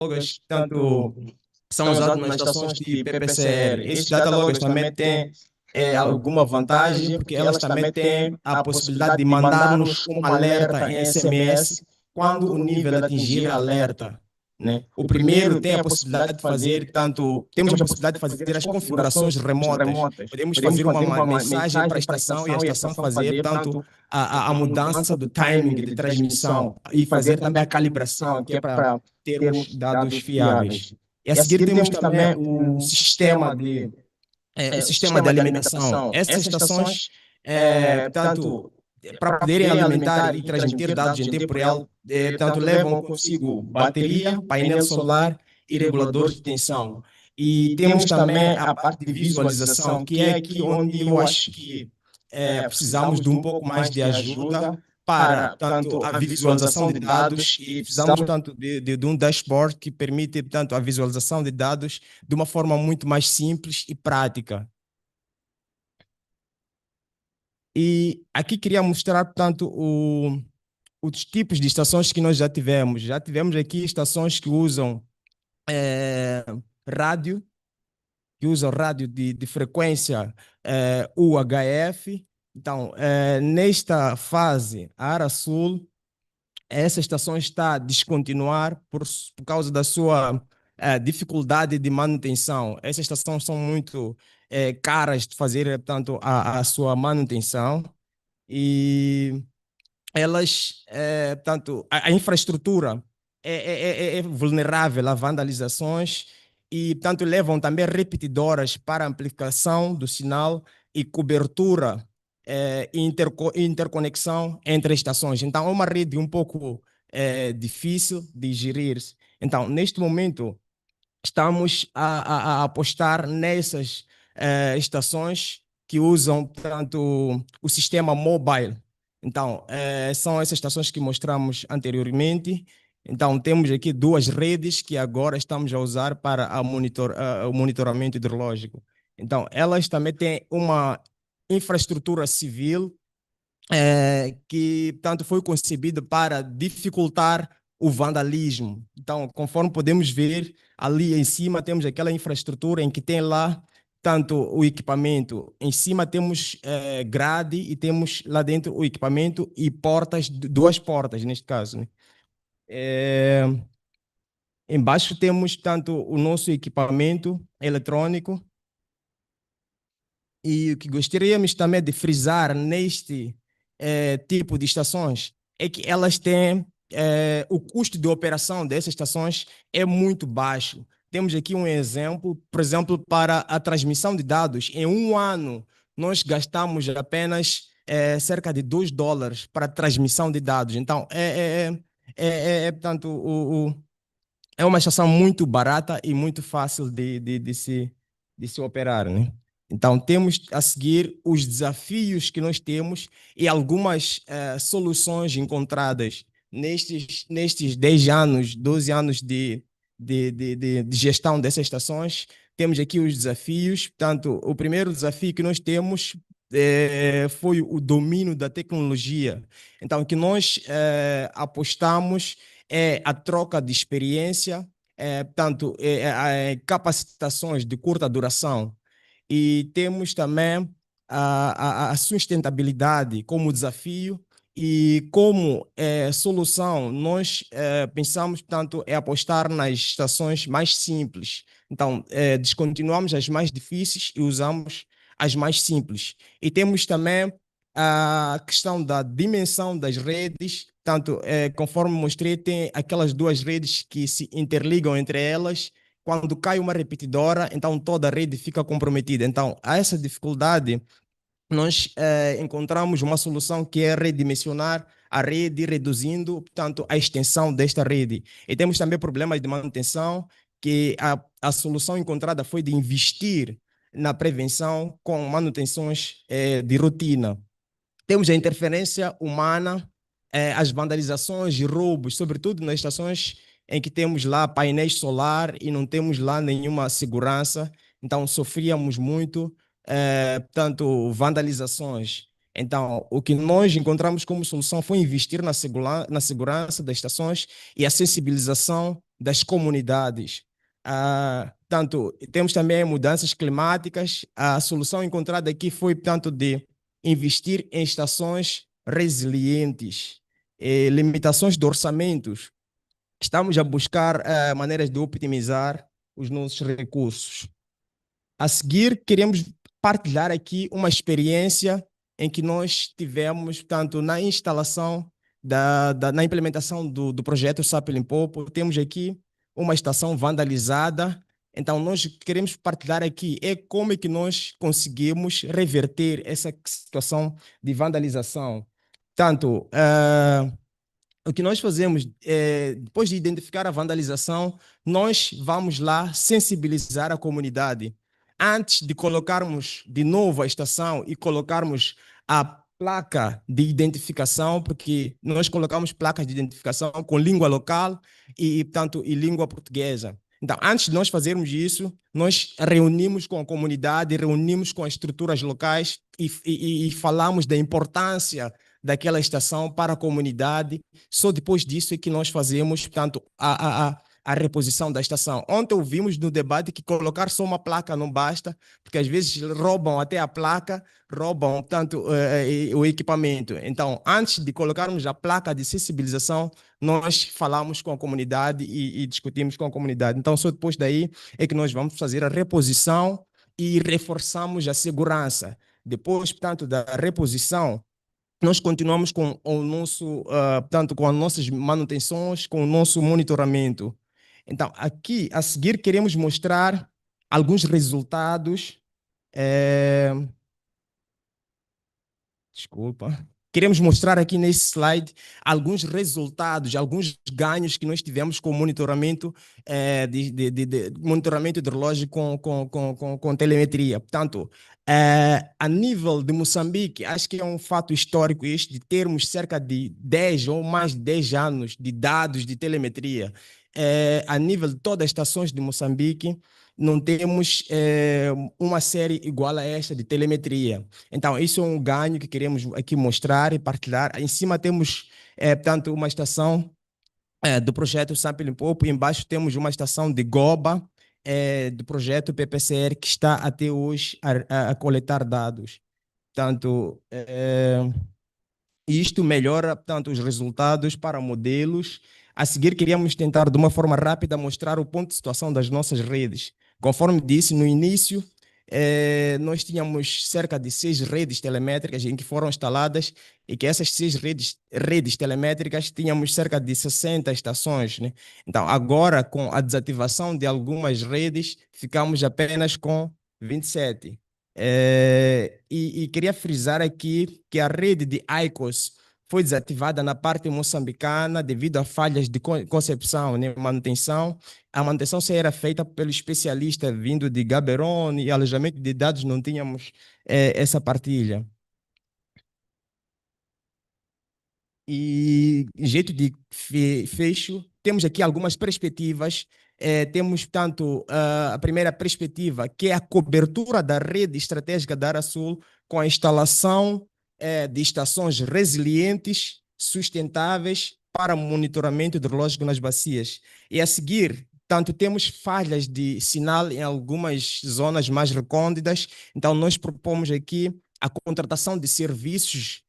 logs, tanto são usados nas estações de PPCR. Esses data logs também têm alguma vantagem, porque elas também têm a possibilidade de mandar-nos um alerta em SMS quando o nível atingir alerta, né? O primeiro tem a possibilidade de fazer, tanto temos a possibilidade de fazer as configurações remotas. Podemos fazer uma mensagem para a estação e a estação fazer tanto a mudança do timing de transmissão e fazer também a calibração, que é para termos dados fiáveis. E a seguir temos também o sistema de alimentação. Essas estações, portanto, para poderem alimentar e transmitir dados em tempo real, portanto, levam consigo bateria, painel solar e reguladores de tensão. E temos também a parte de visualização, que é aqui onde eu acho que precisamos de um pouco mais de ajuda para tanto a visualização de dados e precisamos tanto de um dashboard que permite tanto a visualização de dados de uma forma muito mais simples e prática. E aqui queria mostrar, portanto, os tipos de estações que nós já tivemos. Já tivemos aqui estações que usam rádio, de frequência UHF. Então, nesta fase, a área sul, essa estação está a descontinuar por causa da sua dificuldade de manutenção. Essas estações são muito caras de fazer, portanto, a sua manutenção e elas, portanto, a infraestrutura é vulnerável a vandalizações e, portanto, levam também repetidoras para amplificação do sinal e cobertura e interconexão entre estações. Então, é uma rede um pouco difícil de gerir. Então, neste momento, estamos a apostar nessas estações que usam, portanto, o sistema mobile. Então, são essas estações que mostramos anteriormente. Então, temos aqui duas redes que agora estamos a usar para o monitoramento hidrológico. Então, elas também têm uma infraestrutura civil que, portanto, foi concebida para dificultar o vandalismo. Então, conforme podemos ver, ali em cima temos aquela infraestrutura em que tem lá tanto o equipamento. Em cima temos grade e temos lá dentro o equipamento e portas, duas portas neste caso, né? Embaixo temos tanto o nosso equipamento eletrônico e o que gostaríamos também de frisar neste tipo de estações é que elas têm o custo de operação dessas estações é muito baixo. Temos aqui um exemplo, por exemplo, para a transmissão de dados. Em um ano, nós gastamos apenas cerca de $2 para a transmissão de dados. Então, portanto, é uma estação muito barata e muito fácil de se operar, né? Então, temos a seguir os desafios que nós temos e algumas soluções encontradas nestes 10 anos, 12 anos de gestão dessas estações. Temos aqui os desafios. Portanto, o primeiro desafio que nós temos foi o domínio da tecnologia. Então, o que nós apostamos é a troca de experiência, portanto, capacitações de curta duração. E temos também a sustentabilidade como desafio e como solução, nós pensamos, portanto, apostar nas estações mais simples. Então, descontinuamos as mais difíceis e usamos as mais simples. E temos também a questão da dimensão das redes, tanto conforme mostrei, tem aquelas duas redes que se interligam entre elas. Quando cai uma repetidora, então toda a rede fica comprometida. Então, a essa dificuldade, nós encontramos uma solução que é redimensionar a rede, reduzindo, portanto, a extensão desta rede. E temos também problemas de manutenção, que a solução encontrada foi de investir na prevenção com manutenções de rotina. Temos a interferência humana, as vandalizações e roubos, sobretudo nas estações em que temos lá painéis solar e não temos lá nenhuma segurança. Então, sofríamos muito, portanto, vandalizações. Então, o que nós encontramos como solução foi investir na segurança das estações e a sensibilização das comunidades. Tanto, temos também mudanças climáticas. A solução encontrada aqui foi, tanto, de investir em estações resilientes, limitações de orçamentos. Estamos a buscar maneiras de optimizar os nossos recursos. A seguir, queremos partilhar aqui uma experiência em que nós tivemos, tanto na instalação, na implementação do projeto SAP Limpopo. Temos aqui uma estação vandalizada. Então, nós queremos partilhar aqui como é que nós conseguimos reverter essa situação de vandalização. Tanto, o que nós fazemos é, depois de identificar a vandalização, nós vamos lá sensibilizar a comunidade. Antes de colocarmos de novo a estação e colocarmos a placa de identificação, porque nós colocamos placas de identificação com língua local portanto, e língua portuguesa. Então, antes de nós fazermos isso, nós reunimos com a comunidade, reunimos com as estruturas locais e falamos da importância daquela estação para a comunidade. Só depois disso é que nós fazemos, portanto, a reposição da estação. Ontem ouvimos no debate que colocar só uma placa não basta, porque às vezes roubam até a placa, roubam, portanto, o equipamento. Então, antes de colocarmos a placa de sensibilização, nós falamos com a comunidade e discutimos com a comunidade. Então, só depois daí é que nós vamos fazer a reposição e reforçamos a segurança. Depois, portanto, da reposição, nós continuamos com o nosso, portanto, com as nossas manutenções, com o nosso monitoramento. Então, aqui, a seguir, queremos mostrar alguns resultados. Desculpa. Queremos mostrar aqui nesse slide alguns resultados, alguns ganhos que nós tivemos com o monitoramento, monitoramento hidrológico com telemetria. Portanto, a nível de Moçambique, acho que é um fato histórico este, de termos cerca de 10 ou mais de 10 anos de dados de telemetria. A nível de todas as estações de Moçambique, não temos uma série igual a esta de telemetria. Então, isso é um ganho que queremos aqui mostrar e partilhar. Em cima temos, portanto, uma estação do projeto SAP Limpopo, e embaixo temos uma estação de Goba, do projeto PPCR, que está até hoje a coletar dados. Portanto, isto melhora, portanto, os resultados para modelos. A seguir, queríamos tentar, de uma forma rápida, mostrar o ponto de situação das nossas redes. Conforme disse no início, nós tínhamos cerca de 6 redes telemétricas em que foram instaladas, e que essas 6 redes telemétricas tínhamos cerca de 60 estações, né? Então, agora, com a desativação de algumas redes, ficamos apenas com 27. E queria frisar aqui que a rede de ICOS foi desativada na parte moçambicana devido a falhas de concepção, né, manutenção. A manutenção só era feita pelo especialista vindo de Gaborone, e alojamento de dados não tínhamos essa partilha. E em jeito de fecho, temos aqui algumas perspectivas. Temos, tanto, a primeira perspectiva, que é a cobertura da rede estratégica da área sul, com a instalação de estações resilientes, sustentáveis, para monitoramento hidrológico nas bacias. E a seguir, tanto, temos falhas de sinal em algumas zonas mais recônditas. Então, nós propomos aqui a contratação de serviços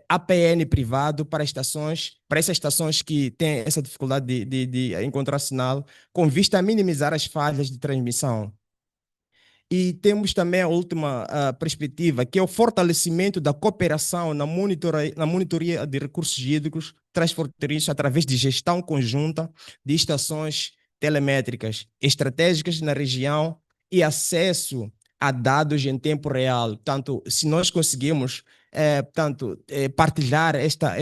APN privado para estações, para essas estações que têm essa dificuldade de encontrar sinal, com vista a minimizar as falhas de transmissão. E temos também a última perspectiva, que é o fortalecimento da cooperação na monitoria de recursos hídricos transfronteiriços através de gestão conjunta de estações telemétricas estratégicas na região e acesso a dados em tempo real. Portanto, se nós conseguimos partilhar esta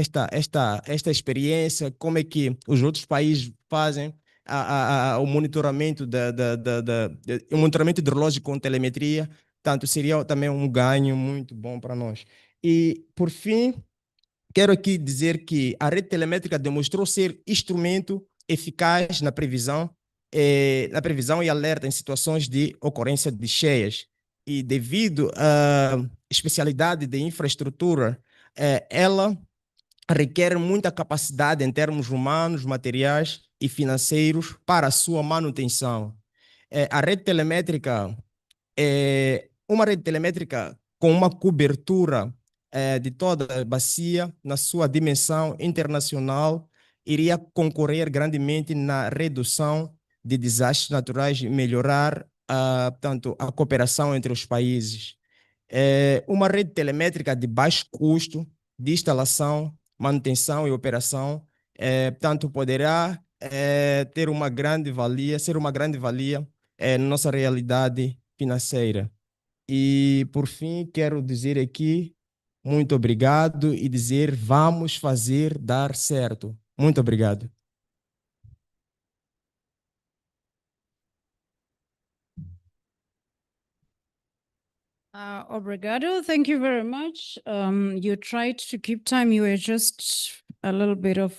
experiência, como é que os outros países fazem o monitoramento o monitoramento hidrológico com telemetria, tanto seria também um ganho muito bom para nós. E, por fim, quero aqui dizer que a rede telemétrica demonstrou ser instrumento eficaz na previsão e alerta em situações de ocorrência de cheias. E devido à especialidade de infraestrutura, ela requer muita capacidade em termos humanos, materiais, e financeiros para a sua manutenção. A rede telemétrica é uma rede telemétrica com uma cobertura de toda a bacia na sua dimensão internacional iria concorrer grandemente na redução de desastres naturais e melhorar tanto a cooperação entre os países. Uma rede telemétrica de baixo custo de instalação, manutenção e operação, tanto poderá ter uma grande valia, ser uma grande valia na nossa realidade financeira. E, por fim, quero dizer aqui muito obrigado e dizer vamos fazer dar certo. Muito obrigado. Obrigado. Thank you very much. You tried to keep time. You were just a little bit of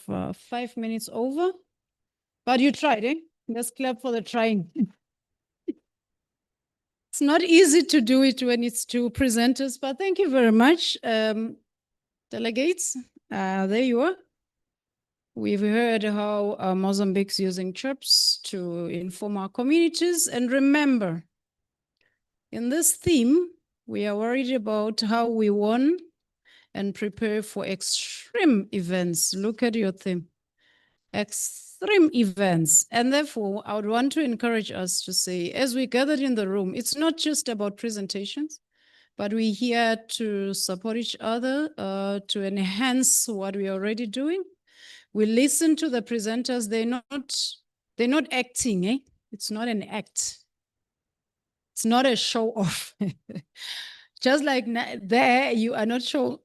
5 minutes over, but you tried, eh? Let's clap for the trying. It's not easy to do it when it's two presenters, but thank you very much. Delegates, there you are. We've heard how Mozambique's using CHIRPS to inform our communities. And remember, in this theme, we are worried about how we won and prepare for extreme events. Look at your theme, extreme events. And therefore, I would want to encourage us to say, as we gathered in the room, it's not just about presentations, but we're here to support each other, to enhance what we're already doing. We listen to the presenters. They're not acting, eh? It's not an act. It's not a show off. Just like there, you are not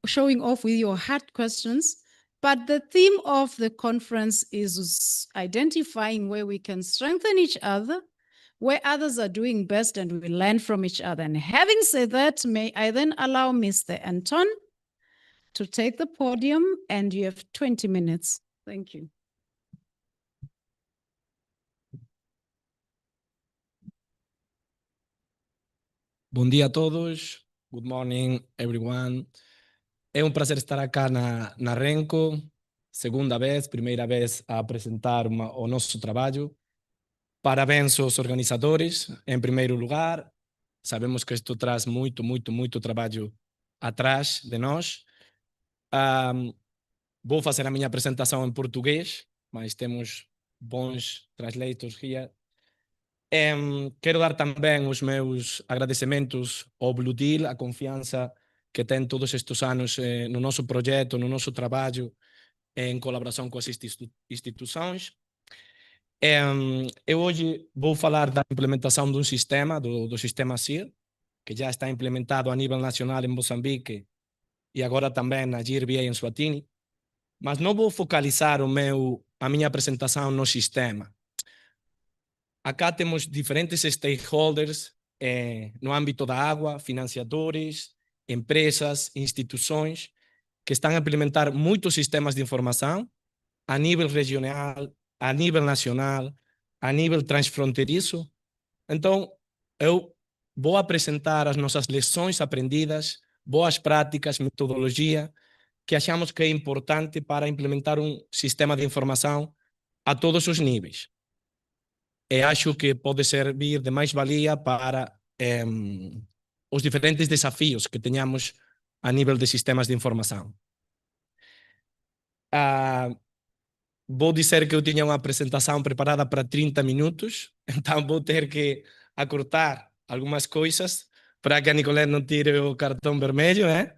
showing off with your hard questions, but the theme of the conference is identifying where we can strengthen each other, where others are doing best, and we learn from each other. And having said that, may I then allow Mr. Anton to take the podium, and you have 20 minutes. Thank you. Bom dia a todos. Good morning, everyone. É prazer estar acá na REMCO, primeira vez a apresentar o nosso trabalho. Parabéns aos organizadores, em primeiro lugar. Sabemos que isto traz muito trabalho atrás de nós. Vou fazer a minha apresentação em português, mas temos bons translators here. Quero dar também os meus agradecimentos ao Blue Deal, a confiança que tem todos estes anos no nosso projeto, no nosso trabalho, em colaboração com as instituições. Eu hoje vou falar da implementação de um sistema, do sistema CIR, que já está implementado a nível nacional em Moçambique e agora também na GRBA em Swatini, mas não vou focalizar a minha apresentação no sistema. Acá temos diferentes stakeholders no âmbito da água, financiadores, empresas, instituições, que estão a implementar muitos sistemas de informação a nível regional, a nível nacional, a nível transfronteiriço. Então, eu vou apresentar as nossas lições aprendidas, boas práticas, metodologia, que achamos que é importante para implementar um sistema de informação a todos os níveis. E acho que pode servir de mais-valia para os diferentes desafios que tenhamos a nível de sistemas de informação. Vou dizer que eu tinha uma apresentação preparada para 30 minutos, então vou ter que acortar algumas coisas para que a Nicolé não tire o cartão vermelho, né?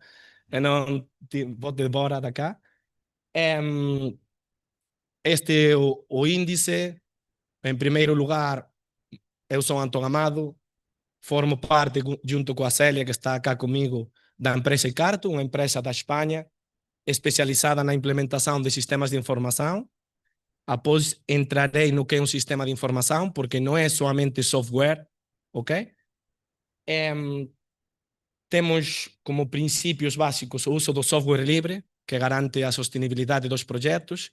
Eu não vou embora da cá. Este é o índice. Em primeiro lugar, eu sou Antônio Amado, formo parte, junto com a Célia, que está cá comigo, da empresa Icarto, uma empresa da Espanha, especializada na implementação de sistemas de informação. Após entrarei no que é um sistema de informação, porque não é somente software, ok? Temos como princípios básicos o uso do software livre, que garante a sustentabilidade dos projetos.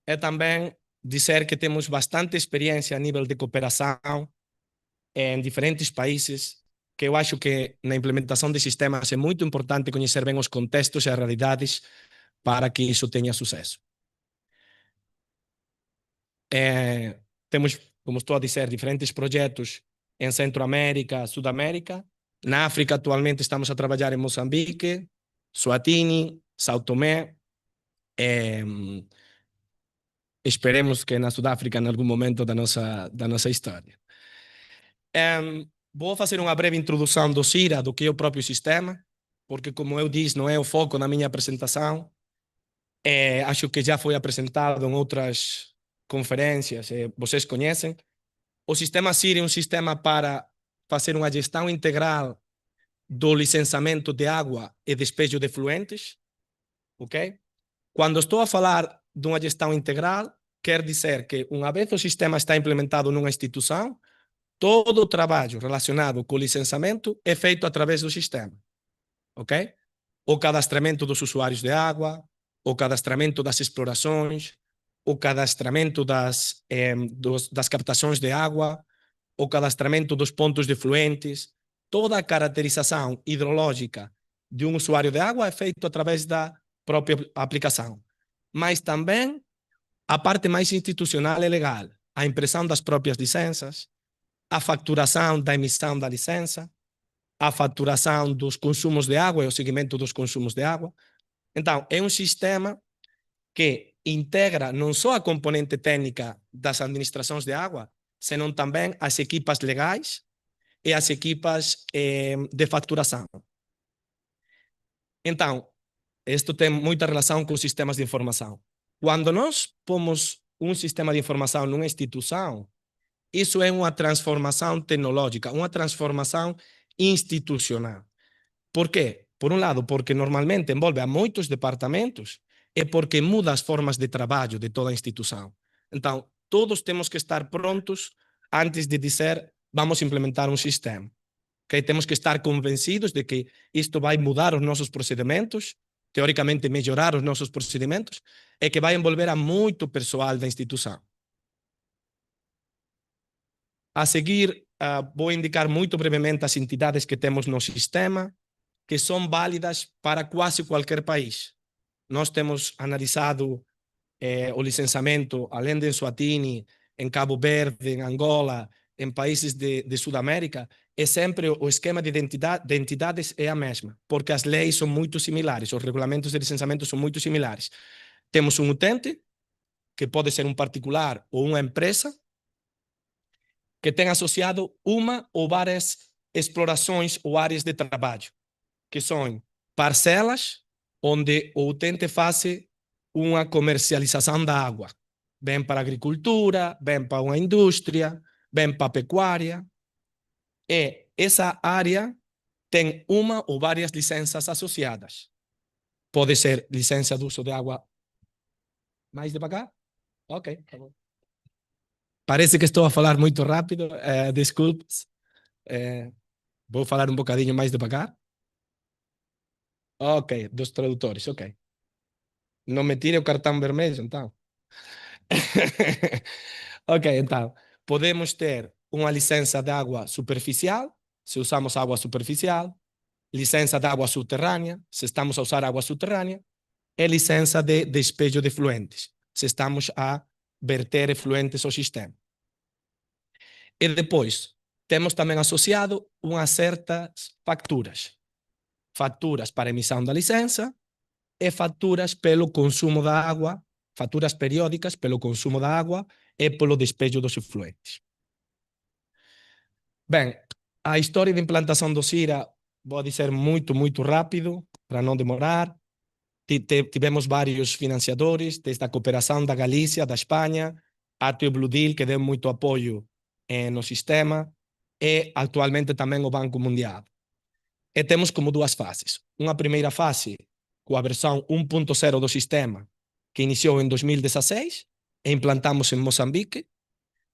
É também dizer que temos bastante experiência a nível de cooperação em diferentes países, que eu acho que na implementação de sistemas é muito importante conhecer bem os contextos e as realidades para que isso tenha sucesso. Temos, como estou a dizer, diferentes projetos em Centro-América, Sudamérica. Na África, atualmente, estamos a trabalhar em Moçambique, Suatini, São Tomé. Esperemos que na Sudáfrica, em algum momento da nossa história. Vou fazer uma breve introdução do CIRA, do que é o próprio sistema, porque, como eu disse, não é o foco na minha apresentação. Acho que já foi apresentado em outras conferências, vocês conhecem. O sistema CIRA é um sistema para fazer uma gestão integral do licenciamento de água e despejo de efluentes. Ok? Quando estou a falar de uma gestão integral, quer dizer que, uma vez o sistema está implementado numa instituição, todo o trabalho relacionado com o licenciamento é feito através do sistema. Ok? O cadastramento dos usuários de água, o cadastramento das explorações, o cadastramento das captações de água, o cadastramento dos pontos de efluentes, toda a caracterização hidrológica de um usuário de água é feito através da própria aplicação. Mas também a parte mais institucional e legal, a impressão das próprias licenças, a facturação da emissão da licença, a faturação dos consumos de água e o seguimento dos consumos de água. Então, é um sistema que integra não só a componente técnica das administrações de água, senão também as equipas legais e as equipas de facturação. Então, isto tem muita relação com os sistemas de informação. Quando nós pomos um sistema de informação numa instituição, isso é uma transformação tecnológica, uma transformação institucional. Por quê? Por um lado, porque normalmente envolve a muitos departamentos e porque muda as formas de trabalho de toda a instituição. Então, todos temos que estar prontos antes de dizer vamos implementar um sistema. Okay? Temos que estar convencidos de que isto vai mudar os nossos procedimentos, teoricamente melhorar os nossos procedimentos, e que vai envolver a muito pessoal da instituição. A seguir, vou indicar muito brevemente as entidades que temos no sistema, que são válidas para quase qualquer país. Nós temos analisado o licenciamento, além de Eswatini, em Cabo Verde, em Angola, em países de Sudamérica, é sempre o esquema de entidades é a mesma, porque as leis são muito similares, os regulamentos de licenciamento são muito similares. Temos um utente, que pode ser um particular ou uma empresa, que tem associado uma ou várias explorações ou áreas de trabalho, que são parcelas onde o utente faz uma comercialização da água. Bem para a agricultura, bem para uma indústria, bem para a pecuária. E essa área tem uma ou várias licenças associadas. Pode ser licença de uso de água. Mais devagar? Ok, tá bom. Parece que estou a falar muito rápido. Desculpes. Vou falar um bocadinho mais devagar. Ok, dos tradutores, ok. Não me tire o cartão vermelho, então. Ok, então, podemos ter uma licença de água superficial, se usamos água superficial, licença de água subterrânea, se estamos a usar água subterrânea, e licença de despejo de efluentes, se estamos a verter efluentes ao sistema. E depois, temos também associado umas certas facturas. Facturas para emissão da licença e facturas pelo consumo da água, facturas periódicas pelo consumo da água e pelo despejo dos efluentes. Bem, a história de implantação do CIRA, vou dizer muito rápido, para não demorar. Tivemos vários financiadores, desde a cooperação da Galícia, da Espanha, até o Blue Deal, que deu muito apoio no sistema, e atualmente também o Banco Mundial. E temos como duas fases. Uma primeira fase, com a versão 1.0 do sistema, que iniciou em 2016, e implantamos em Moçambique,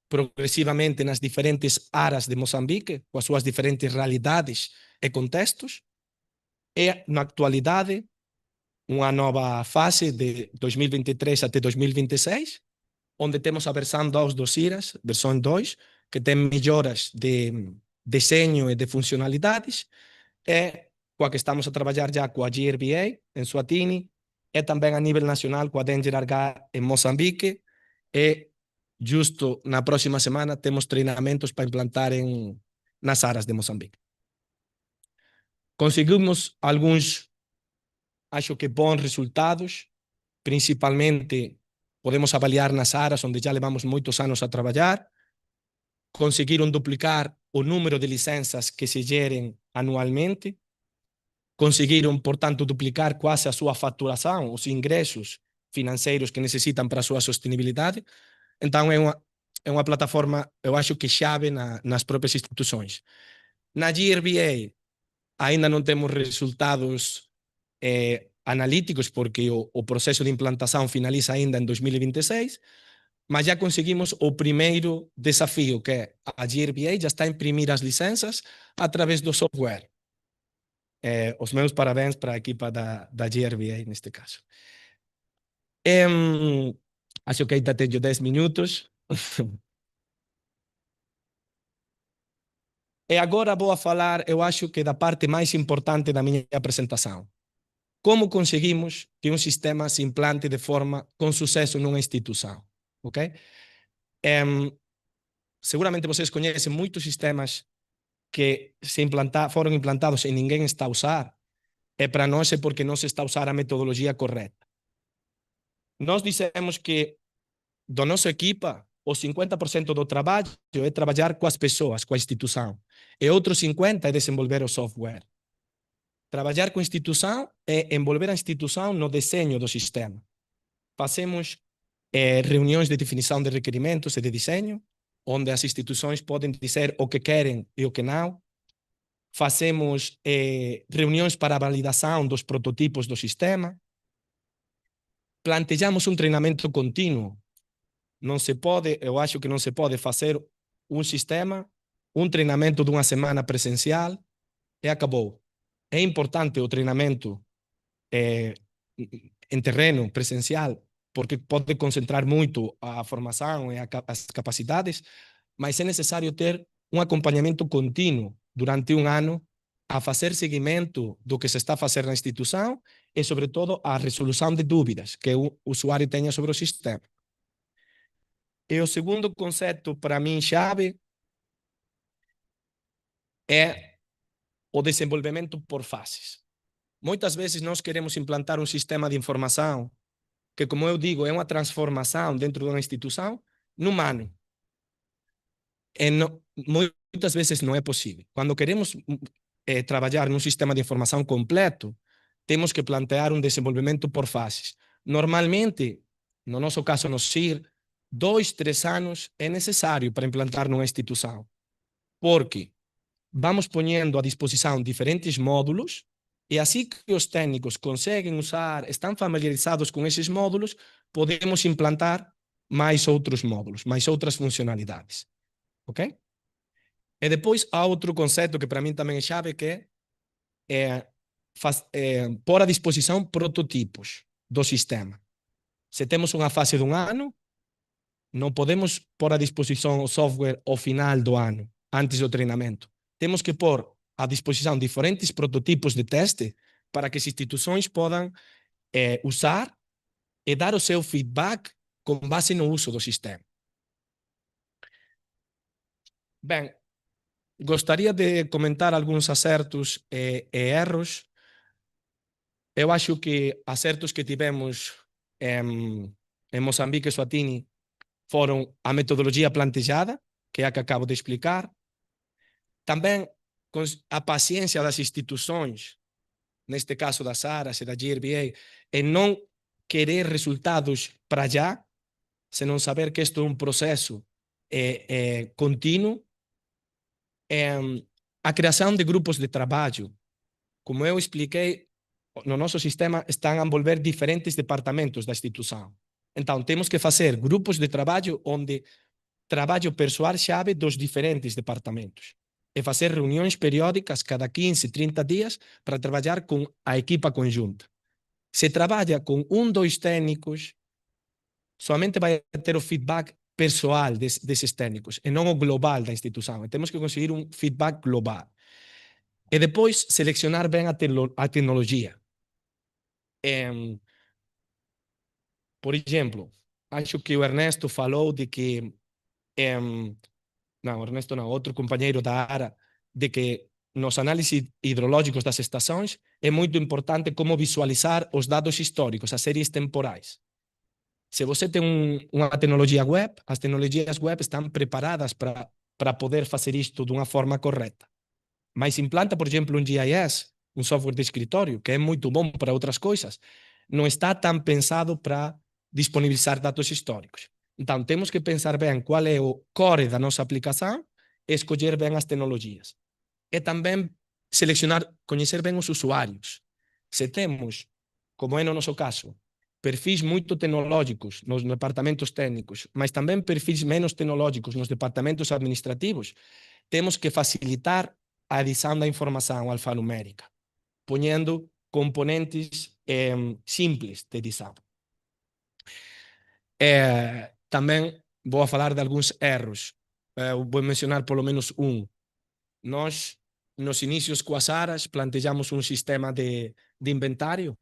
progressivamente nas diferentes áreas de Moçambique, com as suas diferentes realidades e contextos. E, na actualidade, uma nova fase de 2023 até 2026, onde temos a versão 2 dos CIRAs, versão 2, que tem melhoras de desenho e de funcionalidades, e com a que estamos a trabalhar já com a GRBA, em Suatini, e também a nível nacional com a Danger H em Moçambique, e justo na próxima semana temos treinamentos para implantar nas áreas de Moçambique. Conseguimos alguns, acho que bons resultados, principalmente podemos avaliar nas áreas onde já levamos muitos anos a trabalhar, conseguiram duplicar o número de licenças que se gerem anualmente, conseguiram, portanto, duplicar quase a sua faturação, os ingressos financeiros que necessitam para a sua sustentabilidade. Então, é uma plataforma, eu acho que chave nas próprias instituições. Na GRBA, ainda não temos resultados analíticos, porque o processo de implantação finaliza ainda em 2026, mas já conseguimos o primeiro desafio, que é a GRBA já está a imprimir as licenças através do software. Os meus parabéns para a equipa da GRBA, neste caso. Acho que ainda tenho 10 minutos. E agora vou a falar, eu acho que da parte mais importante da minha apresentação. Como conseguimos que um sistema se implante de forma com sucesso numa instituição, ok? Seguramente vocês conhecem muitos sistemas que foram implantados e ninguém está a usar. E para nós é porque não se está a usar a metodologia correta. Nós dissemos que da nossa equipa, o 50% do trabalho é trabalhar com as pessoas, com a instituição. E outros 50% é desenvolver o software. Trabalhar com a instituição é envolver a instituição no desenho do sistema. Fazemos reuniões de definição de requerimentos e de desenho, onde as instituições podem dizer o que querem e o que não. Fazemos reuniões para a validação dos prototipos do sistema. Planejamos um treinamento contínuo. Não se pode, eu acho que não se pode fazer um sistema, um treinamento de uma semana presencial e acabou. É importante o treinamento em terreno presencial, porque pode concentrar muito a formação e as capacidades, mas é necessário ter um acompanhamento contínuo durante um ano a fazer seguimento do que se está a fazer na instituição e, sobretudo, a resolução de dúvidas que o usuário tenha sobre o sistema. E o segundo conceito, para mim, chave, é o desenvolvimento por fases. Muitas vezes nós queremos implantar um sistema de informação que, como eu digo, é uma transformação dentro de uma instituição num ano. Muitas vezes não é possível. Quando queremos trabalhar num sistema de informação completo, temos que plantear um desenvolvimento por fases. Normalmente, no nosso caso no CIR, 2, 3 anos é necessário para implantar numa instituição, porque vamos ponendo à disposição diferentes módulos e assim que os técnicos conseguem usar, estão familiarizados com esses módulos, podemos implantar mais outros módulos, mais outras funcionalidades. Ok? E depois há outro conceito que para mim também é chave, que é pôr à disposição prototipos do sistema. Se temos uma fase de um ano, não podemos pôr à disposição o software ao final do ano, antes do treinamento. Temos que pôr à disposição diferentes prototipos de teste para que as instituições possam usar e dar o seu feedback com base no uso do sistema. Bem, gostaria de comentar alguns acertos e erros. Eu acho que acertos que tivemos em Moçambique e Eswatini foram a metodologia planejada, que é a que acabo de explicar. Também a paciência das instituições, neste caso das ARAS e da GRBA, em não querer resultados para já, se não saber que isto é um processo contínuo. A criação de grupos de trabalho. Como eu expliquei, no nosso sistema estão a envolver diferentes departamentos da instituição. Então, temos que fazer grupos de trabalho onde trabalho pessoal-chave dos diferentes departamentos e fazer reuniões periódicas cada 15, 30 dias para trabalhar com a equipa conjunta. Se trabalha com 1, 2 técnicos, somente vai ter o feedback pessoal desses técnicos e não o global da instituição. E temos que conseguir um feedback global. E depois, selecionar bem a tecnologia. Por exemplo, acho que o Ernesto falou de que não, Ernesto não, outro companheiro da área, de que nos análises hidrológicos das estações é muito importante como visualizar os dados históricos, as séries temporais. Se você tem uma tecnologia web, as tecnologias web estão preparadas para poder fazer isto de uma forma correta. Mas implanta, por exemplo, um GIS, um software de escritório, que é muito bom para outras coisas, não está tão pensado para disponibilizar dados históricos. Então, temos que pensar bem qual é o core da nossa aplicação e escolher bem as tecnologias. E também selecionar, conhecer bem os usuários. Se temos, como é no nosso caso, perfis muito tecnológicos nos departamentos técnicos, mas também perfis menos tecnológicos nos departamentos administrativos, temos que facilitar a adição da informação alfanumérica, ponendo componentes simples de edição. Também vou falar de alguns erros. Vou mencionar pelo menos um. Nós, nos inícios com as aras, planejamos um sistema de inventário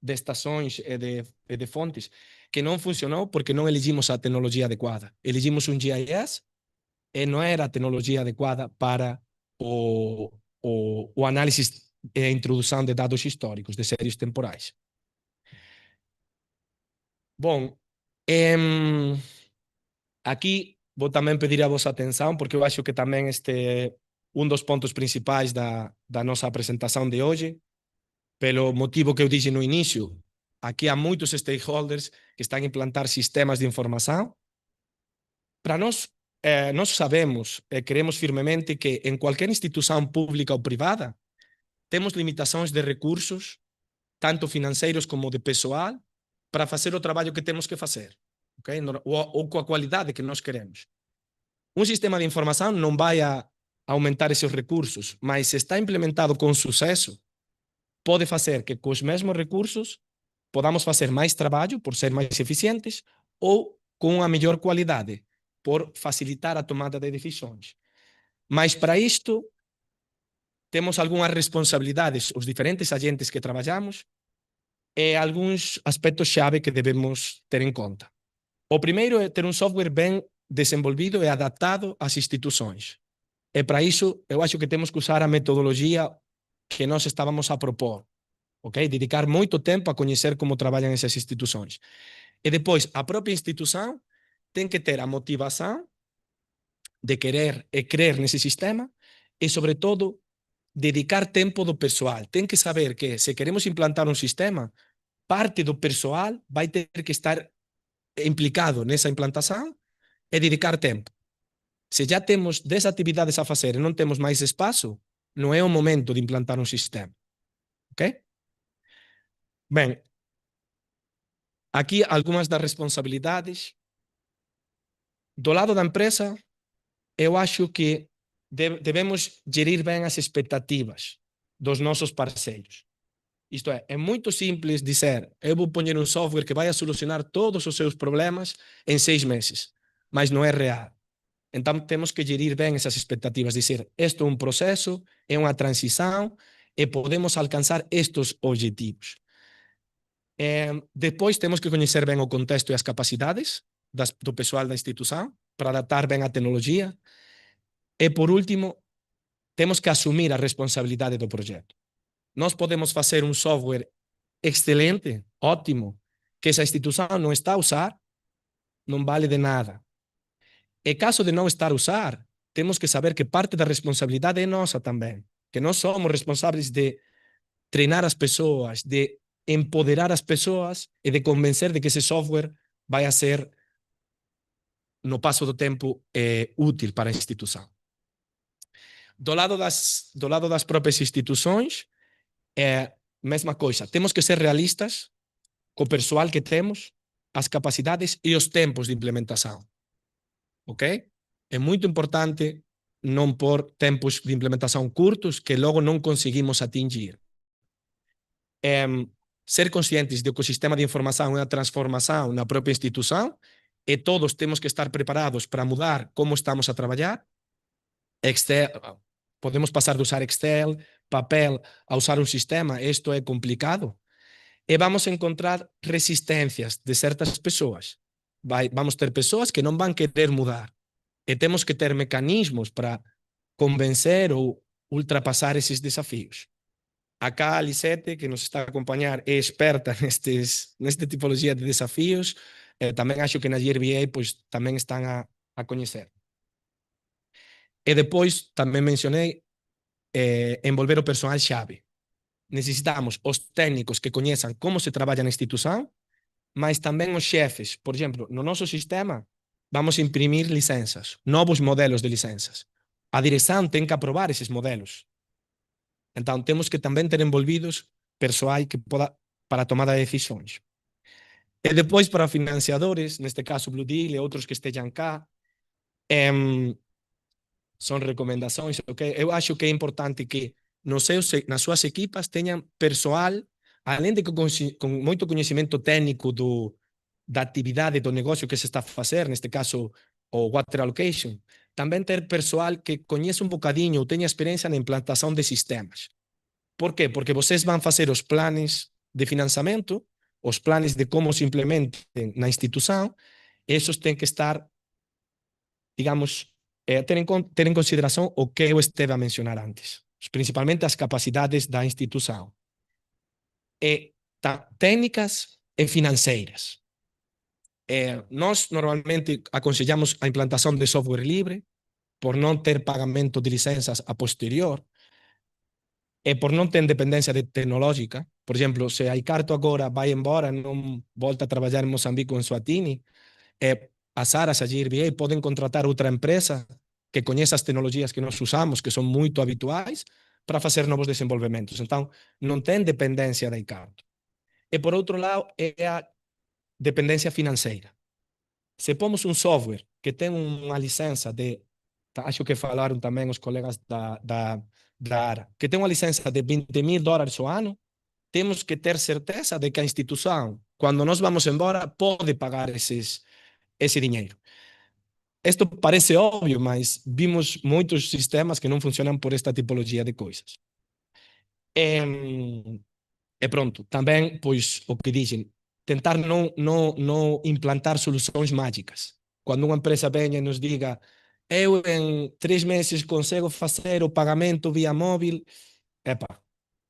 de estações e de fontes que não funcionou porque não elegimos a tecnologia adequada. Elegimos um GIS e não era a tecnologia adequada para o análise e a introdução de dados históricos, de séries temporais. Bom, aqui vou também pedir a vossa atenção, porque eu acho que também este é um dos pontos principais da nossa apresentação de hoje, pelo motivo que eu disse no início. Aqui há muitos stakeholders que estão a implantar sistemas de informação. Para nós, nós sabemos e queremos firmemente que em qualquer instituição pública ou privada temos limitações de recursos, tanto financeiros como de pessoal, para fazer o trabalho que temos que fazer, okay? Ou com a qualidade que nós queremos. Um sistema de informação não vai aumentar esses recursos, mas se está implementado com sucesso, pode fazer que com os mesmos recursos podamos fazer mais trabalho por ser mais eficientes ou com uma melhor qualidade, por facilitar a tomada de decisões. Mas para isto, temos algumas responsabilidades, os diferentes agentes que trabalhamos, e alguns aspectos-chave que devemos ter em conta. O primeiro é ter um software bem desenvolvido e adaptado às instituições. E para isso, eu acho que temos que usar a metodologia que nós estávamos a propor. Okay? Dedicar muito tempo a conhecer como trabalham essas instituições. E depois, a própria instituição tem que ter a motivação de querer e crer nesse sistema e, sobretudo, dedicar tempo do pessoal. Tem que saber que, se queremos implantar um sistema, parte do pessoal vai ter que estar implicado nessa implantação e dedicar tempo. Se já temos 10 atividades a fazer e não temos mais espaço, não é o momento de implantar um sistema. Ok? Bem, aqui algumas das responsabilidades. Do lado da empresa, eu acho que devemos gerir bem as expectativas dos nossos parceiros. Isto é muito simples dizer, eu vou pôr um software que vai solucionar todos os seus problemas em 6 meses, mas não é real. Então, temos que gerir bem essas expectativas, dizer, isto é um processo, é uma transição e podemos alcançar estes objetivos. Depois, temos que conhecer bem o contexto e as capacidades do pessoal da instituição para adaptar bem a tecnologia. E, por último, temos que assumir a responsabilidade do projeto. Nós podemos fazer um software excelente, ótimo, que essa instituição não está a usar, não vale de nada. E caso de não estar a usar, temos que saber que parte da responsabilidade é nossa também, que nós somos responsáveis de treinar as pessoas, de empoderar as pessoas e de convencer de que esse software vai a ser, no passo do tempo, útil para a instituição. Do lado das próprias instituições, mesma coisa. Temos que ser realistas com o pessoal que temos, as capacidades e os tempos de implementação. Ok? É muito importante não pôr tempos de implementação curtos que logo não conseguimos atingir. Ser conscientes de que o sistema de informação é uma transformação na própria instituição e todos temos que estar preparados para mudar como estamos a trabalhar. Podemos passar de usar Excel, papel, a usar um sistema. Isto é complicado. E vamos encontrar resistências de certas pessoas. vamos ter pessoas que não vão querer mudar. E temos que ter mecanismos para convencer ou ultrapassar esses desafios. Acá a Lisete, que nos está a acompanhar, é experta nesta tipologia de desafios. Também acho que na GRBA pois, também estão a conhecer. E depois, também mencionei, envolver o personal-chave. Necessitamos os técnicos que conheçam como se trabalha na instituição, mas também os chefes. Por exemplo, no nosso sistema, vamos imprimir licenças, novos modelos de licenças. A direção tem que aprovar esses modelos. Então, temos que também ter envolvidos pessoal que poda para a tomada de decisões. E depois, para financiadores, neste caso Blue Deal e outros que estejam cá, são recomendações, ok? Eu acho que é importante que nas suas equipas tenham pessoal, além de com muito conhecimento técnico da atividade do negócio que se está a fazer, neste caso o water allocation, também ter pessoal que conheça um bocadinho ou tenha experiência na implantação de sistemas. Por quê? Porque vocês vão fazer os planos de financiamento, os planos de como se implementem na instituição, esses têm que estar, digamos, ter em consideração o que eu esteve a mencionar antes, principalmente as capacidades da instituição. E técnicas e financeiras. Nós normalmente aconselhamos a implantação de software livre por não ter pagamento de licenças a posterior e por não ter dependência tecnológica. Por exemplo, se a Icarto agora vai embora, não volta a trabalhar em Moçambique ou em Swatini, as áreas, a GRBA, podem contratar outra empresa que conheça as tecnologias que nós usamos, que são muito habituais, para fazer novos desenvolvimentos. Então, não tem dependência da Icarto. E, por outro lado, é a dependência financeira. Se pomos um software que tem uma licença de, acho que falaram também os colegas da área, que tem uma licença de $20,000 ao ano, temos que ter certeza de que a instituição, quando nós vamos embora, pode pagar esse dinheiro. Isto parece óbvio, mas vimos muitos sistemas que não funcionam por esta tipologia de coisas. E pronto, também, pois, o que dizem, tentar não implantar soluções mágicas. Quando uma empresa venha e nos diga, eu em 3 meses consigo fazer o pagamento via móvel,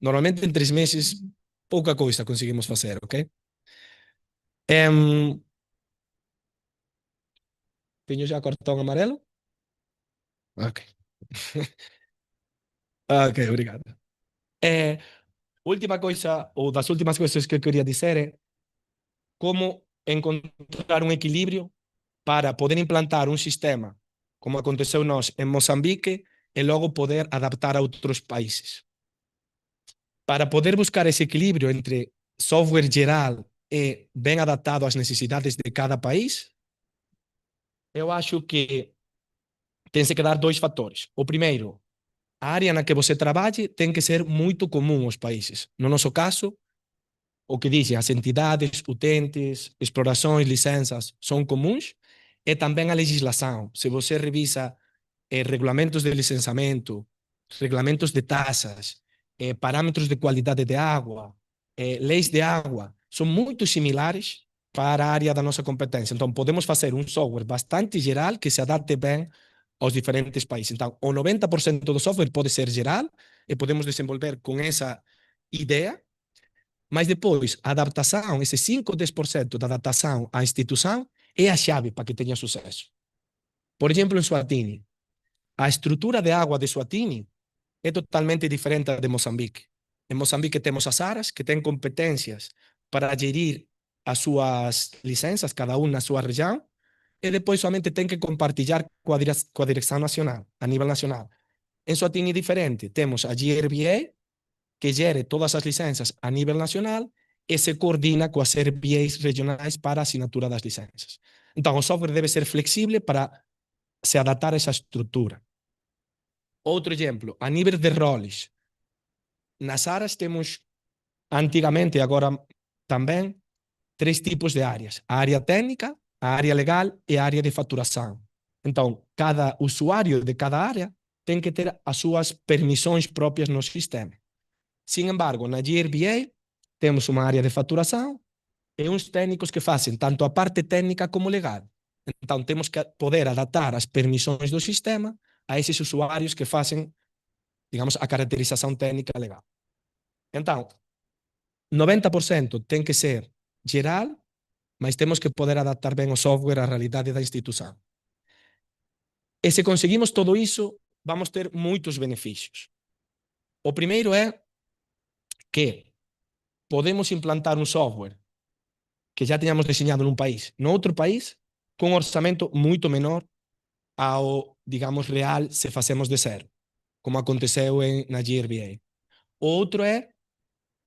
normalmente em 3 meses pouca coisa conseguimos fazer, ok? Tenho já cartão amarelo? Ok. Ok, obrigado. Última coisa, ou das últimas coisas que eu queria dizer é como encontrar um equilíbrio para poder implantar um sistema, como aconteceu nós em Moçambique, e logo poder adaptar a outros países. Para poder buscar esse equilíbrio entre software geral e bem adaptado às necessidades de cada país, eu acho que tem-se que dar 2 fatores. O primeiro, a área na que você trabalhe tem que ser muito comum aos países. No nosso caso, o que dizem as entidades, utentes, explorações, licenças são comuns, e também a legislação. Se você revisa regulamentos de licenciamento, regulamentos de taxas, parâmetros de qualidade de água, leis de água, são muito similares para a área da nossa competência. Então, podemos fazer um software bastante geral que se adapte bem aos diferentes países. Então, o 90% do software pode ser geral e podemos desenvolver com essa ideia, mas depois, a adaptação, esse 5 ou 10% da adaptação à instituição é a chave para que tenha sucesso. Por exemplo, em Swatini, a estrutura de água de Swatini é totalmente diferente da de Moçambique. Em Moçambique temos as áreas que têm competências para gerir as suas licenças, cada um na sua região, e depois somente tem que compartilhar com a direção nacional, a nível nacional. Em Swatini é diferente. Temos a GRBA, que gere todas as licenças a nível nacional e se coordina com as RBAs regionais para a assinatura das licenças. Então, o software deve ser flexível para se adaptar a essa estrutura. Outro exemplo, a nível de roles. Nas áreas temos, antigamente e agora também, 3 tipos de áreas. A área técnica, a área legal e a área de faturação. Então, cada usuário de cada área tem que ter as suas permissões próprias no sistema. Sin embargo, na GRBA temos uma área de faturação e uns técnicos que facen tanto a parte técnica como legal. Entón, temos que poder adaptar as permisións do sistema a eses usuarios que facen, digamos, a caracterización técnica legal. Entón, 90% ten que ser geral, mas temos que poder adaptar ben o software á realidade da institución. E se conseguimos todo iso, vamos ter moitos beneficios. O primeiro é que podemos implantar un software que já teñamos diseñado nun país, no outro país, con un orçamento moito menor ao, digamos, real se facemos de zero, como aconteceu na GRBA. O outro é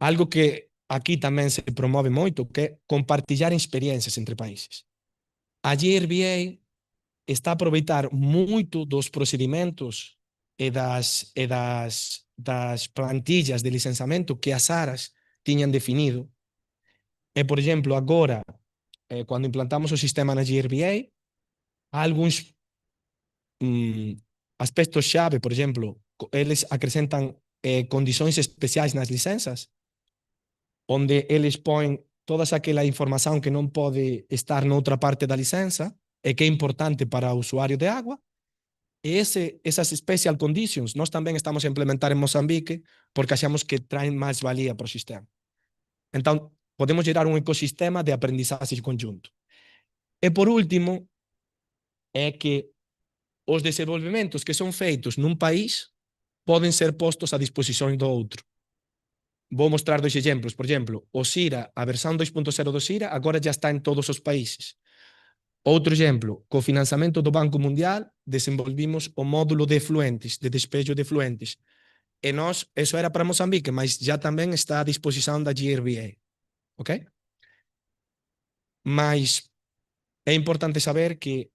algo que aquí tamén se promove moito, que é compartillar experiencias entre países. A GRBA está a aproveitar moito dos procedimentos e das plantillas de licenciamento que as áreas tiñan definido. E, por exemplo, agora, cando implantamos o sistema na GRBA, há algúns aspectos chave, por exemplo, eles acrescentan condições especiais nas licenzas, onde eles poen toda aquela información que non pode estar noutra parte da licenza e que é importante para o usuario de agua. E esas special conditions nós tamén estamos a implementar en Mozambique porque achamos que traen máis valía para o sistema. Entón, podemos gerar un ecosistema de aprendizaxe conjunto. E por último, é que os desenvolvementos que son feitos nun país poden ser postos a disposición do outro. Vou mostrar dois exemplos. Por exemplo, o SIRA, a versão 2.0 do SIRA, agora já está en todos os países. Outro exemplo, co financiamento do Banco Mundial, desenvolvimos o módulo de efluentes, de despejo de efluentes. E nós, eso era para Mozambique, mas já tamén está a disposición da GRBA. Ok? Mas é importante saber que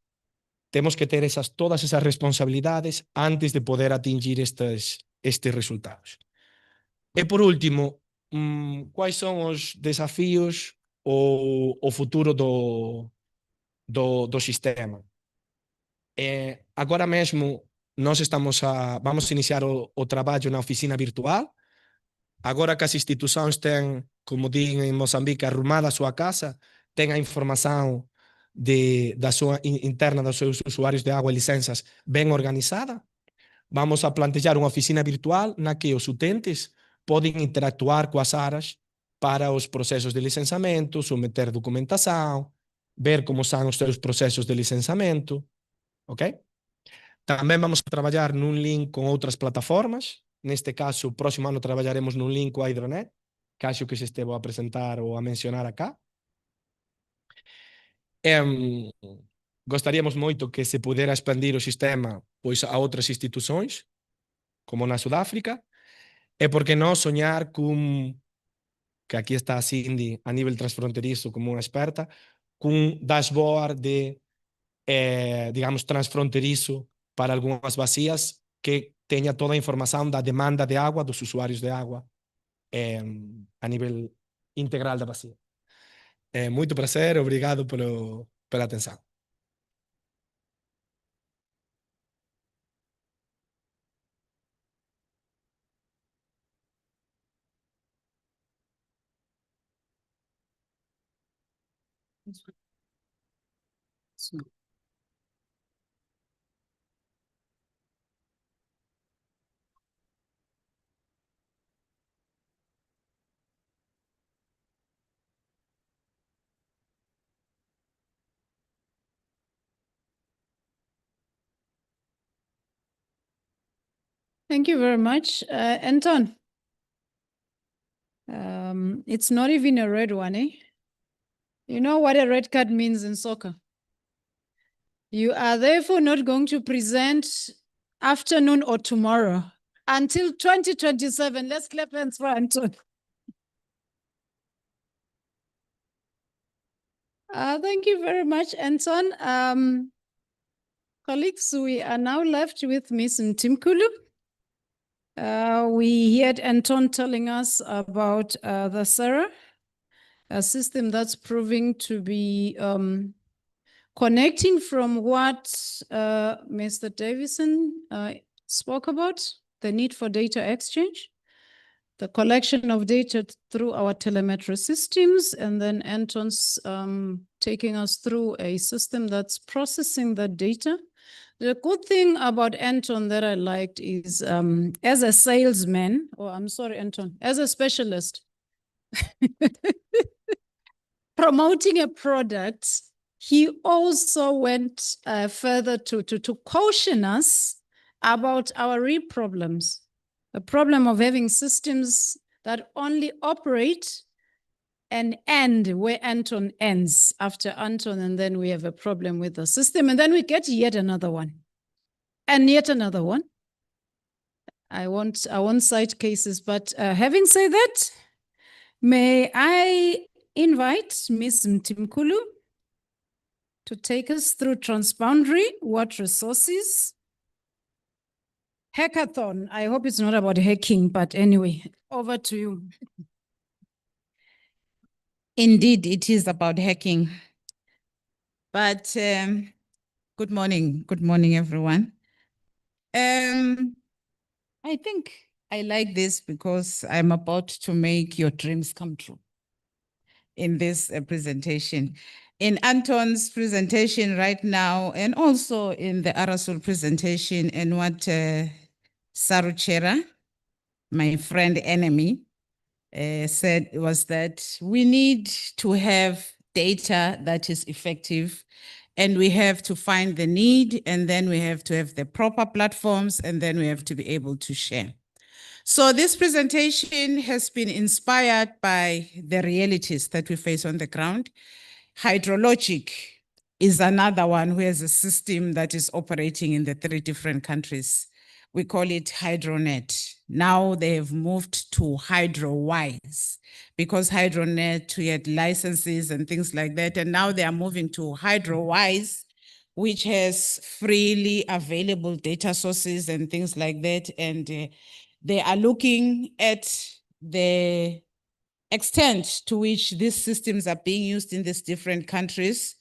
temos que ter todas esas responsabilidades antes de poder atingir estes resultados. E por último, quais son os desafíos ou o futuro do sistema? Agora mesmo nós vamos iniciar o traballo na oficina virtual. Agora que as institucións ten, como din en Mozambique, arrumada a súa casa, ten a información da súa interna dos seus usuarios de agua e licenzas ben organizada. Vamos a plantear unha oficina virtual na que os utentes poden interactuar coas áreas para os procesos de licenciamento, submeter documentación, ver como son os seus procesos de licenciamento. Ok? Tamén vamos a traballar nun link con outras plataformas. Neste caso, o próximo ano traballaremos nun link coa Hidronet, que acho que se estevo a presentar ou a mencionar acá. Gostaríamos moito que se pudera expandir o sistema pois a outras institucións, como na Sudáfrica, e por que non soñar que aquí está a Cindy a nivel transfronterizo como unha experta, cun dashboard de, digamos, transfronterizo para algunhas vacías que teña toda a información da demanda de agua dos usuarios de agua a nivel integral da vacía. Moito prazer, obrigado pela atención. Thank you very much. Anton, it's not even a red one, eh? You know what a red card means in soccer? You are therefore not going to present afternoon or tomorrow until 2027. Let's clap hands for Anton. Thank you very much, Anton. Colleagues, we are now left with Ms. Ntimkulu. We heard Anton telling us about the SARA, a system that's proving to be connecting from what Mr. Davison spoke about, the need for data exchange. the collection of data through our telemetry systems, and then Anton's taking us through a system that's processing that data. The good thing about Anton that I liked is as a salesman, or I'm sorry, Anton, as a specialist, promoting a product, he also went further to caution us about our real problems. The problem of having systems that only operate and end where Anton ends after Anton, and then we have a problem with the system, and then we get yet another one, and yet another one. I won't cite cases, but having said that, may I invite Ms. Mtimkulu to take us through transboundary, what resources, hackathon. I hope it's not about hacking, but anyway, over to you. Indeed, it is about hacking. But good morning, everyone. I think I like this because I'm about to make your dreams come true in this presentation. In Anton's presentation right now, and also in the Arasul presentation, and what Saruchera, my friend enemy, said was that we need to have data that is effective, and we have to find the need, and then we have to have the proper platforms, and then we have to be able to share. So this presentation has been inspired by the realities that we face on the ground. Hydrologic is another one who has a system that is operating in the 3 different countries. We call it HydroNet. Now they have moved to HydroWise because HydroNet, we had licenses and things like that. And now they are moving to HydroWise, which has freely available data sources and things like that. And they are looking at the extent to which these systems are being used in these different countries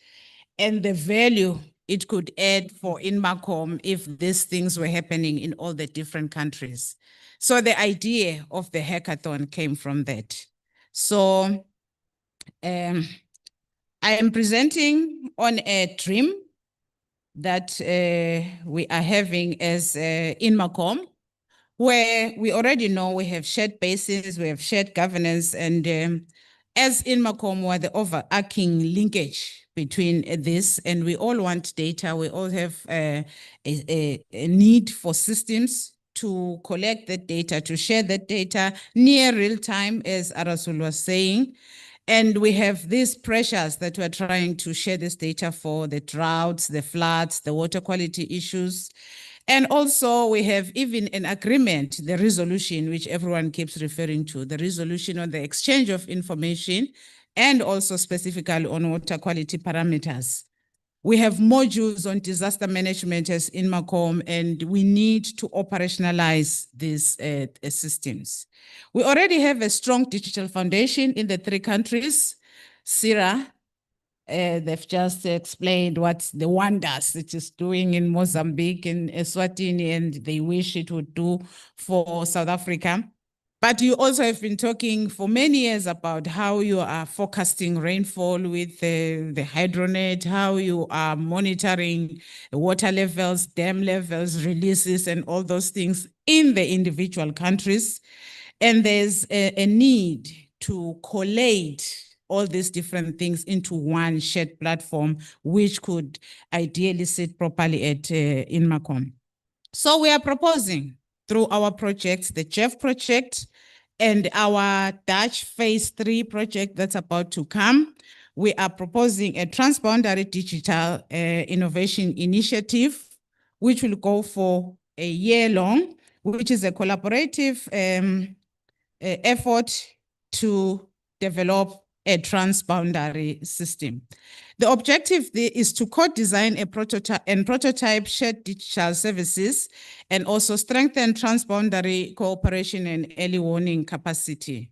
and the value it could add for Inmacom if these things were happening in all the different countries. So the idea of the hackathon came from that. So I am presenting on a dream that we are having as Inmacom, where we already know we have shared bases, we have shared governance, and as Inmacom, we're the overarching linkage between this, and we all want data. We all have a need for systems to collect that data, to share that data near real time, as Arasul was saying. And we have these pressures that we're trying to share this data for: the droughts, the floods, the water quality issues. And also we have even an agreement, the resolution, which everyone keeps referring to, the resolution on the exchange of information, and also specifically on water quality parameters. We have modules on disaster management as Inmacom, and we need to operationalize these systems. We already have a strong digital foundation in the 3 countries. CIRA, they've just explained what the wonders it is doing in Mozambique and Eswatini, and they wish it would do for South Africa. But you also have been talking for many years about how you are forecasting rainfall with the HydroNet, how you are monitoring water levels, dam levels, releases, and all those things in the individual countries. And there's a need to collate all these different things into one shared platform, which could ideally sit properly at Inmacom. So we are proposing through our projects, the Jeff project and our Dutch phase 3 project that's about to come, we are proposing a transboundary digital innovation initiative, which will go for a year long, which is a collaborative effort to develop a transboundary system. The objective is to co-design a prototype shared digital services and also strengthen transboundary cooperation and early warning capacity.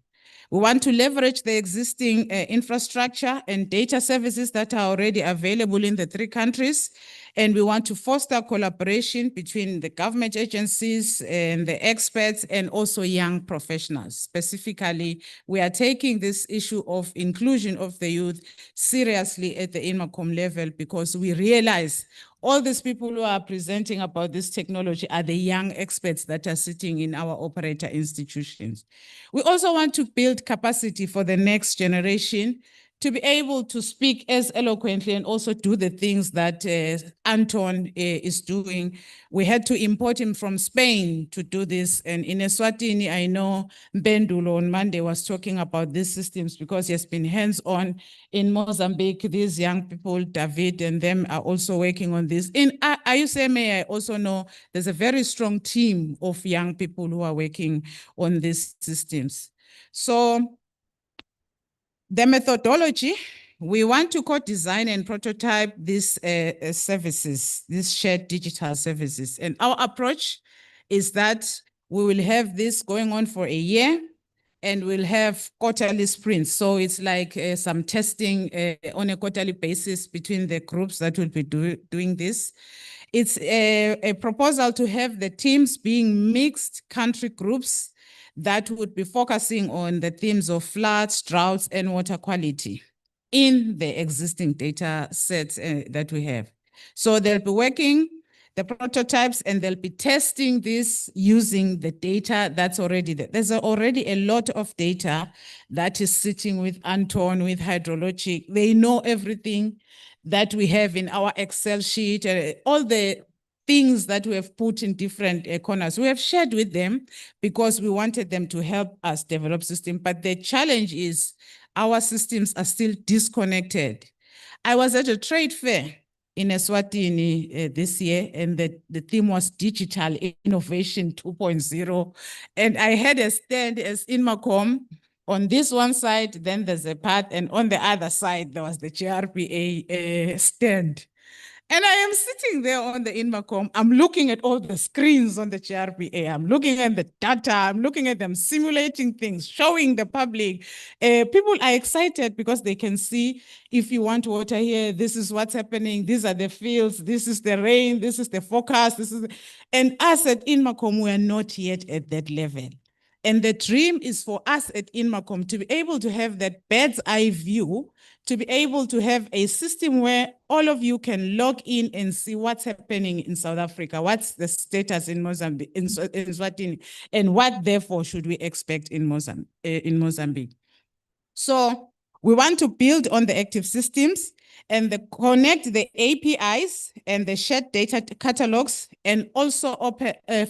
We want to leverage the existing infrastructure and data services that are already available in the 3 countries. And we want to foster collaboration between the government agencies and the experts and also young professionals. Specifically, we are taking this issue of inclusion of the youth seriously at the INMACOM level, because we realize all these people who are presenting about this technology are the young experts that are sitting in our operator institutions. We also want to build capacity for the next generation to be able to speak as eloquently and also do the things that Anton is doing. We had to import him from Spain to do this. And in Eswatini, I know Bendulo on Monday was talking about these systems because he has been hands-on in Mozambique. These young people, David and them, are also working on this. In IUCMA, I also know there's a very strong team of young people who are working on these systems. So the methodology, we want to co-design and prototype these services, these shared digital services. And our approach is that we will have this going on for a year, and we'll have quarterly sprints. So it's like some testing on a quarterly basis between the groups that will be doing this. It's a proposal to have the teams being mixed country groups that would be focusing on the themes of floods, droughts, and water quality in the existing data sets that we have. So they'll be working the prototypes and they'll be testing this using the data that's already there. There's already a lot of data that is sitting with Anton, with hydrologic. They know everything that we have in our Excel sheet, all the things that we have put in different corners. We have shared with them because we wanted them to help us develop systems. But the challenge is our systems are still disconnected. I was at a trade fair in Eswatini this year, and the theme was Digital Innovation 2.0. And I had a stand as INMACOM. On this one side, then there's a part, and on the other side, there was the GRPA stand. And I am sitting there on the INMACOM. I'm looking at all the screens on the GRPA. I'm looking at the data. I'm looking at them simulating things, showing the public. People are excited because they can see, if you want water here, this is what's happening. These are the fields. This is the rain. This is the forecast. And us at INMACOM, we are not yet at that level. And the dream is for us at INMACOM to be able to have that bird's eye view, to be able to have a system where all of you can log in and see what's happening in South Africa, what's the status in Mozambique, in Swatini, and what therefore should we expect in Mozambique. So we want to build on the active systems and connect the APIs and the shared data catalogs, and also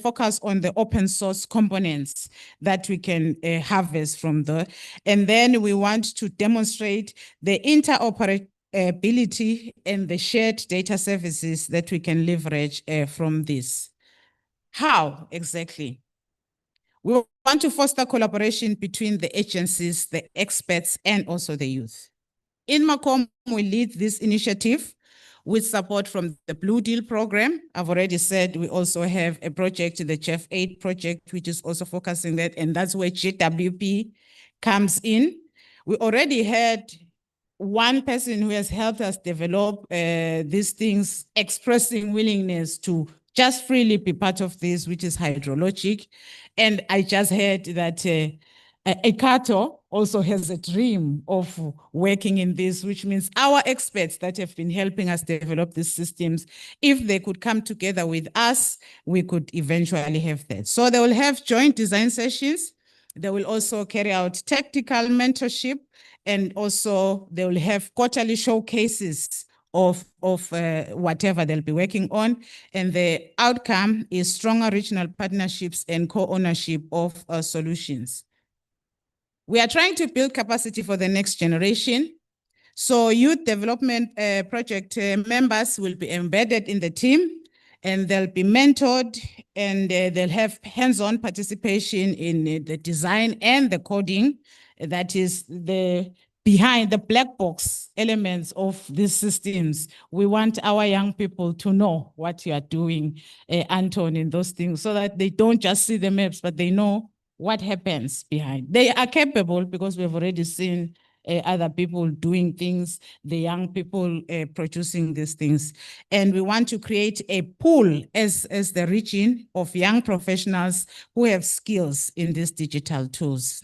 focus on the open source components that we can harvest from there. And then we want to demonstrate the interoperability and the shared data services that we can leverage from this. How exactly? We want to foster collaboration between the agencies, the experts, and also the youth. INMACOM will lead this initiative with support from the Blue Deal program. I've already said we also have a project, the Chef Aid project, which is also focusing that, and that's where GWP comes in. We already had one person who has helped us develop these things, expressing willingness to just freely be part of this, which is hydrologic. And I just heard that Ekato also has a dream of working in this, which means our experts that have been helping us develop these systems, if they could come together with us, we could eventually have that. So they will have joint design sessions. They will also carry out tactical mentorship, and also they will have quarterly showcases of whatever they'll be working on. And the outcome is stronger regional partnerships and co-ownership of solutions. We are trying to build capacity for the next generation. So youth development project members will be embedded in the team, and they'll be mentored, and they'll have hands-on participation in the design and the coding. That is behind the black box elements of these systems. We want our young people to know what you are doing, Anton, in those things, so that they don't just see the maps, but they know what happens behind. They are capable because we've already seen other people doing things, the young people producing these things. And we want to create a pool as the region of young professionals who have skills in these digital tools.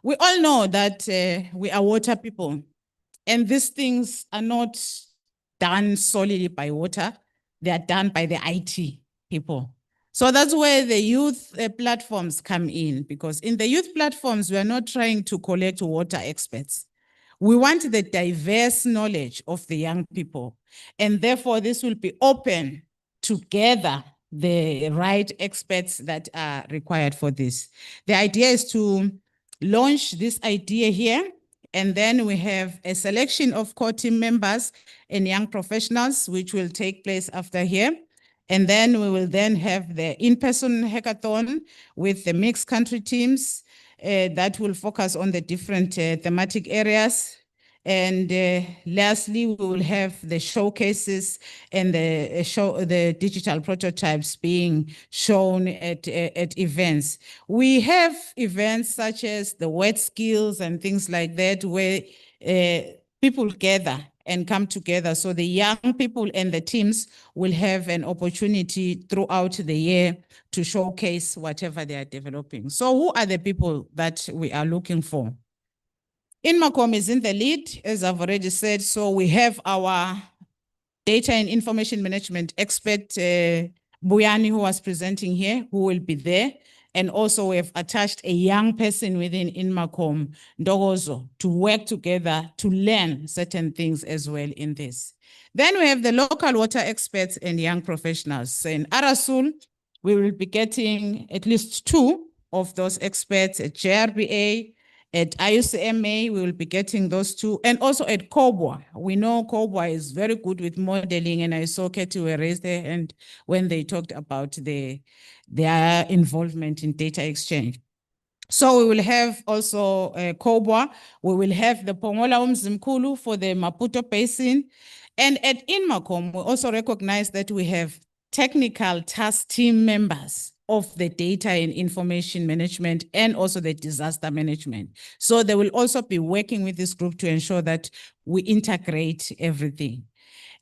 We all know that we are water people, and these things are not done solely by water. They are done by the IT people. So that's where the youth platforms come in, because in the youth platforms, we are not trying to collect water experts. We want the diverse knowledge of the young people. And therefore, this will be open to gather the right experts that are required for this. The idea is to launch this idea here, and then we have a selection of core team members and young professionals, which will take place after here. And then we will then have the in-person hackathon with the mixed country teams that will focus on the different thematic areas. And lastly, we will have the showcases and the digital prototypes being shown at events. We have events such as the wet skills and things like that, where people gather and come together. So the young people and the teams will have an opportunity throughout the year to showcase whatever they are developing. So who are the people that we are looking for? Inmacom is in the lead, as I've already said. So we have our data and information management expert, Buyani, who was presenting here, who will be there. And also we have attached a young person within Inmacom, Ndogozo, to work together to learn certain things as well in this. Then we have the local water experts and young professionals. So in Arasul, we will be getting at least 2 of those experts at JRBA. At IUCMA, we will be getting those 2. And also at COBWA. We know COBWA is very good with modeling, and I saw Katie raise their hand when they talked about their involvement in data exchange. So we will have also COBWA. We will have the Pongola Umzimkulu for the Maputo Basin. And at Inmacom, we also recognize that we have technical task team members of the data and information management and also the disaster management. So they will also be working with this group to ensure that we integrate everything.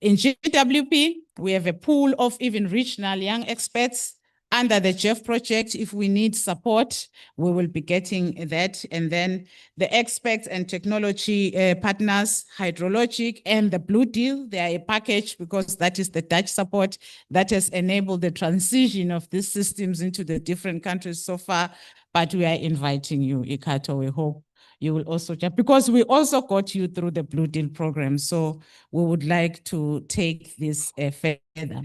In GWP, we have a pool of even regional young experts under the Jeff project. If we need support, we will be getting that. And then the experts and technology partners, Hydrologic and the Blue Deal, they are a package because that is the Dutch support that has enabled the transition of these systems into the different countries so far. But we are inviting you, Ikato. We hope you will also jump, because we also got you through the Blue Deal program. So we would like to take this further.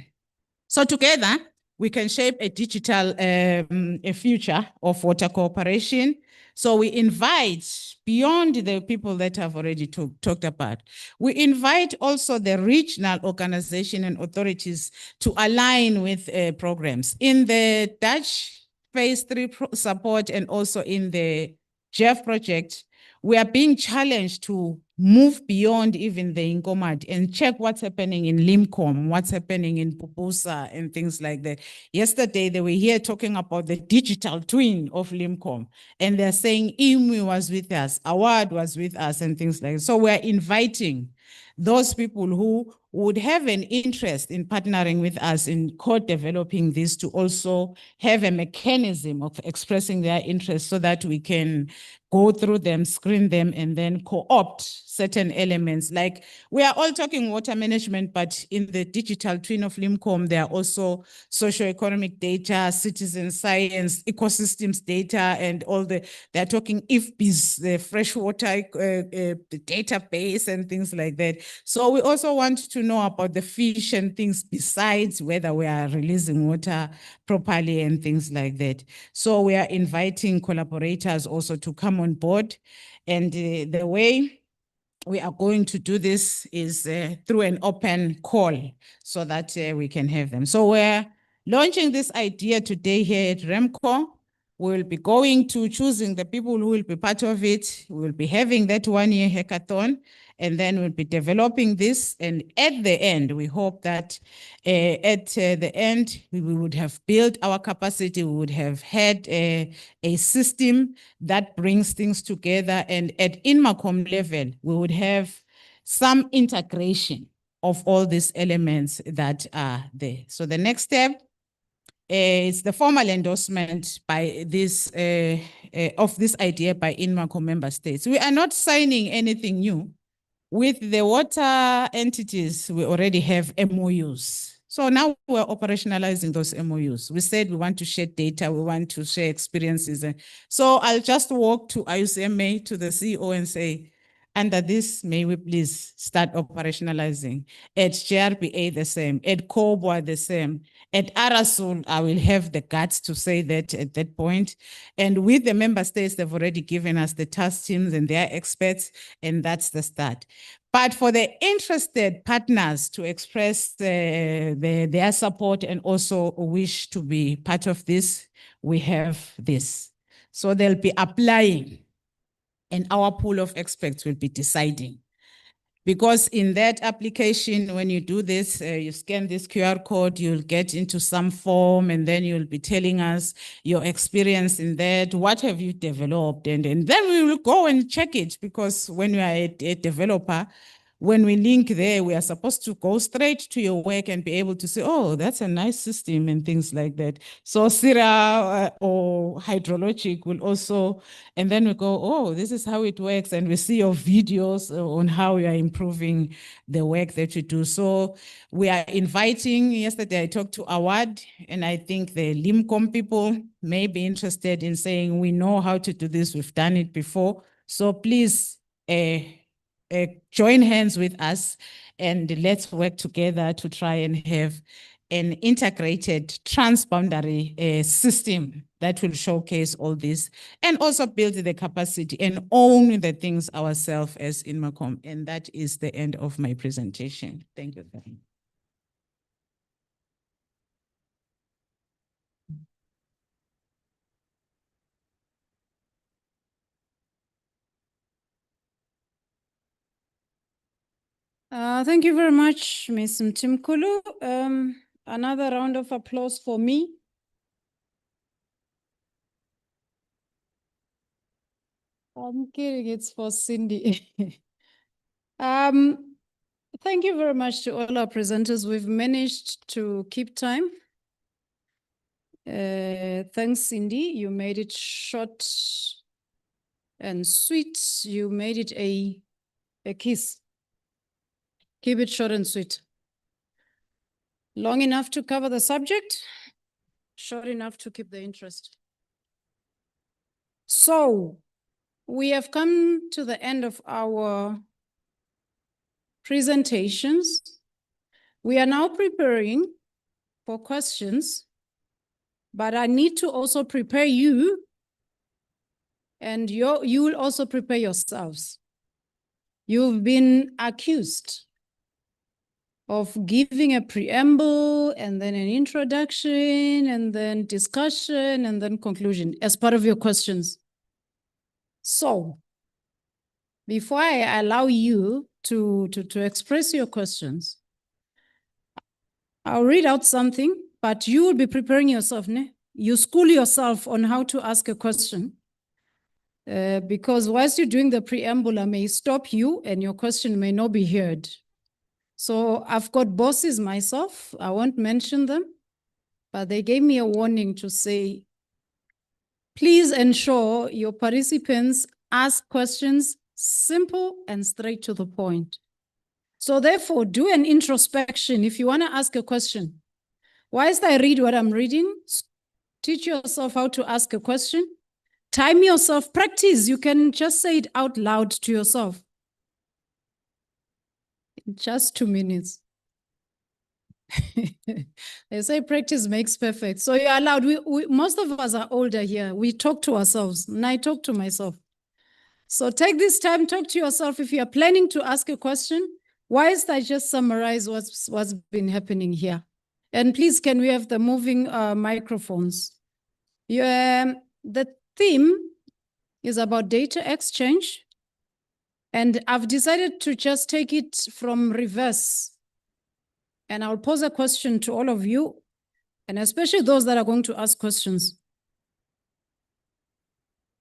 So together, we can shape a digital a future of water cooperation. So we invite, beyond the people that have already talked about, we invite also the regional organization and authorities to align with programs. In the Dutch phase 3 support and also in the Jeff project, we are being challenged to move beyond even the Inkomad and check what's happening in Limcom, what's happening in Pupusa and things like that. Yesterday, they were here talking about the digital twin of Limcom, and they're saying IMWI was with us, Awad was with us, and things like that. So we're inviting those people who would have an interest in partnering with us in co-developing this to also have a mechanism of expressing their interest so that we can go through them, screen them, and then co-opt certain elements. Like we are all talking water management, but in the digital twin of Limcom, there are also socioeconomic data, citizen science, ecosystems data, and all they're talking IFBIS, the freshwater the database and things like that. So we also want to know about the fish and things besides whether we are releasing water properly and things like that. So we are inviting collaborators also to come on board. And the way we are going to do this is through an open call so that we can have them. So we're launching this idea today here at REMCO. We will be going to choosing the people who will be part of it. We will be having that 1-year hackathon. And then we'll be developing this. And at the end, we hope that at the end, we would have built our capacity. We would have had a system that brings things together. And at INMACOM level, we would have some integration of all these elements that are there. So the next step is the formal endorsement by this of this idea by INMACOM member states. We are not signing anything new. With the water entities, we already have MOUs. So now we're operationalizing those MOUs. We said we want to share data, we want to share experiences. So I'll just walk to IUCMA, to the CEO and say, under this, may we please start operationalizing. At JRPA, the same. At COBWA, the same. At ARASUL, I will have the guts to say that at that point. And with the member states, they've already given us the task teams and their experts, and that's the start. But for the interested partners to express their support and also wish to be part of this, we have this. So they'll be applying, and our pool of experts will be deciding. Because in that application, when you do this, you scan this QR code, you'll get into some form, and then you'll be telling us your experience in that, what have you developed? And then we will go and check it, because when you are a developer, when we link there, we are supposed to go straight to your work and be able to say, oh, that's a nice system and things like that. So CIRA or hydrologic will also, and then we go, oh, this is how it works. And we see your videos on how you are improving the work that you do. So we are inviting, yesterday I talked to Awad, and I think the LIMCOM people may be interested in saying, we know how to do this, we've done it before. So please, join hands with us and let's work together to try and have an integrated transboundary system that will showcase all this and also build the capacity and own the things ourselves as INMACOM. And that is the end of my presentation. Thank you. Thank you very much, Ms. Mtimkulu. Another round of applause for me. I'm kidding, it's for Cindy. Thank you very much to all our presenters. We've managed to keep time. Thanks, Cindy. You made it short and sweet. You made it a kiss. Keep it short and sweet. Long enough to cover the subject, short enough to keep the interest. So we have come to the end of our presentations. We are now preparing for questions, but I need to also prepare you, and you will also prepare yourselves. You've been accused of giving a preamble and then an introduction and then discussion and then conclusion as part of your questions. So before I allow you to express your questions, I'll read out something, but you will be preparing yourself. Ne? You school yourself on how to ask a question. Because whilst you're doing the preamble, I may stop you and your question may not be heard. So I've got bosses myself, I won't mention them, but they gave me a warning to say, please ensure your participants ask questions simple and straight to the point. So therefore, do an introspection if you want to ask a question. Whilst I read what I'm reading, teach yourself how to ask a question. Time yourself, practice. You can just say it out loud to yourself. Just 2 minutes. They say practice makes perfect. So you're allowed. Most of us are older here. We talk to ourselves, and I talk to myself. So take this time, talk to yourself. If you are planning to ask a question, whilst I just summarize what's been happening here. And please, can we have the moving microphones? The theme is about data exchange, And I've decided to just take it from reverse. And I'll pose a question to all of you, and especially those that are going to ask questions.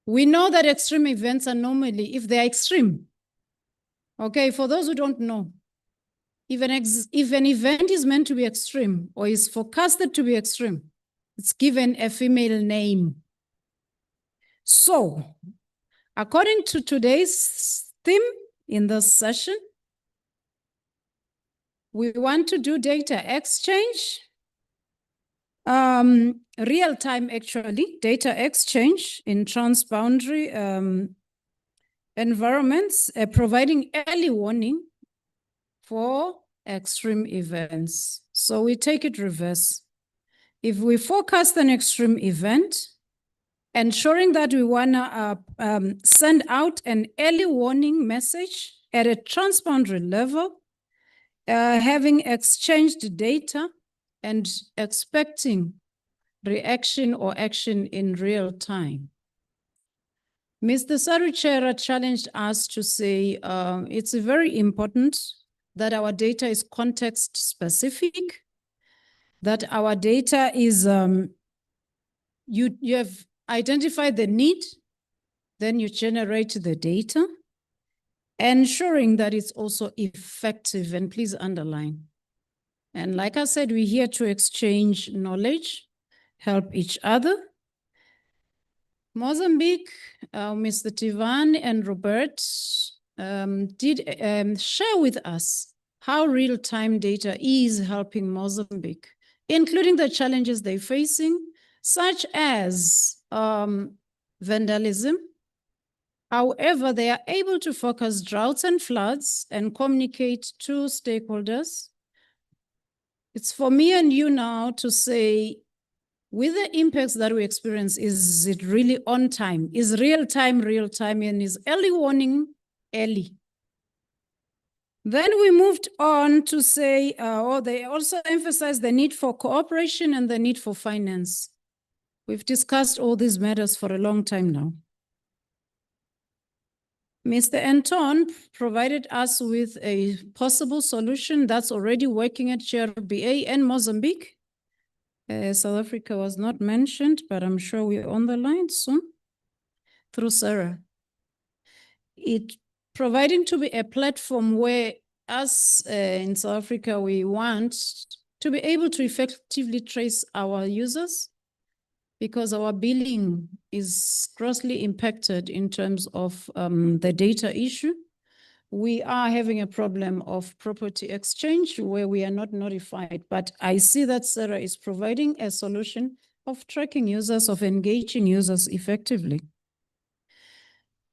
We know that extreme events are normally, if they are extreme, okay, for those who don't know, if an event is meant to be extreme or is forecasted to be extreme, it's given a female name. So, according to today's theme in this session, we want to do data exchange, real-time actually, data exchange in transboundary environments, providing early warning for extreme events. So we take it reverse. If we forecast an extreme event, ensuring that we wanna send out an early warning message at a transboundary level, having exchanged data and expecting reaction or action in real time. Mr. Saruchera challenged us to say it's very important that our data is context specific, that our data is, you have identified the need, then you generate the data, ensuring that it's also effective, and please underline. And like I said, we're here to exchange knowledge, help each other. Mozambique, Mr. Tivan and Robert did share with us how real-time data is helping Mozambique, including the challenges they're facing, such as vandalism. However, they are able to focus droughts and floods and communicate to stakeholders. It's for me and you now to say, with the impacts that we experience, is it really on time? Is real time, and is early warning early? Then we moved on to say, they also emphasized the need for cooperation and the need for finance. We've discussed all these matters for a long time now. Mr. Anton provided us with a possible solution that's already working at GRBA and Mozambique. South Africa was not mentioned, but I'm sure we're on the line soon through Sarah. It providing to be a platform where us in South Africa, we want to be able to effectively trace our users, because our billing is grossly impacted in terms of the data issue. We are having a problem of property exchange where we are not notified, but I see that Sarah is providing a solution of tracking users, of engaging users effectively.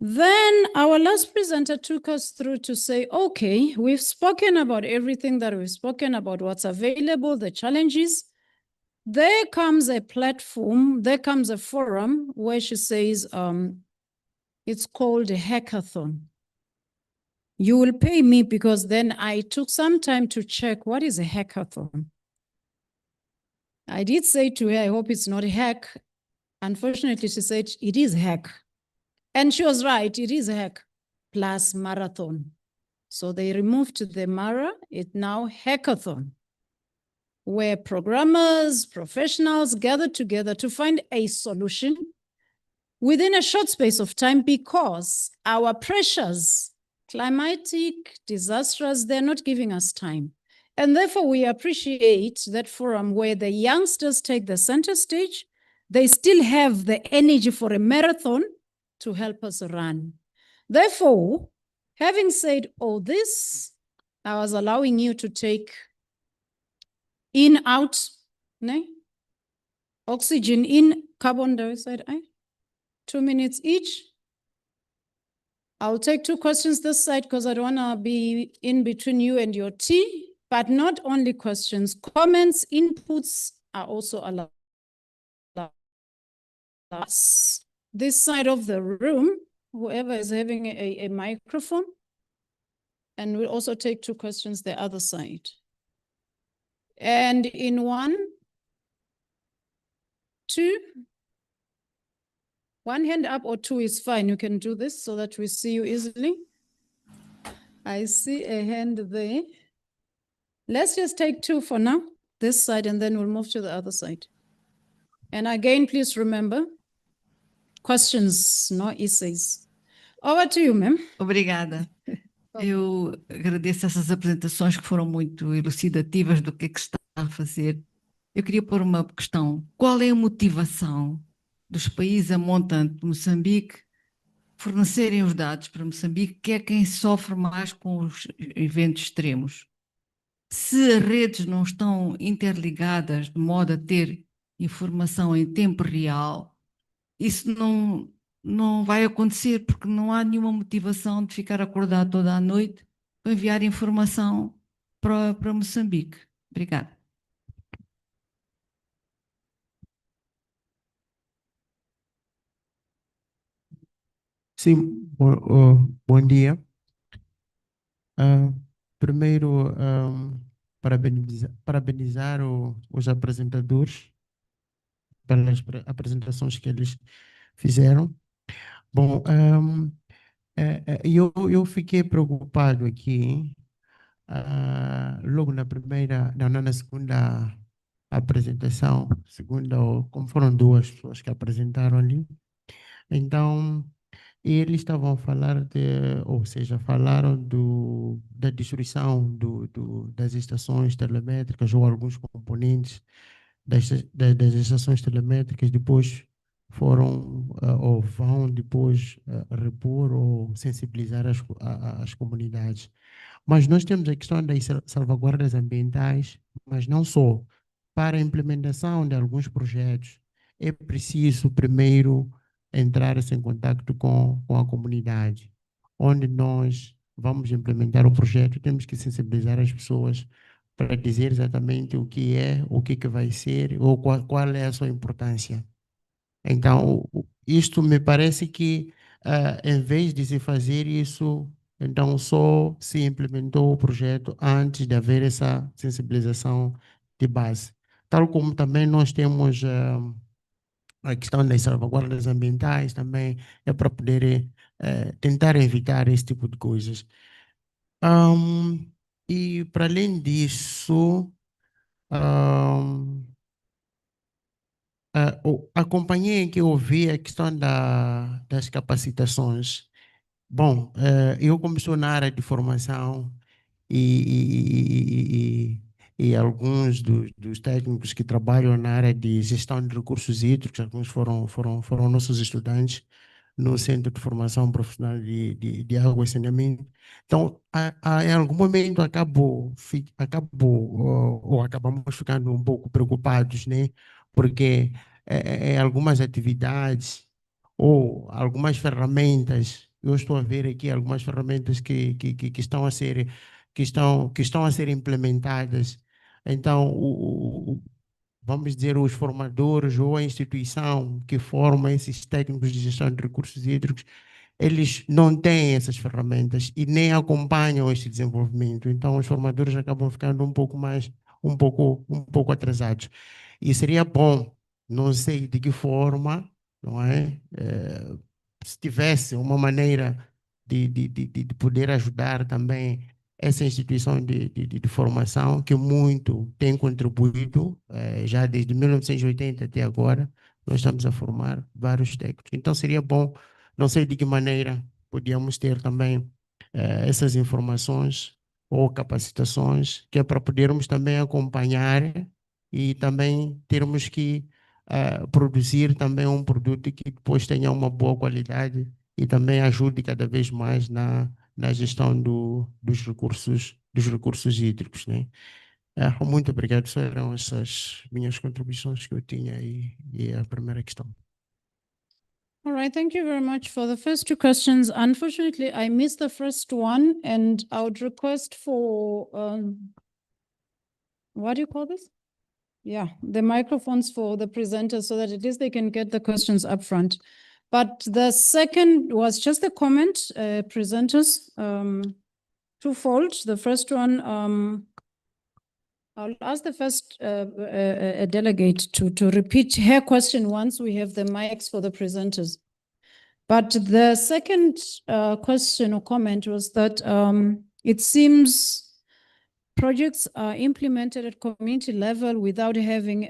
Then our last presenter took us through to say, okay, we've spoken about everything that we've spoken about, what's available, the challenges. There comes a platform, there comes a forum where she says, it's called a hackathon. You will pay me, because then I took some time to check what is a hackathon. I did say to her, I hope it's not a hack. Unfortunately, she said it is hack. And she was right, it is a hack plus marathon. So they removed the Mara, it's now hackathon, where programmers, professionals gather together to find a solution within a short space of time, because our pressures, climatic, disastrous, they're not giving us time. And therefore, we appreciate that forum where the youngsters take the center stage. They still have the energy for a marathon to help us run. Therefore, having said all this, I was allowing you to take in, out, oxygen in, carbon dioxide out. 2 minutes each. I'll take 2 questions this side because I don't want to be in between you and your tea, but not only questions, comments, inputs are also allowed. This side of the room, whoever is having a microphone, and we'll also take 2 questions the other side. And in 1, 2, 1 hand up or 2 is fine. You can do this so that we see you easily. I see a hand there. Let's just take two for now, this side, and then we'll move to the other side. And again, please remember, questions, no essays. Over to you, ma'am. Obrigada. Eu agradeço essas apresentações que foram muito elucidativas do que se está a fazer. Eu queria pôr uma questão. Qual é a motivação dos países a montante de Moçambique fornecerem os dados para Moçambique, que é quem sofre mais com os eventos extremos? Se as redes não estão interligadas de modo a ter informação em tempo real, isso não vai acontecer, porque não há nenhuma motivação de ficar acordado toda a noite para enviar informação para Moçambique. Obrigada. Sim, bom dia. Primeiro, parabenizar os apresentadores pelas apresentações que eles fizeram. Bom, eu fiquei preocupado aqui, logo na segunda apresentação, como foram duas pessoas que apresentaram ali, então eles estavam a falar ou seja, falaram da destruição das estações telemétricas ou alguns componentes das estações telemétricas, depois foram ou vão depois repor ou sensibilizar as comunidades. Mas nós temos a questão das salvaguardas ambientais, mas não só. Para a implementação de alguns projetos, é preciso primeiro entrar em contato com a comunidade. Onde nós vamos implementar o projeto, temos que sensibilizar as pessoas para dizer exatamente o que é, o que vai ser, ou qual é a sua importância. Então, isto me parece que, em vez de se fazer isso, então só se implementou o projeto antes de haver essa sensibilização de base. Tal como também nós temos a questão das salvaguardas ambientais, também é para poder tentar evitar esse tipo de coisas. E, para além disso, acompanhei que eu ouvi a questão das capacitações. Bom, eu como estou na área de formação e alguns dos técnicos que trabalham na área de gestão de recursos hídricos, alguns foram nossos estudantes no Centro de Formação Profissional de Água e Saneamento. Então, em algum momento ou acabamos ficando um pouco preocupados, né? Porque em algumas atividades ou algumas ferramentas, eu estou a ver aqui algumas ferramentas que estão a ser implementadas. Então, vamos dizer, os formadores ou a instituição que forma esses técnicos de gestão de recursos hídricos, eles não têm essas ferramentas e nem acompanham este desenvolvimento. Então, os formadores acabam ficando um pouco atrasados. E seria bom, não sei de que forma, não é? Se tivesse uma maneira de poder ajudar também essa instituição de formação, que muito tem contribuído, já desde 1980 até agora, nós estamos a formar vários técnicos. Então, seria bom, não sei de que maneira podíamos ter também essas informações ou capacitações, que é para podermos também acompanhar e também termos que produzir também um produto que depois tenha uma boa qualidade e também ajude cada vez mais na gestão dos recursos hídricos, né? Muito obrigado, só eram essas minhas contribuições que eu tinha e a primeira questão. All right, thank you very much for the first two questions. Unfortunately, I missed the first one, and I would request for, what do you call this? Yeah, the microphones for the presenters so that at least they can get the questions up front. But the second was just a comment, presenters, twofold. The first one, I'll ask the first delegate to repeat her question once we have the mics for the presenters. But the second question or comment was that It seems projects are implemented at community level without having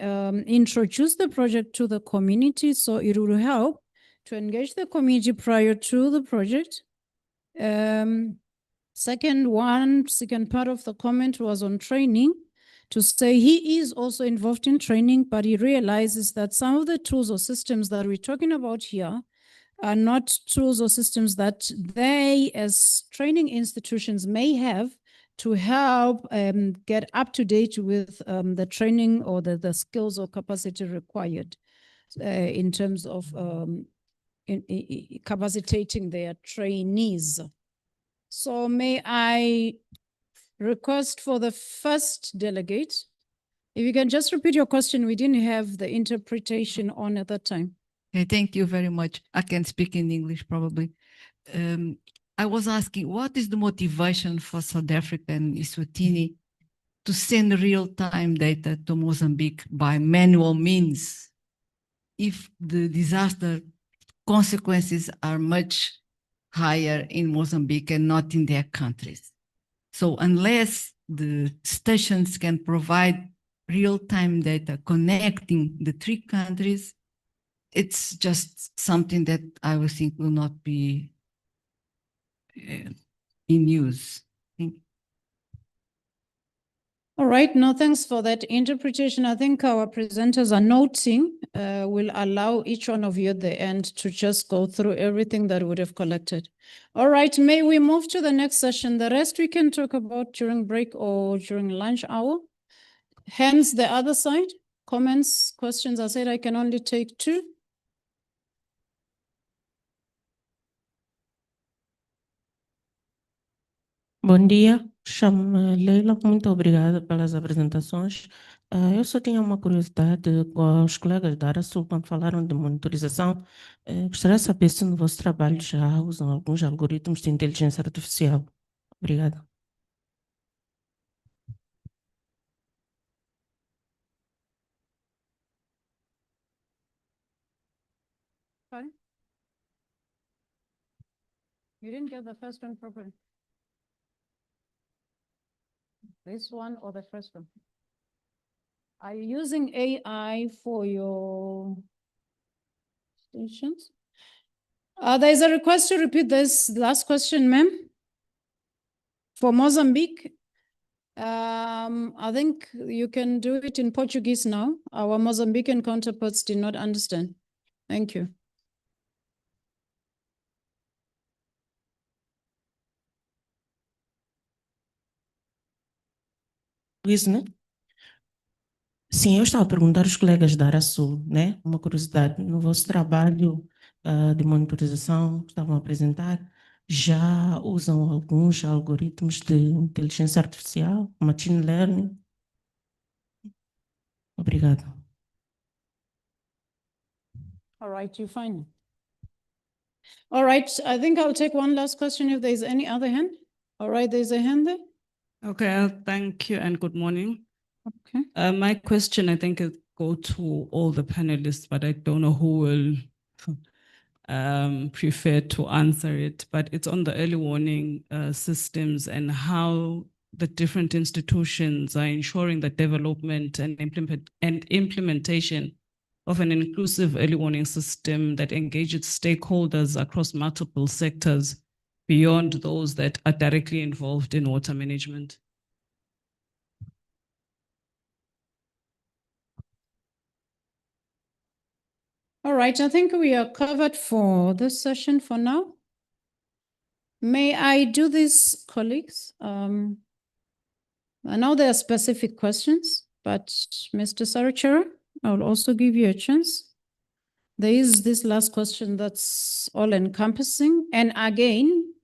introduced the project to the community. So it will help to engage the community prior to the project. Second part of the comment was on training, to say he is also involved in training, but he realizes that some of the tools or systems that we're talking about here are not tools or systems that they as training institutions may have to help get up to date with the training or the skills or capacity required in terms of capacitating their trainees. So may I request for the first delegate, if you can just repeat your question, we didn't have the interpretation on at that time. Okay, thank you very much. I can speak in English probably. I was asking, what is the motivation for South Africa and Eswatini to send real-time data to Mozambique by manual means if the disaster consequences are much higher in Mozambique and not in their countries? So unless the stations can provide real-time data connecting the three countries, it's just something that I would think will not be in use. Thank you. All right, no, thanks for that interpretation. I think our presenters are noting, will allow each one of you at the end to just go through everything that we would have collected. All right, may we move to the next session? The rest we can talk about during break or during lunch hour. Hence the other side, comments, questions. I said I can only take 2. Bom dia, chamo-me Leila, muito obrigada pelas apresentações. Eu só tinha uma curiosidade com os colegas da área sul, quando falaram de monitorização. Gostaria de saber se no vosso trabalho já usam alguns algoritmos de inteligência artificial. Obrigada. Sorry? You didn't get the first one properly. This one or the first one? Are you using AI for your stations? There is a request to repeat this last question, ma'am. For Mozambique, I think you can do it in Portuguese now. Our Mozambican counterparts did not understand. Thank you. Isso, né? Sim, eu estava a perguntar aos colegas da área sul, né? Uma curiosidade, no vosso trabalho de monitorização que estavam a apresentar, já usam alguns algoritmos de inteligência artificial, machine learning? Obrigado. All right, you fine. All right, I think I'll take one last question if there's any other hand. All right, there's a hand there. Okay, thank you and good morning. Okay. My question, I think, is go to all the panelists, but I don't know who will prefer to answer it. But it's on the early warning systems and how the different institutions are ensuring the development and implementation of an inclusive early warning system that engages stakeholders across multiple sectors beyond those that are directly involved in water management. All right, I think we are covered for this session for now. May I do this, colleagues? I know there are specific questions, but Mr. Sarachara, I will also give you a chance. There is this last question that's all encompassing. And again,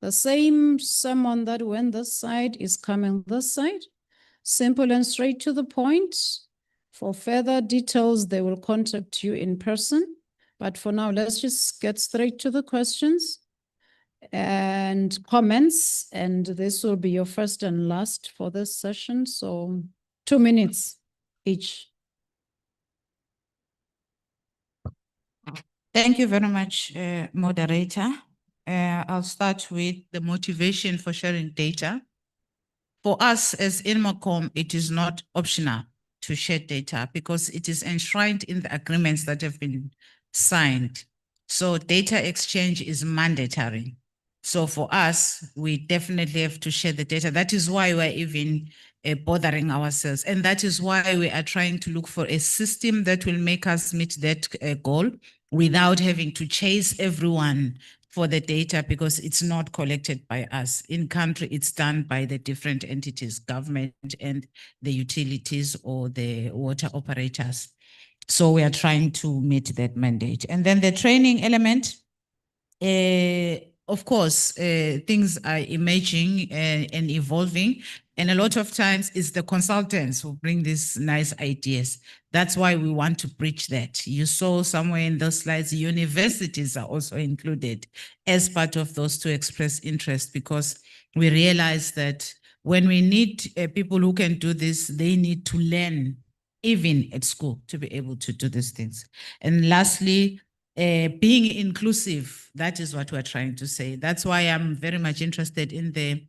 the same someone that went this side is coming this side. Simple and straight to the point. For further details, they will contact you in person. But for now, let's just get straight to the questions and comments. And this will be your first and last for this session. So 2 minutes each. Thank you very much, moderator. I'll start with the motivation for sharing data. For us as INMACOM, it is not optional to share data because it is enshrined in the agreements that have been signed. So data exchange is mandatory. So for us, we definitely have to share the data. That is why we're even bothering ourselves. And that is why we are trying to look for a system that will make us meet that goal without having to chase everyone for the data because it's not collected by us. In country, it's done by the different entities, government and the utilities or the water operators. So we are trying to meet that mandate. And then the training element, of course, things are emerging and evolving. And a lot of times it's the consultants who bring these nice ideas. That's why we want to bridge that. You saw somewhere in those slides, universities are also included as part of those to express interest because we realize that when we need people who can do this, they need to learn even at school to be able to do these things. And lastly, being inclusive, that is what we're trying to say. That's why I'm very much interested in the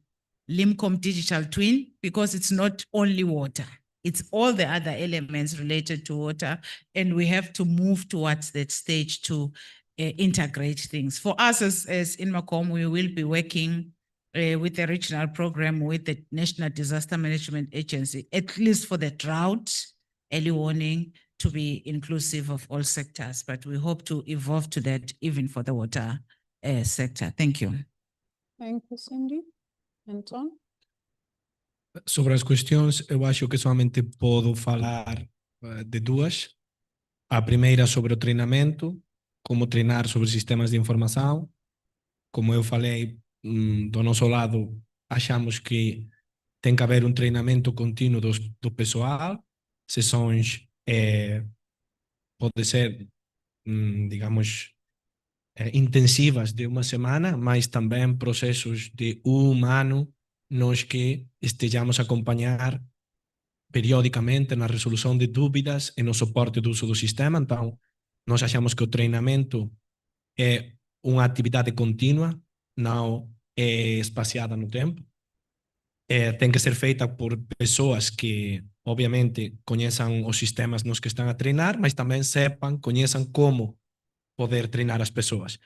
LIMCOM digital twin, because it's not only water, it's all the other elements related to water. And we have to move towards that stage to integrate things. For us as INMACOM, we will be working with the regional program with the National Disaster Management Agency, at least for the drought, early warning, to be inclusive of all sectors, but we hope to evolve to that even for the water sector. Thank you. Thank you, Cindy. Anton? Sobre as questões, eu acho que somente posso falar de duas. A primeira sobre o treinamento, como treinar sobre sistemas de informação. Como eu falei, do nosso lado, achamos que tem que haver um treinamento contínuo do pessoal, sessões pode ser, digamos, intensivas de uma semana, mas também processos de um ano nos que estejamos a acompanhar periodicamente na resolução de dúvidas e no suporte do uso do sistema. Então, nós achamos que o treinamento é uma atividade contínua, não é espaciada no tempo. Tem que ser feita por pessoas que, obviamente, conheçam os sistemas nos que estão a treinar, mas também conheçam como poder treinar as pessoas.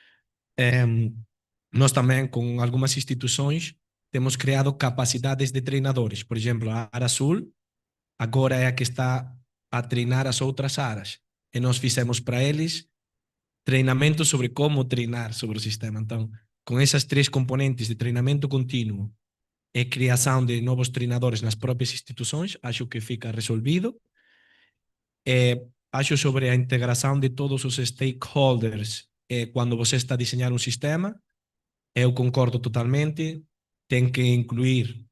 Nós também, com algumas instituições, temos criado capacidades de treinadores. Por exemplo, a área Sul agora é a que está a treinar as outras áreas. E nós fizemos para eles treinamento sobre como treinar sobre o sistema. Então, com essas três componentes de treinamento contínuo e criação de novos treinadores nas próprias instituições, acho que fica resolvido. Acho sobre a integração de todos os stakeholders quando você está a desenhar um sistema, eu concordo totalmente. Tem que incluir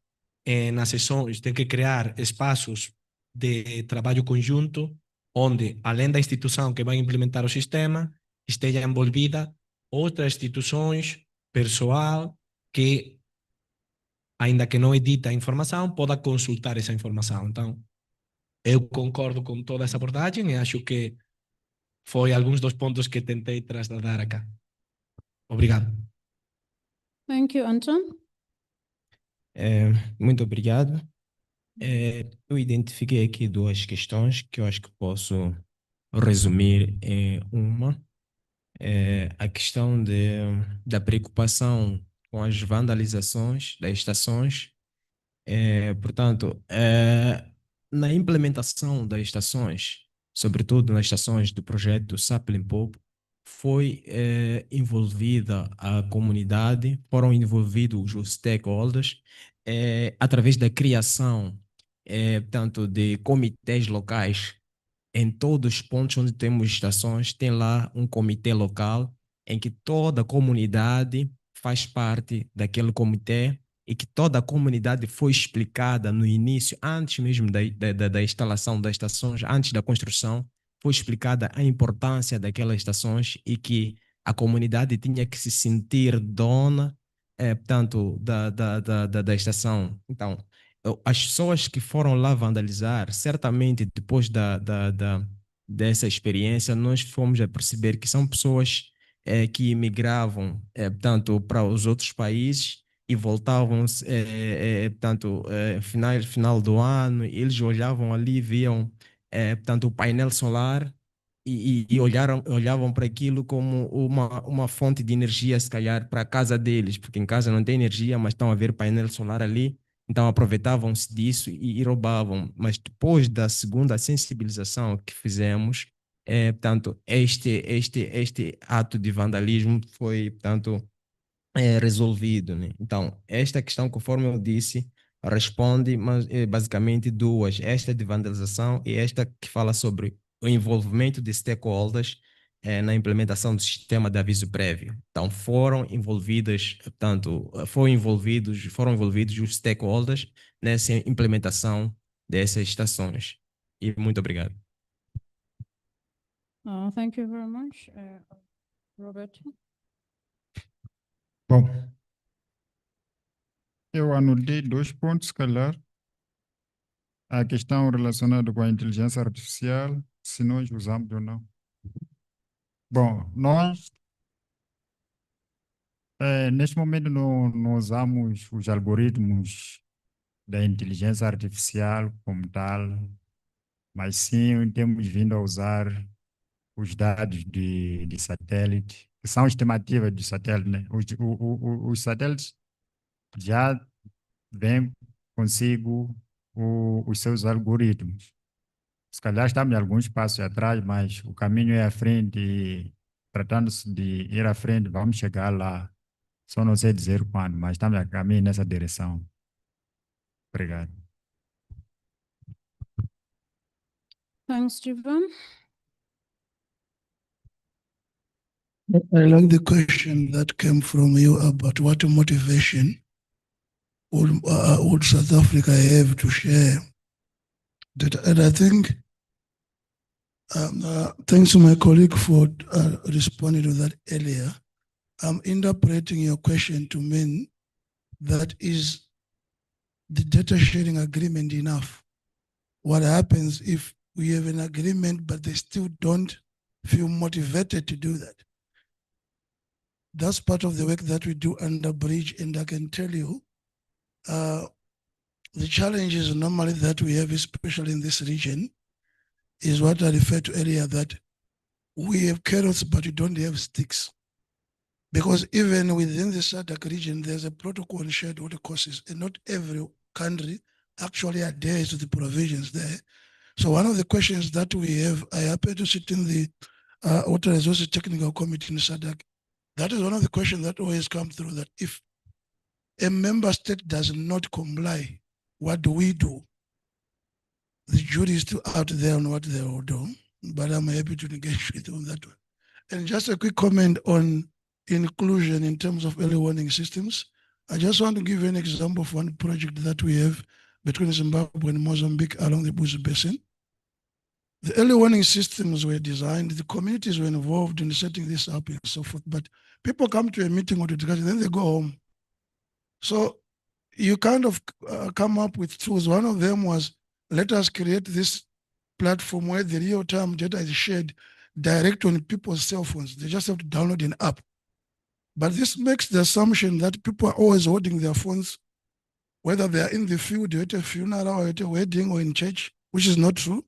nas sessões, tem que criar espaços de trabalho conjunto, onde, além da instituição que vai implementar o sistema, esteja envolvida outras instituições, pessoal que, ainda que não edita a informação, possa consultar essa informação. Então, eu concordo com toda essa abordagem e acho que foi alguns dos pontos que tentei trasladar acá. Obrigado. Thank you, Anton. Muito obrigado. Eu identifiquei aqui duas questões que eu acho que posso resumir em uma. A questão da preocupação com as vandalizações das estações. Portanto, na implementação das estações, sobretudo nas estações do projeto SAP Limpopo, foi envolvida a comunidade, foram envolvidos os stakeholders, através da criação, portanto, de comitês locais. Em todos os pontos onde temos estações, tem lá um comitê local em que toda a comunidade faz parte daquele comitê e que toda a comunidade foi explicada no início, antes mesmo da instalação das estações, antes da construção, foi explicada a importância daquelas estações e que a comunidade tinha que se sentir dona, portanto, da estação. Então, as pessoas que foram lá vandalizar, certamente depois dessa experiência, nós fomos a perceber que são pessoas que imigravam, portanto, para os outros países e voltavam, portanto, final do ano, eles olhavam ali, viam, portanto, o painel solar e olhavam para aquilo como uma fonte de energia, se calhar, para a casa deles, porque em casa não tem energia, mas estão a ver painel solar ali, então aproveitavam-se disso e roubavam. Mas depois da segunda sensibilização que fizemos, portanto, este ato de vandalismo foi, portanto, resolvido, né? Então, esta questão, conforme eu disse, responde mas, basicamente duas. Esta de vandalização e esta que fala sobre o envolvimento de stakeholders na implementação do sistema de aviso prévio. Então, foram envolvidos os stakeholders nessa implementação dessas estações. E muito obrigado. Thank you very much. Robert? Bom, eu anotei 2 pontos, se calhar. A questão relacionada com a inteligência artificial, se nós usamos ou não. Bom, nós, neste momento, não usamos os algoritmos da inteligência artificial como tal, mas sim temos vindo a usar os dados de satélite, que são estimativas de satélite, né? Os satélites já vêm consigo os seus algoritmos. Se calhar estamos alguns passos atrás, mas o caminho é à frente e tratando-se de ir à frente, vamos chegar lá. Só não sei dizer quando, mas estamos a caminho nessa direção. Obrigado. Thanks, Stephen. I like the question that came from you about what motivation would South Africa have to share that. And I think, thanks to my colleague for responding to that earlier. I'm interpreting your question to mean that is the data sharing agreement enough? What happens if we have an agreement but they still don't feel motivated to do that? That's part of the work that we do under Bridge, and I can tell you the challenges normally that we have, especially in this region, is what I referred to earlier, that we have carrots but we don't have sticks. Because even within the SADC region, there's a protocol on shared water courses, and not every country actually adheres to the provisions there. So one of the questions that we have, I happen to sit in the Water Resources Technical Committee in SADC. That is one of the questions that always come through, that if a member state does not comply, what do we do? The jury is still out there on what they will do, but I'm happy to engage with you on that one. And just a quick comment on inclusion in terms of early warning systems. I just want to give you an example of one project that we have between Zimbabwe and Mozambique along the Buzi Basin. The early warning systems were designed, the communities were involved in setting this up and so forth, but people come to a meeting or to discussion, then they go home. So you kind of come up with tools. One of them was, let us create this platform where the real-time data is shared direct on people's cell phones. They just have to download an app. But this makes the assumption that people are always holding their phones, whether they are in the field, or at a funeral, or at a wedding, or in church, which is not true.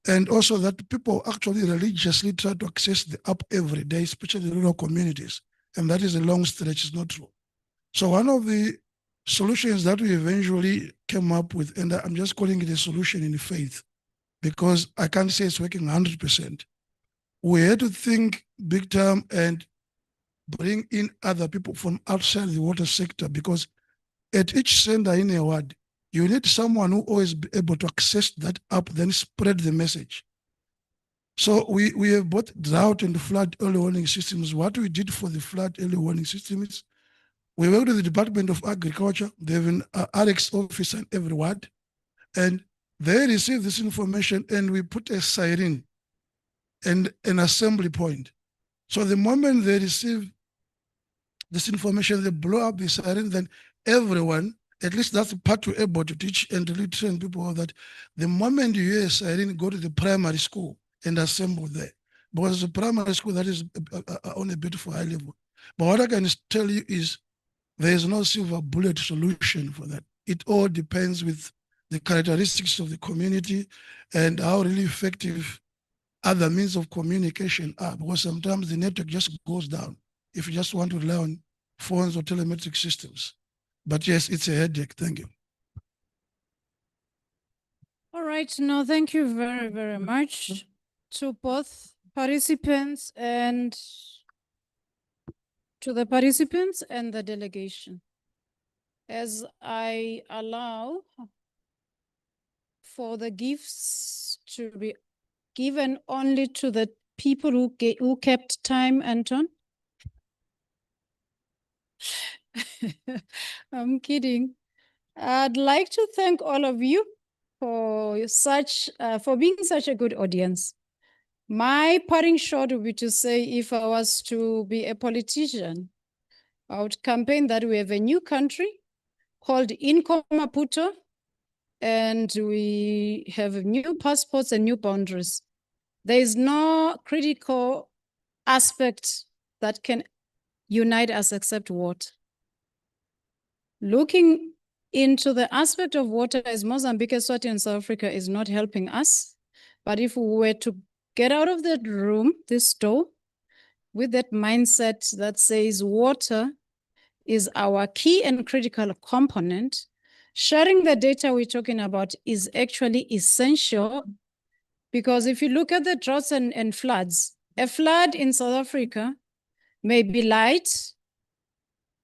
And also that people actually religiously try to access the app every day, especially in rural communities. And that is a long stretch, it's not true. So one of the solutions that we eventually came up with, and I'm just calling it a solution in faith, because I can't say it's working 100%. We had to think big time and bring in other people from outside the water sector, because at each center in a ward, you need someone who always be able to access that app, then spread the message. So we have both drought and flood early warning systems. What we did for the flood early warning systems, we worked with the Department of Agriculture. They have an RX office in every ward, and they receive this information, and we put a siren and an assembly point. So the moment they receive this information, they blow up the siren, then everyone, at least that's the part we're able to teach and really train people that the moment you hear a siren, go to the primary school and assemble there. because the primary school that is on a beautiful high level. But what I can tell you is there is no silver bullet solution for that. It all depends with the characteristics of the community and how really effective other means of communication are, because sometimes the network just goes down if you just want to rely on phones or telemetric systems. But yes, it's a headache. Thank you. All right, no, thank you very, very much to both participants and to the participants and the delegation. As I allow for the gifts to be given only to the people who kept time, Anton. I'm kidding. I'd like to thank all of you for being such a good audience. My parting shot would be to say, if I was to be a politician, I would campaign that we have a new country called Inco Maputo, and we have new passports and new boundaries. There is no critical aspect that can unite us except water. Looking into the aspect of water as Mozambique, Eswatini, and South Africa is not helping us. But if we were to get out of that room, this door, with that mindset that says water is our key and critical component, sharing the data we're talking about is actually essential, because if you look at the droughts and floods, a flood in South Africa may be light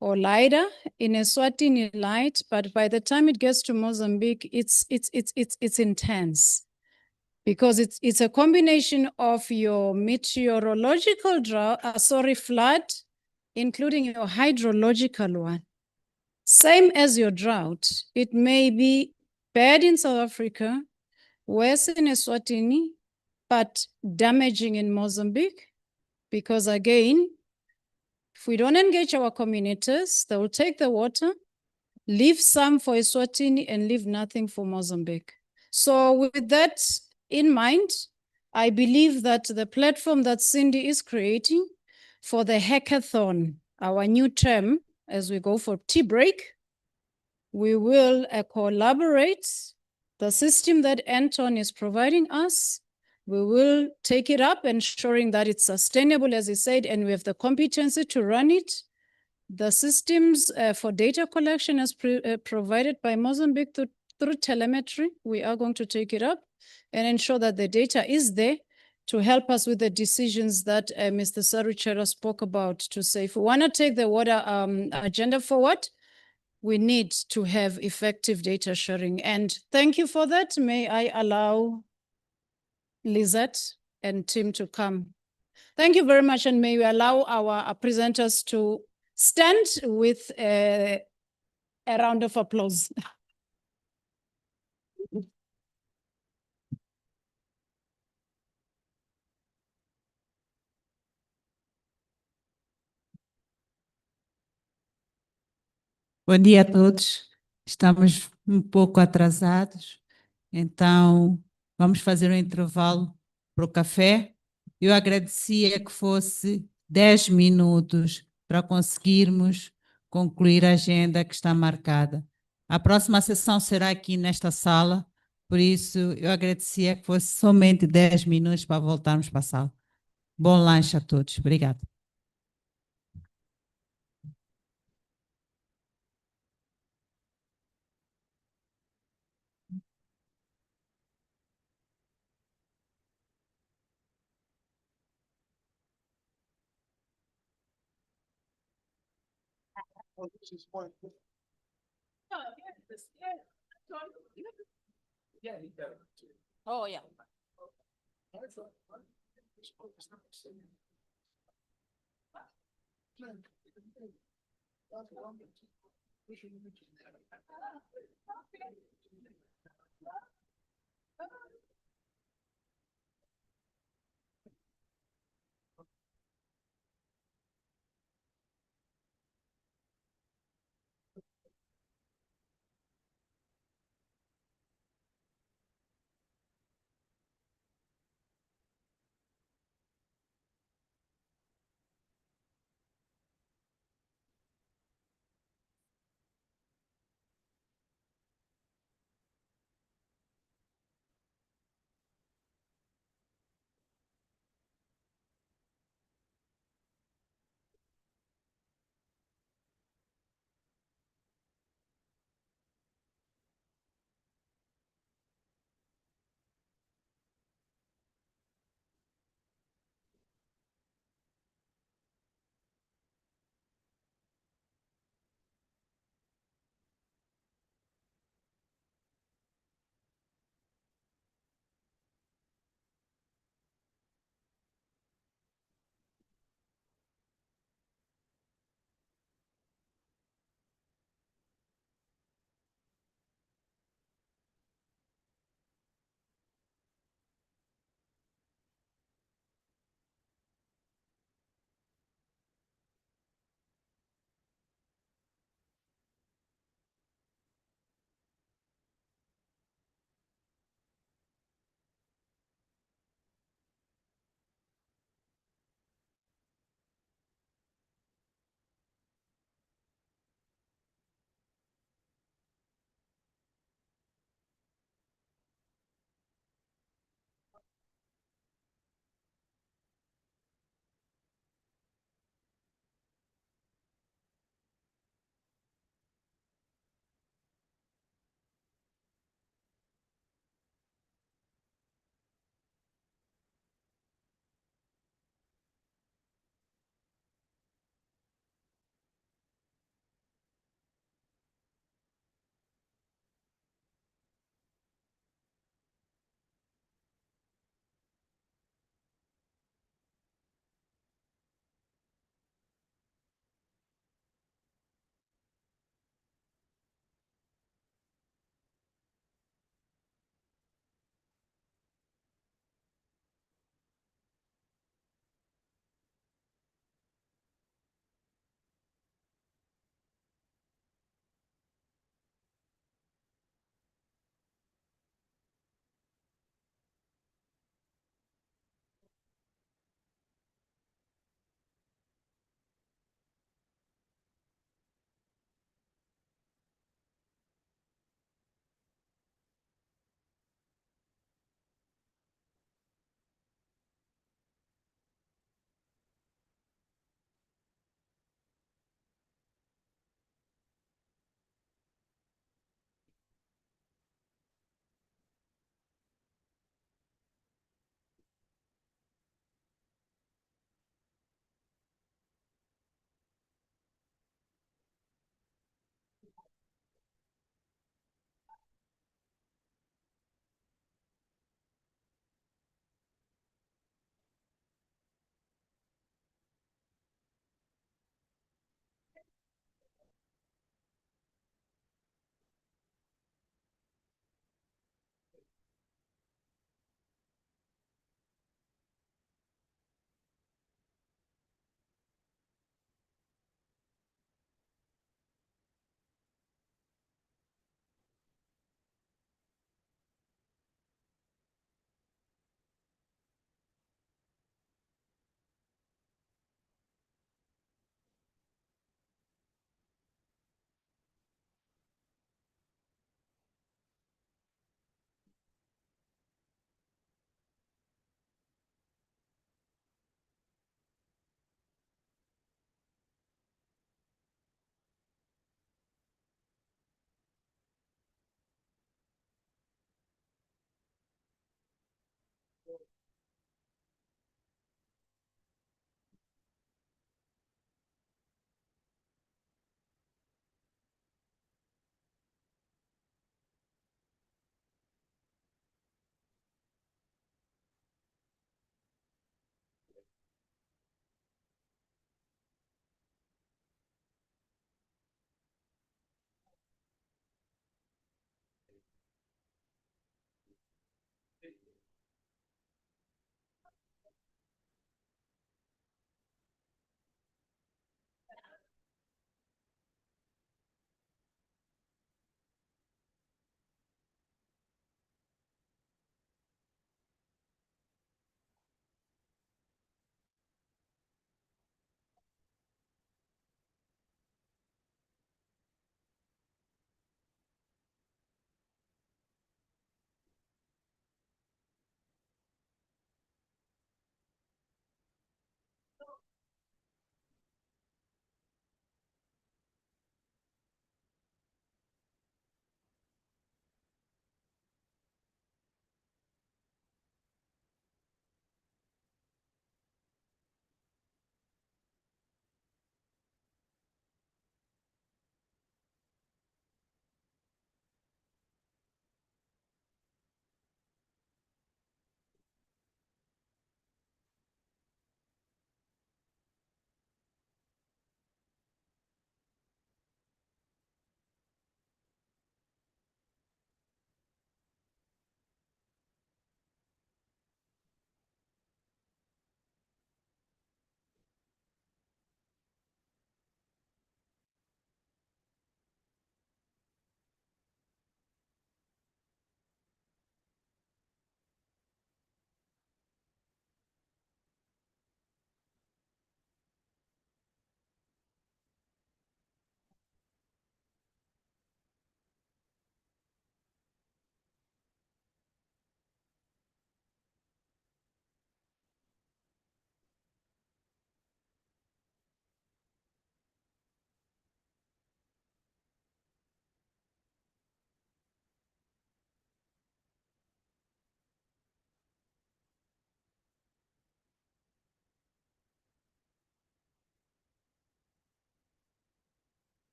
or lighter, in Eswatini light, but by the time it gets to Mozambique, it's intense, because it's a combination of your meteorological flood, including your hydrological one. Same as your drought. It may be bad in South Africa, worse in Eswatini, but damaging in Mozambique, because again, if we don't engage our communities, they will take the water, leave some for Eswatini and leave nothing for Mozambique. So with that in mind, I believe that the platform that Cindy is creating for the hackathon, our new term, as we go for tea break, we will collaborate. The system that Anton is providing us, we will take it up, ensuring that it's sustainable, as he said, and we have the competency to run it. The systems for data collection is provided by Mozambique through telemetry. We are going to take it up and ensure that the data is there to help us with the decisions that Mr. Saruchera spoke about, to say, if we want to take the water agenda forward, we need to have effective data sharing. And thank you for that. May I allow Lizette and Tim to come. Thank you very much, and may we allow our presenters to stand with a round of applause. Bom dia a todos. Estamos um pouco atrasados, então vamos fazer um intervalo para o café. Eu agradecia que fosse 10 minutos para conseguirmos concluir a agenda que está marcada. A próxima sessão será aqui nesta sala, por isso eu agradecia que fosse somente 10 minutos para voltarmos para a sala. Bom lanche a todos. Obrigada. Oh, yeah.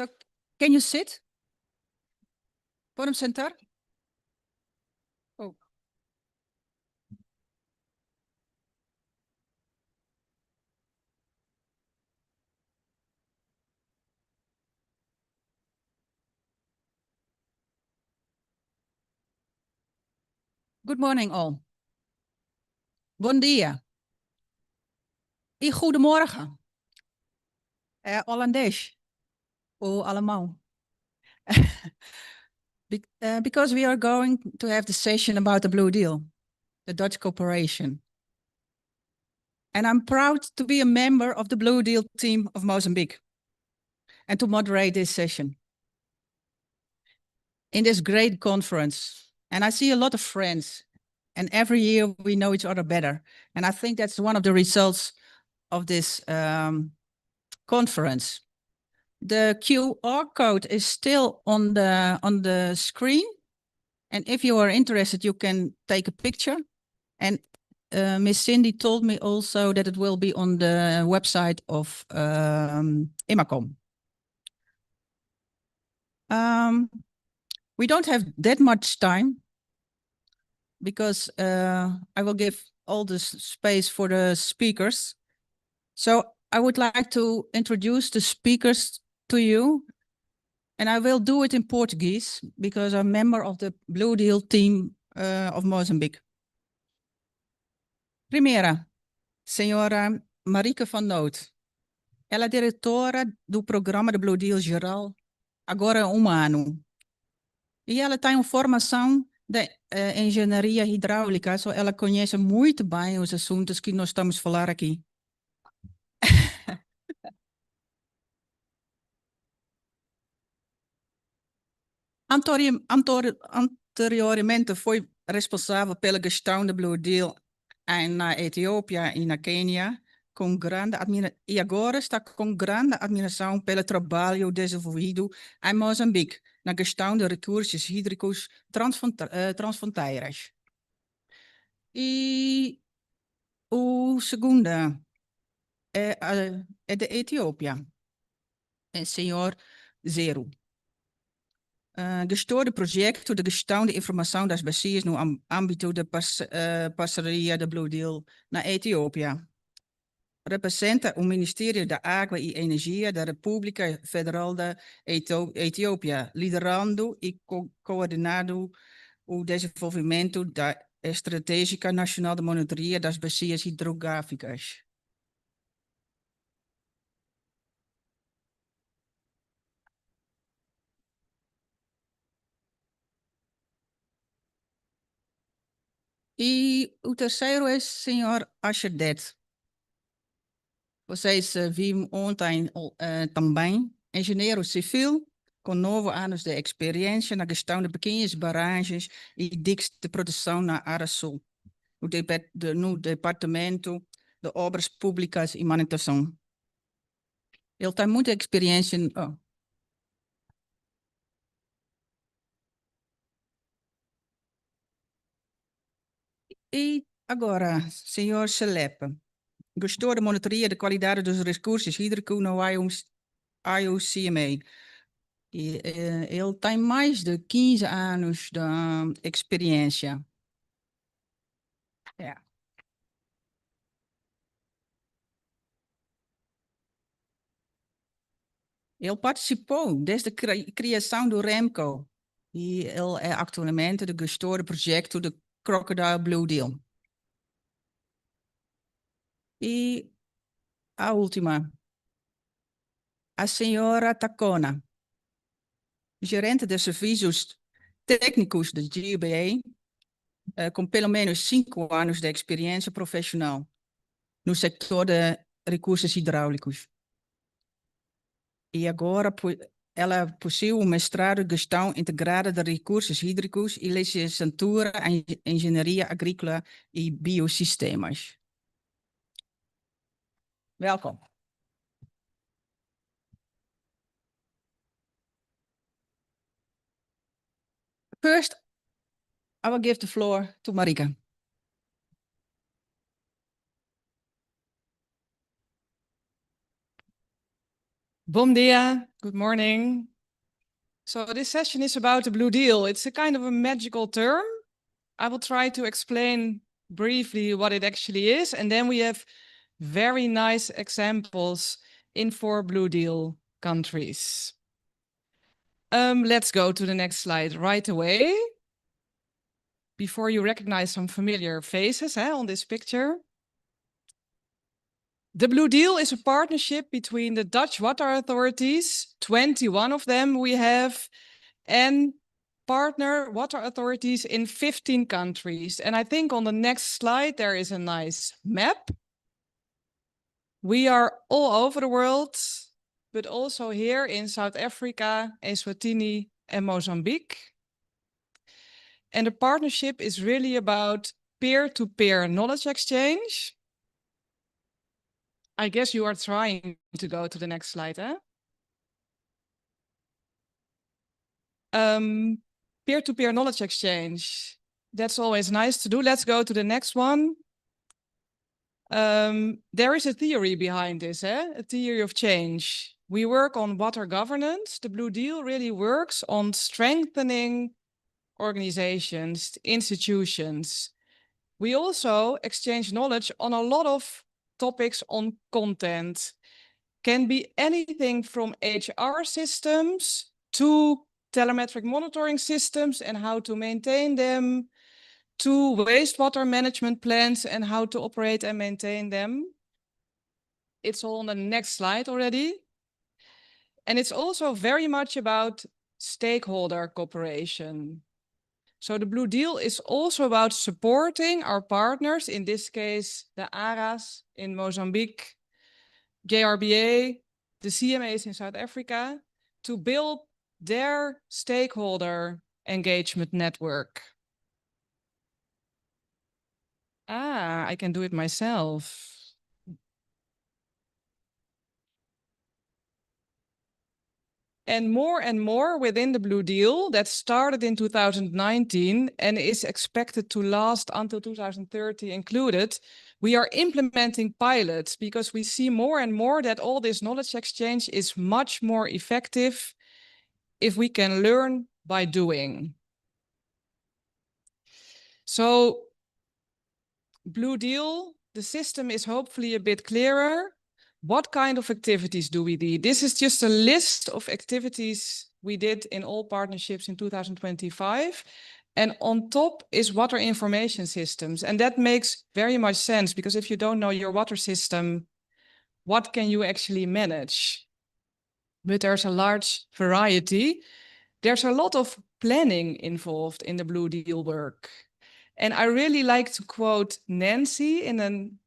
So can you sit? Podem sentar? Oh. Good morning all. Bom dia. E goedemorgen. Hollandees. Ou allemaal. Because we are going to have the session about the Blue Deal, the Dutch corporation. And I'm proud to be a member of the Blue Deal team of Mozambique and to moderate this session in this great conference. And I see a lot of friends, and every year we know each other better. And I think that's one of the results of this conference. The QR code is still on the screen. And if you are interested, you can take a picture. And Miss Cindy told me also that it will be on the website of IMACOM. We don't have that much time because I will give all the space for the speakers. So I would like to introduce the speakers to you. And I will do it in Portuguese because I'm a member of the Blue Deal team of Mozambique. Primeira, senhora Marika van Noot. Ela é diretora do programa do Blue Deal geral, agora há ano. E ela tem uma formação de engenharia hidráulica, so ela conhece muito bem os assuntos que nós estamos a falar aqui. Anteriormente foi responsável pela gestão do Blue Deal na Etiópia e na Quênia, e agora está com grande admiração pelo trabalho desenvolvido em Moçambique, na gestão de recursos hídricos transfronteiras. E o segundo é da Etiópia, é o senhor Zero. Gestor de projeto de gestão de informação das bacias no âmbito da parceria da Blue Deal na Etiópia. Representa o Ministério da Água e Energia da República Federal da Etiópia, liderando e coordenando o desenvolvimento da Estratégia Nacional de Monitoria das Bacias Hidrográficas. E o terceiro é o senhor Asherdet. Vocês viram ontem também, engenheiro civil, com 9 anos de experiência na gestão de pequenas barragens e diques de produção na área sul, no Departamento de Obras Públicas e Manutenção. Ele tem muita experiência. E agora, senhor Chelepa, gestor de monitoria de qualidade dos recursos hídricos no IOCMA. E, ele tem mais de 15 anos de experiência. Ele participou desde a criação do REMCO e ele é atualmente o gestor do projeto do Crocodile Blue Deal. E a última, a senhora Tacona, gerente de serviços técnicos da GBA, com pelo menos 5 anos de experiência profissional no setor de recursos hidráulicos. E agora ela possui um mestrado de gestão integrada de recursos hídricos e licenciatura em engenharia agrícola e biosistemas. Welkom. First, I will give the floor to Marika. Bom dia, Good morning. So this session is about the Blue Deal. It's a kind of a magical term. I will try to explain briefly what it actually is, and then we have very nice examples in 4 Blue Deal countries. Let's go to the next slide right away. Before you recognize some familiar faces on this picture. The Blue Deal is a partnership between the Dutch water authorities, 21 of them we have, and partner water authorities in 15 countries. And I think on the next slide, there is a nice map. We are all over the world, but also here in South Africa, Eswatini, and Mozambique. And the partnership is really about peer-to-peer knowledge exchange. I guess you are trying to go to the next slide, peer-to-peer knowledge exchange. That's always nice to do. Let's go to the next one. There is a theory behind this, a theory of change. We work on water governance. The Blue Deal really works on strengthening organizations, institutions. We also exchange knowledge on a lot of topics on content. Can be anything from HR systems to telemetric monitoring systems and how to maintain them, to wastewater management plans and how to operate and maintain them. It's all on the next slide already. And it's also very much about stakeholder cooperation. So the Blue Deal is also about supporting our partners, in this case, the ARA's in Mozambique, JRBA, the CMA's in South Africa, to build their stakeholder engagement network. I can do it myself. And more within the Blue Deal that started in 2019 and is expected to last until 2030 included, we are implementing pilots because we see more and more that all this knowledge exchange is much more effective if we can learn by doing. So Blue Deal, the system is hopefully a bit clearer. What kind of activities do we do? This is just a list of activities we did in all partnerships in 2025. And on top is water information systems. And that makes very much sense because if you don't know your water system, what can you actually manage? But there's a large variety. There's a lot of planning involved in the Blue Deal work. And I really like to quote Nancy in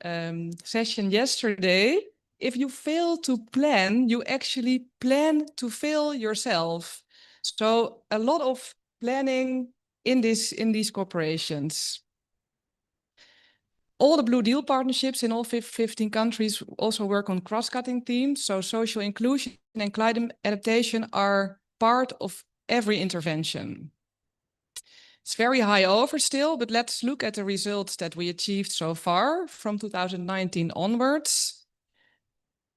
a session yesterday. If you fail to plan, you actually plan to fail yourself. So a lot of planning in these corporations. All the Blue Deal partnerships in all 15 countries also work on cross-cutting themes. So social inclusion and climate adaptation are part of every intervention. It's very high over still, but let's look at the results that we achieved so far from 2019 onwards.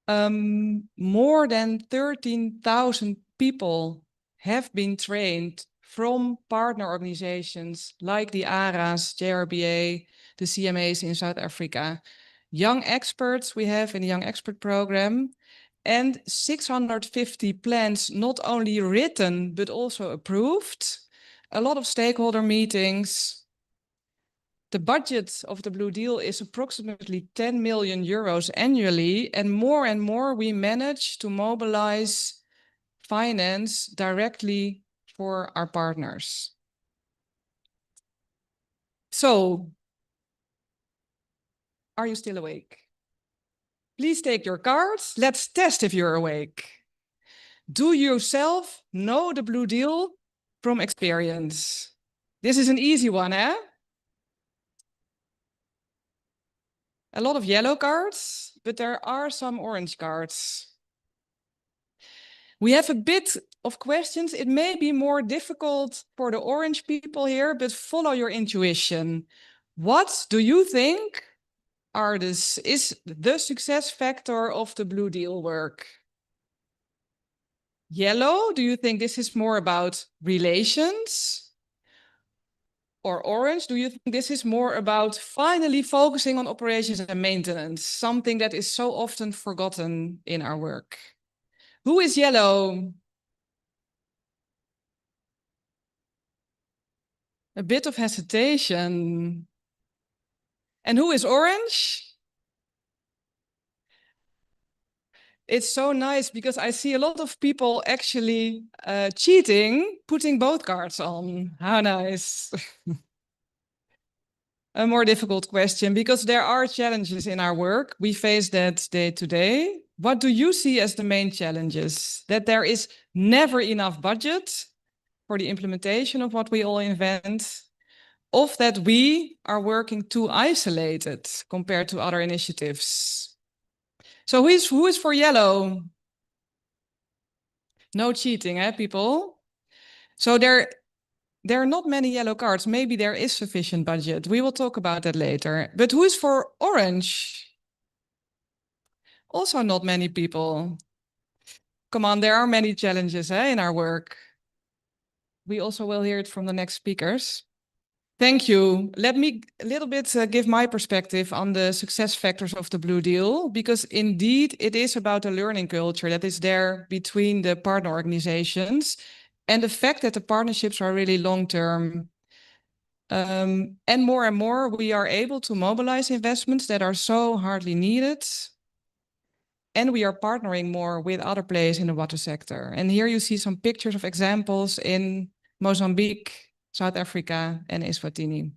More than 13,000 people have been trained from partner organizations like the ARA's, JRBA, the CMA's in South Africa. Young experts we have in the Young Expert Program, and 650 plans not only written, but also approved. A lot of stakeholder meetings. The budget of the Blue Deal is approximately 10 million euros annually, and more we manage to mobilize finance directly for our partners. So, are you still awake? Please take your cards. Let's test if you're awake. Do you yourself know the Blue Deal from experience? This is an easy one, eh? A lot of yellow cards, but there are some orange cards. We have a bit of questions. It may be more difficult for the orange people here, but follow your intuition. What do you think is the success factor of the Blue Deal work? Yellow, do you think this is more about relations? Or orange, do you think this is more about finally focusing on operations and maintenance, something that is so often forgotten in our work? Who is yellow? A bit of hesitation. And who is orange? It's so nice because I see a lot of people actually cheating, putting both cards on. How nice. A more difficult question, because there are challenges in our work. We face that day to day. What do you see as the main challenges? That there is never enough budget for the implementation of what we all invent, of that we are working too isolated compared to other initiatives. So who is for yellow? No cheating, eh, people? So there are not many yellow cards. Maybe there is sufficient budget. We will talk about that later. But who is for orange? Also not many people. Come on, there are many challenges in our work. We also will hear it from the next speakers. Thank you. Let me a little bit give my perspective on the success factors of the Blue Deal, because indeed it is about a learning culture that is there between the partner organizations and the fact that the partnerships are really long-term. And more we are able to mobilize investments that are so hardly needed. And we are partnering more with other players in the water sector. And here you see some pictures of examples in Mozambique, South Africa, and Eswatini.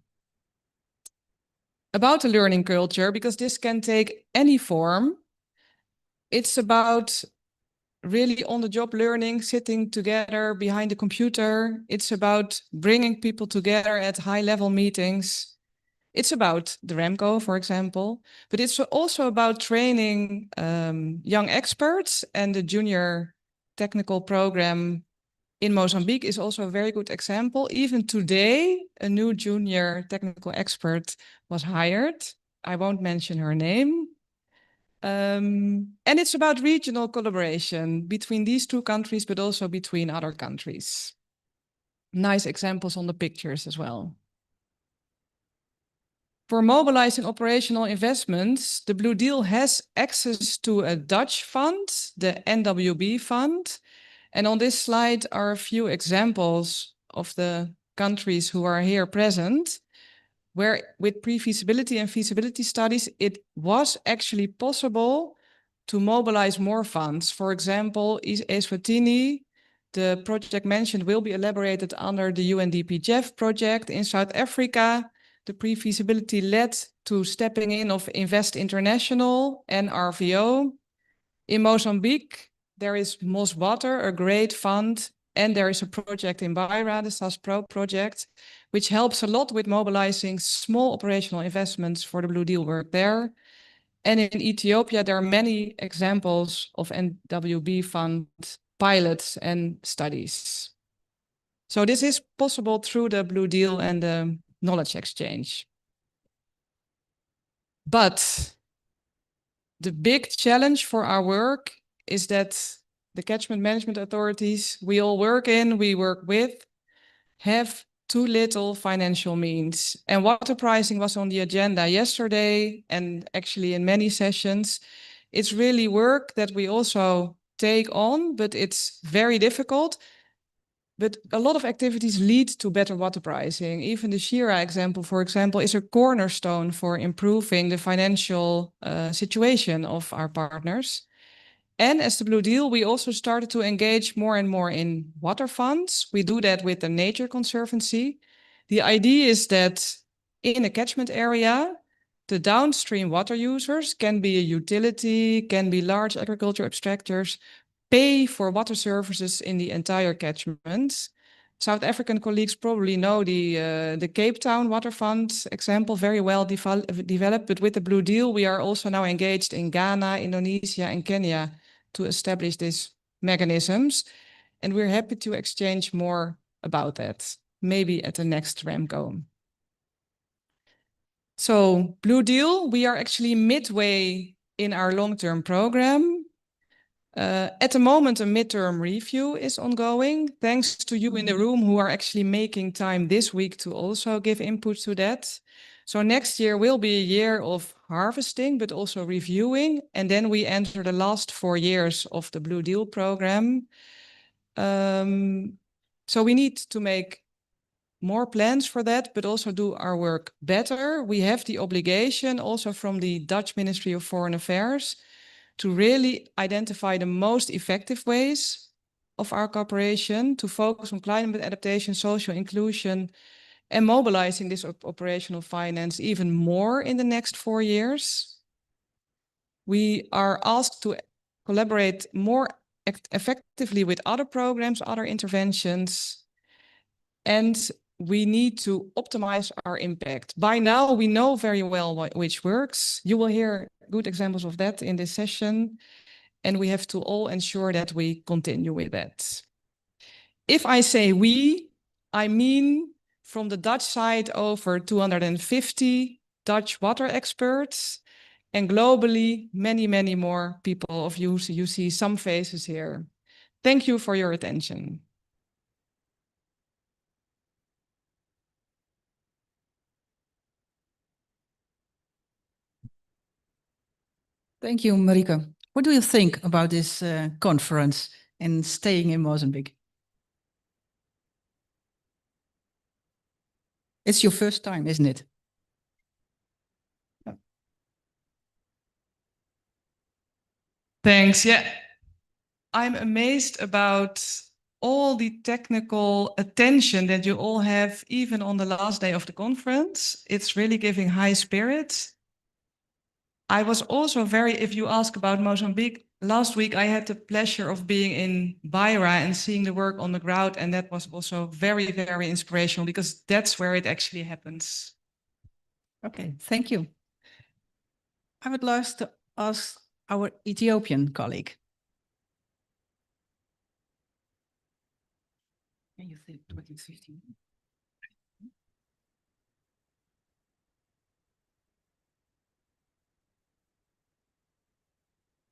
About the learning culture, because this can take any form, it's about really on-the-job learning, sitting together behind the computer. It's about bringing people together at high-level meetings. It's about the REMCO, for example, but it's also about training young experts, and the junior technical program in Mozambique is also a very good example. Even today, a new junior technical expert was hired. I won't mention her name. And it's about regional collaboration between these two countries, but also between other countries. Nice examples on the pictures as well. For mobilizing operational investments, the Blue Deal has access to a Dutch fund, the NWB fund. And on this slide are a few examples of the countries who are here present, where with pre-feasibility and feasibility studies, it was actually possible to mobilize more funds. For example, Eswatini, the project mentioned, will be elaborated under the UNDP-JEF project. In South Africa, the pre-feasibility led to stepping in of Invest International and RVO. In Mozambique, there is Moswater, a great fund, and there is a project in Beira, the SASPRO project, which helps a lot with mobilizing small operational investments for the Blue Deal work there. And in Ethiopia, there are many examples of NWB fund pilots and studies. So this is possible through the Blue Deal and the knowledge exchange. But the big challenge for our work is that the catchment management authorities we all work with, have too little financial means. And water pricing was on the agenda yesterday, and actually in many sessions. It's really work that we also take on, but it's very difficult. But a lot of activities lead to better water pricing. Even the Shira example, for example, is a cornerstone for improving the financial situation of our partners. And as the Blue Deal, we also started to engage more and more in water funds. We do that with the Nature Conservancy. The idea is that in a catchment area, the downstream water users can be a utility, can be large agriculture abstractors, pay for water services in the entire catchment. South African colleagues probably know the Cape Town Water Fund example very well developed, but with the Blue Deal, we are also now engaged in Ghana, Indonesia, and Kenya to establish these mechanisms. And we're happy to exchange more about that, maybe at the next REMCO. So Blue Deal, we are actually midway in our long-term program. At the moment, a midterm review is ongoing. Thanks to you in the room who are actually making time this week to also give input to that. So next year will be a year of harvesting, but also reviewing. And then we enter the last 4 years of the Blue Deal program. So we need to make more plans for that, but also do our work better. We have the obligation also from the Dutch Ministry of Foreign Affairs to really identify the most effective ways of our cooperation, to focus on climate adaptation, social inclusion, and mobilizing this operational finance even more in the next 4 years. We are asked to collaborate more effectively with other programs, other interventions, and we need to optimize our impact. By now, we know very well which works. You will hear good examples of that in this session, and we have to all ensure that we continue with that. If I say we, I mean from the Dutch side over 250 Dutch water experts, and globally, many, many more people of you. So you see some faces here. Thank you for your attention. Thank you, Marika. What do you think about this conference and staying in Mozambique? It's your first time, isn't it? Thanks. Yeah, I'm amazed about all the technical attention that you all have, even on the last day of the conference. It's really giving high spirits. I was also if you ask about Mozambique, last week I had the pleasure of being in Beira and seeing the work on the ground, and that was also very, very inspirational because that's where it actually happens. Okay, thank you. I would like to ask our Ethiopian colleague. Can you say 2015?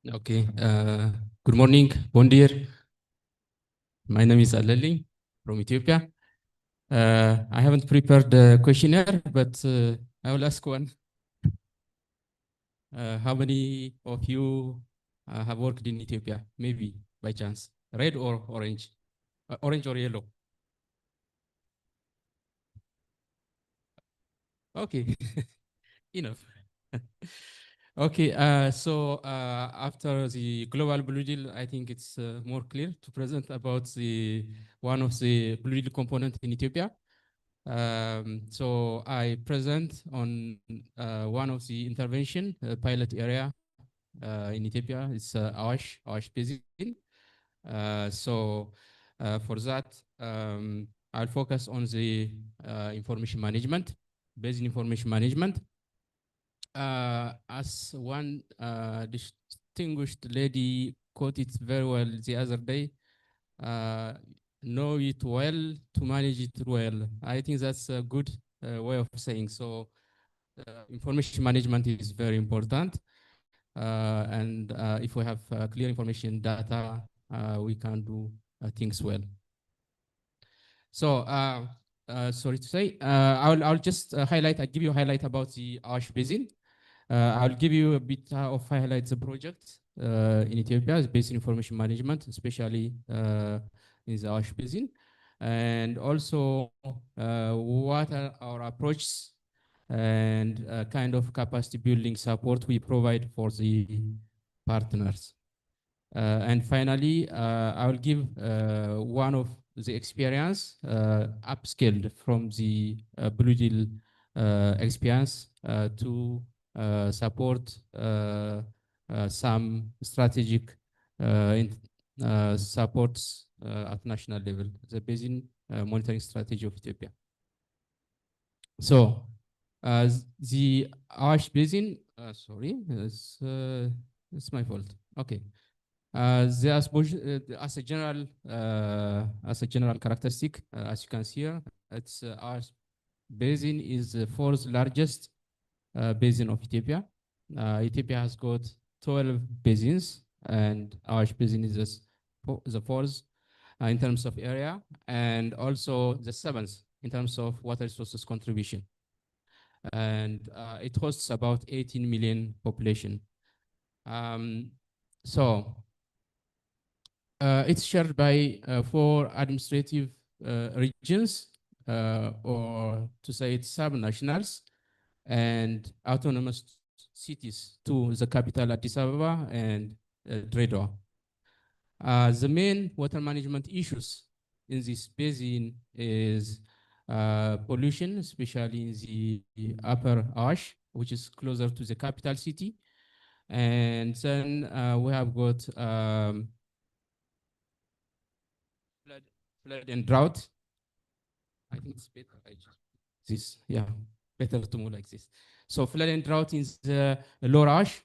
Okay, good morning, bon dear. My name is Aleli from Ethiopia. I haven't prepared the questionnaire, but I will ask one. How many of you have worked in Ethiopia? Maybe by chance, red or orange? Orange or yellow? Okay, enough. Okay, so after the global Blue Deal, I think it's more clear to present about one of the Blue Deal components in Ethiopia. So I present on one of the intervention pilot area in Ethiopia. It's Awash Basin. So for that, I'll focus on the information management, basin information management. As one distinguished lady quoted very well the other day, know it well to manage it well. I think that's a good way of saying. So information management is very important. And if we have clear information data, we can do things well. So sorry to say, I'll just highlight, I'll give you a highlight about the Awash Basin. I'll give you a bit of highlights of projects in Ethiopia, basin information management, especially in the Awash Basin, and also what are our approaches and kind of capacity building support we provide for the partners. And finally, I will give one of the experience upscaled from the Blue Deal experience to support some strategic supports at national level, the basin monitoring strategy of Ethiopia. So the Awash Basin, sorry, it's my fault. Okay. As a general characteristic, as you can see here, it's Awash Basin is the fourth largest basin of Ethiopia. Ethiopia has got 12 basins and Awash Basin is the fourth in terms of area, and also the seventh in terms of water resources contribution. And it hosts about 18 million population. So it's shared by 4 administrative regions, or to say it's sub-nationals, and autonomous cities to the capital Addis Ababa and Dredwa. The main water management issues in this basin is pollution, especially in the upper Ash, which is closer to the capital city. And then we have got flood and drought. I think it's better. Better to move like this. So flood and drought in the lower Ash,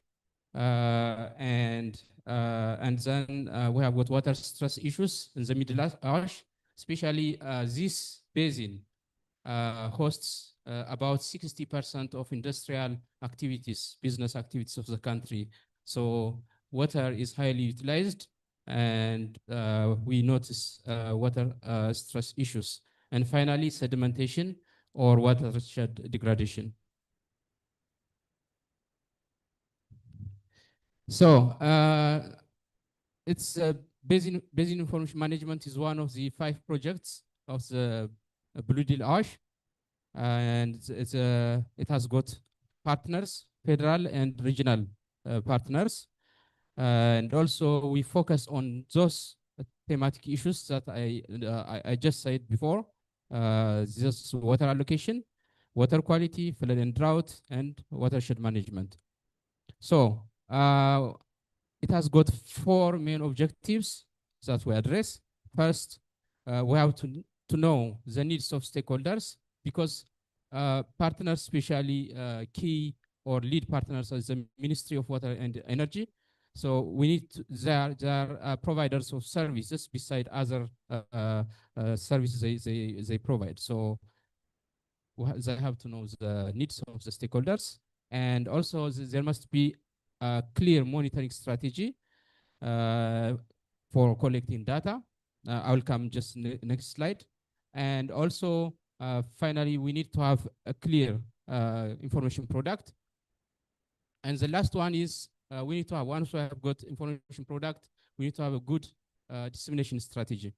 and then we have got water stress issues in the middle Ash, especially this basin hosts about 60% of industrial activities, business activities of the country. So water is highly utilized, and we notice water stress issues. And finally, sedimentation or watershed degradation. So it's basin information management is one of the 5 projects of the Blue Deal Ash, and it has got partners, federal and regional partners, and also we focus on those thematic issues that I just said before. This water allocation, water quality, flood and drought, and watershed management. So it has got 4 main objectives that we address. First, we have to know the needs of stakeholders, because partners, especially key or lead partners, as the Ministry of Water and Energy. So we need they are providers of services beside other services they provide. So they have to know the needs of the stakeholders, and also there must be a clear monitoring strategy for collecting data. I will come just next slide. And also, finally, we need to have a clear information product. And the last one is we need to have, once we have got information product, we need to have a good dissemination strategy.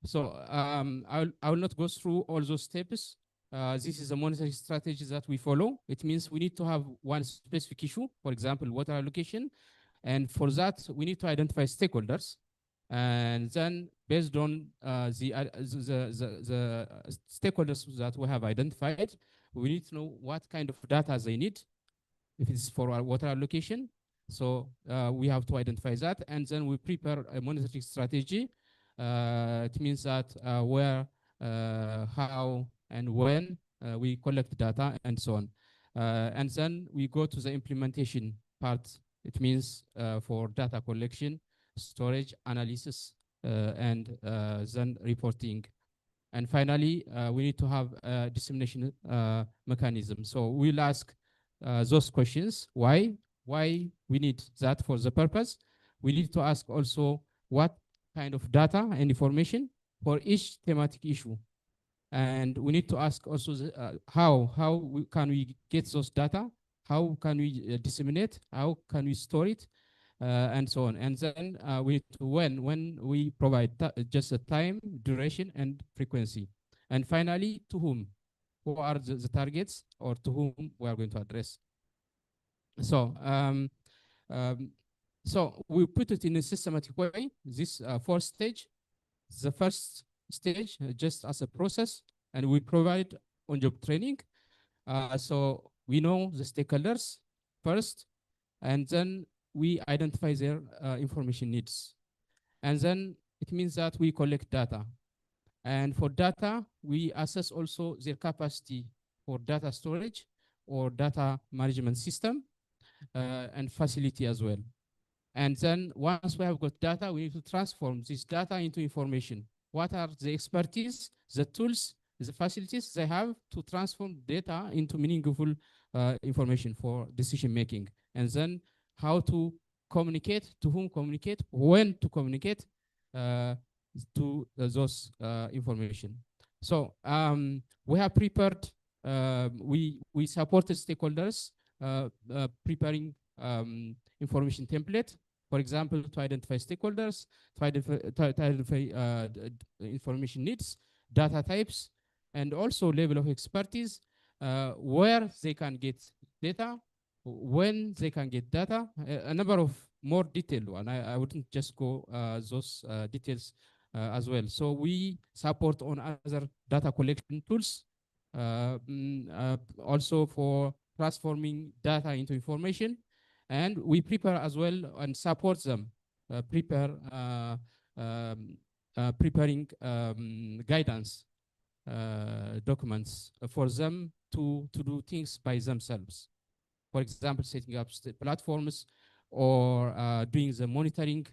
So I will not go through all those steps. This is a monitoring strategy that we follow. It means we need to have one specific issue, for example, water allocation. And for that, we need to identify stakeholders. And then based on the stakeholders that we have identified, we need to know what kind of data they need, if it's for our water allocation. So we have to identify that, and then we prepare a monitoring strategy. It means that where, how, and when we collect data, and so on. And then we go to the implementation part. It means for data collection, storage, analysis, and then reporting. And finally, we need to have a dissemination mechanism. So we'll ask those questions. Why we need that for the purpose. We need to ask also what kind of data and information for each thematic issue. And we need to ask also how can we get those data? How can we disseminate? How can we store it? And so on. And then we need to when we provide just a time, duration, and frequency. And finally, to whom? Who are the targets, or to whom we are going to address? So so we put it in a systematic way, this 4th stage. The first stage, just as a process, and we provide on-job training. So we know the stakeholders first, and then we identify their information needs. And then it means that we collect data. And for data, we assess also their capacity for data storage or data management system and facility as well. And then once we have got data, we need to transform this data into information. What are the expertise, the tools, the facilities they have to transform data into meaningful information for decision making? And then how to communicate, to whom communicate, when to communicate to those information. So we have prepared, we supported stakeholders preparing information template, for example, to identify stakeholders, to identify information needs, data types, and also level of expertise, where they can get data, when they can get data, a number of more detailed one. I wouldn't just go those details as well. So we support on other data collection tools, also for transforming data into information, and we prepare as well and support them, preparing guidance documents for them to do things by themselves. For example, setting up platforms or doing the monitoring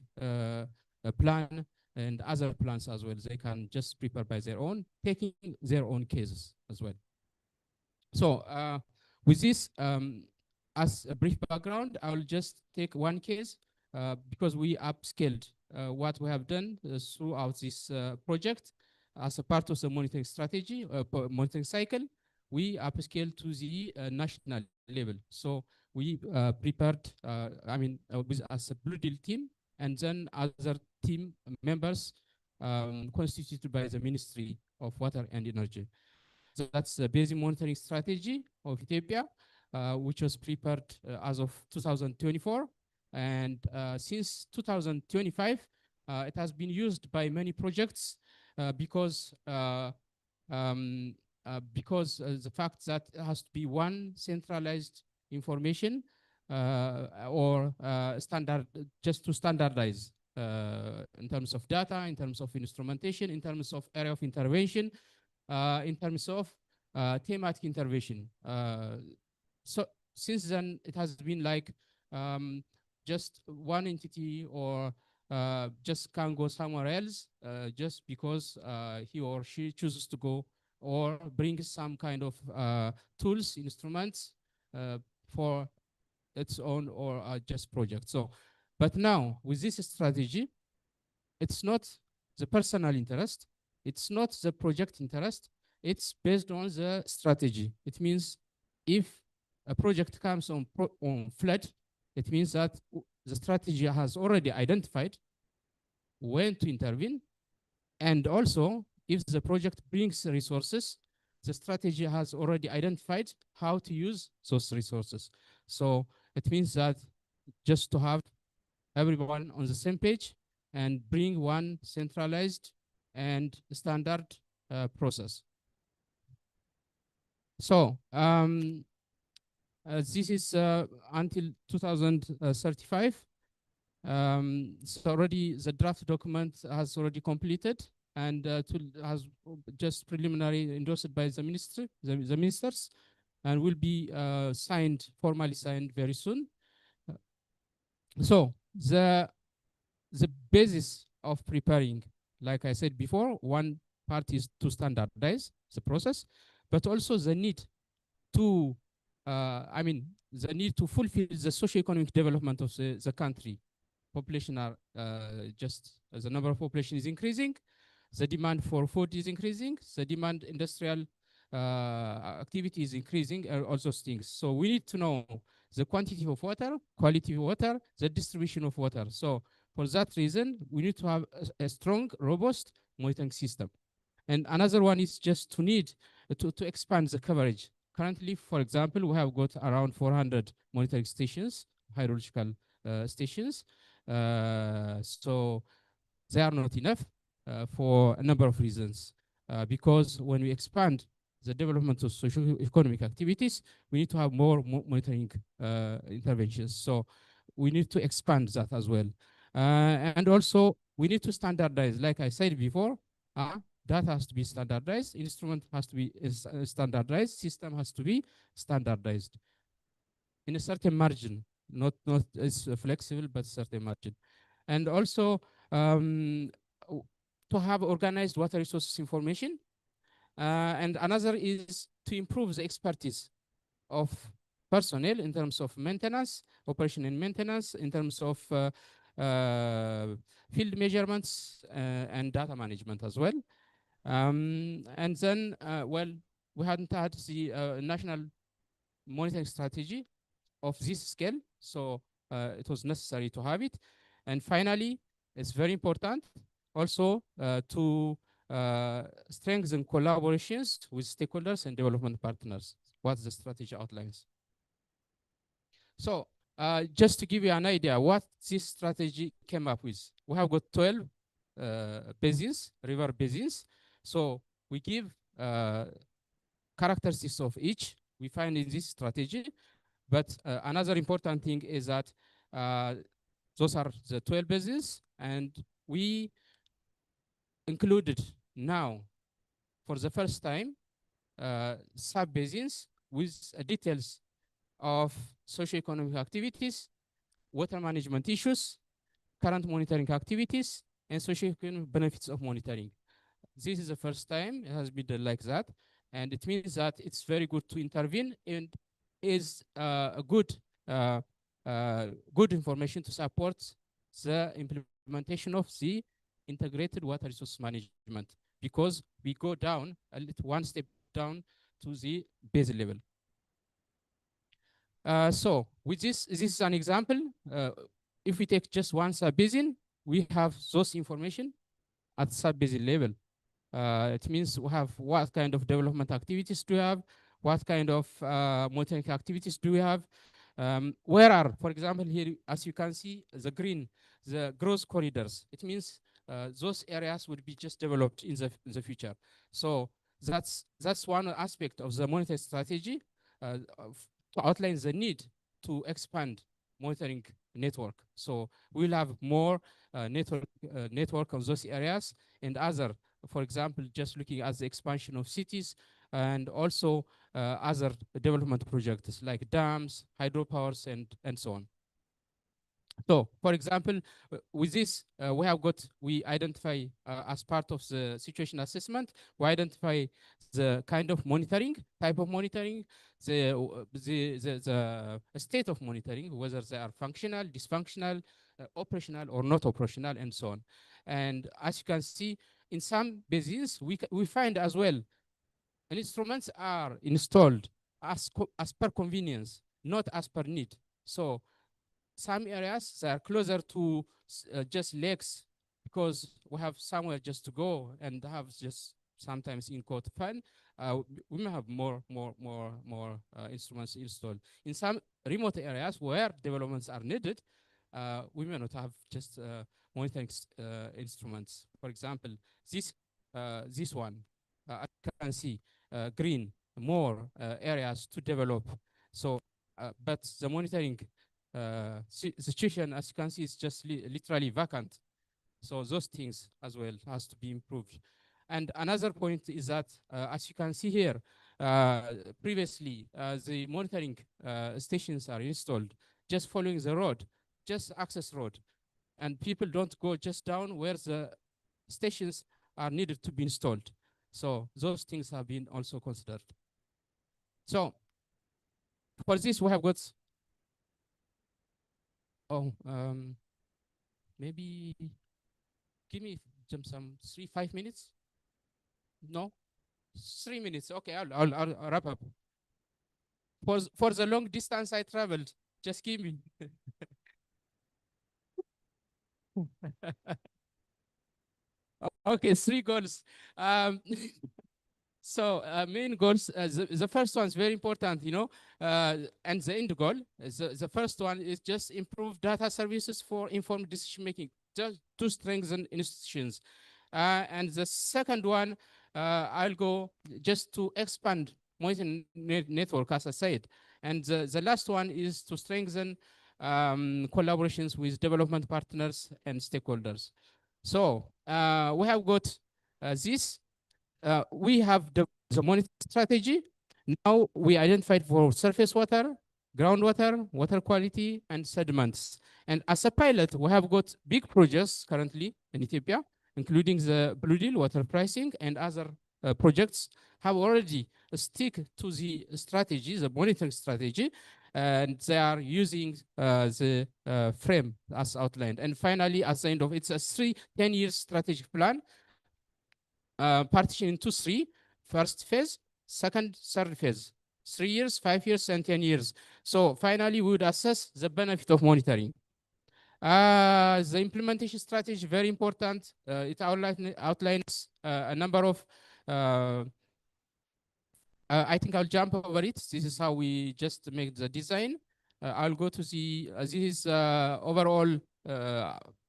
plan and other plans as well. They can just prepare by their own, taking their own cases as well. So with this, as a brief background, I will just take one case because we upscaled what we have done throughout this project as a part of the monitoring strategy, monitoring cycle. We upscaled to the national level. So we prepared, as a Blue Deal team, and then other team members constituted by the Ministry of Water and Energy. So that's the basic monitoring strategy of Ethiopia, which was prepared as of 2024. And since 2025, it has been used by many projects because the fact that it has to be one centralized information or standard, just to standardize in terms of data, in terms of instrumentation, in terms of area of intervention, in terms of thematic intervention. So since then, it has been like just one entity or just can go somewhere else just because he or she chooses to go or bring some kind of tools, instruments for its own or just project. So, but now with this strategy, it's not the personal interest, it's not the project interest, it's based on the strategy. It means if a project comes on flood, it means that the strategy has already identified when to intervene, and also if the project brings resources, the strategy has already identified how to use those resources. So it means that just to have everyone on the same page and bring one centralized and standard process. So this is until 2035. So already the draft document has already completed and has just preliminary endorsed by the ministry, the ministers, and will be signed, formally signed very soon. So the basis of preparing, like I said before, one part is to standardize the process, but also the need to, the need to fulfill the socio-economic development of the country. Population are just, the number of population is increasing, the demand for food is increasing, the demand industrial activity is increasing, all those things. So we need to know the quantity of water, quality of water, the distribution of water. So for that reason, we need to have a strong, robust monitoring system. And another one is just to need to expand the coverage. Currently, for example, we have got around 400 monitoring stations, hydrological stations. So they are not enough for a number of reasons. Because when we expand the development of socio-economic activities, we need to have more monitoring interventions. So we need to expand that as well. And also, we need to standardize, like I said before, data has to be standardized, instrument has to be standardized, system has to be standardized in a certain margin, not as flexible, but certain margin. And also to have organized water resources information. And another is to improve the expertise of personnel, in terms of maintenance, operation and maintenance, in terms of field measurements and data management as well. And then, well, we hadn't had the national monitoring strategy of this scale, so it was necessary to have it. And finally, it's very important also to strengthen collaborations with stakeholders and development partners, what the strategy outlines. So just to give you an idea what this strategy came up with, we have got 12 basins, river basins. So we give characteristics of each we find in this strategy. But another important thing is that those are the 12 basins, and we included now, for the first time, sub-basins with details of socioeconomic activities, water management issues, current monitoring activities, and socioeconomic benefits of monitoring. This is the first time it has been done like that, and it means that it's very good to intervene and is a good information to support the implementation of the integrated water resource management, because we go down a little, one step down to the base level. So with this is an example. If we take just one sub-basin, we have those information at sub-basin level. It means we have what kind of development activities do we have, what kind of monitoring activities do we have, where are, for example, here, as you can see, the green, the growth corridors. It means those areas would be just developed in the future. So that's one aspect of the monitoring strategy to outline the need to expand monitoring network. So we'll have more network of those areas, and other, for example, just looking at the expansion of cities, and also other development projects like dams, hydropowers, and so on. So, for example, with this, we identify as part of the situation assessment, we identify the kind of monitoring, type of monitoring, the state of monitoring, whether they are functional, dysfunctional, operational, or not operational, and so on. And as you can see, in some basins, we find as well, instruments are installed as per convenience, not as per need. So some areas that are closer to just lakes, because we have somewhere just to go and have just sometimes in quote fun, we may have more instruments installed. In some remote areas where developments are needed, we may not have just monitoring instruments. For example, this one, I can see green, more areas to develop. So, but the monitoring situation, as you can see, is just literally vacant. So those things as well has to be improved. And another point is that, as you can see here, previously the monitoring stations are installed just following the road, just access road, and people don't go just down where the stations are needed to be installed. So those things have been also considered. So for this, we have got maybe give me some 3-5 minutes. No, 3 minutes. Okay, I'll wrap up. For the long distance I traveled, just give me. Okay, 3 goals. So main goals, the first one is very important, you know, and the end goal, the first one is just improve data services for informed decision making, just to strengthen institutions. And the second one, I'll go just to expand monitoring network, as I said. And the last one is to strengthen collaborations with development partners and stakeholders. So we have got this. We have the monitoring strategy. Now we identified for surface water, groundwater, water quality, and sediments. And as a pilot, we have got big projects currently in Ethiopia, including the Blue Deal water pricing, and other projects have already stick to the strategy, the monitoring strategy, and they are using the frame as outlined. And finally, at the end of it's a 10-year strategic plan, partitioned into 3: first phase, second, third phase, 3 years, 5 years, and 10 years. So finally, we would assess the benefit of monitoring. The implementation strategy, very important. It outlines a number of, I think I'll jump over it. This is how we just make the design. I'll go to the, this is overall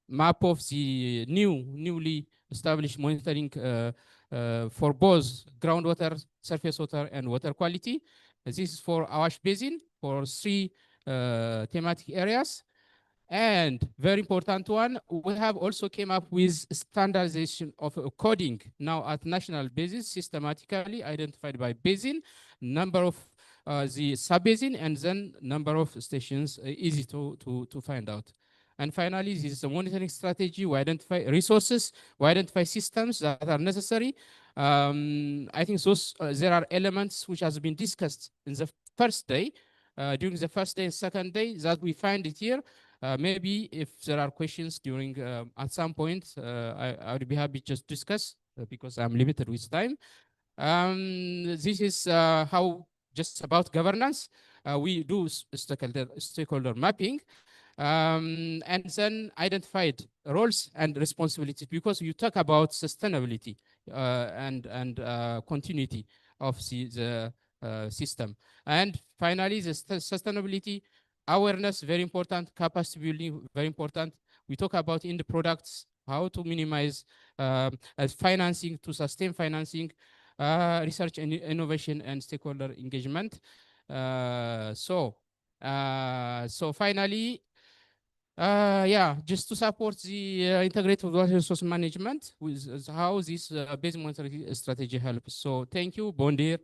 map of the newly established monitoring for both groundwater, surface water, and water quality. This is for Awash Basin for 3 thematic areas. And very important one, we have also came up with standardization of coding now at national basis, systematically identified by basin, number of the sub-basin, and then number of stations, easy to find out. And finally, this is a monitoring strategy. We identify resources, we identify systems that are necessary. I think those there are elements which has been discussed in the first day, during the first day and second day, that we find it here. Maybe if there are questions during at some point, I would be happy to just discuss because I'm limited with time. This is how just about governance. We do stakeholder mapping. And then identified roles and responsibilities, because you talk about sustainability and continuity of the system. And finally, the sustainability awareness, very important. Capacity building, very important. We talk about in the products, how to minimize financing, to sustain financing, research and innovation, and stakeholder engagement. So finally, yeah, just to support the integrated water resource management with how this base monitoring strategy helps. So thank you, Bondir.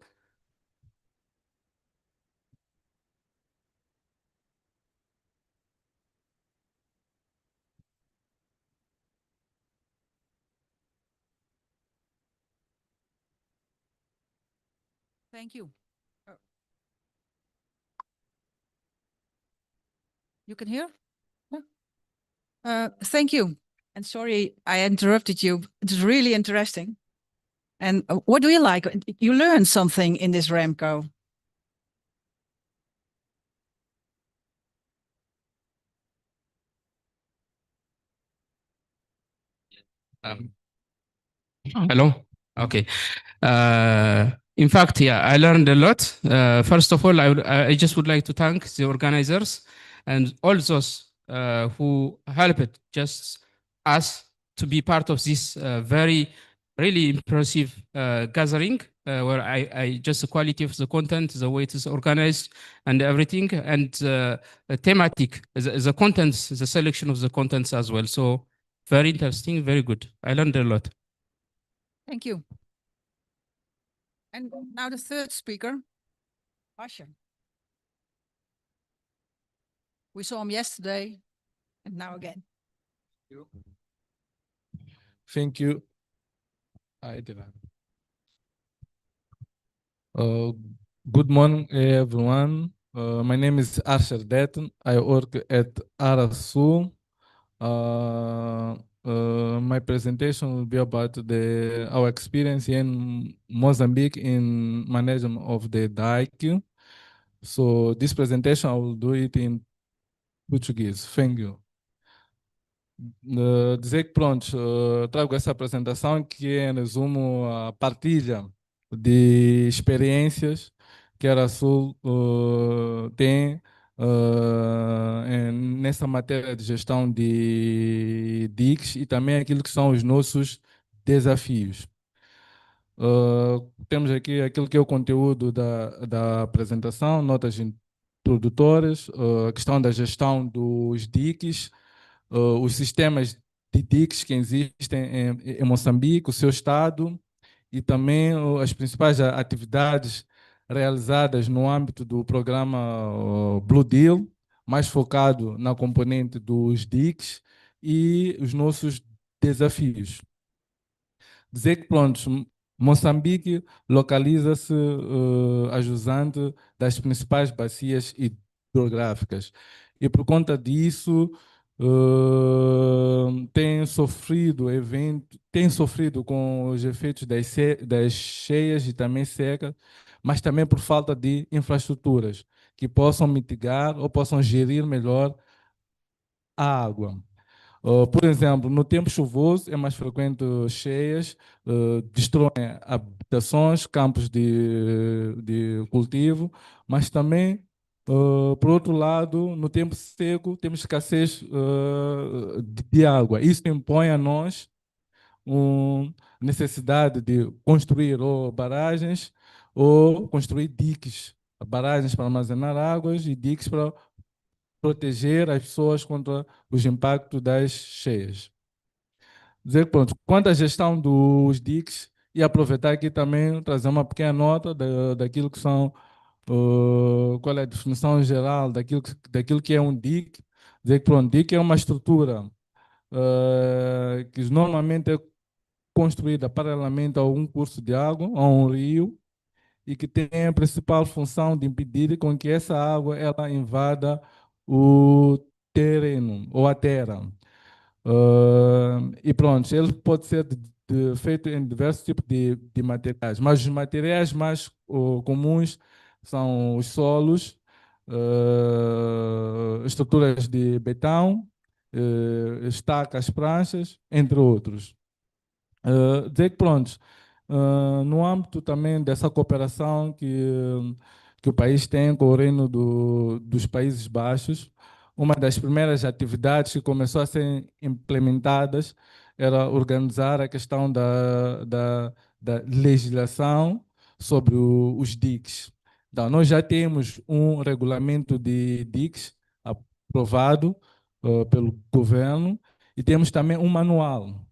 Thank you. You can hear? Thank you. And sorry, I interrupted you. It's really interesting. And what do you like? You learned something in this REMCO. Hello. Okay. In fact, yeah, I learned a lot. First of all, I just would like to thank the organizers and all those who helped just us to be part of this really impressive gathering, where I just the quality of the content, the way it is organized, and everything, and thematic, the contents, the selection of the contents as well. So very interesting, very good. I learned a lot. Thank you. And now the third speaker, Asher. We saw him yesterday and now again. Thank you. I did that. Good morning, everyone. My name is Asher Detten. I work at Arasul. My presentation will be about our experience in Mozambique in management of the dike. So this presentation, I will do it in Portuguese. Thank you. Dizer que pronto, trago essa apresentação que é, em resumo, a partilha de experiências que a Arasul tem nessa matéria de gestão de diques e também aquilo que são os nossos desafios. Temos aqui aquilo que é o conteúdo da apresentação, notas introdutórias, a questão da gestão dos diques, os sistemas de diques que existem em Moçambique, o seu estado e também as principais atividades realizadas no âmbito do programa Blue Deal, mais focado na componente dos diques e os nossos desafios. Dizer que, pronto, Moçambique localiza-se a jusante das principais bacias hidrográficas e por conta disso tem sofrido com os efeitos das cheias e também secas, mas também por falta de infraestruturas que possam mitigar ou possam gerir melhor a água. Por exemplo, no tempo chuvoso é mais frequente cheias, destroem habitações, campos de cultivo, mas também, por outro lado, no tempo seco temos escassez de água. Isso impõe a nós necessidade de construir ou barragens ou construir diques, barragens para armazenar águas e diques para proteger as pessoas contra os impactos das cheias. Dizer que, pronto, quanto à gestão dos diques, e aproveitar aqui também trazer uma pequena nota daquilo que são, qual é a definição geral daquilo que é um dique. Dizer que, pronto, dique é uma estrutura que normalmente é construída paralelamente a um curso de água, a um rio, e que tem a principal função de impedir com que essa água ela invada o terreno ou a terra. E pronto, ele pode ser feito em diversos tipos de materiais, mas os materiais mais comuns são os solos, estruturas de betão, estacas, pranchas, entre outros. Dizer que pronto, no âmbito também dessa cooperação que o país tem com o Reino dos Países Baixos, uma das primeiras atividades que começou a ser implementadas era organizar a questão da legislação sobre os diques. Então, nós já temos um regulamento de diques aprovado pelo governo e temos também um manual.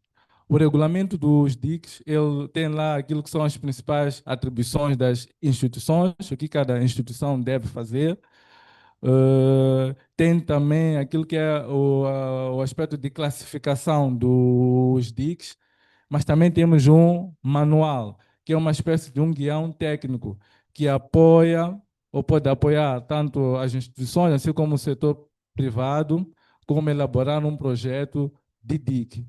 O regulamento dos DICs, ele tem lá aquilo que são as principais atribuições das instituições, o que cada instituição deve fazer. Tem também aquilo que é o aspecto de classificação dos DICs, mas também temos um manual, que é uma espécie de um guião técnico, que apoia ou pode apoiar tanto as instituições, assim como o setor privado, como elaborar um projeto de DIC.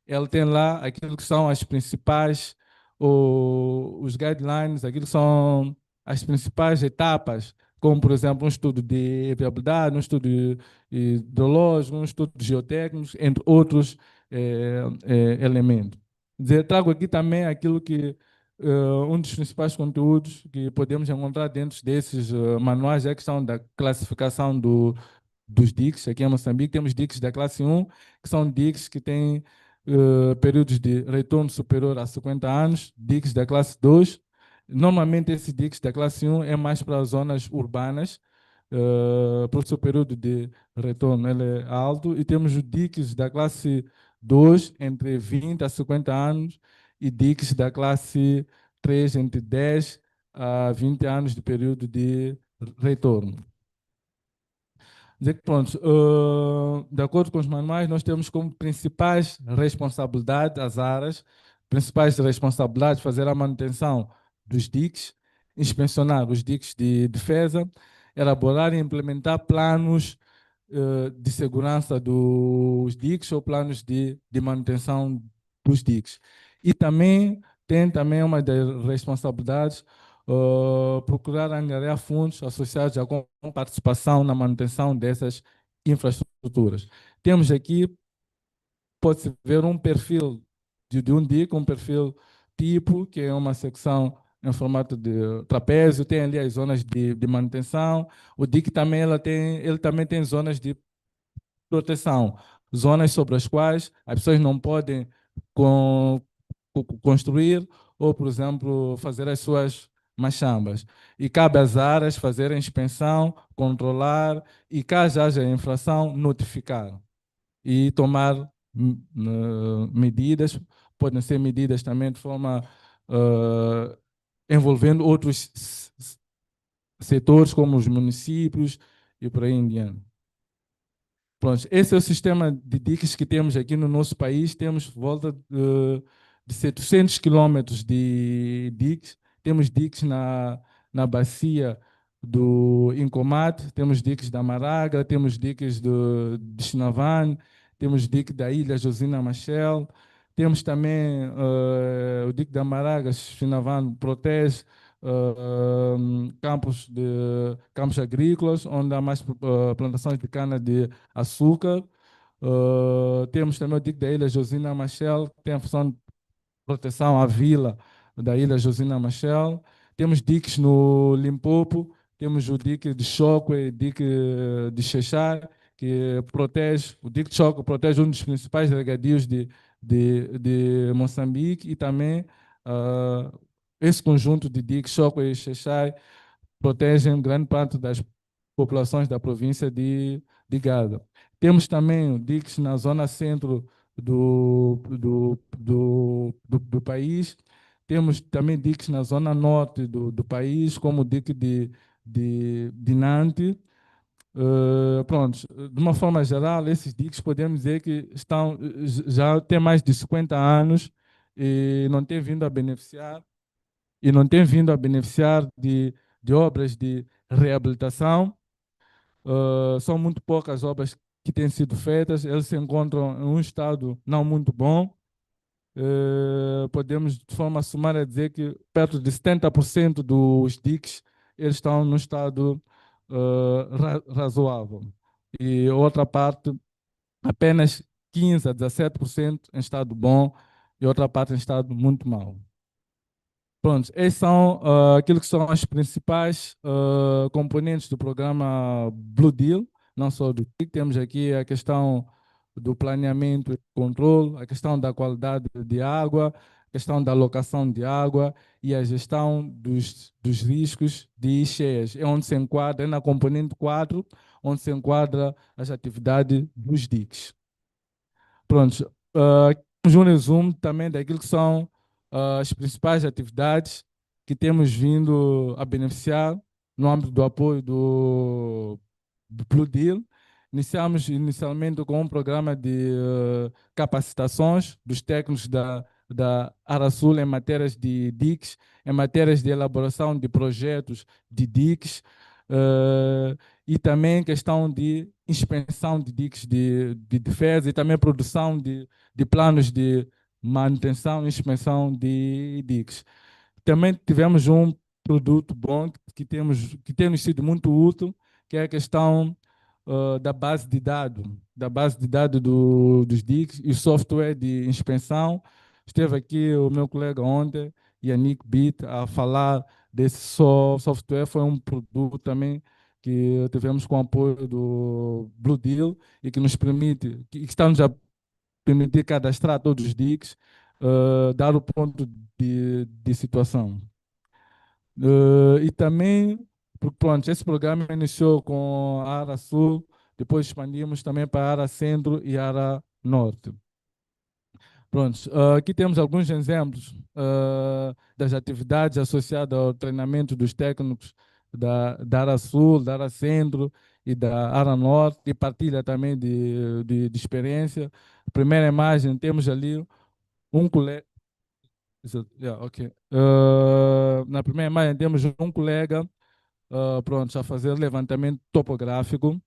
Ele tem lá aquilo que são as principais, os guidelines, aquilo que são as principais etapas, como, por exemplo, um estudo de viabilidade, um estudo hidrológico, um estudo geotécnico, entre outros elementos. Trago aqui também aquilo que um dos principais conteúdos que podemos encontrar dentro desses manuais é a questão da classificação dos DICs. Aqui em Moçambique temos DICs da classe 1, que são DICs que têm períodos de retorno superior a 50 anos, DICs da classe 2. Normalmente, esses DICs da classe 1 é mais para as zonas urbanas, por seu período de retorno ele é alto, e temos os DICs da classe 2, entre 20 a 50 anos, e DICs da classe 3, entre 10 a 20 anos de período de retorno. Dizer que, pronto, de acordo com os manuais, nós temos como principais responsabilidades as áreas, principais responsabilidades fazer a manutenção dos diques, inspecionar os diques de defesa, elaborar e implementar planos de segurança dos diques ou planos de manutenção dos diques. E também tem também uma das responsabilidades procurar angariar fundos associados com participação na manutenção dessas infraestruturas. Temos aqui, pode-se ver um perfil de um DIC, um perfil tipo, que é uma secção em formato de trapézio, tem ali as zonas de manutenção. O DIC também, ele também tem zonas de proteção, zonas sobre as quais as pessoas não podem construir ou, por exemplo, fazer as suas machambas. E cabe às áreas fazer a inspeção, controlar e, caso haja infração, notificar e tomar medidas. Podem ser medidas também de forma envolvendo outros setores, como os municípios e por aí em diante. Pronto, esse é o sistema de diques que temos aqui no nosso país. Temos volta de 700 quilômetros de diques. Temos diques na bacia do Incomate, temos diques da Maraga, temos diques de Chinavan, temos dique da Ilha Josina Machel, temos também o dique da Maraga, Chinavan protege campos agrícolas, onde há mais plantações de cana de açúcar. Temos também o dique da Ilha Josina Machel, que tem a função de proteção à vila da Ilha Josina Machel. Temos diques no Limpopo, temos o dique de Chocwe, dique de Xexar, que protege, o dique de Chocwe protege um dos principais regadios de Moçambique, e também esse conjunto de diques, Chocwe e Xexar, protegem grande parte das populações da província de Gaza. Temos também diques na zona centro do país. Temos também diques na zona norte do país, como o dique de Nantes. Pronto, de uma forma geral, esses diques podemos dizer que já têm mais de 50 anos e não têm vindo a beneficiar de obras de reabilitação. São muito poucas obras que têm sido feitas, eles se encontram em um estado não muito bom. Podemos, de forma sumária, dizer que perto de 70% dos diques eles estão num estado razoável. E outra parte, apenas 15 a 17% em estado bom e outra parte em estado muito mau. Pronto, esses são aquilo que são as principais componentes do programa Blue Deal, não só do TIC. Temos aqui a questão do planeamento e controle, a questão da qualidade de água, a questão da alocação de água e a gestão dos riscos de cheias. É onde se enquadra, é na componente 4, onde se enquadra as atividades dos diques. Pronto, temos um resumo também daquilo que são as principais atividades que temos vindo a beneficiar no âmbito do apoio do Blue Deal. Iniciamos inicialmente com um programa de capacitações dos técnicos da Arasul em matérias de diques, em matérias de elaboração de projetos de diques, e também questão de inspeção de diques de defesa e também produção de planos de manutenção e inspeção de diques. Também tivemos um produto bom que tem nos sido muito útil, que é a questão da base de dados dos diques e software de inspeção. Esteve aqui o meu colega ontem, Yannick Bitt, a falar desse software. Foi um produto também que tivemos com o apoio do Blue Deal e que nos permite, que está-nos a permitir cadastrar todos os diques, dar o ponto de situação. E também, pronto, esse programa iniciou com a área sul, depois expandimos também para a área centro e a área norte. Pronto, aqui temos alguns exemplos das atividades associadas ao treinamento dos técnicos da área sul, da área centro e da área norte, e partilha também de experiência. Primeira imagem, temos ali um colega. Yeah, okay. Na primeira imagem temos um colega pronto, a fazer levantamento topográfico.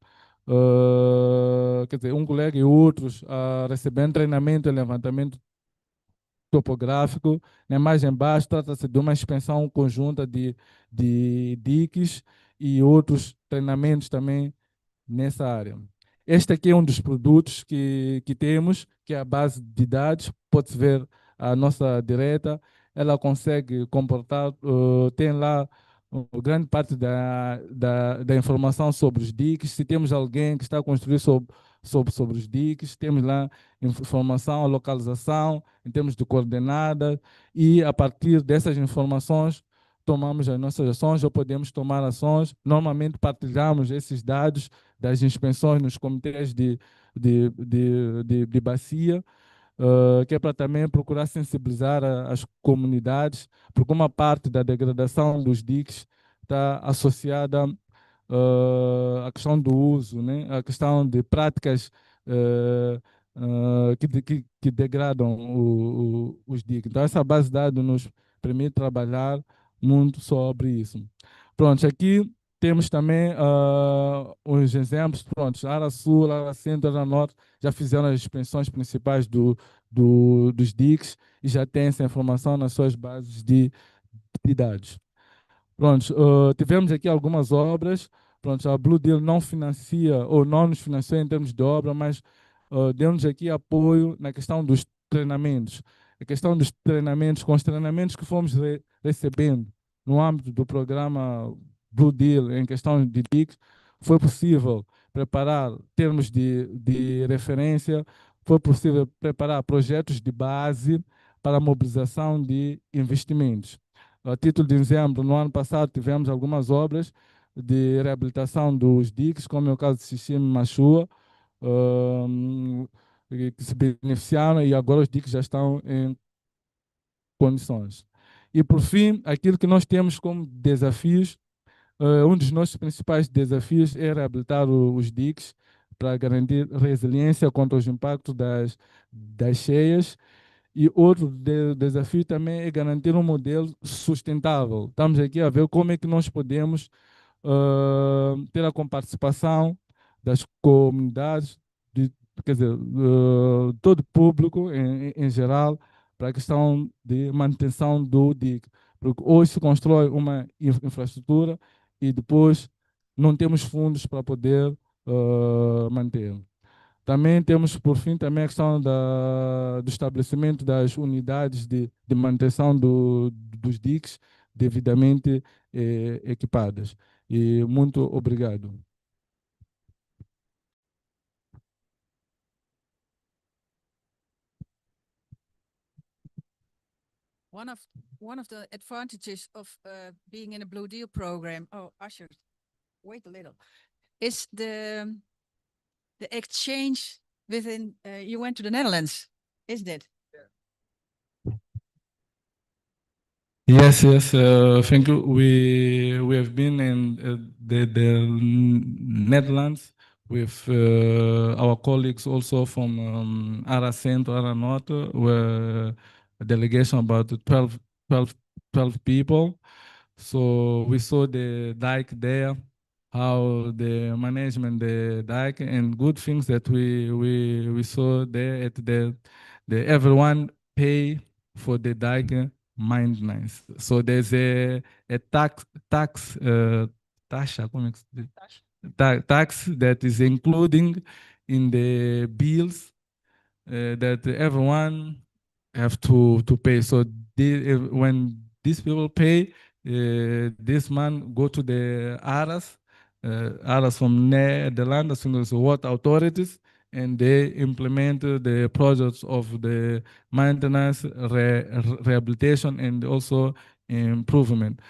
Quer dizer, um colega e outros recebendo treinamento em levantamento topográfico. Na imagem embaixo trata-se de uma expansão conjunta de diques e outros treinamentos também nessa área. Este aqui é um dos produtos que temos, que é a base de dados. Pode-se ver a nossa direita, ela consegue comportar, tem lá grande parte da informação sobre os diques. Se temos alguém que está a construir sobre os diques, temos lá informação, a localização, em termos de coordenadas, e a partir dessas informações tomamos as nossas ações ou podemos tomar ações. Normalmente partilhamos esses dados das inspeções nos comitês de bacia, que é para também procurar sensibilizar as comunidades, porque uma parte da degradação dos diques está associada à questão do uso, né? À questão de práticas que degradam os diques. Então, essa base de dados nos permite trabalhar muito sobre isso. Pronto, aqui temos também os exemplos. Pronto, área sul, área centro, área norte já fizeram as expressões principais dos diques e já têm essa informação nas suas bases de dados. Pronto, tivemos aqui algumas obras. Pronto, a Blue Deal não financia ou não nos financiou em termos de obra, mas deu-nos aqui apoio na questão dos treinamentos. A questão dos treinamentos, com os treinamentos que fomos recebendo no âmbito do programa Blue Deal, em questão de DIC, foi possível preparar termos de referência, foi possível preparar projetos de base para a mobilização de investimentos. A título de exemplo, no ano passado tivemos algumas obras de reabilitação dos diques, como é o caso de Xixime Machua, que se beneficiaram e agora os diques já estão em condições. E por fim, aquilo que nós temos como desafios, um dos nossos principais desafios é reabilitar os diques para garantir resiliência contra os impactos das cheias. E outro desafio também é garantir um modelo sustentável. Estamos aqui a ver como é que nós podemos ter a comparticipação das comunidades, quer dizer, todo o público em geral, para a questão de manutenção do DIC. Porque hoje se constrói uma infraestrutura e depois não temos fundos para poder manter. Também temos, por fim, também a questão do estabelecimento das unidades de manutenção dos diques devidamente equipadas. E muito obrigado. One of the advantages of being in a Blue Deal program, oh, Usher, wait a little, is the exchange within, you went to the Netherlands, isn't it? Yes, yes. Thank you. We have been in the Netherlands with our colleagues also from Ara Centro, Ara Norte, were a delegation about 12 people. So we saw the dike there, how the management the dike, and good things that we saw there at the everyone pay for the dike maintenance. So there's a tax taxa, como é que se diz? Tax that is including in the bills that everyone have to pay. So when these people pay, this man go to the ARAS from Netherlands, as water authorities, and they implement the projects of the maintenance, rehabilitation, and also improvement.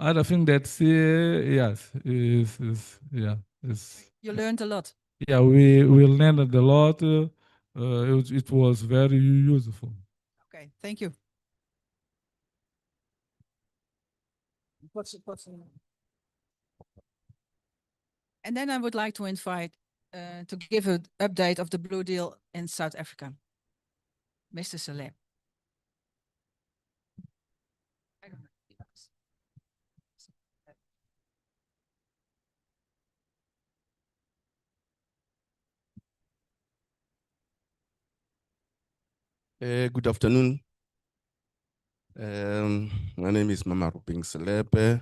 Other thing that's yes is yeah is You learned a lot. yeah we learned a lot. It was very useful. Okay, thank you. And then I would like to invite to give an update of the Blue Deal in South Africa. Mr. Saleh. Good afternoon. My name is Mama Ruping Selepe.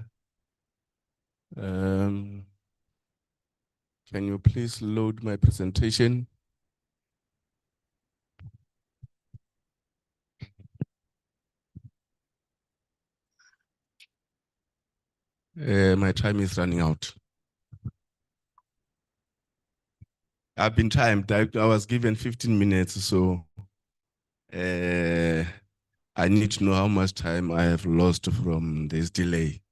Can you please load my presentation? My time is running out. I've been timed. I was given 15 minutes, so I need to know how much time I have lost from this delay.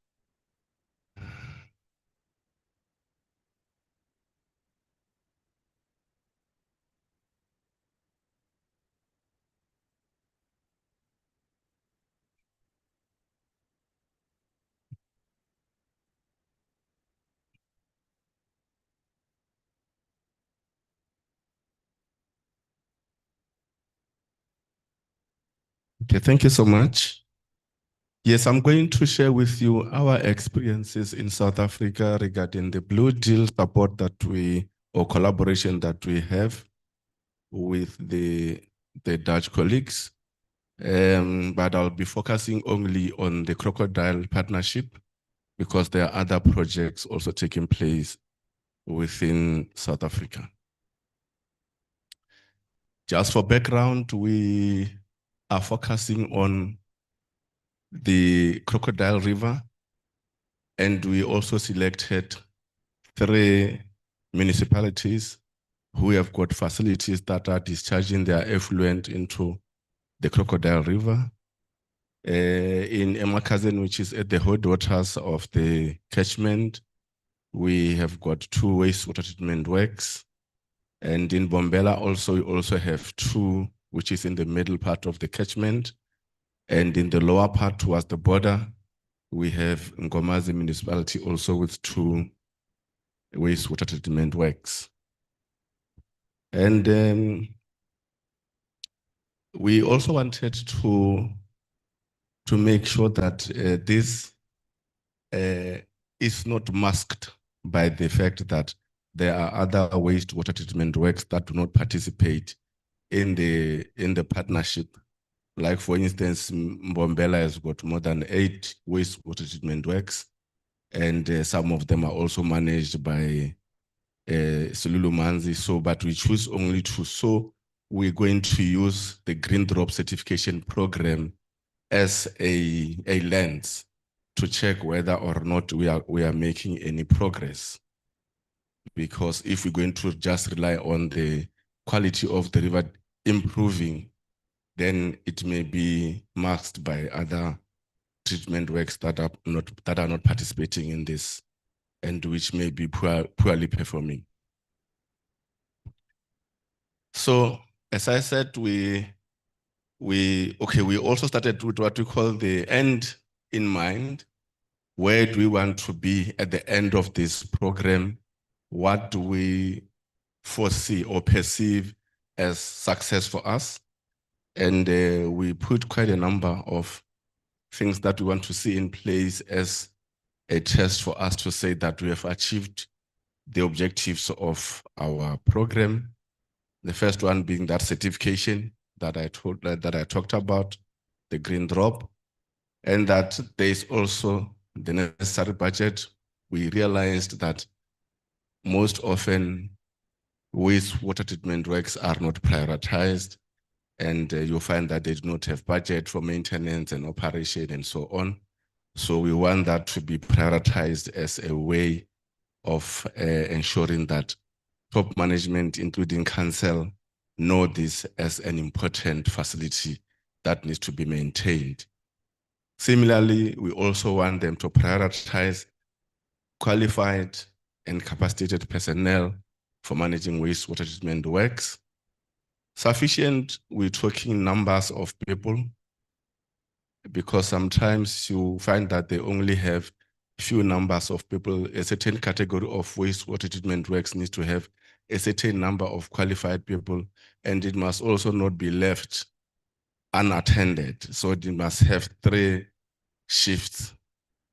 Okay, thank you so much. Yes, I'm going to share with you our experiences in South Africa regarding the Blue Deal support that or collaboration that we have with the Dutch colleagues. But I'll be focusing only on the Crocodile partnership because there are other projects also taking place within South Africa. Just for background, we are focusing on the Crocodile River, and we also selected 3 municipalities who have got facilities that are discharging their effluent into the Crocodile River. In Emakhazen, which is at the headwaters of the catchment, we have got 2 wastewater treatment works. And in Bombela also, we also have 2, which is in the middle part of the catchment. And in the lower part towards the border, we have Ngomazi municipality also with 2 wastewater treatment works. And we also wanted to make sure that this is not masked by the fact that there are other wastewater treatment works that do not participate in the partnership. Like for instance, Mbombela has got more than 8 wastewater treatment works, and some of them are also managed by Sululu Manzi. So, but we choose only 2. So we're going to use the Green Drop certification program as a lens to check whether or not we are making any progress. Because if we're going to just rely on the quality of the river improving, then it may be masked by other treatment works that are not participating in this, and which may be poorly performing. So, as I said, we also started with what we call the end in mind. Where do we want to be at the end of this program? What do we foresee or perceive as success for us? And we put quite a number of things that we want to see in place as a test for us to say that we have achieved the objectives of our program. The first one being that certification that I talked about, the Green Drop, and that there is also the necessary budget. We realized that most often wastewater treatment works are not prioritized, and you'll find that they do not have budget for maintenance and operation and so on. So we want that to be prioritized as a way of ensuring that top management, including council, know this as an important facility that needs to be maintained. Similarly, we also want them to prioritize qualified and capacitated personnel for managing wastewater treatment works. Sufficient, we're talking numbers of people, because sometimes you find that they only have few numbers of people. A certain category of wastewater treatment works needs to have a certain number of qualified people, and it must also not be left unattended. So it must have 3 shifts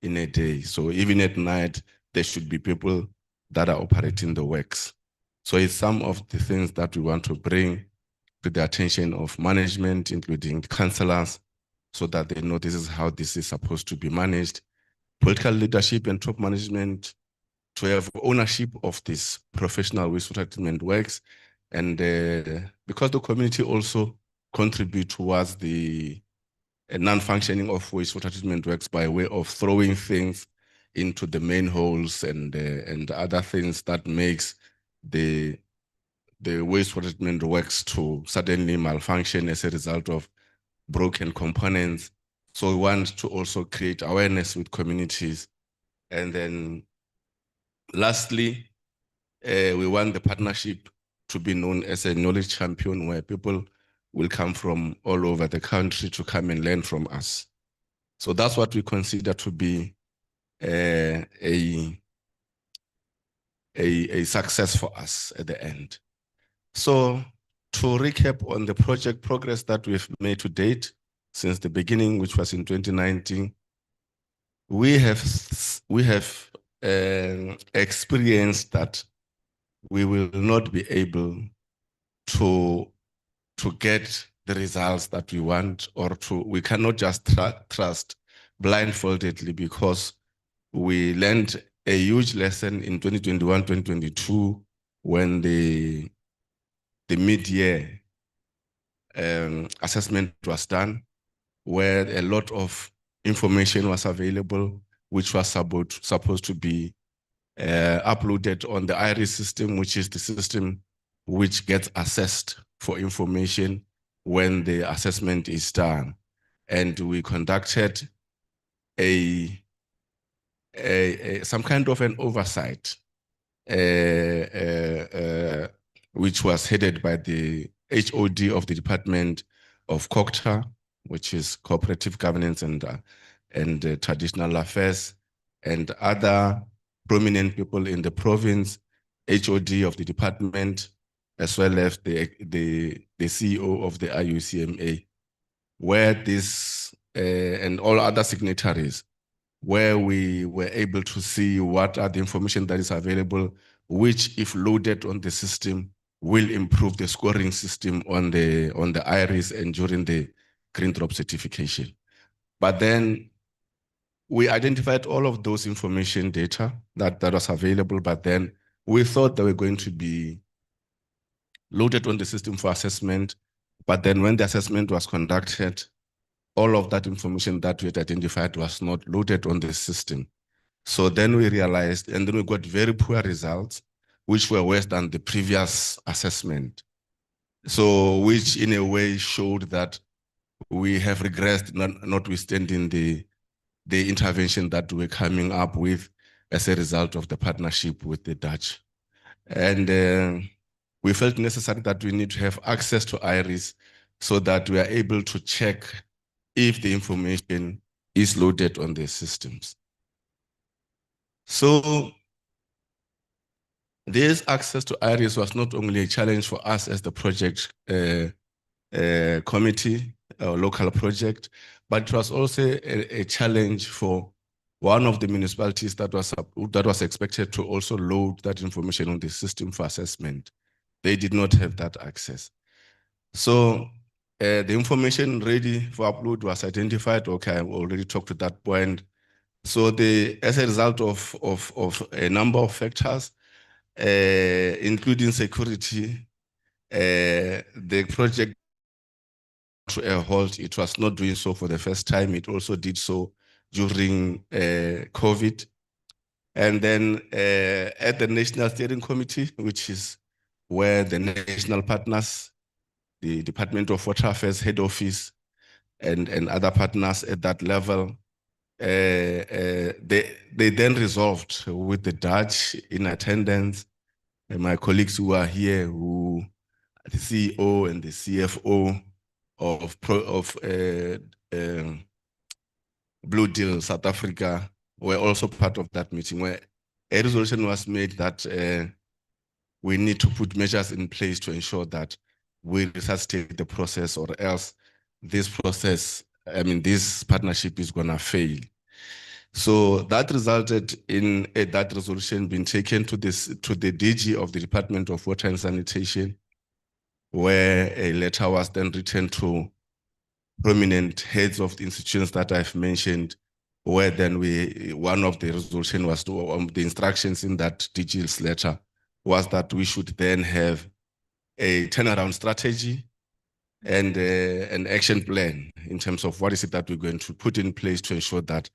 in a day. So even at night, there should be people that are operating the works. So it's some of the things that we want to bring to the attention of management, including councillors, so that they know this is how this is supposed to be managed. Political leadership and top management to have ownership of this professional wastewater treatment works. And because the community also contribute towards the non-functioning of wastewater treatment works by way of throwing things into the main holes and other things that makes the wastewater treatment works to suddenly malfunction as a result of broken components. So we want to also create awareness with communities. And then lastly, we want the partnership to be known as a knowledge champion, where people will come from all over the country to come and learn from us. So that's what we consider to be a success for us at the end. So to recap on the project progress that we've made to date, since the beginning, which was in 2019, we have experienced that we will not be able to get the results that we want, or we cannot just trust blindfoldedly, because we learned a huge lesson in 2021, 2022, when the mid-year assessment was done, where a lot of information was available, which was supposed to be uploaded on the IRIS system, which is the system which gets assessed for information when the assessment is done. And we conducted some kind of an oversight, which was headed by the HOD of the Department of COGTA, which is Cooperative Governance and Traditional Affairs, and other prominent people in the province, HOD of the department, as well as the CEO of the IUCMA, where this and all other signatories, where we were able to see what are the information that is available, which, if loaded on the system, will improve the scoring system on the IRIS and during the green drop certification. But then we identified all of those information data that was available, but then we thought they were going to be loaded on the system for assessment. But then when the assessment was conducted, all of that information that we had identified was not loaded on the system. So then we realized, and then we got very poor results, which were worse than the previous assessment. So which in a way showed that we have regressed, notwithstanding the intervention that we're coming up with as a result of the partnership with the Dutch. And we felt necessary that we need to have access to IRIS so that we are able to check if the information is loaded on the systems. So this access to IRIS was not only a challenge for us as the project committee or local project, but it was also a challenge for one of the municipalities that was expected to also load that information on the system for assessment. They did not have that access. So the information ready for upload was identified. Okay, I already talked to that point. So as a result of a number of factors, including security, the project to a halt. It was not doing so for the first time. It also did so during COVID. And then at the National Steering Committee, which is where the national partners, the Department of Water Affairs head office, and other partners at that level, they then resolved with the Dutch in attendance, and my colleagues who are here, the CEO and the CFO of Blue Deal South Africa were also part of that meeting, where a resolution was made that we need to put measures in place to ensure that we resuscitate the process, or else this process, this partnership is gonna fail. So that resulted in that resolution being taken to the DG of the Department of Water and Sanitation, where a letter was then written to prominent heads of the institutions that I've mentioned, where then one of the resolution was the instructions in that DG's letter was that we should then have a turnaround strategy and an action plan in terms of what is it that we're going to put in place to ensure that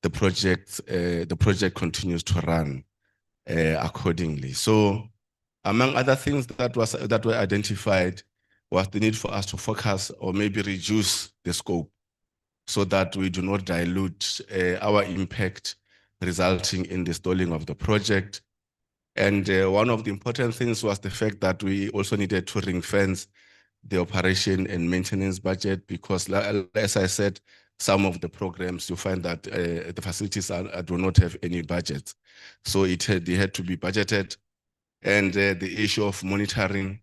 the project continues to run accordingly. So among other things that were identified was the need for us to focus or maybe reduce the scope so that we do not dilute our impact, resulting in the stalling of the project. And one of the important things was the fact that we also needed to ring fence the operation and maintenance budget, because as I said, some of the programs you find that the facilities do not have any budget. So they had to be budgeted. And the issue of monitoring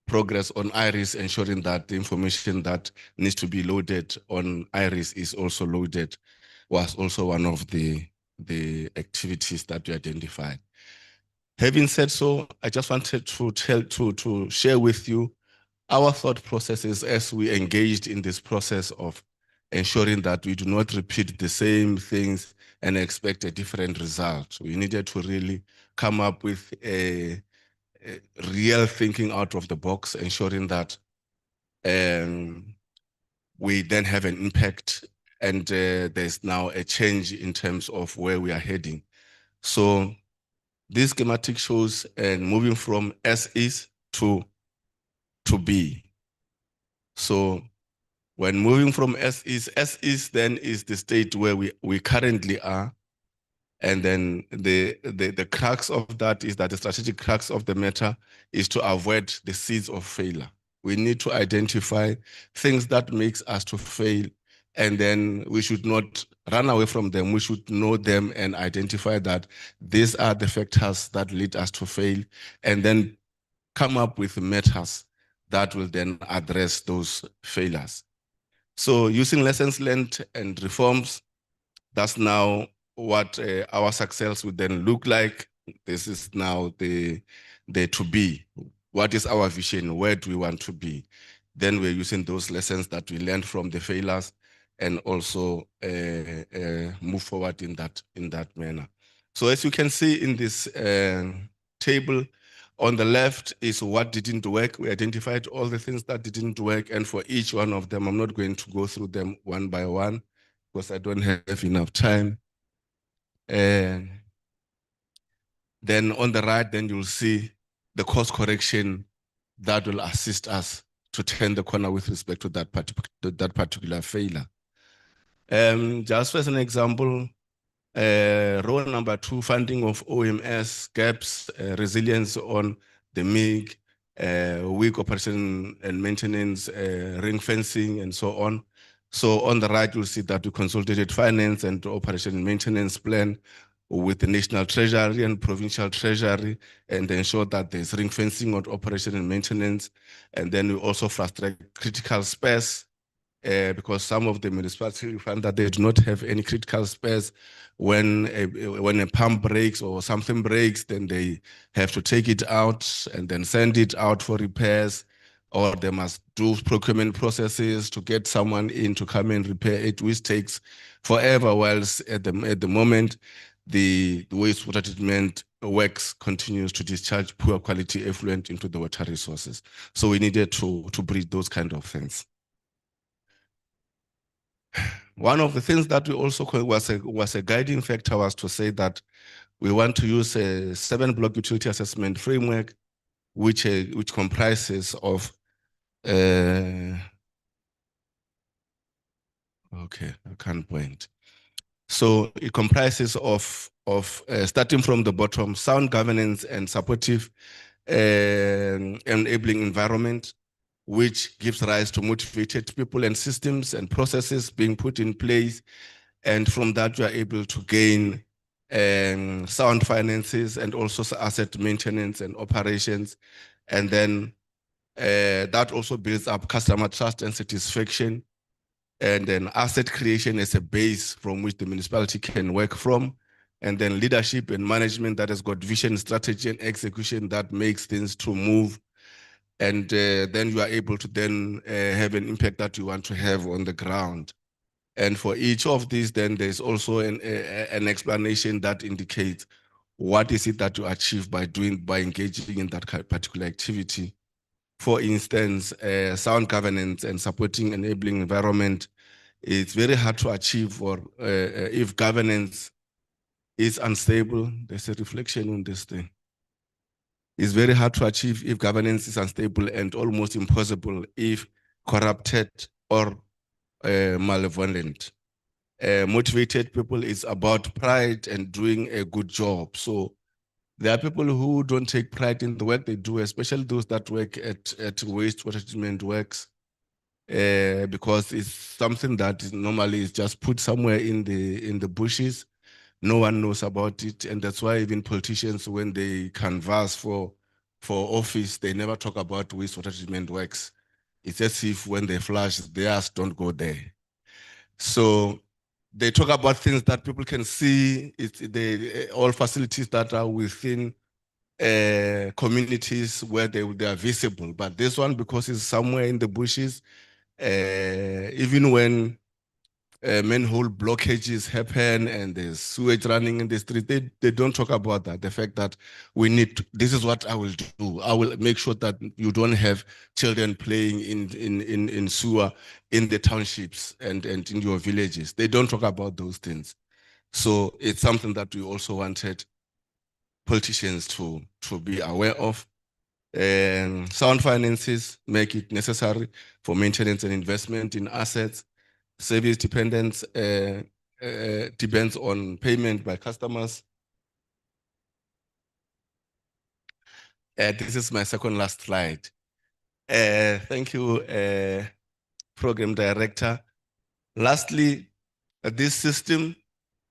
progress on IRIS, ensuring that the information that needs to be loaded on IRIS is also loaded, was also one of the activities that we identified. Having said so, I just wanted to share with you our thought processes as we engaged in this process of ensuring that we do not repeat the same things and expect a different result. We needed to really come up with a real thinking out of the box, ensuring that we then have an impact, and there's now a change in terms of where we are heading. So this schematic shows moving from as is to be. So when moving from as is then is the state where we currently are. And then the crux of that is that the strategic crux of the matter is to avoid the seeds of failure. We need to identify things that makes us to fail, and then we should not run away from them. We should know them and identify that these are the factors that lead us to fail, and then come up with measures that will then address those failures. So using lessons learned and reforms, that's now what our success would then look like. This is now the to be. What is our vision? Where do we want to be? Then we're using those lessons that we learned from the failures and also move forward in that manner. So as you can see in this table, on the left is what didn't work. We identified all the things that didn't work, and for each one of them, I'm not going to go through them one by one because I don't have enough time. And then on the right, then you'll see the course correction that will assist us to turn the corner with respect to that particular failure. Just as an example, row number 2, funding of OMS, gaps, resilience on the MIG, weak operation and maintenance, ring fencing, and so on. So on the right, you'll see that we consolidated finance and operation and maintenance plan with the National Treasury and Provincial Treasury, and ensure that there's ring fencing on operation and maintenance. And then we also fast-track critical spares, because some of the municipalities find that they do not have any critical spares. When a pump breaks or something breaks, then they have to take it out and then send it out for repairs, or they must do procurement processes to get someone in to come and repair it, which takes forever, whilst at the moment, the wastewater treatment works continues to discharge poor quality effluent into the water resources. So we needed to bridge those kind of things. One of the things that we also was a guiding factor was to say that we want to use a 7-block utility assessment framework, which comprises of okay, I can't point. So it comprises of starting from the bottom, sound governance and supportive enabling environment, which gives rise to motivated people and systems and processes being put in place. And from that, you are able to gain sound finances and also asset maintenance and operations. And then that also builds up customer trust and satisfaction. And then asset creation is a base from which the municipality can work from. And then leadership and management that has got vision, strategy, and execution that makes things to move. And then you are able to then have an impact that you want to have on the ground. And for each of these, then there's also an explanation that indicates what is it that you achieve by engaging in that particular activity. For instance, sound governance and supporting enabling environment, it's very hard to achieve, or if governance is unstable. There's a reflection on this thing. It's very hard to achieve if governance is unstable, and almost impossible if corrupted or malevolent. Motivated people is about pride and doing a good job. So there are people who don't take pride in the work they do, especially those that work at wastewater treatment works, because it's something that normally is just put somewhere in the bushes. No one knows about it, and that's why even politicians, when they canvass for for office, they never talk about wastewater treatment works. It's as if when they flush, theirs don't go there. So they talk about things that people can see. It's all facilities that are within communities where they are visible. But this one, because it's somewhere in the bushes, even when manhole blockages happen and there's sewage running in the street, they don't talk about that. The fact that we need to, this is what I will do. I will make sure that you don't have children playing in sewer in the townships and in your villages. They don't talk about those things. So it's something that we also wanted politicians to be aware of. Sound finances make it necessary for maintenance and investment in assets. Service dependence depends on payment by customers. This is my second last slide. Thank you, Program Director. Lastly, this system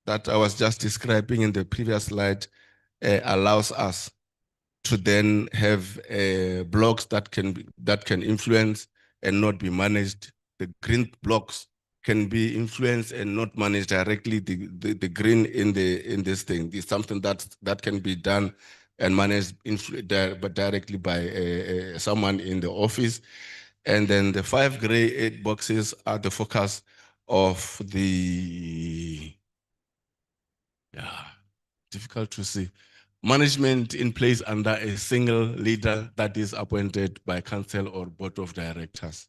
that I was just describing in the previous slide allows us to then have blocks that can influence and not be managed. The green blocks can be influenced and not managed directly. The green in this thing is something that can be done and managed but directly by someone in the office. And then the 5 gray 8 boxes are the focus of the difficult to see. Management in place under a single leader that is appointed by council or board of directors.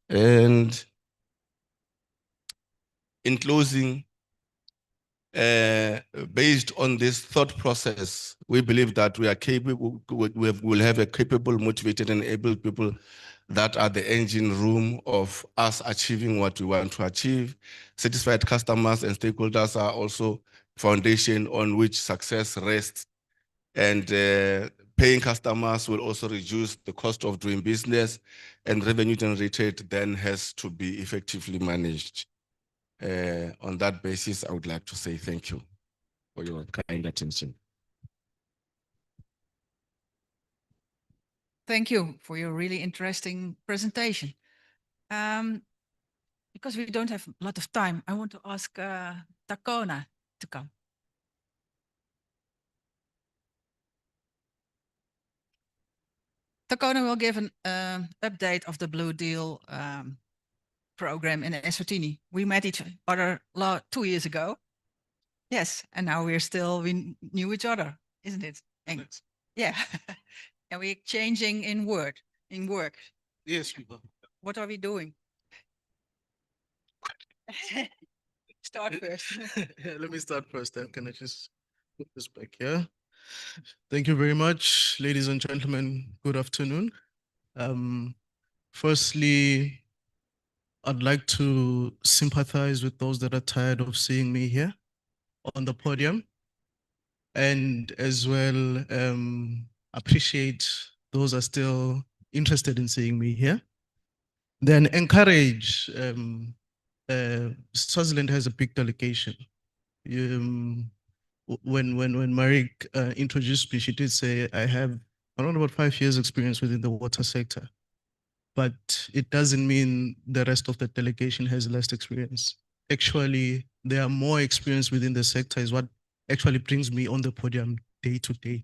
And in closing, based on this thought process, we believe that we are capable, we'll have a capable, motivated, and able people that are the engine room of us achieving what we want to achieve. Satisfied customers and stakeholders are also foundation on which success rests. And paying customers will also reduce the cost of doing business, and revenue generated then has to be effectively managed. On that basis, I would like to say thank you for your kind attention. Thank you for your really interesting presentation. Because we don't have a lot of time, I want to ask Takona to come. Takona will give an update of the Blue Deal program in Eswatini. We met each other 2 years ago. Yes, and now we knew each other, isn't it? And, yeah, and we're changing in work. Yes, we are. What are we doing? Start first. Yeah, let me start first. Then can I just put this back here? Thank you very much, ladies and gentlemen. Good afternoon. Firstly, I'd like to sympathize with those that are tired of seeing me here on the podium, and as well appreciate those are still interested in seeing me here. Then encourage, Swaziland has a big delegation. When Marik introduced me, she did say, I have around about 5 years experience within the water sector, but it doesn't mean the rest of the delegation has less experience. Actually, they are more experienced within the sector is what actually brings me on the podium day to day.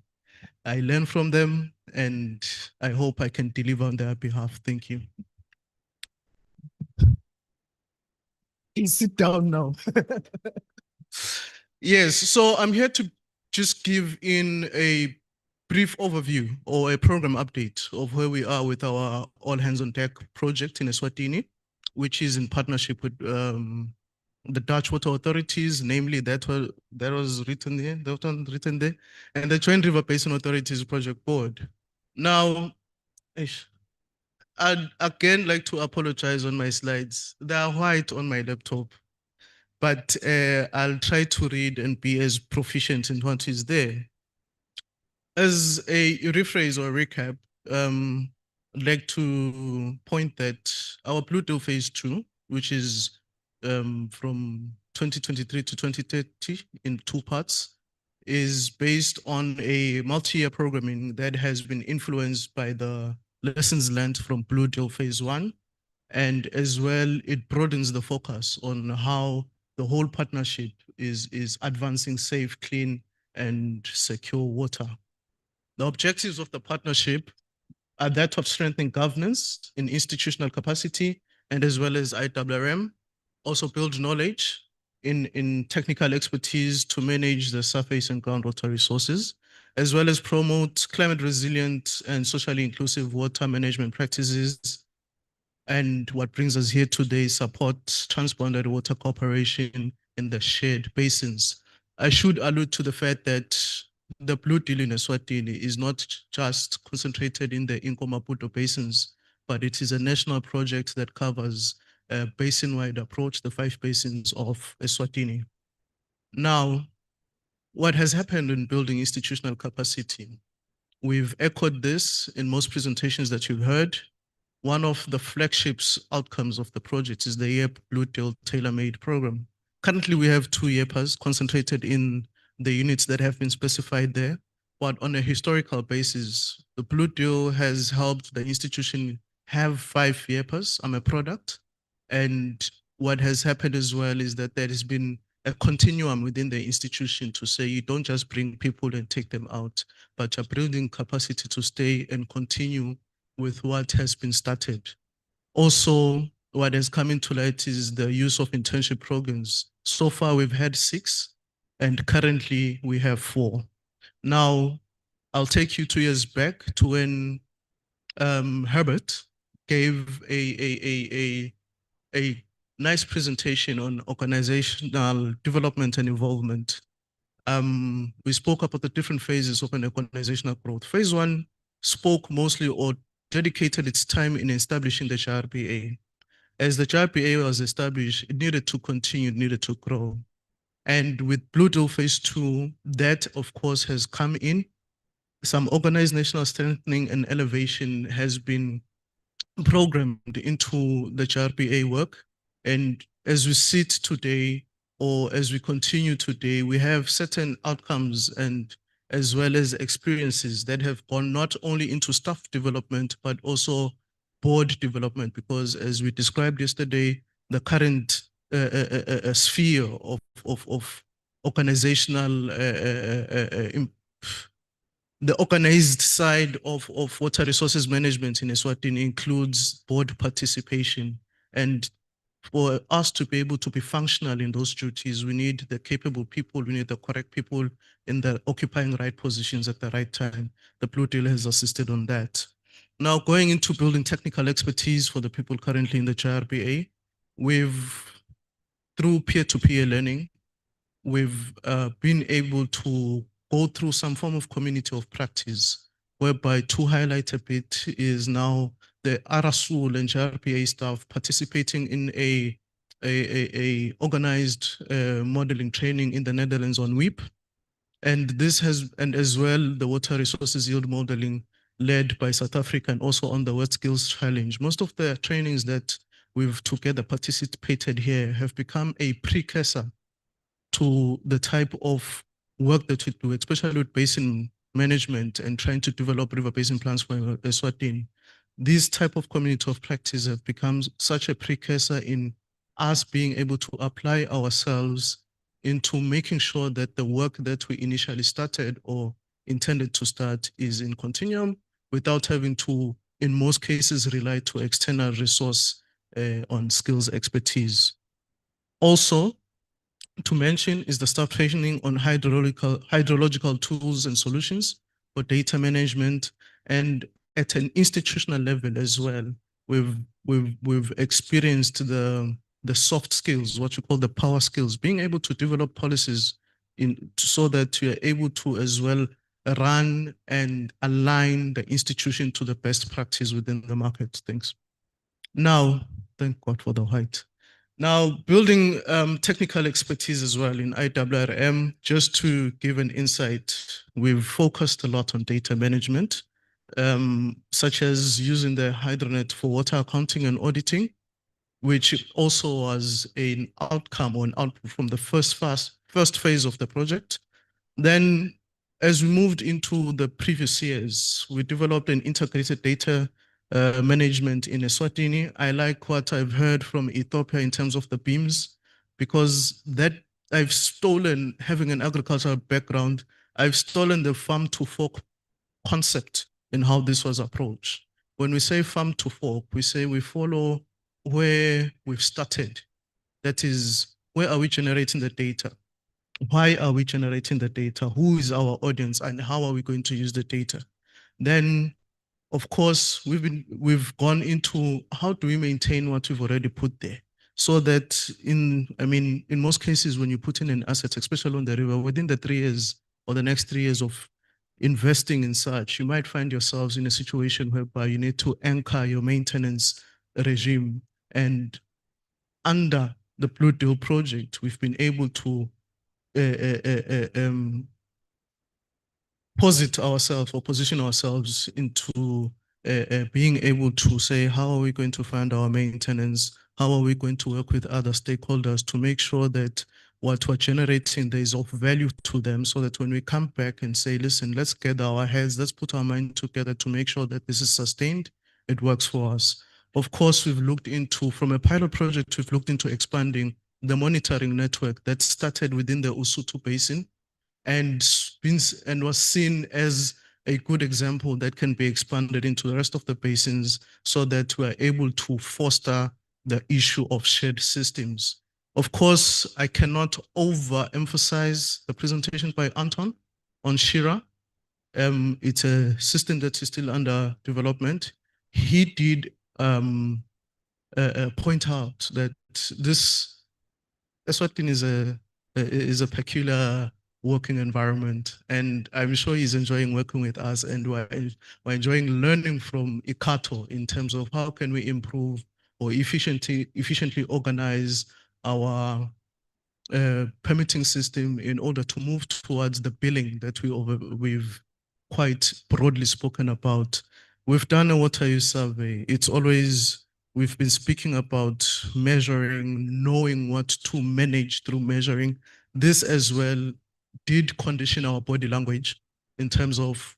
I learn from them and I hope I can deliver on their behalf. Thank you. Sit down now. Yes, so I'm here to just give in a brief overview or a program update of where we are with our All Hands on Deck project in Eswatini, which is in partnership with the Dutch water authorities, namely that was written there, and the Joint River Basin Authorities Project Board. Now, I'd again like to apologize on my slides. They are white on my laptop, but I'll try to read and be as proficient in what is there. As a rephrase or recap, I'd like to point that our Blue Deal Phase 2, which is from 2023 to 2030 in 2 parts, is based on a multi-year programming that has been influenced by the lessons learned from Blue Deal Phase 1. And as well, it broadens the focus on how the whole partnership is advancing safe, clean, and secure water. The objectives of the partnership are that of strengthening governance in institutional capacity and as well as IWRM, also build knowledge in technical expertise to manage the surface and groundwater resources, as well as promote climate resilient and socially inclusive water management practices. And what brings us here today, support transboundary water cooperation in the shared basins. I should allude to the fact that the Blue Deal in Eswatini is not just concentrated in the Inko-Maputo basins, but it is a national project that covers a basin-wide approach, the 5 basins of Eswatini. Now, what has happened in building institutional capacity? We've echoed this in most presentations that you've heard. One of the flagships outcomes of the project is the YEP Blue Deal tailor-made program. Currently, we have 2 YEPAs concentrated in the units that have been specified there. But on a historical basis, the Blue Deal has helped the institution have 5 YEPAs. I'm a product. And what has happened as well is that there has been a continuum within the institution to say you don't just bring people and take them out, but you're building capacity to stay and continue with what has been started. Also, what has come into light is the use of internship programs. So far, we've had 6, and currently we have 4. Now, I'll take you 2 years back to when Herbert gave a nice presentation on organizational development and involvement. We spoke about the different phases of an organizational growth. Phase 1 spoke mostly or dedicated its time in establishing the JRPA. As the JRPA was established, it needed to continue, it needed to grow. And with Blue Deal Phase 2, that of course has come in. Some organizational strengthening and elevation has been programmed into the JRPA work. And as we sit today, or as we continue today, we have certain outcomes and as well as experiences that have gone not only into staff development, but also board development, because as we described yesterday, the current sphere of organizational, the organized side of water resources management in Eswatini includes board participation. And for us to be able to be functional in those duties, we need the capable people, we need the correct people in the occupying right positions at the right time. The Blue Deal has assisted on that. Now, going into building technical expertise for the people currently in the JRPA, through peer-to-peer learning, we've been able to go through some form of community of practice, whereby to highlight a bit is now the RSUL and JRPA staff participating in a organized modeling training in the Netherlands on WEEP. And this has, and as well, the water resources yield modeling led by South Africa and also on the Wet Skills Challenge. Most of the trainings that we've together participated here have become a precursor to the type of work that we do, especially with basin management and trying to develop river basin plans for Eswatini. These type of community of practice have become such a precursor in us being able to apply ourselves into making sure that the work that we initially started or intended to start is in continuum without having to, in most cases, rely to external resource on skills expertise. Also, to mention is the staff training on hydrological tools and solutions for data management, and at an institutional level as well. We've experienced the soft skills, what you call the power skills, being able to develop policies so that you're able to as well run and align the institution to the best practice within the market. Thanks. Now, thank God for the white. Now, building technical expertise as well in IWRM, just to give an insight, we've focused a lot on data management, such as using the HydroNet for water accounting and auditing, which also was an outcome or an output from the first phase of the project. Then as we moved into the previous years, we developed an integrated data management in Eswatini. I like what I've heard from Ethiopia in terms of the beams, because that I've stolen, having an agricultural background, I've stolen the farm to fork concept in how this was approached. When we say farm to fork, we say we follow where we've started. That is, where are we generating the data? Why are we generating the data? Who is our audience and how are we going to use the data? Then, of course, we've gone into how do we maintain what we've already put there? So that in most cases, when you put in an asset, especially on the river, within the 3 years or the next 3 years of investing in such, you might find yourselves in a situation whereby you need to anchor your maintenance regime. And under the Blue Deal project, we've been able to posit ourselves or position ourselves into being able to say, how are we going to fund our maintenance? How are we going to work with other stakeholders to make sure that what we're generating there is of value to them, so that when we come back and say, listen, let's gather our heads, let's put our mind together to make sure that this is sustained, it works for us. Of course, we've looked into, from a pilot project, we've looked into expanding the monitoring network that started within the Usutu Basin and was seen as a good example that can be expanded into the rest of the basins, so that we're able to foster the issue of shared systems. Of course, I cannot overemphasize the presentation by Anton on Shira. It's a system that is still under development. He did point out that this Eswatini is a peculiar working environment, and I'm sure he's enjoying working with us, and we're enjoying learning from Ikato in terms of how can we improve or efficiently organize our permitting system in order to move towards the billing that we've quite broadly spoken about. We've done a water use survey. It's always, we've been speaking about measuring, knowing what to manage through measuring. This as well did condition our body language in terms of,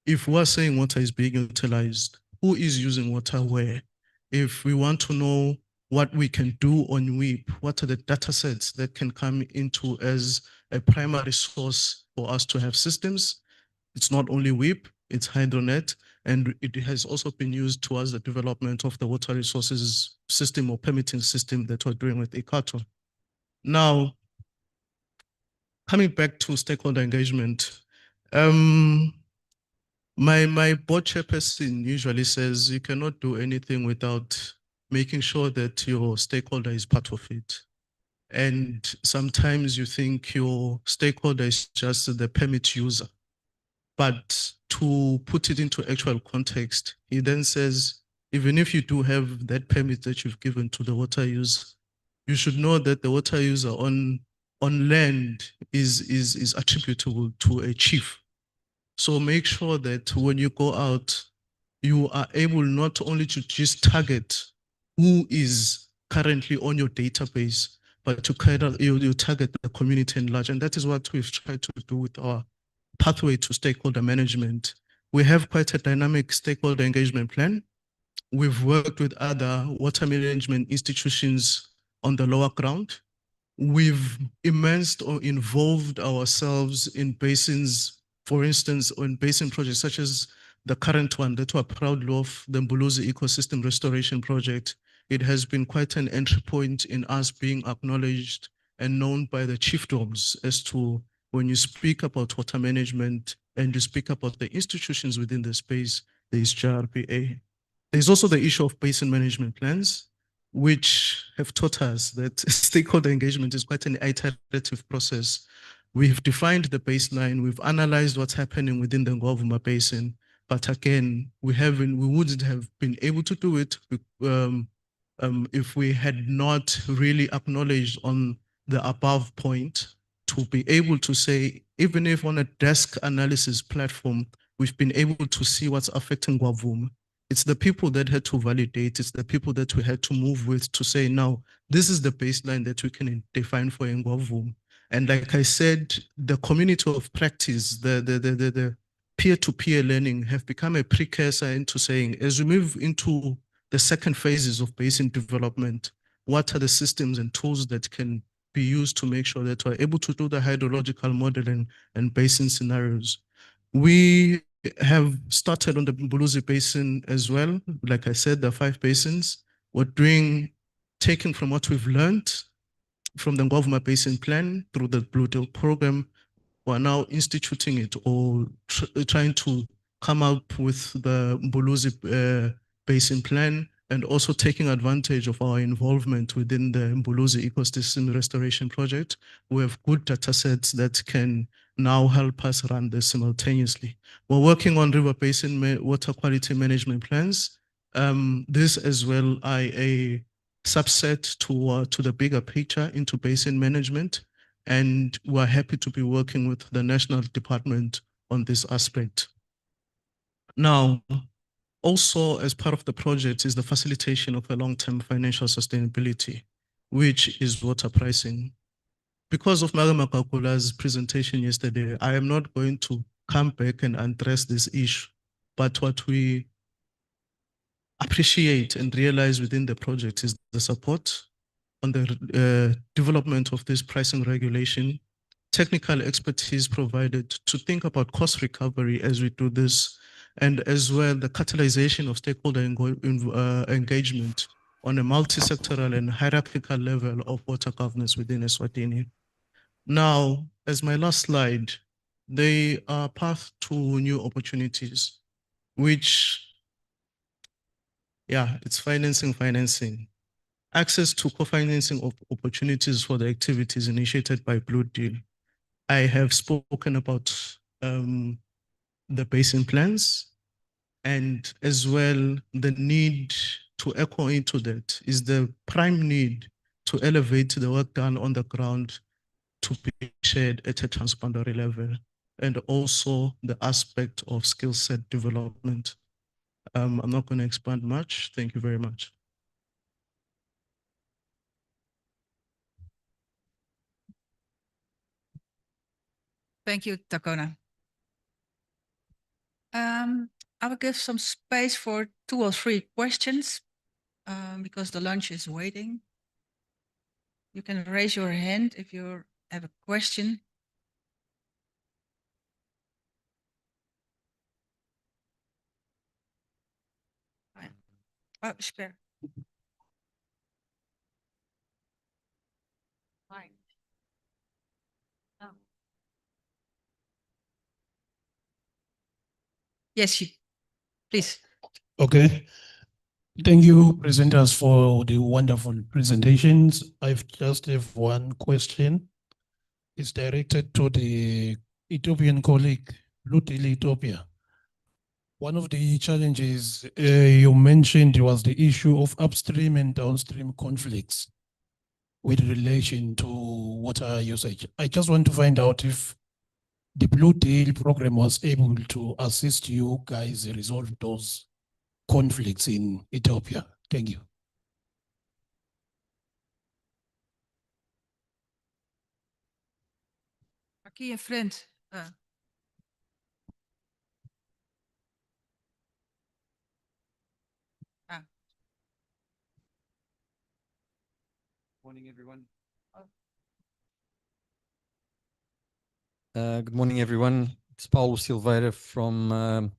if we're saying water is being utilized, who is using water where? If we want to know what we can do on WEEP, what are the data sets that can come into as a primary source for us to have systems? It's not only WEEP, it's HydroNet, and it has also been used towards the development of the water resources system or permitting system that we're doing with Ikato. Now, coming back to stakeholder engagement, my board chairperson usually says you cannot do anything without making sure that your stakeholder is part of it. And sometimes you think your stakeholder is just the permit user. But to put it into actual context, he then says, even if you do have that permit that you've given to the water user, you should know that the water user on land is attributable to a chief. So make sure that when you go out, you are able not only to just target who is currently on your database, but to you target the community in large. And that is what we've tried to do with our pathway to stakeholder management. We have quite a dynamic stakeholder engagement plan. We've worked with other water management institutions on the lower ground. We've immersed or involved ourselves in basins, for instance, on basin projects such as the current one that we're proud of, the Mbuluzi Ecosystem Restoration Project. It has been quite an entry point in us being acknowledged and known by the chiefdoms as to when you speak about water management and you speak about the institutions within the space, there is JRPA. There's also the issue of basin management plans, which have taught us that stakeholder engagement is quite an iterative process. We've defined the baseline, we've analyzed what's happening within the Ngwavuma Basin, but again, we wouldn't have been able to do it if we had not really acknowledged on the above point to be able to say, even if on a desk analysis platform, we've been able to see what's affecting Ngwavuma. It's the people that had to validate, it's the people that we had to move with to say, now, this is the baseline that we can define for Ngwavuma. And like I said, the community of practice, the peer-to-peer learning have become a precursor into saying, as we move into the second phases of basin development, what are the systems and tools that can be used to make sure that we're able to do the hydrological modeling and basin scenarios. We have started on the Mbuluzi Basin as well. Like I said, there are 5 basins. We're taking from what we've learned from the Ngwavuma Basin Plan through the Blue Deal program, we're now instituting it or trying to come up with the Mbuluzi Basin Plan, and also taking advantage of our involvement within the Mbuluzi Ecosystem Restoration Project. We have good data sets that can now help us run this simultaneously. We're working on river basin water quality management plans. This as well are a subset to the bigger picture into basin management. And we're happy to be working with the National Department on this aspect. Now, also as part of the project is the facilitation of a long-term financial sustainability, which is water pricing. Because of Magamakakula's presentation yesterday, I am not going to come back and address this issue, but what we appreciate and realize within the project is the support on the development of this pricing regulation, technical expertise provided to think about cost recovery as we do this, and as well the catalyzation of stakeholder engagement on a multi-sectoral and hierarchical level of water governance within Eswatini. Now, as my last slide, they are path to new opportunities, which, yeah, it's financing. Access to co-financing opportunities for the activities initiated by Blue Deal. I have spoken about the basin plans, and as well the need to echo into that is the prime need to elevate the work done on the ground to be shared at a transboundary level, and also the aspect of skill set development. I'm not going to expand much. Thank you very much. Thank you, Takona. I will give some space for 2 or 3 questions because the lunch is waiting. You can raise your hand if you have a question. Oh, spare. Fine. Oh. Yes, please. Okay. Thank you, presenters, for the wonderful presentations. I've just have one question. It's directed to the Ethiopian colleague, Blue Deal Ethiopia. One of the challenges you mentioned was the issue of upstream and downstream conflicts with relation to water usage. I just want to find out if the Blue Deal program was able to assist you guys resolve those conflicts in Ethiopia. Thank you. Aquí a frente. Morning, everyone. Good morning, everyone. It's Paulo Silveira from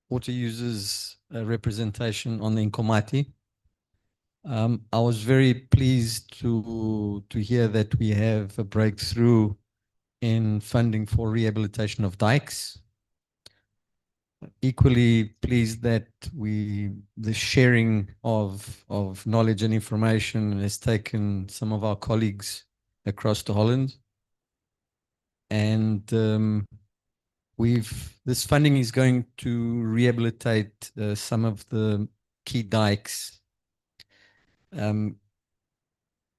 Water Users Representation on the Nkomati. I was very pleased to hear that we have a breakthrough in funding for rehabilitation of dikes. Equally pleased that the sharing of knowledge and information has taken some of our colleagues across to Holland. And this funding is going to rehabilitate some of the key dikes. And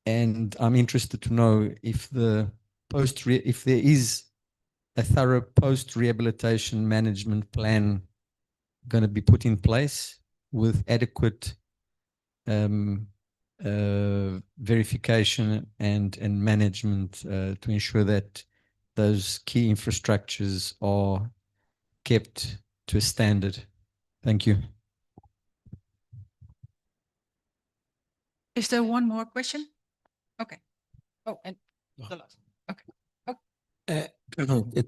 I'm interested to know if if there is a thorough post-rehabilitation management plan going to be put in place with adequate verification and management to ensure that those key infrastructures are kept to a standard. Thank you. Is there one more question? Okay. Oh, and the last. Okay.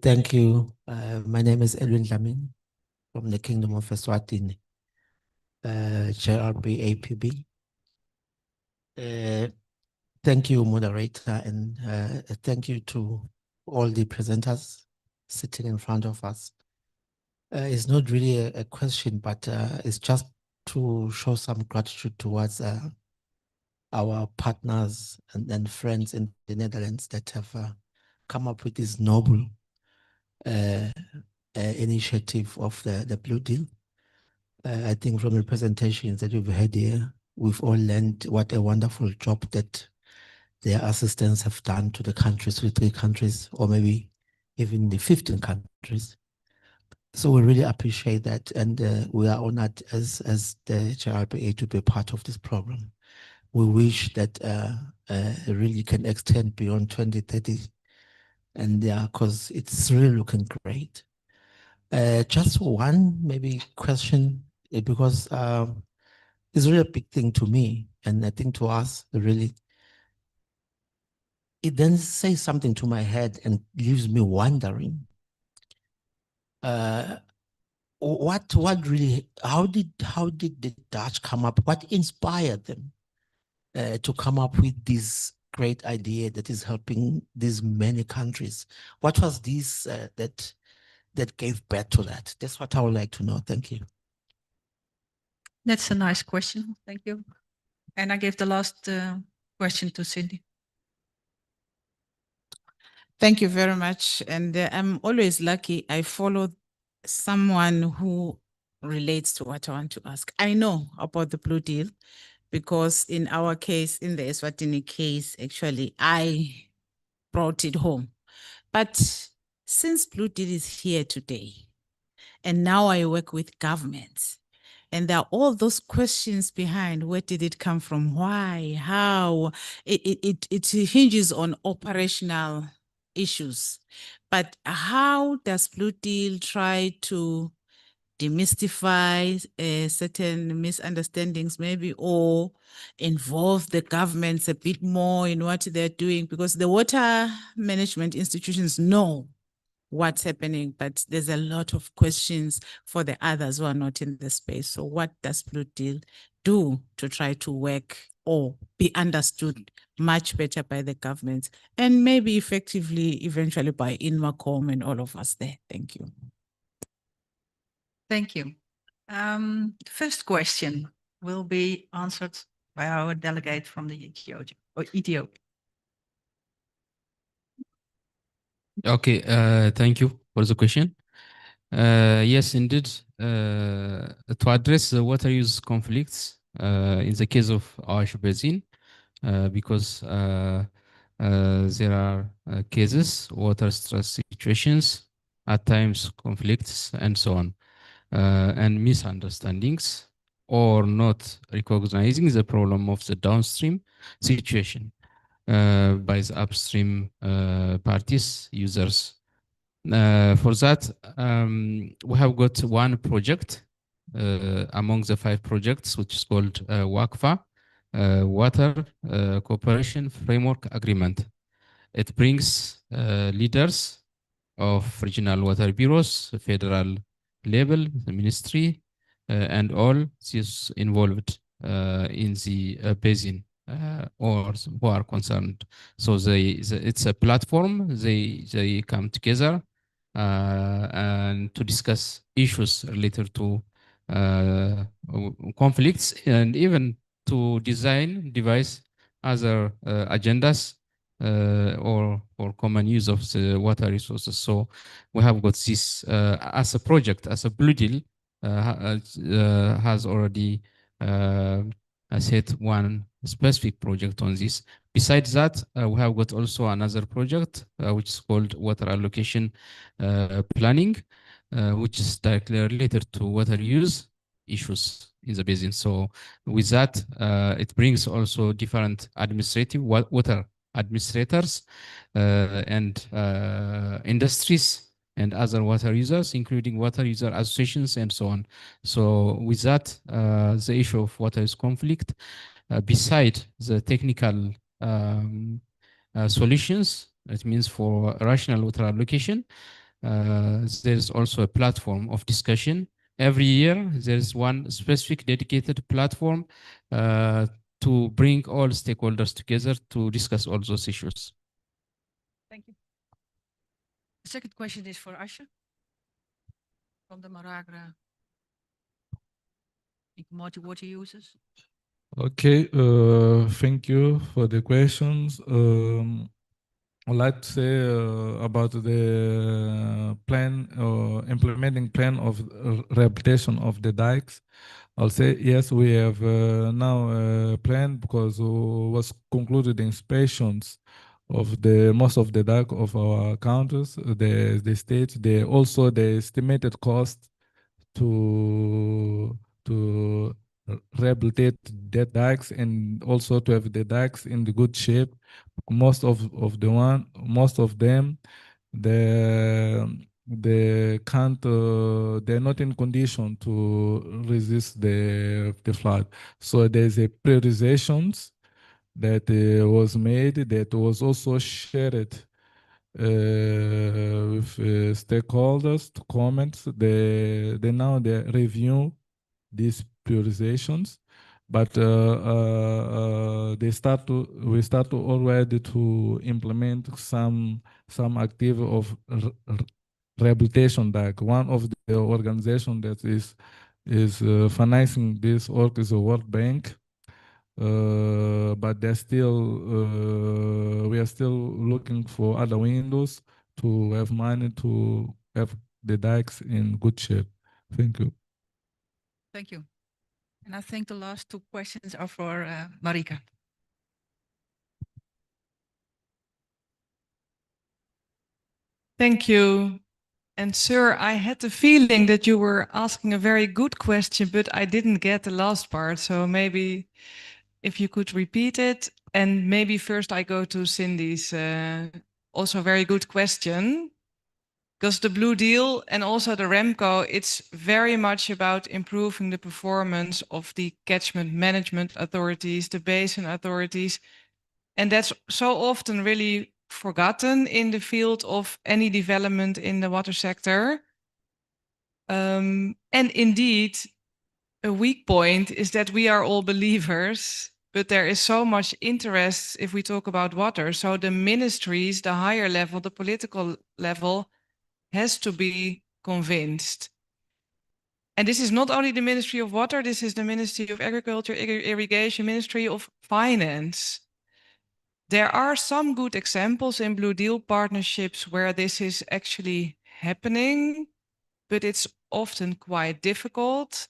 Thank you. My name is Edwin Lamin from the Kingdom of Eswatini, JRB APB. Thank you, moderator, and thank you to all the presenters sitting in front of us. It's not really a question, but it's just to show some gratitude towards our partners and friends in the Netherlands that have come up with this noble initiative of the Blue Deal. I think from the presentations that we've had here, we've all learned what a wonderful job that their assistants have done to the countries, to the 3 countries, or maybe even the 15 countries. So we really appreciate that, and we are honored as the JRPA to be part of this program. We wish that it really can extend beyond 2030, and because it's really looking great. Just one maybe question, because it's really a big thing to me, and I think to us, really, it then says something to my head and leaves me wondering. What really, how did the Dutch come up? What inspired them to come up with this great idea that is helping these many countries? What was this that gave birth to that? That's what I would like to know. Thank you. That's a nice question. Thank you. And I give the last question to Cindy. Thank you very much. And I'm always lucky. I follow someone who relates to what I want to ask. I know about the Blue Deal because in our case, in the Eswatini case, actually, I brought it home. But since Blue Deal is here today, and now I work with governments, and there are all those questions behind: where did it come from? Why? How? It hinges on operational issues. But how does Blue Deal try to demystify certain misunderstandings maybe, or involve the governments a bit more in what they're doing? Because the water management institutions know what's happening, but there's a lot of questions for the others who are not in the space. So what does Blue Deal do to try to work or be understood much better by the governments, and maybe effectively, eventually by INMACOM and all of us there? Thank you. Thank you. First question will be answered by our delegate from the Ethiopia. Okay, thank you for the question. Yes, indeed, to address the water use conflicts in the case of Awash Basin, because there are cases, water stress situations, at times conflicts, and so on, and misunderstandings, or not recognizing the problem of the downstream situation by the upstream parties, users. For that, we have got one project among the 5 projects, which is called WACFA, Water Cooperation Framework Agreement. It brings leaders of regional water bureaus, federal level, the ministry, and all these involved in the basin or who are concerned. So it's a platform. They come together and to discuss issues related to conflicts, and even to devise other agendas or common use of the water resources. So we have got this as a project, as a Blue Deal has already set one specific project on this. Besides that, we have got also another project which is called Water Allocation Planning, which is directly related to water use issues in the basin. So with that, it brings also different administrative water administrators and industries and other water users, including water user associations and so on. So with that, the issue of water use conflict, beside the technical solutions, it means for rational water allocation, there's also a platform of discussion. Every year, there's one specific dedicated platform to bring all stakeholders together to discuss all those issues. Thank you. The second question is for Asha from the Maragra in commodity water users. Okay, thank you for the questions. I'd like to say about the plan or implementing plan of rehabilitation of the dikes. I'll say yes, we have now a plan because was concluded inspections of the most of the dike of our countries, the states. Also the estimated cost to rehabilitate the dikes and also to have the dikes in the good shape. Most of them, they can't, they're not in condition to resist the flood. So there's a prioritizations that was made, that was also shared with stakeholders to comment. They now they review these prioritizations, but we start already to implement some activity of rehabilitation. Like one of the organization that is financing this work is the World Bank. But we are still looking for other windows to have money to have the dikes in good shape. Thank you. Thank you. And I think the last two questions are for Marika. Thank you. And sir, I had the feeling that you were asking a very good question, but I didn't get the last part. So maybe if you could repeat it, and maybe first I go to Cindy's also very good question. Because the Blue Deal and also the REMCO, it's very much about improving the performance of the catchment management authorities, the basin authorities. And that's so often really forgotten in the field of any development in the water sector. And indeed, a weak point is that we are all believers, but there is so much interest if we talk about water. So the ministries, the higher level, the political level, has to be convinced. And this is not only the Ministry of Water, this is the Ministry of Agriculture, Irrigation, Ministry of Finance. There are some good examples in Blue Deal partnerships where this is actually happening, but it's often quite difficult.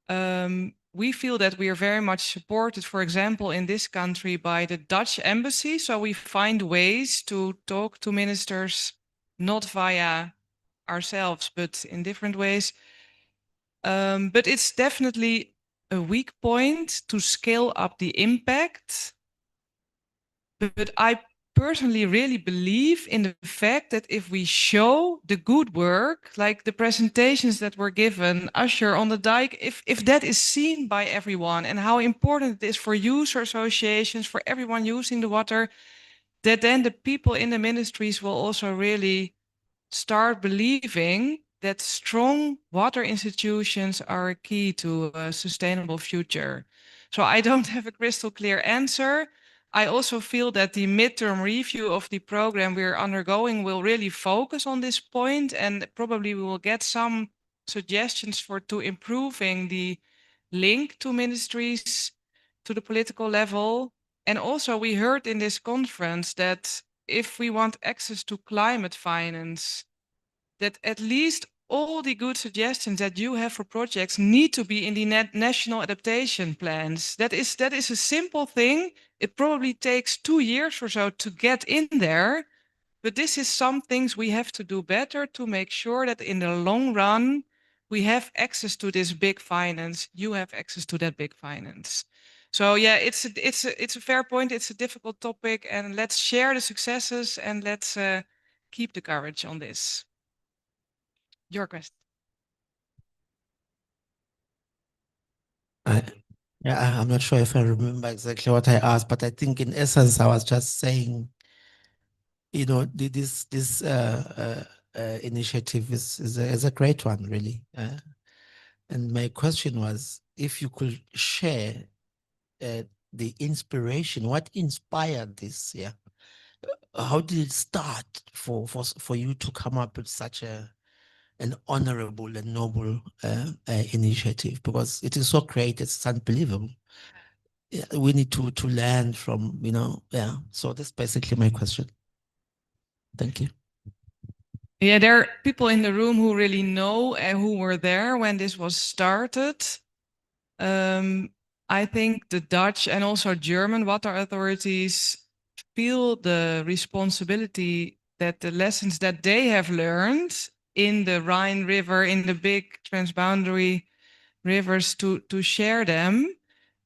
We feel that we are very much supported, for example, in this country by the Dutch embassy. So we find ways to talk to ministers, not via ourselves, but in different ways. But it's definitely a weak point to scale up the impact. But I personally really believe in the fact that if we show the good work, like the presentations that were given, Usher on the dike, if that is seen by everyone and how important it is for user associations, for everyone using the water, that then the people in the ministries will also really start believing that strong water institutions are a key to a sustainable future. So I don't have a crystal clear answer. I also feel that the midterm review of the program we're undergoing will really focus on this point, and probably we will get some suggestions to improving the link to ministries, to the political level. And also we heard in this conference that if we want access to climate finance, that at least all the good suggestions that you have for projects need to be in the national adaptation plans. That is a simple thing. It probably takes 2 years or so to get in there, but this is some things we have to do better to make sure that in the long run, we have access to this big finance. You have access to that big finance. So yeah, it's a fair point. It's a difficult topic, and let's share the successes and let's keep the courage on this. Your question. Yeah, I'm not sure if I remember exactly what I asked, but I think in essence I was just saying, you know, this initiative is a great one, really. And my question was, if you could share the inspiration, what inspired this? Yeah, how did it start for you to come up with such an honorable and noble initiative? Because it is so great, it's unbelievable. Yeah, we need to learn from, you know, yeah. So that's basically my question. Thank you. Yeah, there are people in the room who really know and who were there when this was started. I think the Dutch and also German water authorities feel the responsibility that the lessons that they have learned in the Rhine River, in the big transboundary rivers, to share them.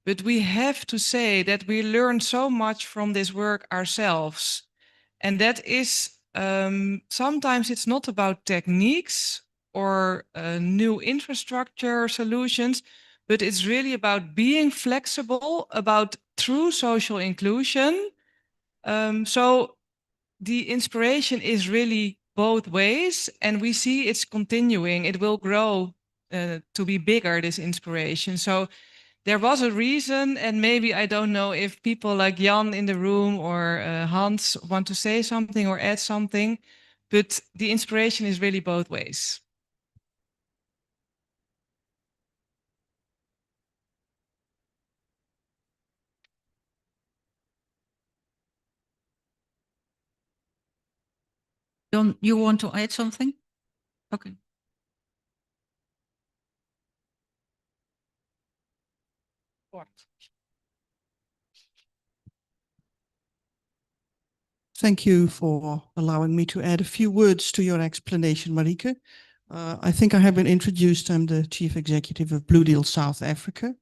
But we have to say that we learned so much from this work ourselves. And that is, sometimes it's not about techniques or new infrastructure solutions, but it's really about being flexible, about true social inclusion. So the inspiration is really both ways, and we see it's continuing. It will grow to be bigger, this inspiration. So there was a reason, and maybe I don't know if people like Jan in the room or Hans want to say something or add something, but the inspiration is really both ways. Don't you want to add something? Okay. Thank you for allowing me to add a few words to your explanation, Marike. I think I have been introduced. I'm the Chief Executive of Blue Deal South Africa.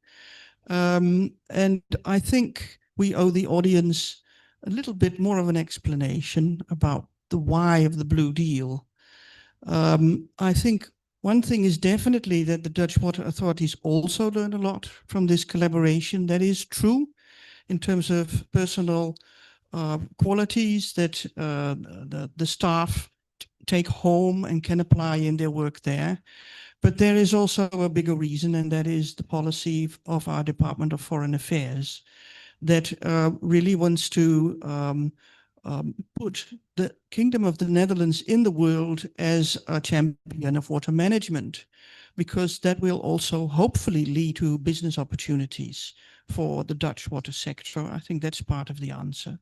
And I think we owe the audience a little bit more of an explanation about the why of the Blue Deal. I think one thing is definitely that the Dutch water authorities also learn a lot from this collaboration. That is true in terms of personal qualities that the staff take home and can apply in their work there. But there is also a bigger reason, and that is the policy of our Department of Foreign Affairs that really wants to put the Kingdom of the Netherlands in the world as a champion of water management, because that will also hopefully lead to business opportunities for the Dutch water sector. I think that's part of the answer.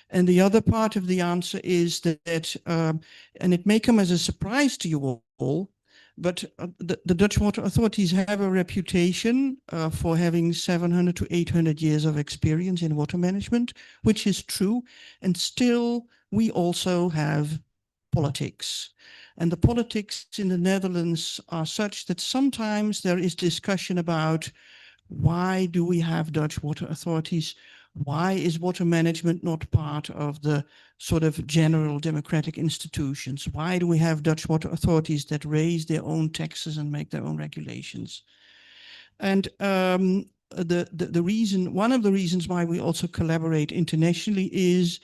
And the other part of the answer is that, and it may come as a surprise to you all, but the Dutch water authorities have a reputation for having 700 to 800 years of experience in water management, which is true. And still, we also have politics. And the politics in the Netherlands are such that sometimes there is discussion about why do we have Dutch water authorities? Why is water management not part of the sort of general democratic institutions? Why do we have Dutch water authorities that raise their own taxes and make their own regulations? And the reason, one of the reasons why we also collaborate internationally is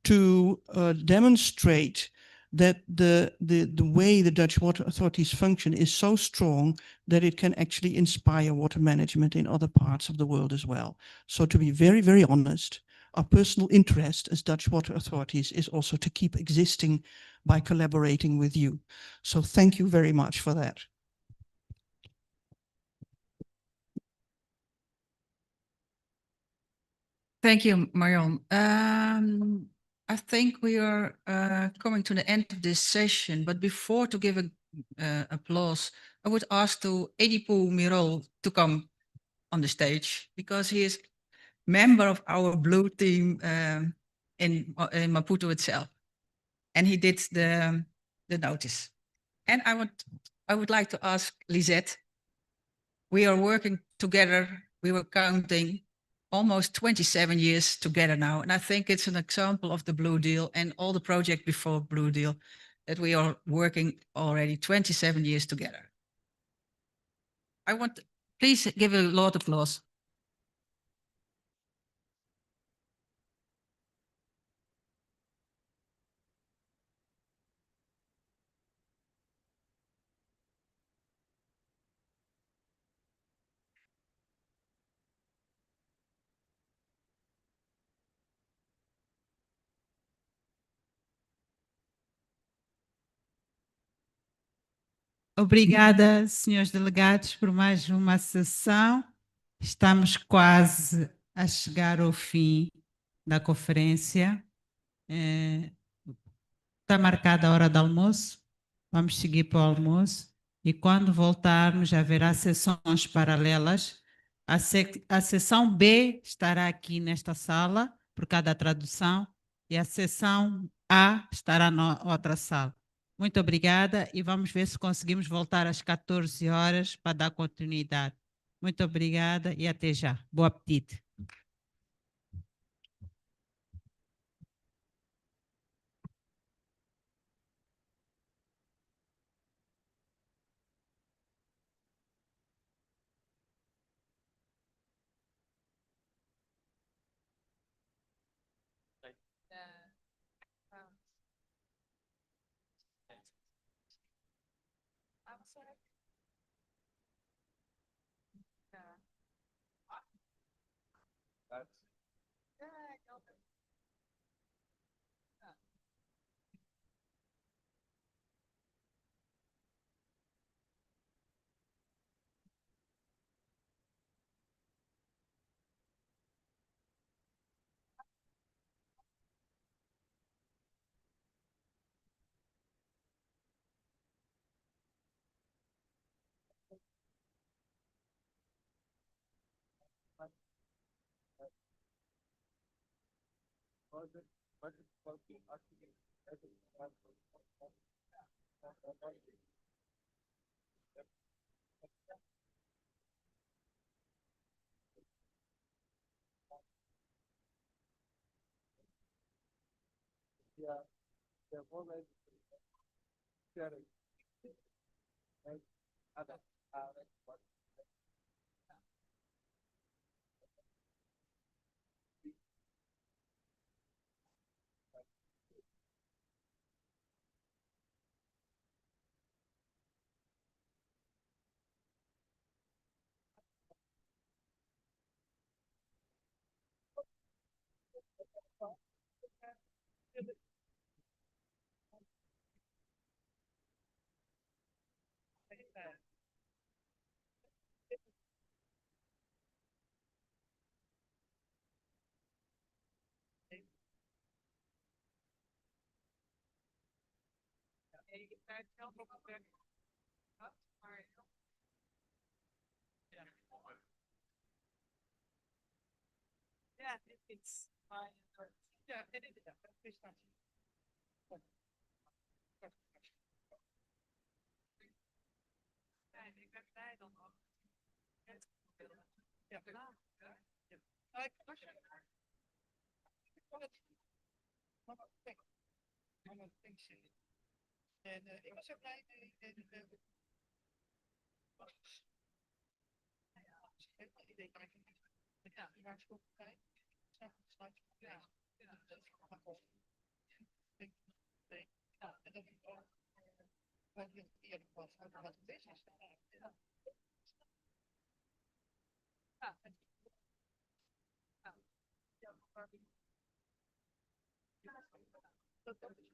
to demonstrate that the way the Dutch water authorities function is so strong that it can actually inspire water management in other parts of the world as well. So to be very, very honest, our personal interest as Dutch water authorities is also to keep existing by collaborating with you. So thank you very much for that. Thank you, Marion. I think we are coming to the end of this session, but before to give a applause, I would ask to Edipo Mirol to come on the stage because he is member of our blue team in Maputo itself, and he did the notice. And I want I would like to ask Lisette. We are working together. We were counting almost 27 years together now. And I think it's an example of the Blue Deal and all the projects before Blue Deal that we are working already 27 years together. I want, please give a lot of applause. Obrigada, senhores delegados, por mais uma sessão. Estamos quase a chegar ao fim da conferência. Está marcada a hora do almoço. Vamos seguir para o almoço. E quando voltarmos, haverá sessões paralelas. A sessão B estará aqui nesta sala, por cada tradução, e a sessão A estará na outra sala. Muito obrigada e vamos ver se conseguimos voltar às 14 horas para dar continuidade. Muito obrigada e até já. Bom apetite. Ik was ook blij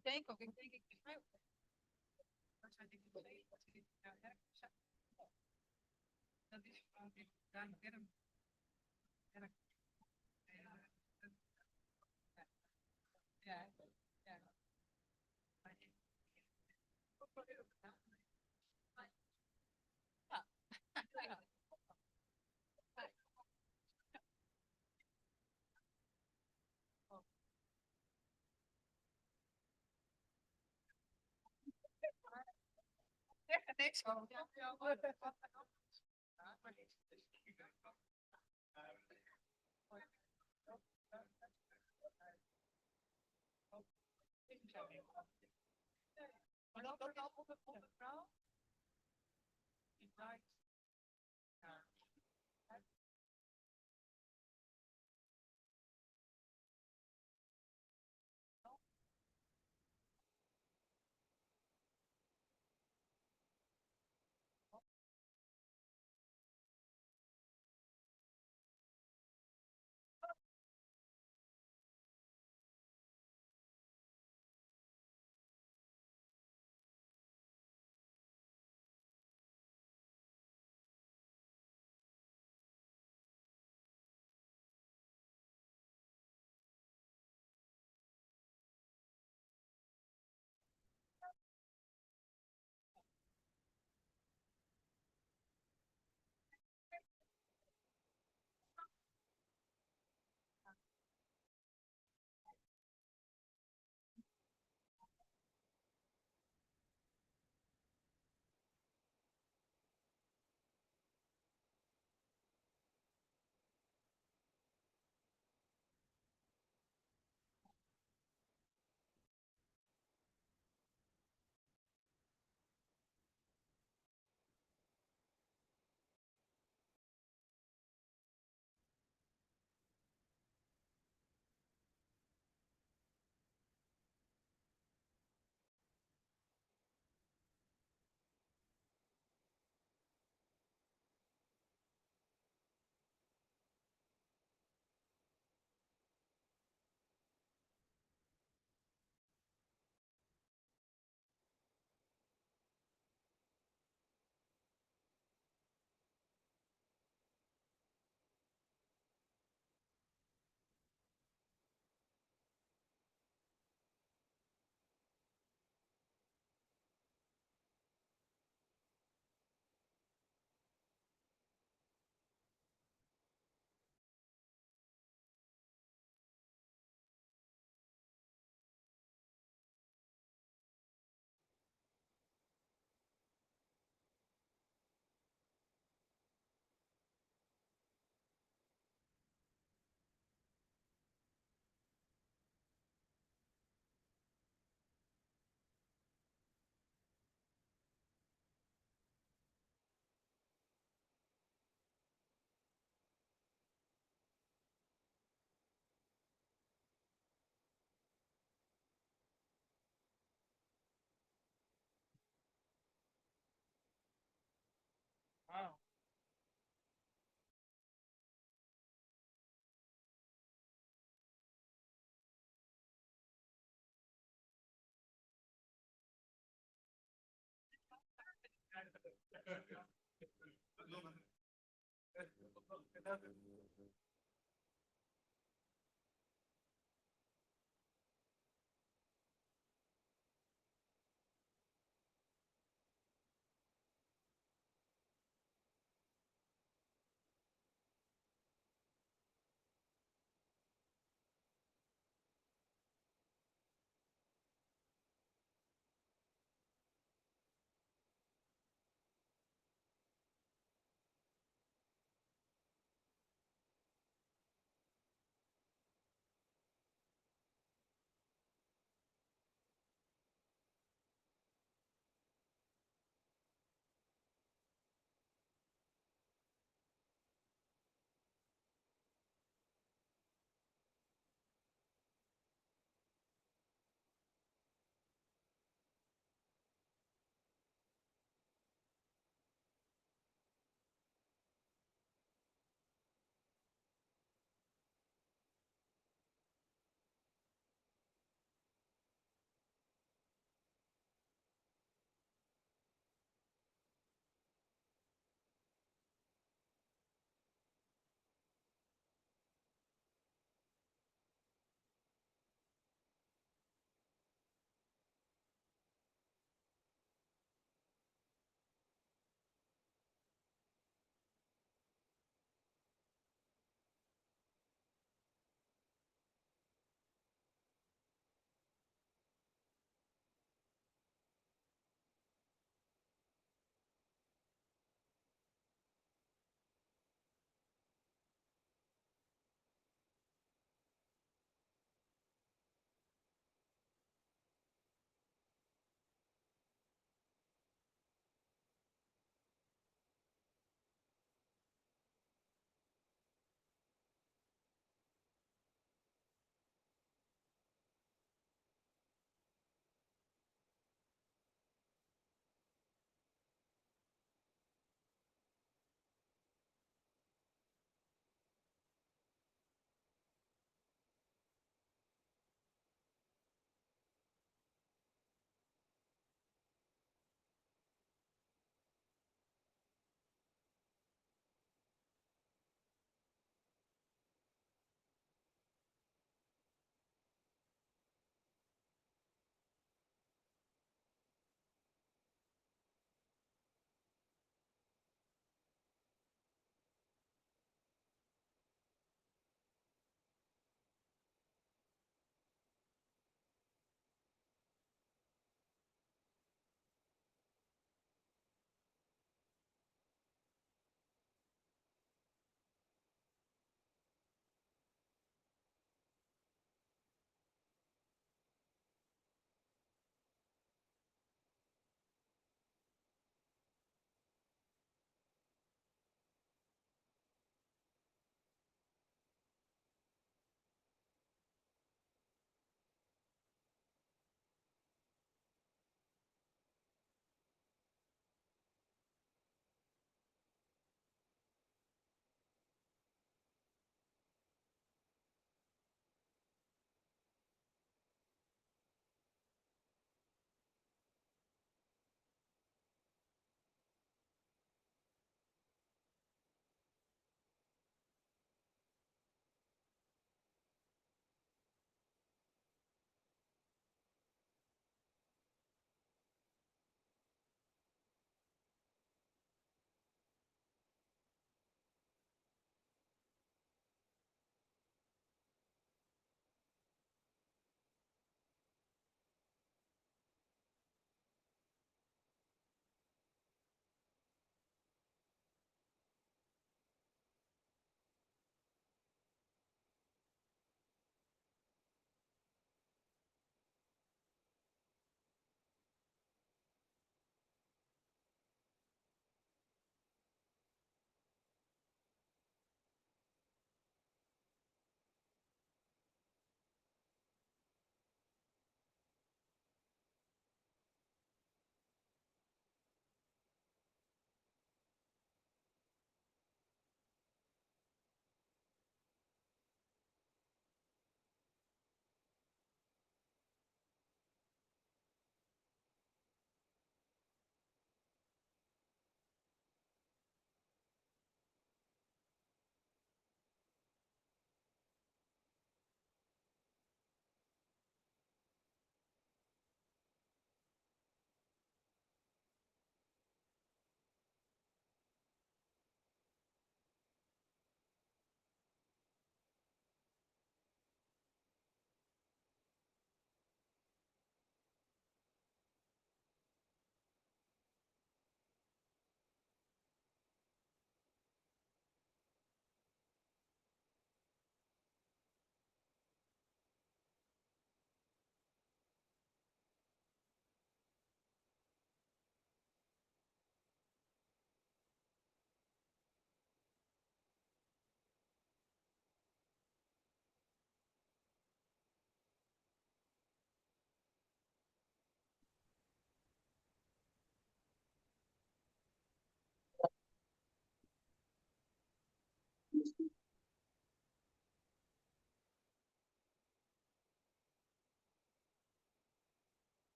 Ik denk ook, ik begrijp het. Waarschijnlijk niet alleen, wat ik nou heb. Dat is gewoon daar term. Ja, ja. Niks van. Maar dat wordt al op de vrouw. Die draait.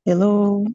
Hello.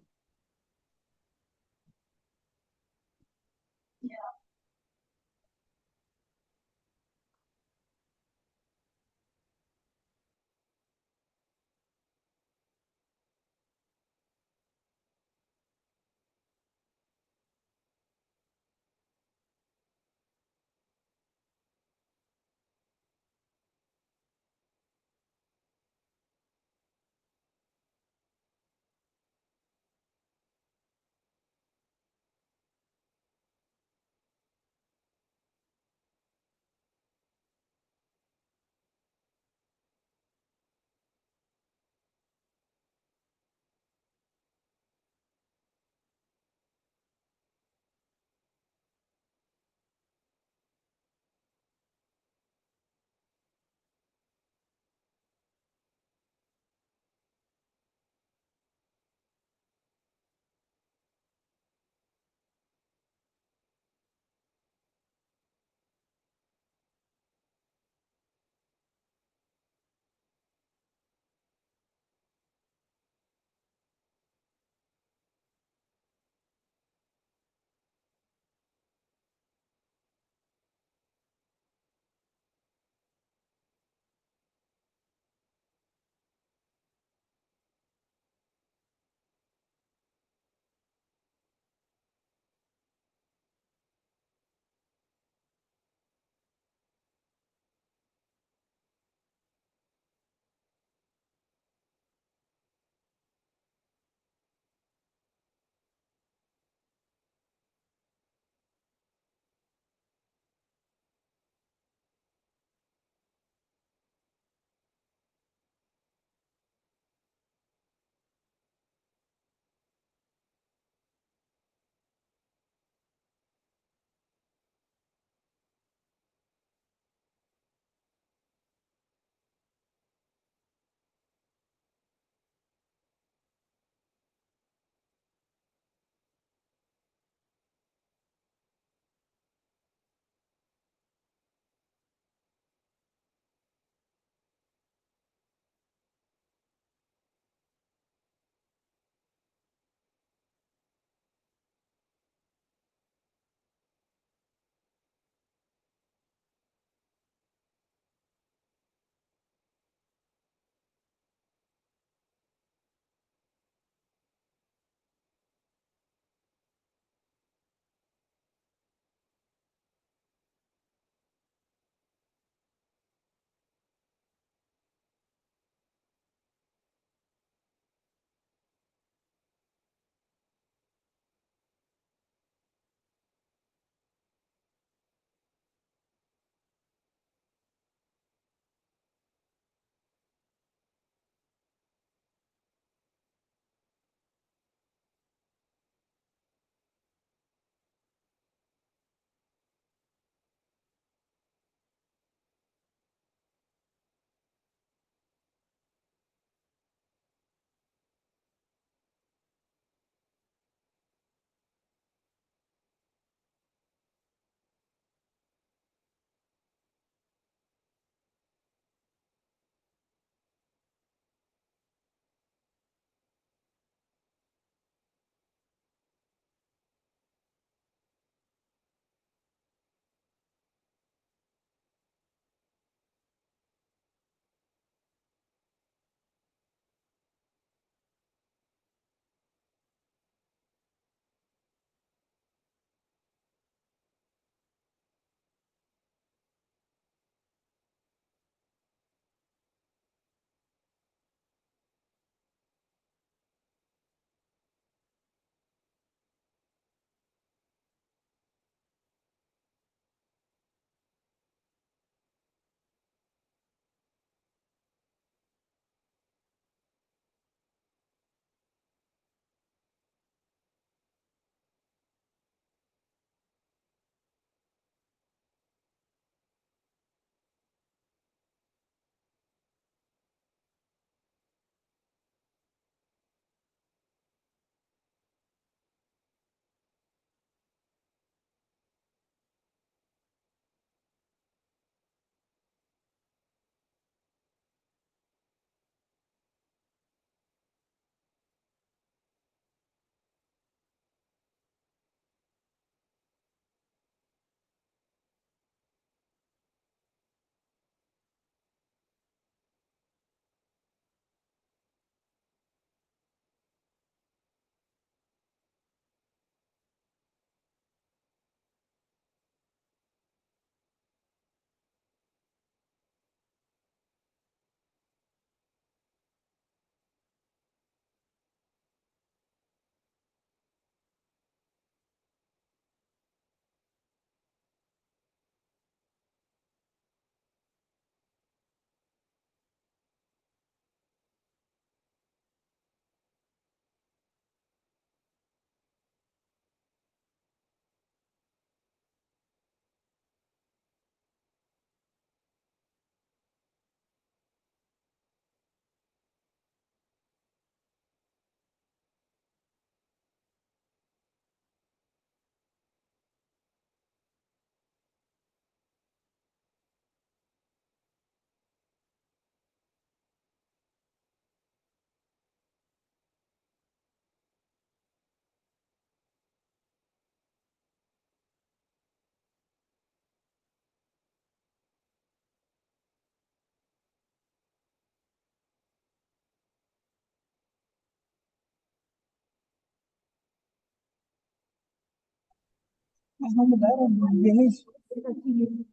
Mas não mudaram de início?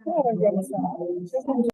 Qual a organização?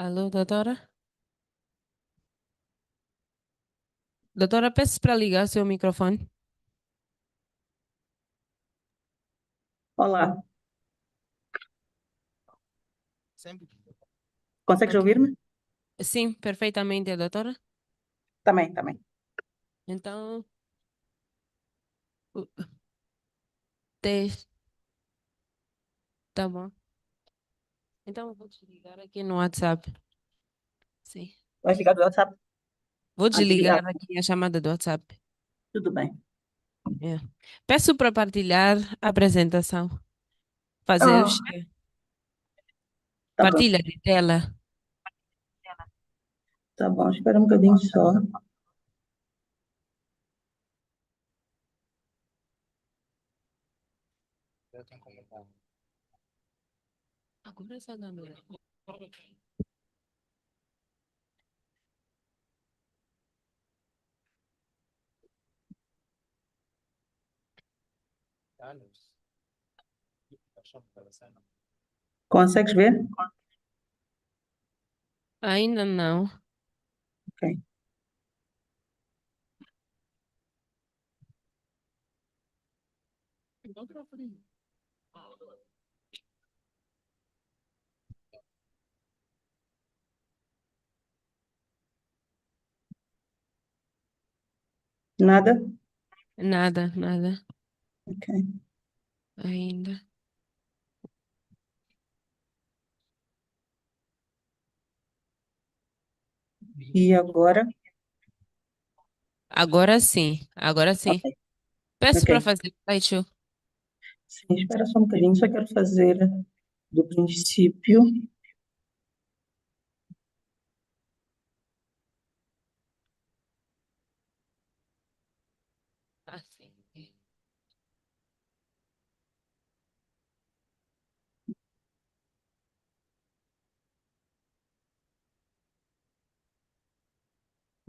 Alô, doutora? Doutora, peço para ligar seu microfone. Olá. Consegues ouvir-me? Sim, perfeitamente, doutora. Também, também. Então, teste. Tá bom. Então, eu vou desligar aqui no WhatsApp. Sim. Vais ligar do WhatsApp? Vou Desligar. desligar aqui a chamada do WhatsApp. Tudo bem. É. Peço para partilhar a apresentação. Fazer o Ah, share. tá bom. Partilha de tela. Tá bom, espera um bocadinho só. Agora essa câmera. Consegues ver? Ainda não. Ok. Nada? Nada, nada. Ok. Ainda. E agora? Agora sim, agora sim. Ok. Peço para Ok. fazer slideshow. Sim, espera só um bocadinho, só quero fazer do princípio. Assim.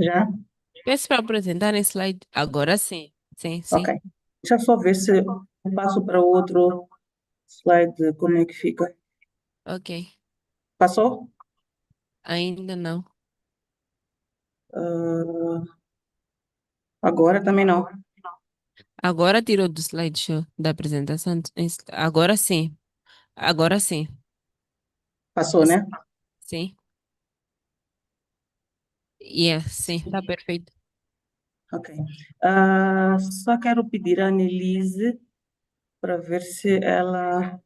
Já? Peço para apresentar em slide. Agora sim. Sim, sim. Ok. Deixa eu só ver se eu passo para outro slide, como é que fica. Ok. Passou? Ainda não. Ah, agora também não. Agora tirou do slideshow da apresentação. Agora sim. Agora sim. Passou, né? Sim. Sim, tá perfeito. Ok. Só quero pedir à Annelise para ver se ela.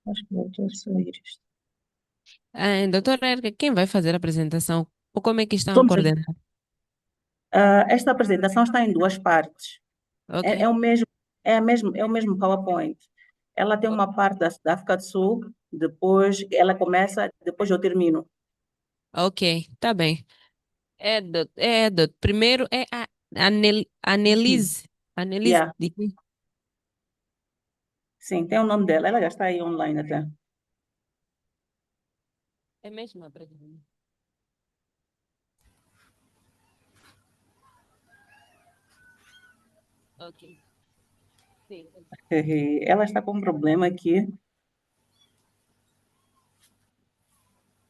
Acho que voltou a sair isto. Doutora Erika, quem vai fazer a apresentação? Ou como é que estão a Somos coordenar? esta apresentação está em duas partes. Ok. É o mesmo PowerPoint. Ela tem uma parte da África do Sul, depois ela começa, depois eu termino. Ok, tá bem. Primeiro é a Annelise. Annelise Yeah. de quê? Sim, tem o nome dela. Ela já está aí online até. É mesmo a apresentação. Ok. Sim. Ela está com um problema aqui.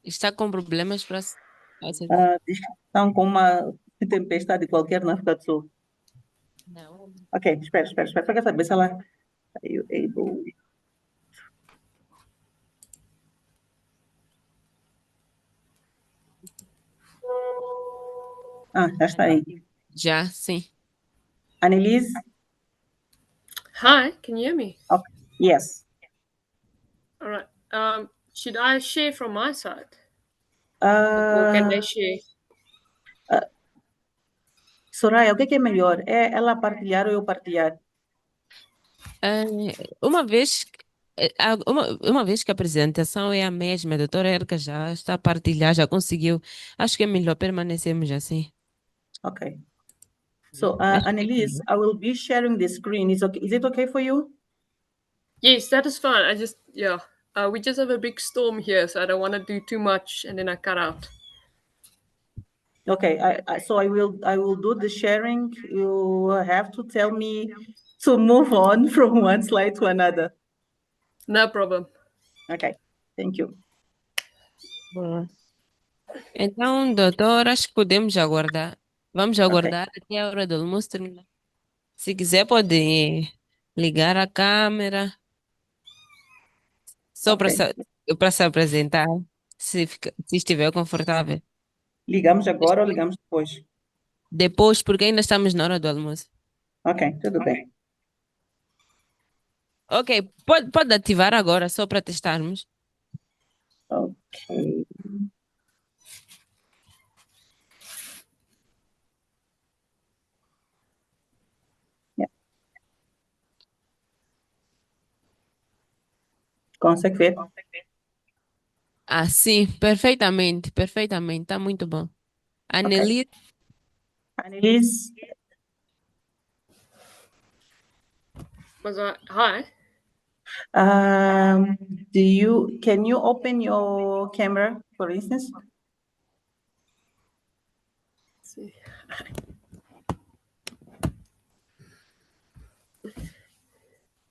Está com problemas para Diz que estão com uma tempestade qualquer na África do Sul. Não. Ok, espera. Só quero saber se ela. Are you able? Já está aí. Já, sim. Annelise? Hi, can you hear me? Okay. Yes. All right. Should I share from my side? Or can they share? Soraya, o que é melhor? É ela partilhar ou eu partilhar? Uma vez, uma vez que a apresentação é a mesma, a doutora Erika já está a partilhar, já conseguiu. Acho que é melhor permanecermos assim. Okay. So, Annelise, I will be sharing the screen. Is it okay for you? Yes, that is fine. We just have a big storm here, so I don't want to do too much and then I cut out. Okay, so I will do the sharing. You have to tell me to move on from one slide to another. No problem. Okay, thank you. Boa. Então, doutor, acho que podemos aguardar. Vamos aguardar até a hora do almoço terminar. Se quiser, pode ligar a câmera só para se apresentar, se estiver confortável. Ligamos agora ou ligamos depois? Depois, porque ainda estamos na hora do almoço. Ok, tudo bem. Ok, pode ativar agora, só para testarmos. Ok. Yeah. Consegue ver? Ah, sim, perfeitamente, perfeitamente, está muito bom. Annelise, Annelise, Hi. can you open your camera, for instance? See.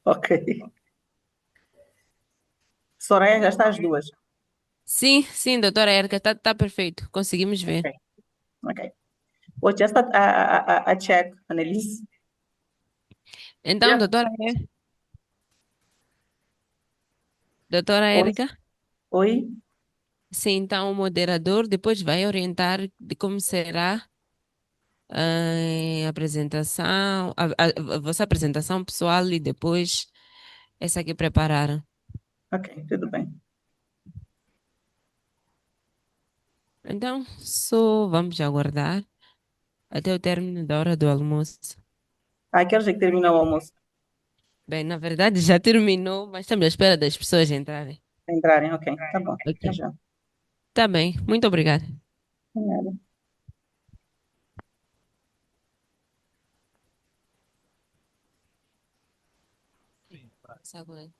Ok. Soraya, já está as duas. sim, doutora Erika, tá perfeito, conseguimos ver. Okay. Well, just a check, Annelise. Então, doutora Oi. Erika? Oi? Sim, então o moderador depois vai orientar de como será a apresentação, a vossa apresentação pessoal e depois essa que prepararam. Ok, tudo bem. Então, só vamos aguardar até o término da hora do almoço. Que horas é que termina o almoço? Bem, na verdade já terminou, mas estamos à espera das pessoas entrarem. Entrarem, ok, tá bom. Ok. Já. Tá bem, muito obrigada. De nada. Sabe?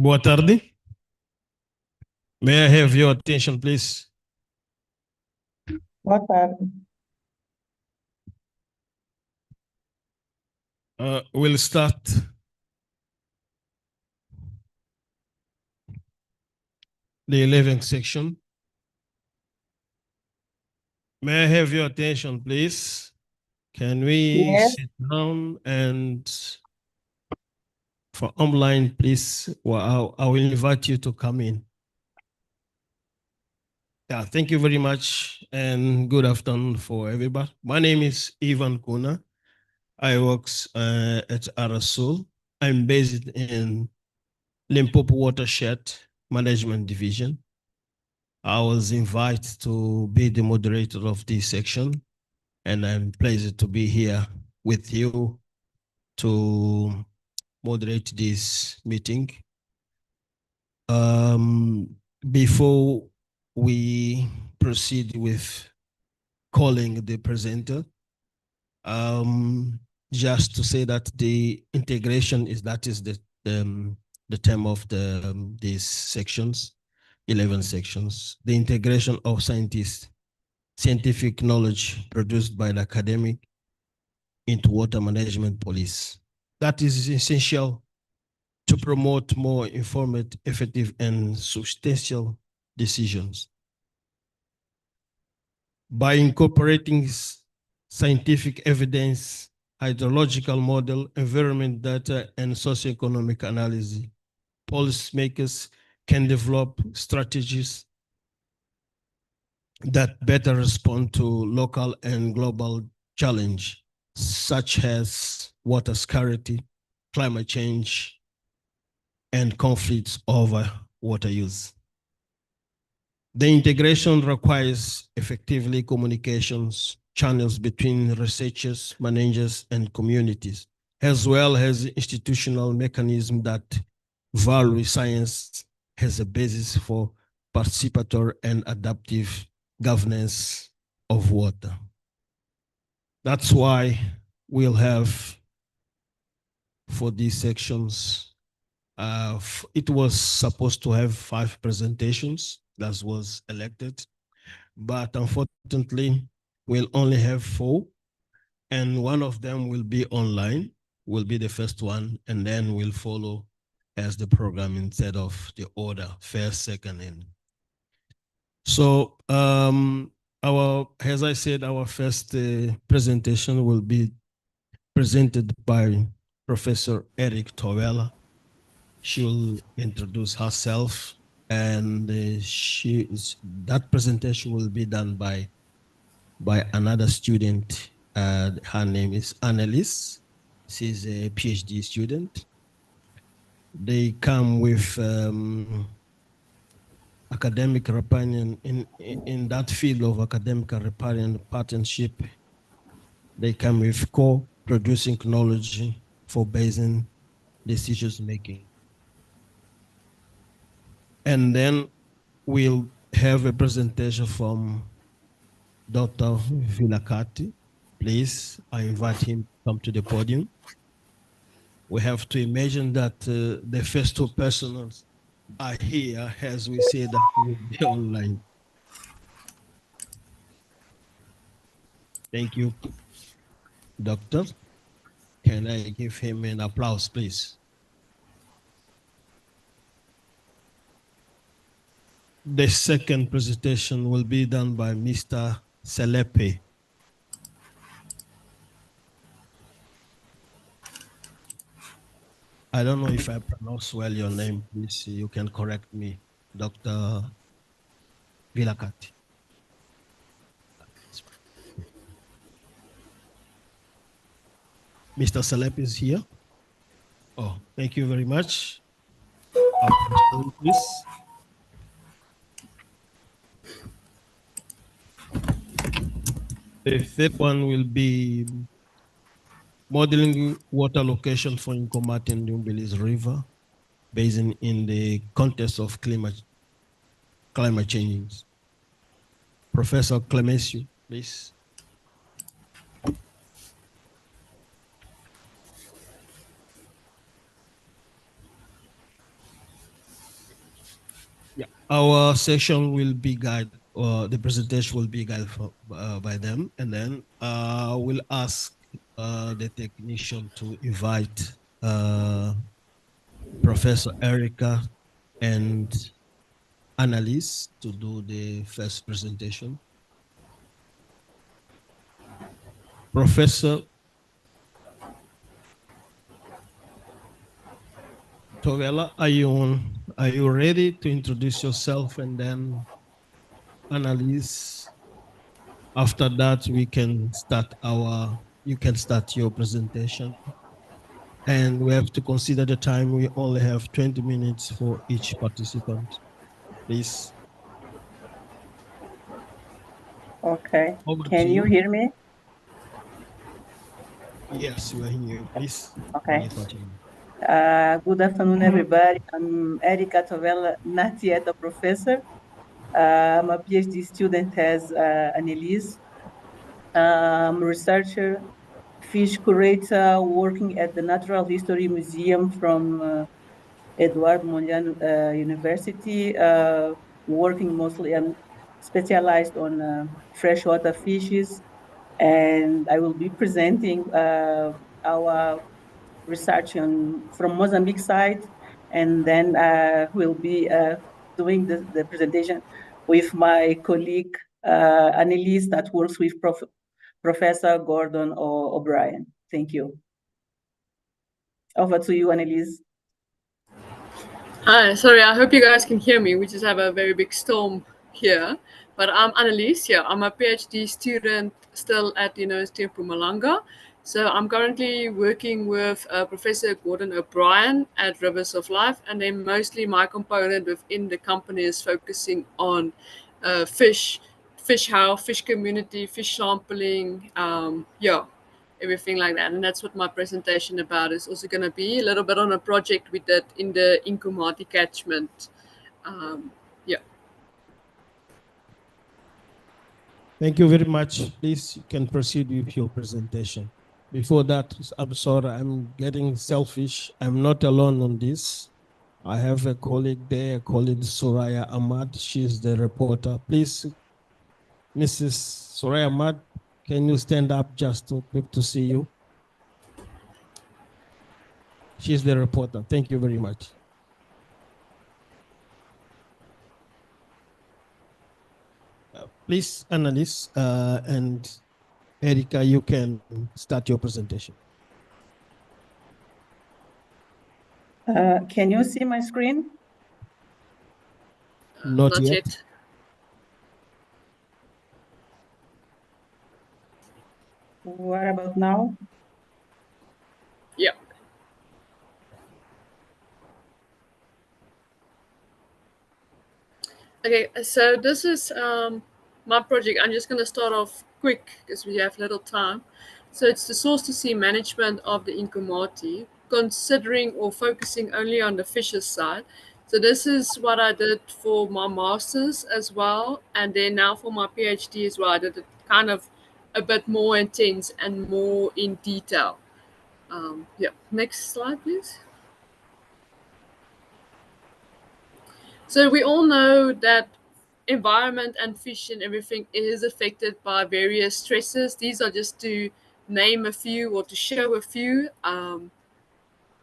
Boa tarde. May I have your attention, please? Boa tarde. We'll start the 11th section. May I have your attention, please? Can we Yes. sit down and for online, please, well, I will invite you to come in. Yeah, thank you very much and good afternoon for everybody. My name is Ivan Kuna. I work at RSO. I'm based in Limpopo Watershed Management Division. I was invited to be the moderator of this section, and I'm pleased to be here with you to moderate this meeting. Before we proceed with calling the presenter, just to say that the integration is the term of these sections, 11 sections. The integration of scientific knowledge produced by the academic into water management policy. That is essential to promote more informed, effective, and substantial decisions. By incorporating scientific evidence, hydrological model, environment data, and socioeconomic analysis, policymakers can develop strategies that better respond to local and global challenges, such as water scarcity, climate change, and conflicts over water use. The integration requires effectively communications channels between researchers, managers, and communities, as well as institutional mechanisms that value science as a basis for participatory and adaptive governance of water. That's why we'll have for these sections, it was supposed to have 5 presentations that was elected, but unfortunately we'll only have 4, and one of them will be online, will be the first one, and then we'll follow as the program instead of the order, first, second, and so as I said, our first presentation will be presented by Professor Eric Towela. She will introduce herself, and that presentation will be done by another student. Her name is Annalise. She's a PhD student. They come with academic riparian in that field of academic riparian partnership. They come with co-producing knowledge for basin decisions making. And then we'll have a presentation from Dr. Vilakati. Please, I invite him to come to the podium. We have to imagine that the first 2 persons are here, as we say that will be online. Thank you, Doctor. Can I give him an applause, please? The second presentation will be done by Mr. Selepe. I don't know if I pronounce well your name, please. You can correct me, Dr. Vilakati. Mr. Selepe is here. Oh, thank you very much. Please. The third one will be modeling water location for Nkomati and Umbeli's River, based in the context of climate change. Professor Clemencio, please. Our session will be guided, or the presentation will be guided by them, and then we'll ask the technician to invite Professor Erica and Annalise to do the first presentation. Professor Tovela, are you ready to introduce yourself, and then Annalise? After that, you can start your presentation. And we have to consider the time. We only have 20 minutes for each participant. Please. Okay. Over Can to you hear me? Yes, we are here. Please. Okay. You may continue. Good afternoon, everybody. I'm Erica Tovela, not yet a professor. I'm a PhD student as Annelise. I'm a researcher, fish curator, working at the Natural History Museum from Eduardo Mondlane University, working mostly, I'm specialized on freshwater fishes, and I will be presenting our research from Mozambique side, and then we'll be doing the presentation with my colleague Annelise that works with Professor Gordon O'Brien. Thank you. Over to you, Annelise. Hi, sorry, I hope you guys can hear me. We just have a very big storm here. But I'm Annalise, yeah. I'm a PhD student still at the University of Mpumalanga. So I'm currently working with Professor Gordon O'Brien at Rivers of Life, and then mostly my component within the company is focusing on fish health, fish community, fish sampling, everything like that. And that's what my presentation about is also going to be, a little bit on a project we did in the Inkumati catchment. Yeah. Thank you very much. Please, you can proceed with your presentation. Before that, I'm sorry, I'm getting selfish. I'm not alone on this. I have a colleague there, colleague Soraya Ahmad. She's the reporter. Please, Mrs. Soraya Ahmad, can you stand up just to see you? She's the reporter. Thank you very much. Please, Annalise and Erica, you can start your presentation. Can you see my screen? Not yet. What about now? Yeah. Okay, so this is my project. I'm just going to start off quick because we have little time. So it's the source to sea management of the Inkumati, considering or focusing only on the fishes side. So this is what I did for my master's as well. And then now for my PhD as well, I did it kind of a bit more intense and more in detail. Yeah, next slide, please. So we all know that environment and fish and everything is affected by various stresses. These are just to name a few or to show a few.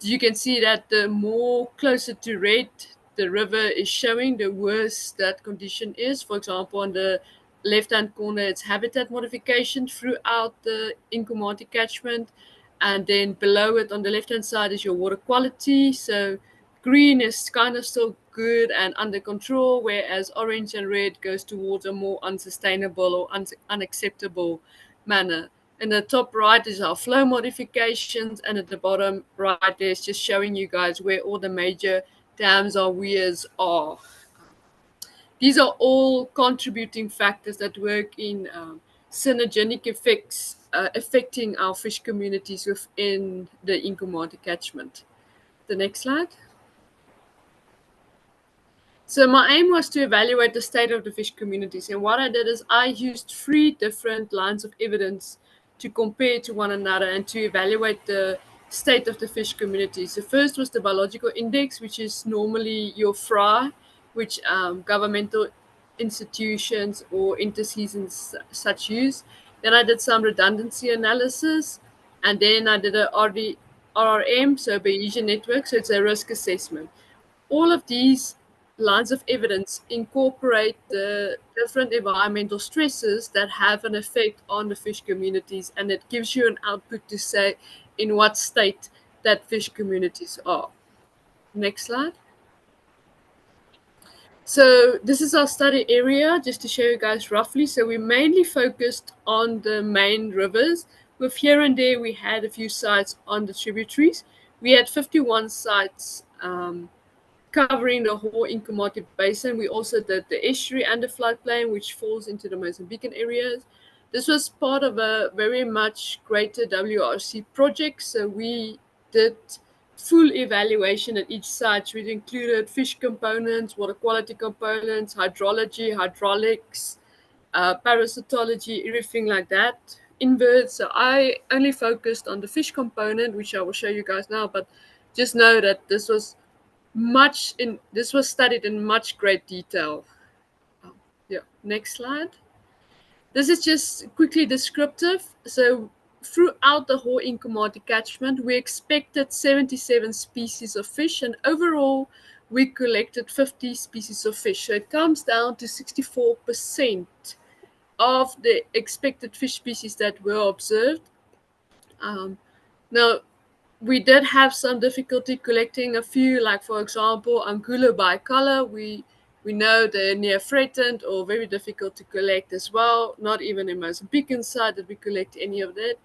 You can see that the more closer to red the river is showing, the worse that condition is. For example, on the left-hand corner, it's habitat modification throughout the Inkumati catchment. And then below it on the left-hand side is your water quality. So green is kind of still good and under control, whereas orange and red goes towards a more unsustainable or unacceptable manner. In the top right is our flow modifications, and at the bottom right there is just showing you guys where all the major dams or weirs are. These are all contributing factors that work in synergenic effects affecting our fish communities within the Inkumati catchment. The next slide. So my aim was to evaluate the state of the fish communities, and what I did is I used 3 different lines of evidence to compare to one another and to evaluate the state of the fish communities. The first was the biological index, which is normally your fry, which governmental institutions or interseasons such use. Then I did some redundancy analysis, and then I did a RRM, so Bayesian network, so it's a risk assessment. All of these lines of evidence incorporate the different environmental stresses that have an effect on the fish communities, and it gives you an output to say in what state that fish communities are. Next slide. So this is our study area, just to show you guys roughly. So we mainly focused on the main rivers. With here and there, we had a few sites on the tributaries. We had 51 sites covering the whole Incomarty Basin. We also did the estuary and the floodplain, which falls into the Mozambican areas. This was part of a very much greater WRC project. So we did full evaluation at each site, which included fish components, water quality components, hydrology, hydraulics, parasitology, everything like that. Inverts. So I only focused on the fish component, which I will show you guys now, but just know that this was studied in much great detail. Yeah, next slide. This is just quickly descriptive. So throughout the whole Incomarty catchment, we expected 77 species of fish, and overall we collected 50 species of fish. So it comes down to 64% of the expected fish species that were observed. Now, we did have some difficulty collecting a few, like for example, Anguilla bicolor. We know they're near threatened or very difficult to collect as well. Not even in Mozambican side did we collect any of that.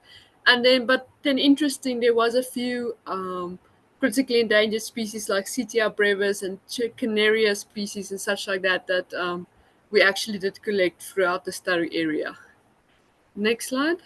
And then, but then interesting, there was a few critically endangered species like Cetia brevis and Canaria species and such like that that we actually did collect throughout the study area. Next slide.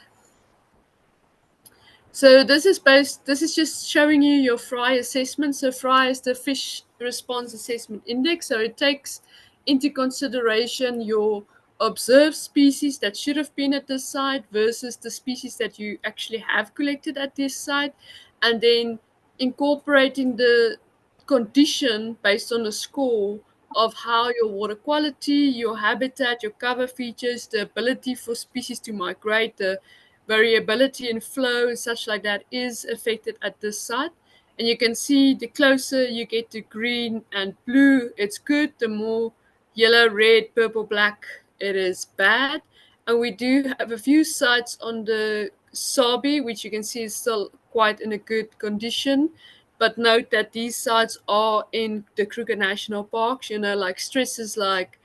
So this is just showing you your FRI assessment. So FRI is the Fish Response Assessment Index. So it takes into consideration your observed species that should have been at this site versus the species that you actually have collected at this site, and then incorporating the condition based on a score of how your water quality, your habitat, your cover features, the ability for species to migrate, the variability in flow and such like that is affected at this site. And you can see the closer you get to green and blue, it's good. The more yellow, red, purple, black, it is bad. And we do have a few sites on the Sabi, which you can see is still quite in a good condition. But note that these sites are in the Kruger National Parks, like stresses like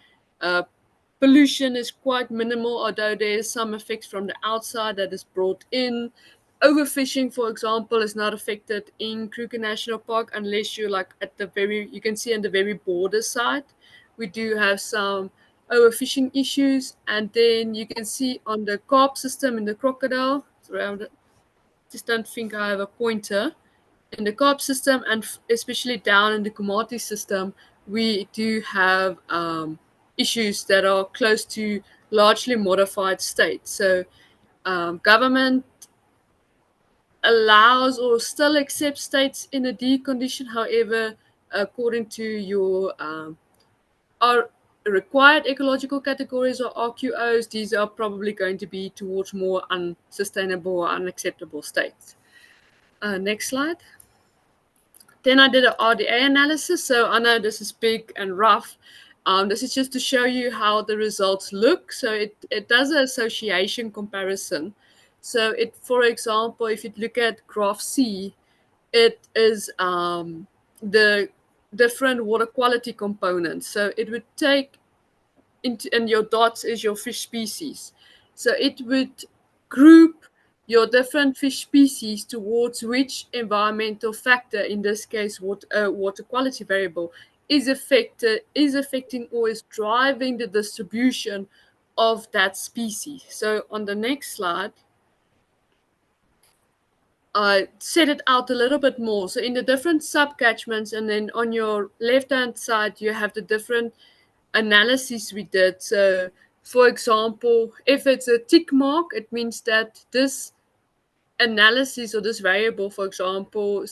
pollution is quite minimal, although there is some effects from the outside that is brought in. Overfishing, for example, is not affected in Kruger National Park unless you're like at the you can see on the very border side. We do have some overfishing issues. And then you can see on the carp system in the crocodile, just don't think I have a pointer. In the carp system, and especially down in the Komati system, we do have issues that are close to largely modified states. So government allows or still accepts states in a D condition. However, according to your our required ecological categories or RQOs, these are probably going to be towards more unsustainable or unacceptable states. Next slide. Then I did an RDA analysis. So I know this is big and rough. This is just to show you how the results look. So it does an association comparison. So for example, if you look at graph C, it is the different water quality components. So it would take and your dots is your fish species. So it would group your different fish species towards which environmental factor, in this case water quality variable, is affecting or is driving the distribution of that species. So on the next slide, I set it out a little bit more. So in the different subcatchments, and then on your left-hand side, you have the different analyses we did. So for example, if it's a tick mark, it means that this analysis or this variable, for example,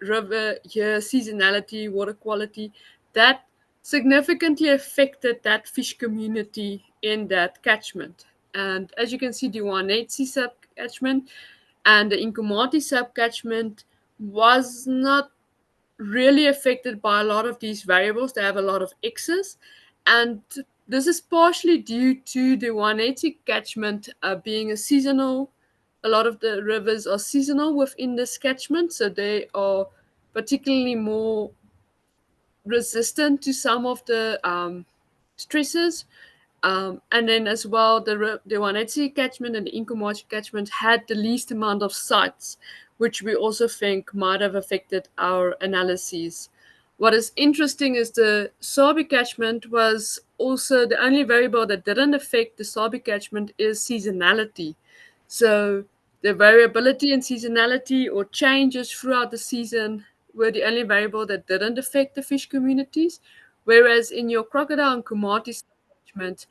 river year, seasonality, water quality, that significantly affected that fish community in that catchment. And as you can see, the Wanetsi sub-catchment and the Inkumati sub-catchment was not really affected by a lot of these variables. They have a lot of X's, and this is partially due to the Wanetsi catchment being a seasonal. A lot of the rivers are seasonal within this catchment, so they are particularly more resistant to some of the stresses. And then as well, the Wanetsi catchment and the Inkumati catchment had the least amount of sites, which we also think might have affected our analyses. What is interesting is the Sabi catchment was also the only variable that didn't affect the Sabi catchment is seasonality. So the variability in seasonality or changes throughout the season were the only variable that didn't affect the fish communities. Whereas in your crocodile and Kumati catchment,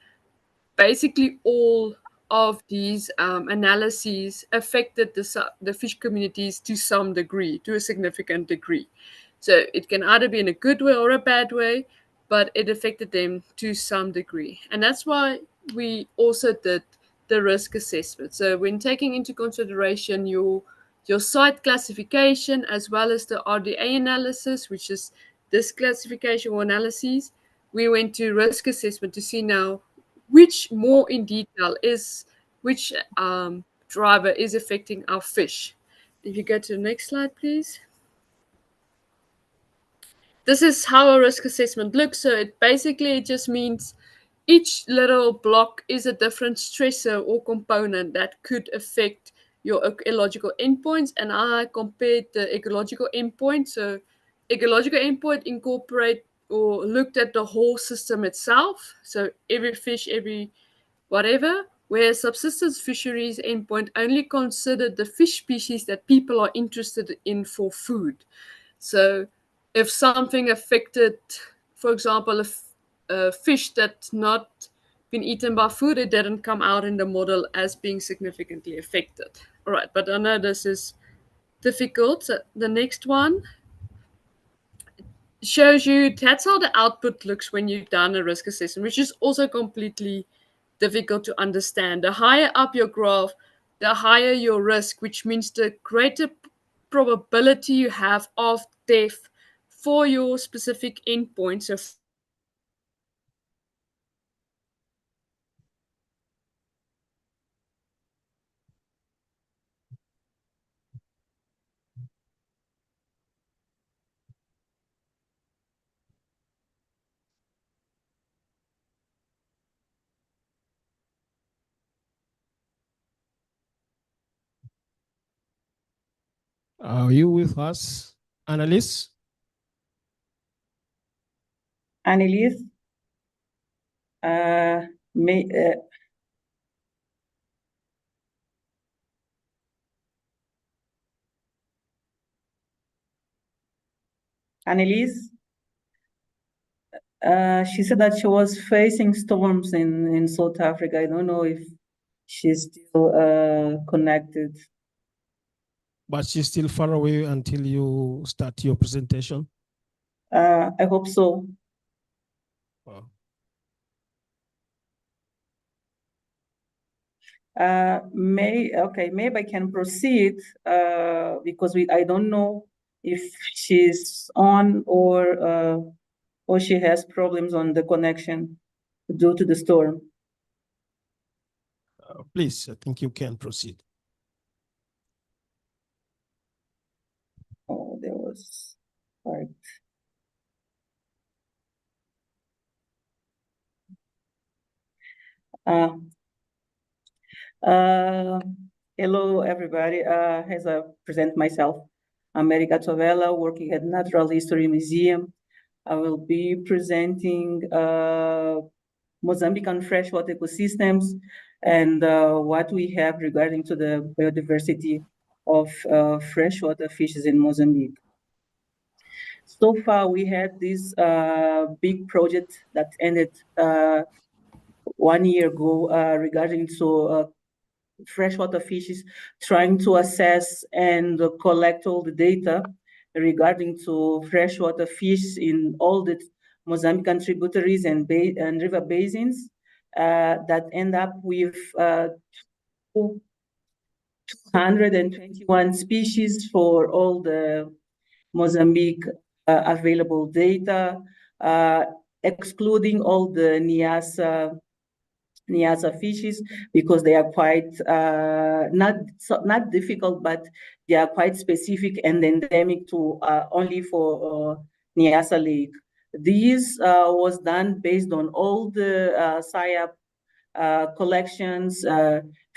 basically all of these analyses affected the fish communities to some degree, to a significant degree. So it can either be in a good way or a bad way, but it affected them to some degree. And that's why we also did the risk assessment. So when taking into consideration your site classification as well as the RDA analysis, which is this classification or analyses, we went to risk assessment to see now which more in detail is which driver is affecting our fish. If you go to the next slide, please. This is how a risk assessment looks. So it basically just means each little block is a different stressor or component that could affect your ecological endpoints. And I compared the ecological endpoint. So ecological endpoint incorporate or looked at the whole system itself. So every fish, every whatever, whereas subsistence fisheries endpoint only considered the fish species that people are interested in for food. So if something affected, for example, a fish that's not been eaten by food, it didn't come out in the model as being significantly affected. All right, but I know this is difficult. So the next one shows you that's how the output looks when you've done a risk assessment, which is also completely difficult to understand. The higher up your graph, the higher your risk, which means the greater probability you have of death for your specific endpoint. So Are you with us, Annalise? Annelise, may, Annelise, she said that she was facing storms in South Africa. I don't know if she's still connected. But she's still far away until you start your presentation? I hope so. Wow. Maybe I can proceed because I don't know if she's on or she has problems on the connection due to the storm. Please, I think you can proceed. Oh, there was part. Hello, everybody. As I present myself, I'm Erika Tovella, working at Natural History Museum. I will be presenting Mozambican freshwater ecosystems and what we have regarding to the biodiversity of freshwater fishes in Mozambique. So far, we had this big project that ended 1 year ago regarding to freshwater fishes, trying to assess and collect all the data regarding to freshwater fish in all the Mozambican tributaries and river basins that end up with 221 species for all the Mozambique available data, excluding all the Niassa fishes, because they are quite not difficult, but they are quite specific and endemic to only for Niassa Lake. This was done based on all the SIAP collections,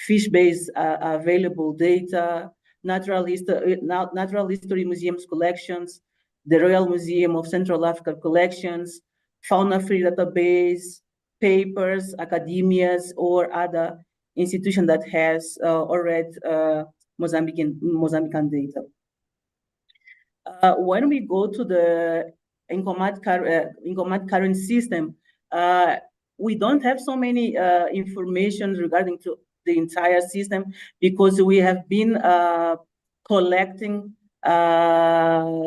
fish-based available data, natural history museums collections, the Royal Museum of Central Africa collections, fauna free database, papers, academias, or other institution that has already Mozambican data. When we go to the Incomat current system, we don't have so many information regarding to the entire system, because we have been collecting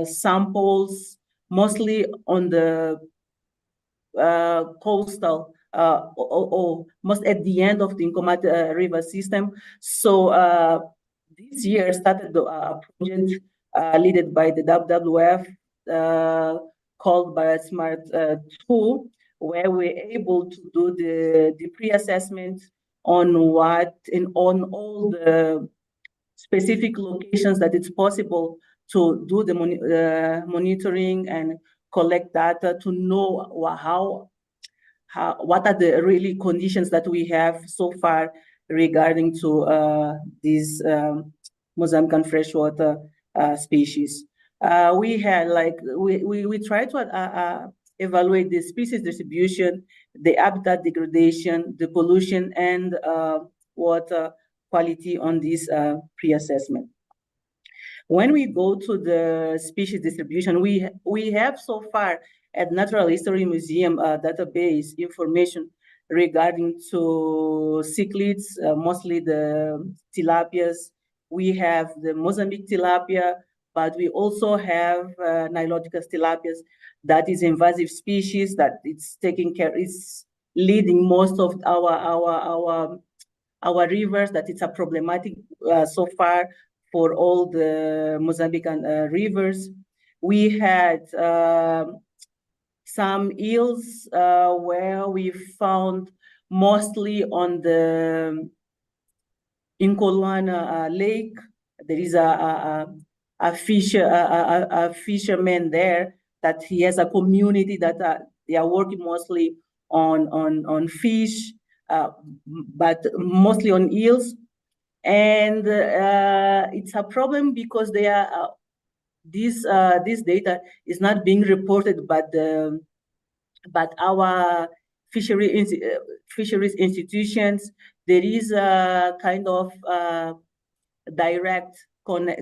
samples mostly on the coastal or most at the end of the Incomat river system. So this year started a project led by the WWF called BioSmart 2, where we're able to do the pre-assessment on on all the specific locations that it's possible to do the monitoring and collect data to know what are the really conditions that we have so far regarding to these Mozambican freshwater species. We had we try to evaluate the species distribution, the habitat degradation, the pollution, and water quality on this pre-assessment. When we go to the species distribution, we have so far at Natural History Museum database information regarding to cichlids, mostly the tilapias. We have the Mozambique tilapia, but we also have Niloticus tilapias, that is invasive species that it's taking care, it's leading most of our rivers, that it's a problematic so far for all the Mozambican rivers. We had some eels where we found mostly on the Inkolwana Lake. There is a fisherman there that he has a community that they are working mostly on fish, but mostly on eels. And it's a problem because they are this data is not being reported, but our fisheries institutions. There is a kind of direct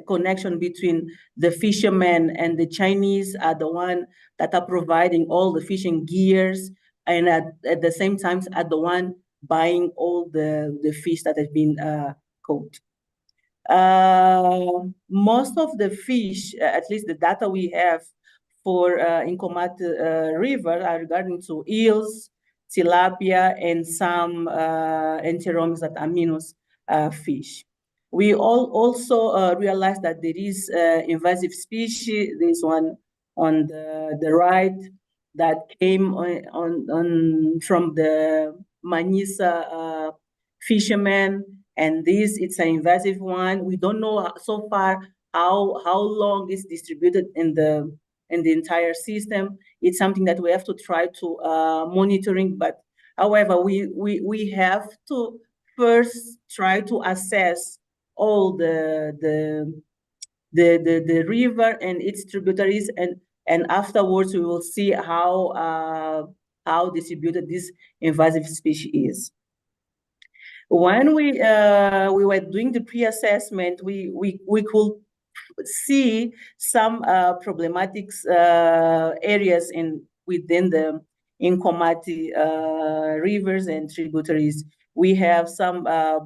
connection between the fishermen, and the Chinese are the one that are providing all the fishing gears, and at the same time are the one buying all the fish that has been caught. Most of the fish, at least the data we have for Incomat River, are regarding to eels, tilapia, and some Enteromus that aminos fish. We also realized that there is invasive species. This one on the right that came from the Manisa fishermen, and this it's an invasive one. We don't know so far how long it's distributed in the entire system. It's something that we have to try to monitoring. But however, we have to first try to assess all the river and its tributaries, and afterwards we will see how distributed this invasive species is. When we were doing the pre-assessment, we could see some problematic areas within the Inkomati rivers and tributaries. We have some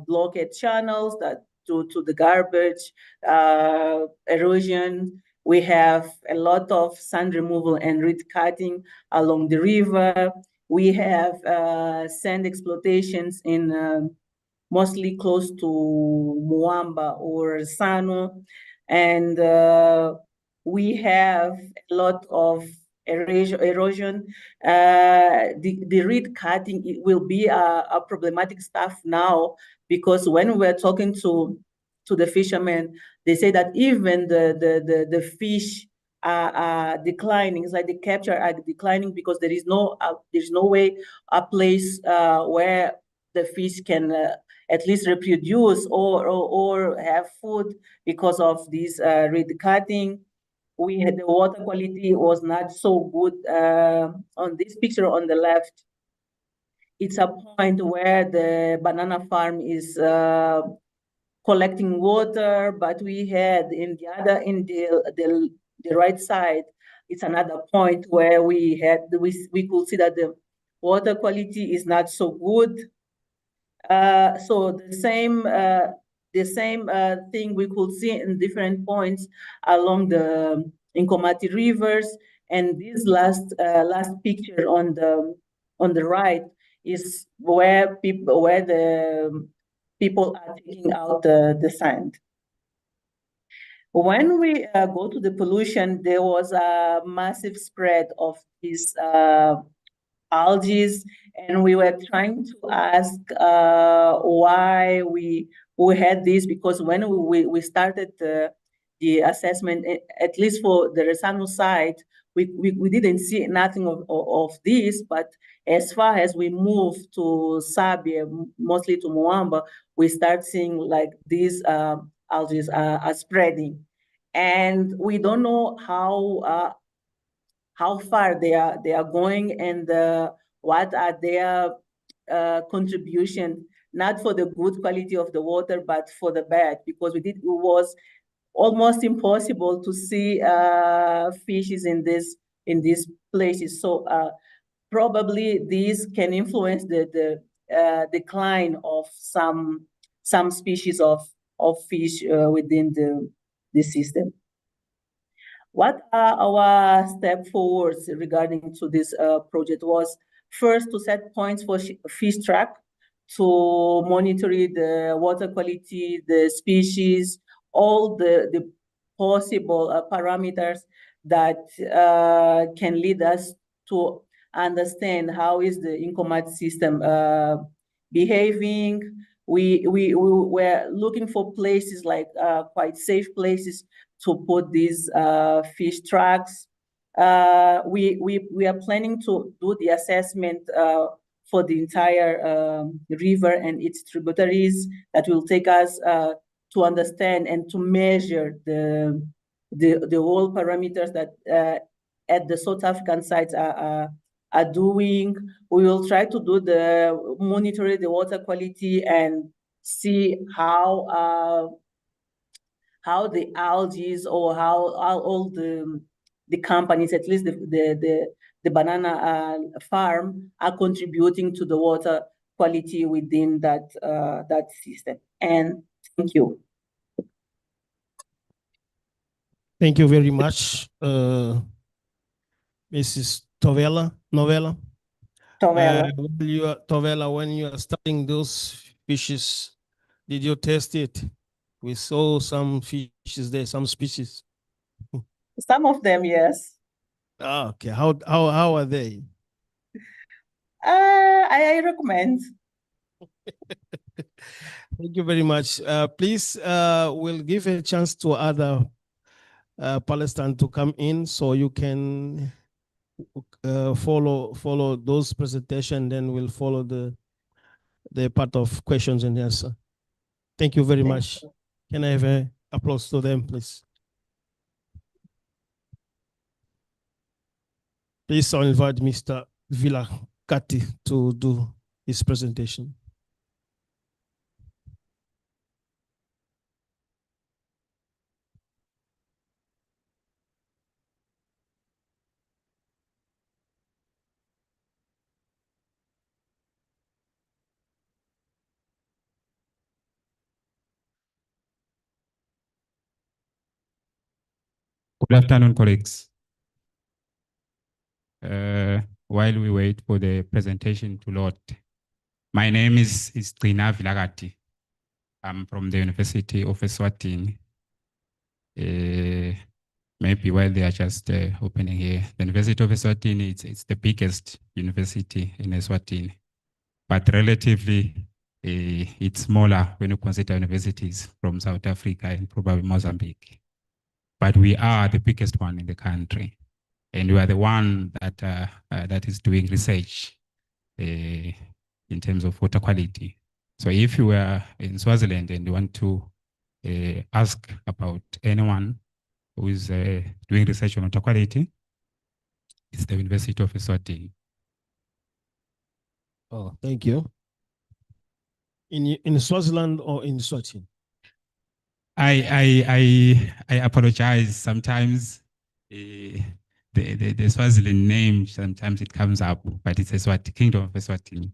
blockade channels that due to the garbage, erosion, We have a lot of sand removal and reed cutting along the river. We have sand exploitations in mostly close to Muamba or Sano. And we have a lot of erosion. The reed cutting, it will be a problematic stuff now, because when we're talking to the fishermen, they say that even the fish are declining. It's like the capture are declining because there's no way, a place where the fish can at least reproduce or have food because of this reed cutting. We had the water quality was not so good. On this picture on the left, it's a point where the banana farm is collecting water, but we had in the right side, it's another point where we could see that the water quality is not so good. So the same thing we could see in different points along the Nkomati rivers. And this last picture on the right is where the people are taking out the sand. When we go to the pollution, there was a massive spread of these algae, and we were trying to ask why we had this, because when we started the assessment, at least for the Resano side, we didn't see nothing of this, but as far as we move to Sabia, mostly to Moamba, we start seeing like these algae are spreading. And we don't know how far they are going, and what are their contribution, not for the good quality of the water, but for the bad, because it was almost impossible to see fishes in these places. So probably these can influence the decline of some species of fish within the system. What are our step forwards regarding to this project was first to set points for fish track, to monitor the water quality, the species, all the possible parameters that can lead us to understand how is the Nkomati system behaving. We were looking for places like quite safe places to put these fish tracks. We are planning to do the assessment for the entire river and its tributaries. That will take us to understand and to measure the whole parameters that at the South African sites are doing. We will try to do monitor the water quality and see how the algae or how all the companies, at least the banana farm, are contributing to the water quality within that system. And thank you. Thank you very much, Mrs. Novella. Tovela, when you are studying those fishes, did you test it? We saw some fishes there, some species. Some of them, yes. Okay, how are they? I recommend. Thank you very much. Please, we'll give a chance to other Palestine to come in, so you can follow those presentation. Then we'll follow the part of questions and answer. Thank you very much. Can I have an applause to them, please? Please, I'll invite Mr. Villakati to do his presentation. Good afternoon, colleagues. While we wait for the presentation to load, my name is Trina Vilagati. I'm from the University of Eswatini. Maybe while they are just opening here, the University of Eswatini, it's the biggest university in Eswatini, but relatively it's smaller when you consider universities from South Africa and probably Mozambique. But we are the biggest one in the country, and we are the one that that is doing research in terms of water quality. So if you are in Swaziland and you want to ask about anyone who is doing research on water quality, it's the University of Eswatini. Oh, thank you. In Swaziland or in Eswatini? I apologize. Sometimes the Swaziland name, sometimes it comes up, but it's Eswatini, Kingdom of Eswatini.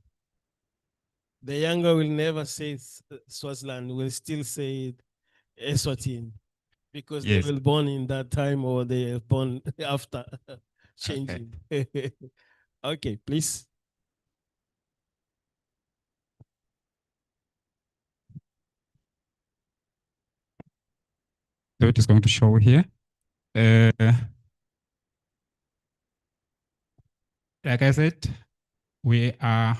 The younger will never say Swaziland, will still say Eswatini, because Yes. they were born in that time or they are born after changing. Okay, okay, please. So it is going to show here. Like I said, we are.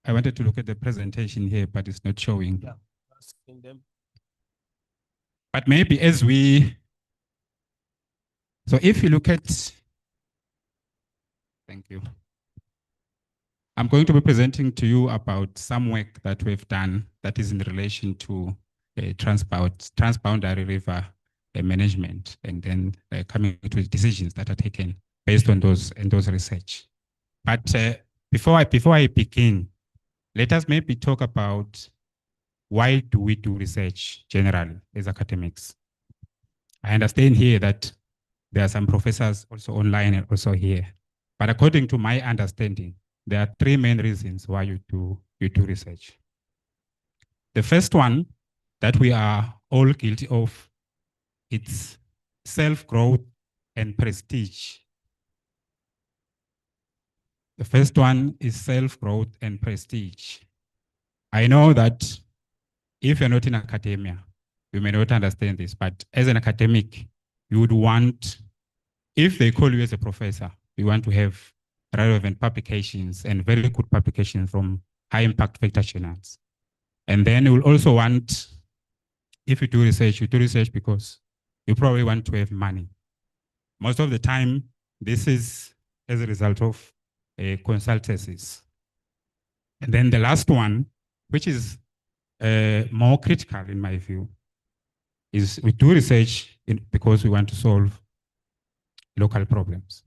I wanted to look at the presentation here, but it's not showing. Yeah. But maybe as we, so if you look at, thank you. I'm going to be presenting to you about some work that we've done that is in relation to transboundary river management, and then coming to decisions that are taken based on those research. But before I begin, let us maybe talk about why do we do research generally as academics. I understand here that there are some professors also online and also here. But according to my understanding, there are three main reasons why you do research. The first one that we are all guilty of, it's self-growth and prestige. The first one is self-growth and prestige. I know that if you're not in academia, you may not understand this, but as an academic, you would want, if they call you as a professor, you want to have relevant publications and very good publications from high impact factor journals. And then you will also want, if you do research because you probably want to have money. Most of the time, this is as a result of consultancies. And then the last one, which is more critical in my view, is we do research because we want to solve local problems.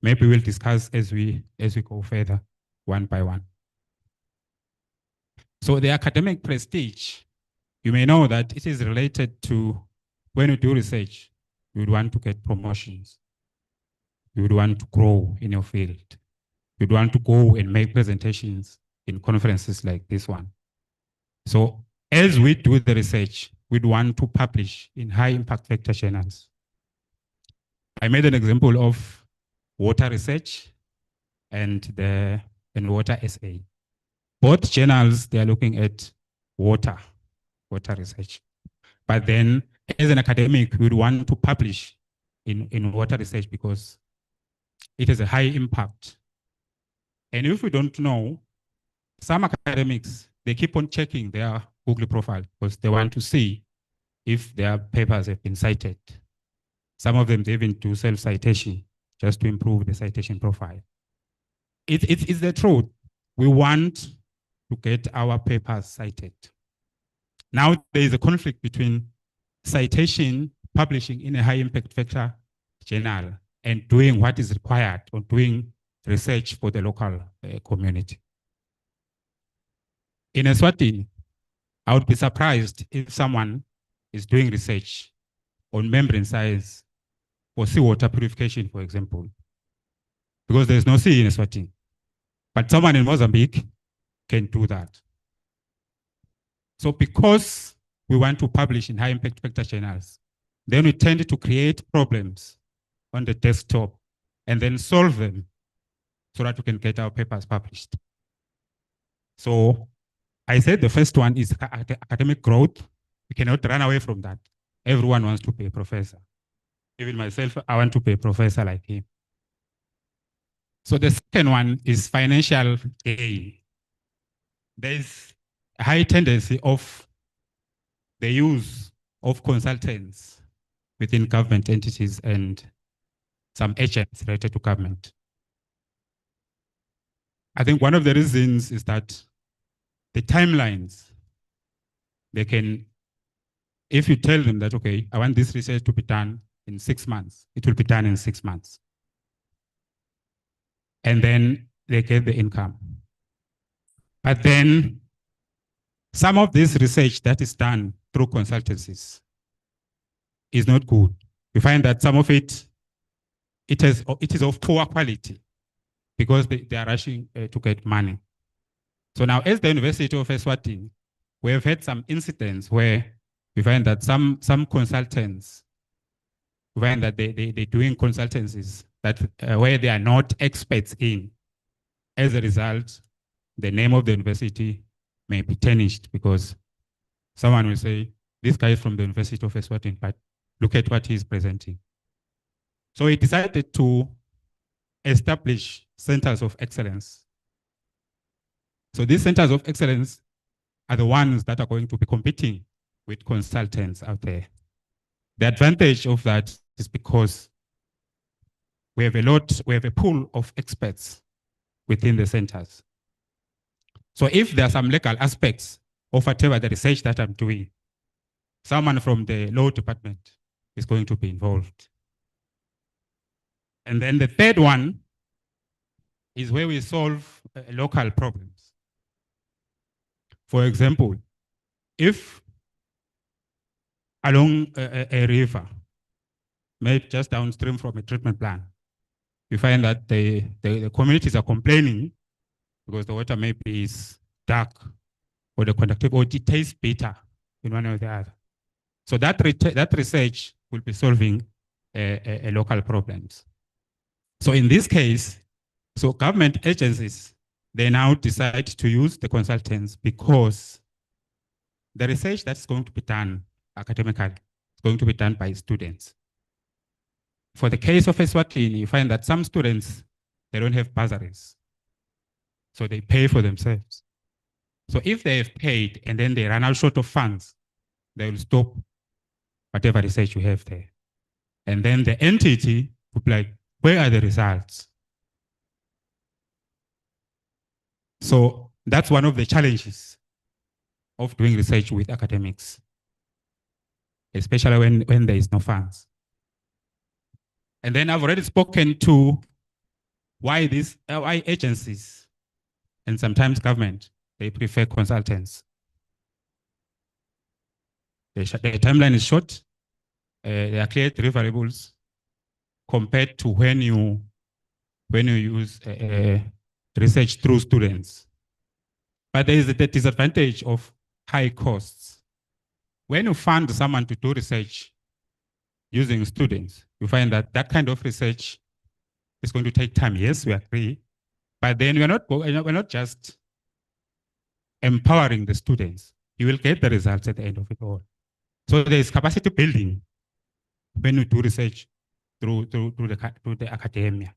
Maybe we'll discuss as we go further, one by one. So the academic prestige, you may know that it is related to when you do research, you would want to get promotions. You would want to grow in your field. You'd want to go and make presentations in conferences like this one. So as we do the research, we'd want to publish in high impact factor journals. I made an example of water research and water SA. Both journals, they are looking at water research. But then as an academic, we would want to publish in water research because it has a high impact. And if we don't know, some academics, they keep on checking their Google profile because they want to see if their papers have been cited. Some of them, they even do self-citation just to improve the citation profile. It's the truth. We want to get our papers cited. Now there is a conflict between citation, publishing in a high impact factor journal, and doing what is required or doing research for the local community. In Eswatini, I would be surprised if someone is doing research on membrane size or seawater purification, for example, because there's no sea in Eswatini. But someone in Mozambique can do that. So because we want to publish in high impact factor journals. Then we tend to create problems on the desktop and then solve them so that we can get our papers published. So I said the first one is academic growth. We cannot run away from that. Everyone wants to be a professor. Even myself, I want to be a professor like him. So the second one is financial gain. There's a high tendency of the use of consultants within government entities and some agents related to government. I think one of the reasons is that the timelines, they can, if you tell them that, okay, I want this research to be done in 6 months, it will be done in 6 months. And then they get the income. But then some of this research that is done through consultancies is not good. You find that some of it is of poor quality because they are rushing to get money. So now, as the University of Eswatini, we have had some incidents where we find that some consultants, we find that they're doing consultancies that where they are not experts in. As a result, the name of the university may be tarnished because someone will say, this guy is from the University of Eswatini, but look at what he's presenting. So he decided to establish centers of excellence. So these centers of excellence are the ones that are going to be competing with consultants out there. The advantage of that is because we have a pool of experts within the centers. So if there are some legal aspects of whatever the research that I'm doing, someone from the law department is going to be involved. And then the third one is where we solve local problems. For example, if along a river, maybe just downstream from a treatment plant, you find that the communities are complaining because the water maybe is dark or the conductivity or it tastes bitter in one or the other. So that research will be solving local problems. So in this case, so government agencies, they now decide to use the consultants because the research that's going to be done academically is going to be done by students. For the case of Eswatini, you find that some students, they don't have bursaries. So they pay for themselves. So if they have paid and then they run out short of funds, they will stop whatever research you have there. And then the entity will be like, where are the results? So that's one of the challenges of doing research with academics, especially when there is no funds. And then I've already spoken to why agencies and sometimes government, they prefer consultants. The timeline is short. There are clear deliverables compared to when you use research through students. But there is the disadvantage of high costs. When you fund someone to do research using students, you find that that kind of research is going to take time. Yes, we agree. But then we're not just empowering the students. You will get the results at the end of it all. So there is capacity building when you do research through the academia.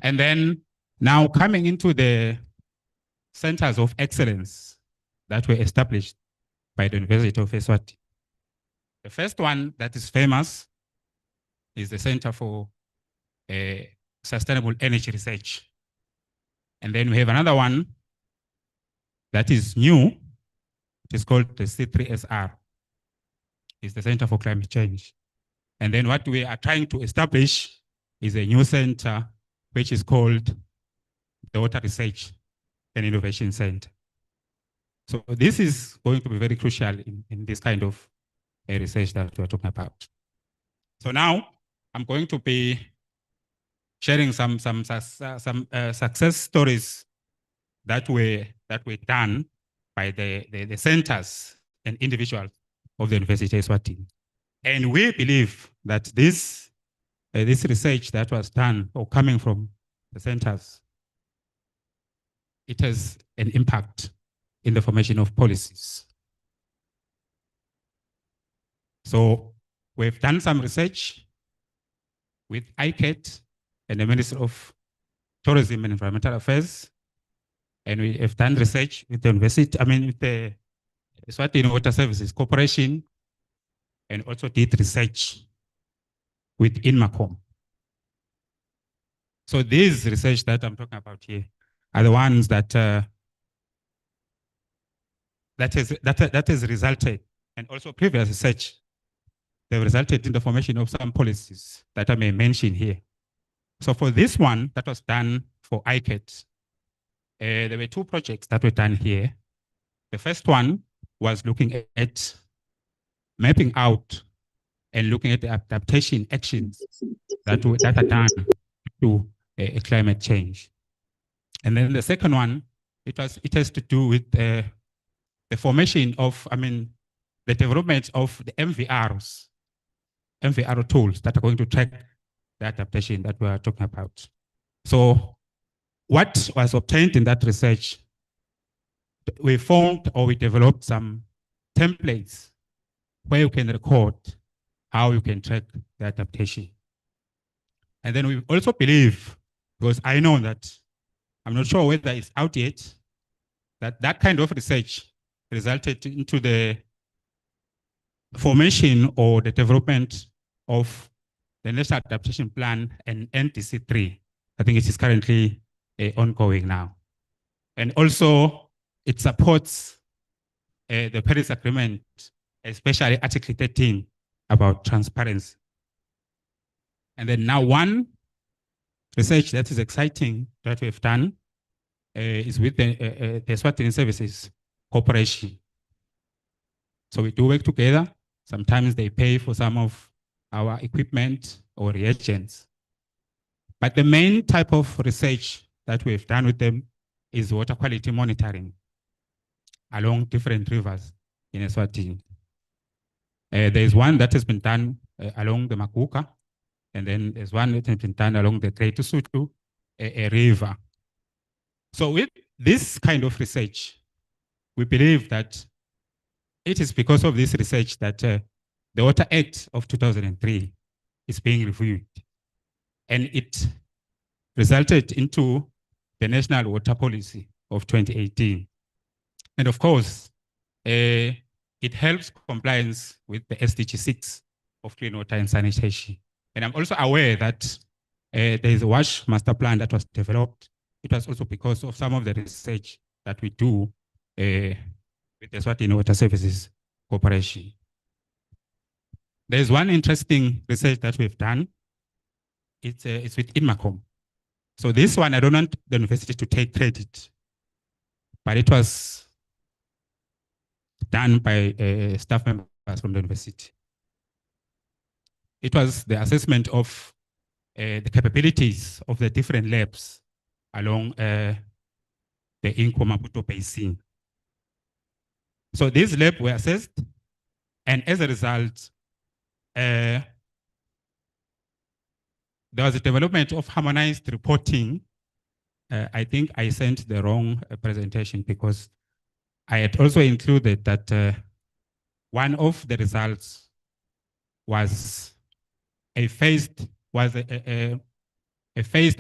And then now coming into the centers of excellence that were established by the University of Eswatini. The first one that is famous is the Center for Sustainable Energy Research. And then we have another one that is new. It is called the C3SR. It's the Center for Climate Change. And then what we are trying to establish is a new center, which is called the Water Research and Innovation Center. So this is going to be very crucial in this kind of research that we're talking about. So now I'm going to be sharing some success stories that were done by the centers and individuals of the University of Eswatini. And we believe that this research that was done or coming from the centers, it has an impact in the formation of policies. So we've done some research with ICAT and the Ministry of Tourism and Environmental Affairs, and we have done research with the university, with the Eswatini Water Services Corporation, and also did research with INMACOM. So these research that I'm talking about here are the ones that that has resulted, and also previous research, they've resulted in the formation of some policies that I may mention here. So for this one that was done for ICAT, there were two projects that were done here. The first one was looking at mapping out and looking at the adaptation actions that are done to climate change. And then the second one, it has to do with the formation of, the development of the MVR tools that are going to track the adaptation that we are talking about. So what was obtained in that research, we formed or we developed some templates where you can record how you can track the adaptation. And then we also believe, because I know that, I'm not sure whether it's out yet, that kind of research resulted into the formation or the development of the National Adaptation Plan and NDC3. I think it is currently ongoing now. And also it supports the Paris Agreement, especially Article 13 about transparency. And then now one research that is exciting that we've done is with the Eswatini Services Corporation. So we do work together. Sometimes they pay for some of our equipment or reagents. But the main type of research that we've done with them is water quality monitoring along different rivers in Eswatini. There's one that has been done along the Makuka, and then there's one that has been done along the Great Sutu River. So with this kind of research, we believe that it is because of this research that the Water Act of 2003 is being reviewed. And it resulted into the National Water Policy of 2018. And of course, it helps compliance with the SDG 6 of clean water and sanitation. And I'm also aware that there is a WASH master plan that was developed. It was also because of some of the research that we do with the Eswatini Water Services Corporation. There's one interesting research that we've done. It's with INMACOM. So this one, I don't want the university to take credit, but it was done by staff members from the university. It was the assessment of the capabilities of the different labs along the Inko-Maputo Basin. So these labs were assessed, and as a result, there was a development of harmonized reporting. I think I sent the wrong presentation because I had also included that one of the results was a phased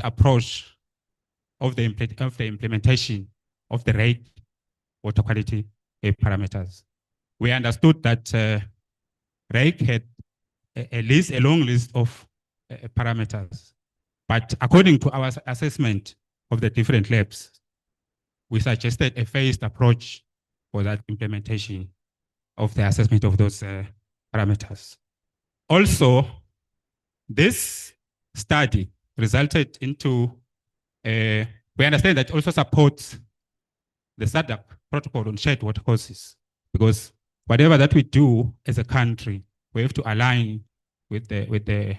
approach of the implementation of the REG water quality parameters. We understood that REG had a long list of parameters, but according to our assessment of the different labs, we suggested a phased approach for that implementation of the assessment of those parameters. Also, this study resulted into, we understand that also supports the SADC protocol on shared water courses, because whatever that we do as a country, we have to align with the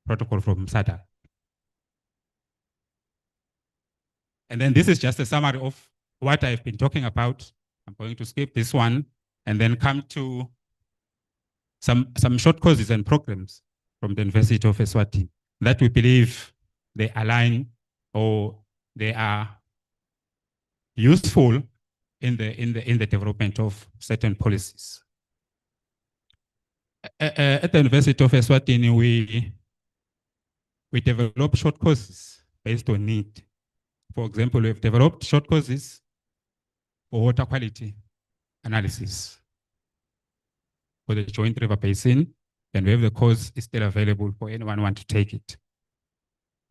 protocol from SADC. And then this is just a summary of what I've been talking about. I'm going to skip this one and then come to some short courses and programs from the University of Eswatini that we believe they align or they are useful in the development of certain policies. At the University of Eswatini, we develop short courses based on need. For example, we've developed short courses for water quality analysis for the Joint River Basin, and we have the course is still available for anyone who wants to take it.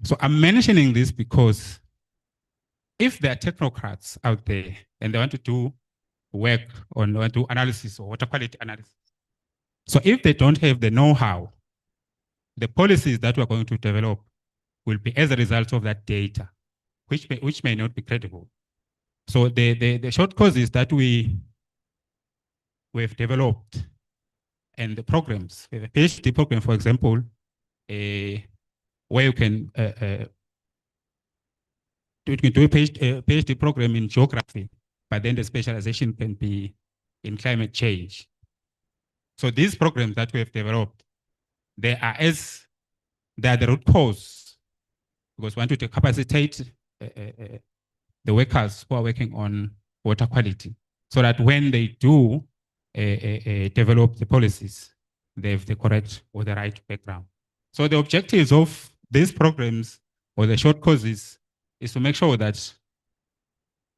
So I'm mentioning this because if there are technocrats out there and they want to do work on want to do analysis or water quality analysis, so if they don't have the know-how, the policies that we're going to develop will be as a result of that data, which may not be credible. So the short courses that we've developed and the programs, we have a PhD program, for example, where you can do a PhD program in geography, but then the specialization can be in climate change. So these programs that we have developed, they are the root cause, because we want to capacitate the workers who are working on water quality, so that when they do develop the policies, they have the correct or the right background. So the objectives of these programs or the short courses is to make sure that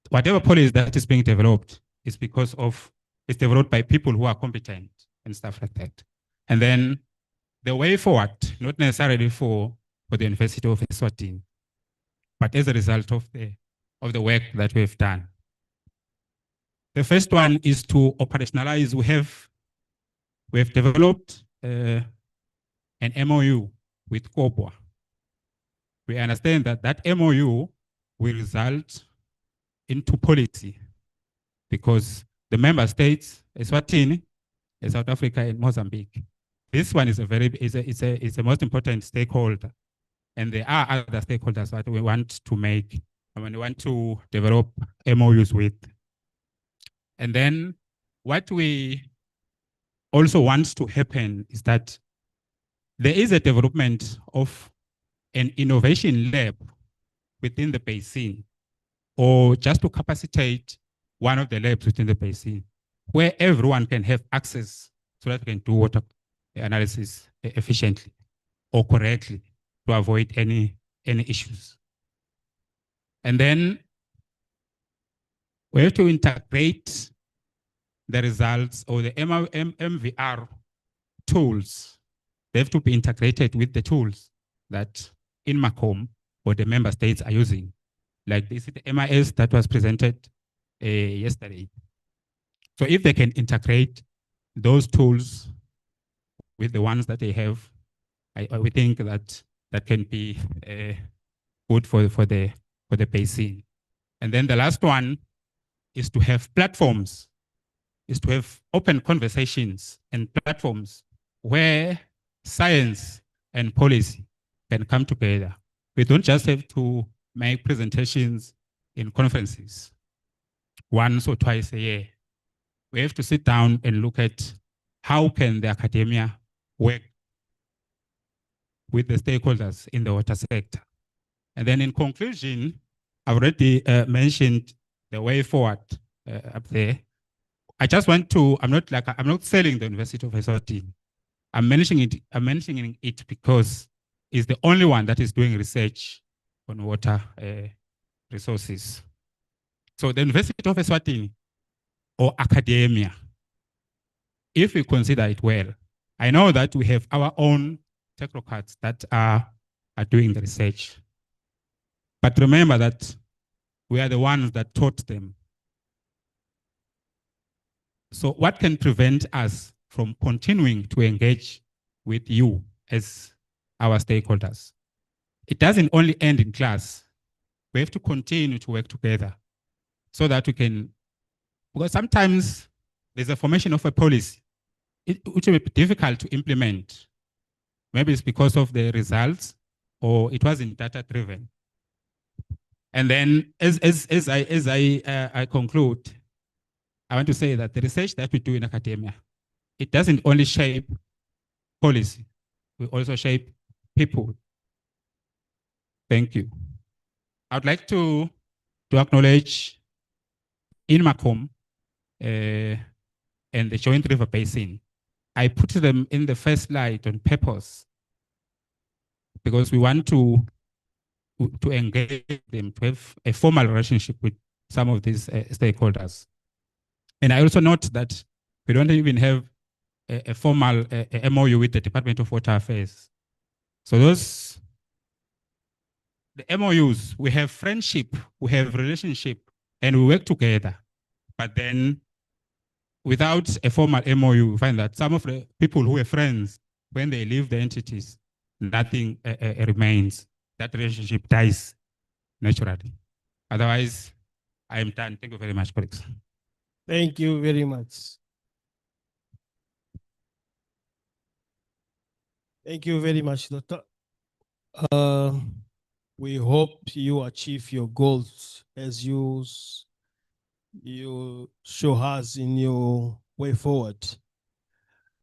whatever policy that is being developed is because of it's developed by people who are competent and stuff like that. And then the way forward, not necessarily for the University of Eswatini, but as a result of the work that we've done. The first one is to operationalize. We have developed an MOU with COBWA. We understand that that MOU will result into policy because the member states, Eswatini, South Africa, and Mozambique. This one is a most important stakeholder, and there are other stakeholders that we want to make and we want to develop MOUs with. And then what we also want to happen is that there is a development of an innovation lab within the basin, or just to capacitate one of the labs within the basin, where everyone can have access so that we can do water analysis efficiently or correctly to avoid any issues. And then we have to integrate the results or the MVR tools. They have to be integrated with the tools that INMACOM or the member states are using. Like this is the MIS that was presented yesterday. So if they can integrate those tools with the ones that they have, we think that can be good for the basin. And then the last one is to have platforms, is to have open conversations and platforms where science and policy can come together. We don't just have to make presentations in conferences once or twice a year. We have to sit down and look at how can the academia work with the stakeholders in the water sector. And then in conclusion, I've already mentioned the way forward up there. I just want to, I'm not selling the University of Eswatini. I'm mentioning it because it's the only one that is doing research on water resources. So the University of Eswatini or academia, if we consider it well, I know that we have our own technocrats that are doing the research. But remember that we are the ones that taught them. So what can prevent us from continuing to engage with you as our stakeholders? It doesn't only end in class. We have to continue to work together so that we can, because sometimes there's a formation of a policy, which will be difficult to implement. Maybe it's because of the results or it wasn't data driven. And then as I conclude, I want to say that the research that we do in academia, it doesn't only shape policy, we also shape people. Thank you. I'd like to acknowledge INMACOM and the Joint River Basin. I put them in the first slide on purpose because we want to engage them, to have a formal relationship with some of these stakeholders. And I also note that we don't even have a formal MOU with the Department of Water Affairs. So the MOUs, we have friendship, we have relationship, and we work together. But then without a formal MOU, we find that some of the people who are friends, when they leave the entities, nothing remains. That relationship dies naturally. Otherwise, I am done. Thank you very much, colleagues. Thank you very much. Thank you very much, Doctor. We hope you achieve your goals as you show us in your way forward.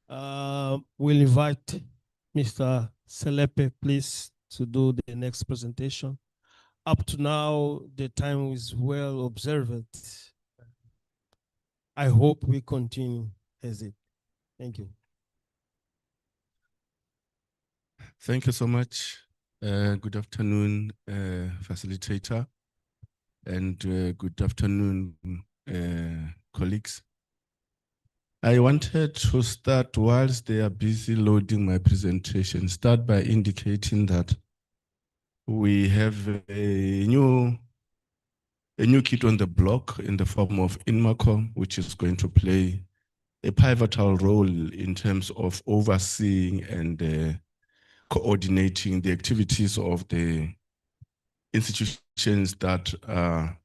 We'll invite Mr. Selepe, please, to do the next presentation. Up to now, the time is well observed. I hope we continue as it. Thank you. Thank you so much. Good afternoon, facilitator, and good afternoon, colleagues. I wanted to start, whilst they are busy loading my presentation, start by indicating that we have a new kid on the block in the form of INMACOM, which is going to play a pivotal role in terms of overseeing and coordinating the activities of the institutions that are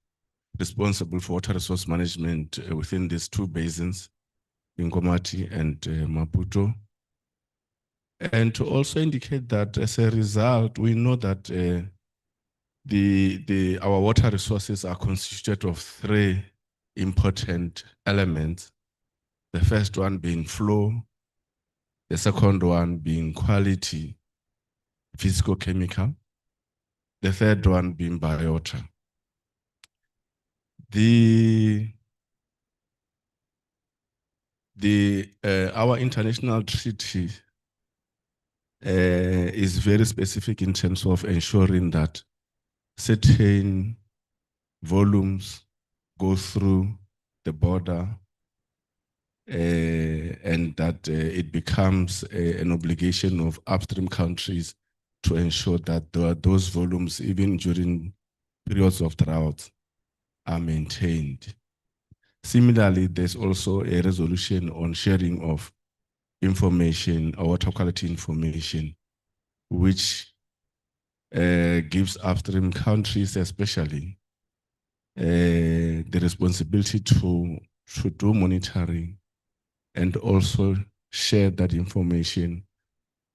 responsible for water resource management within these two basins, Nkomati and Maputo. And to also indicate that as a result, we know that our water resources are constituted of three important elements. The first one being flow, the second one being quality, physical-chemical, the third one being biota. Our international treaty is very specific in terms of ensuring that certain volumes go through the border and that it becomes an obligation of upstream countries to ensure that those volumes, even during periods of drought, are maintained. Similarly, there's also a resolution on sharing of information or water quality information, which gives upstream countries especially the responsibility to do monitoring and also share that information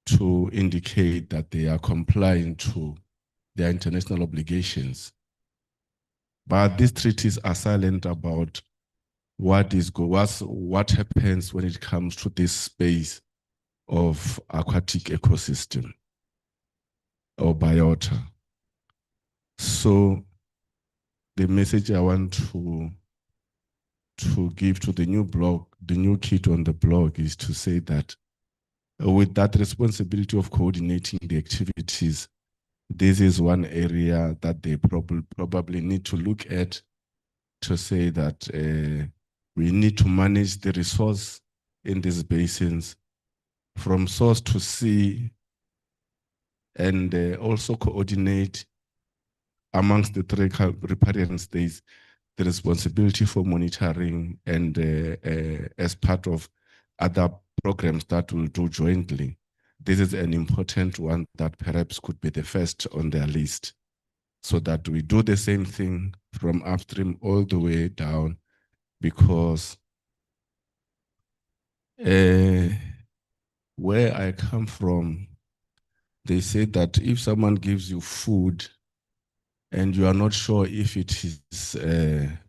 to indicate that they are complying to their international obligations. But these treaties are silent about what happens when it comes to this space of aquatic ecosystem or biota. So the message I want to give to the new block, the new kid on the block, is to say that with that responsibility of coordinating the activities, this is one area that they probably need to look at, to say that we need to manage the resource in these basins from source to sea, and also coordinate amongst the three riparian states the responsibility for monitoring and as part of other programs that we'll do jointly. This is an important one that perhaps could be the first on their list, so that we do the same thing from upstream all the way down, because where I come from, they say that if someone gives you food and you are not sure if it is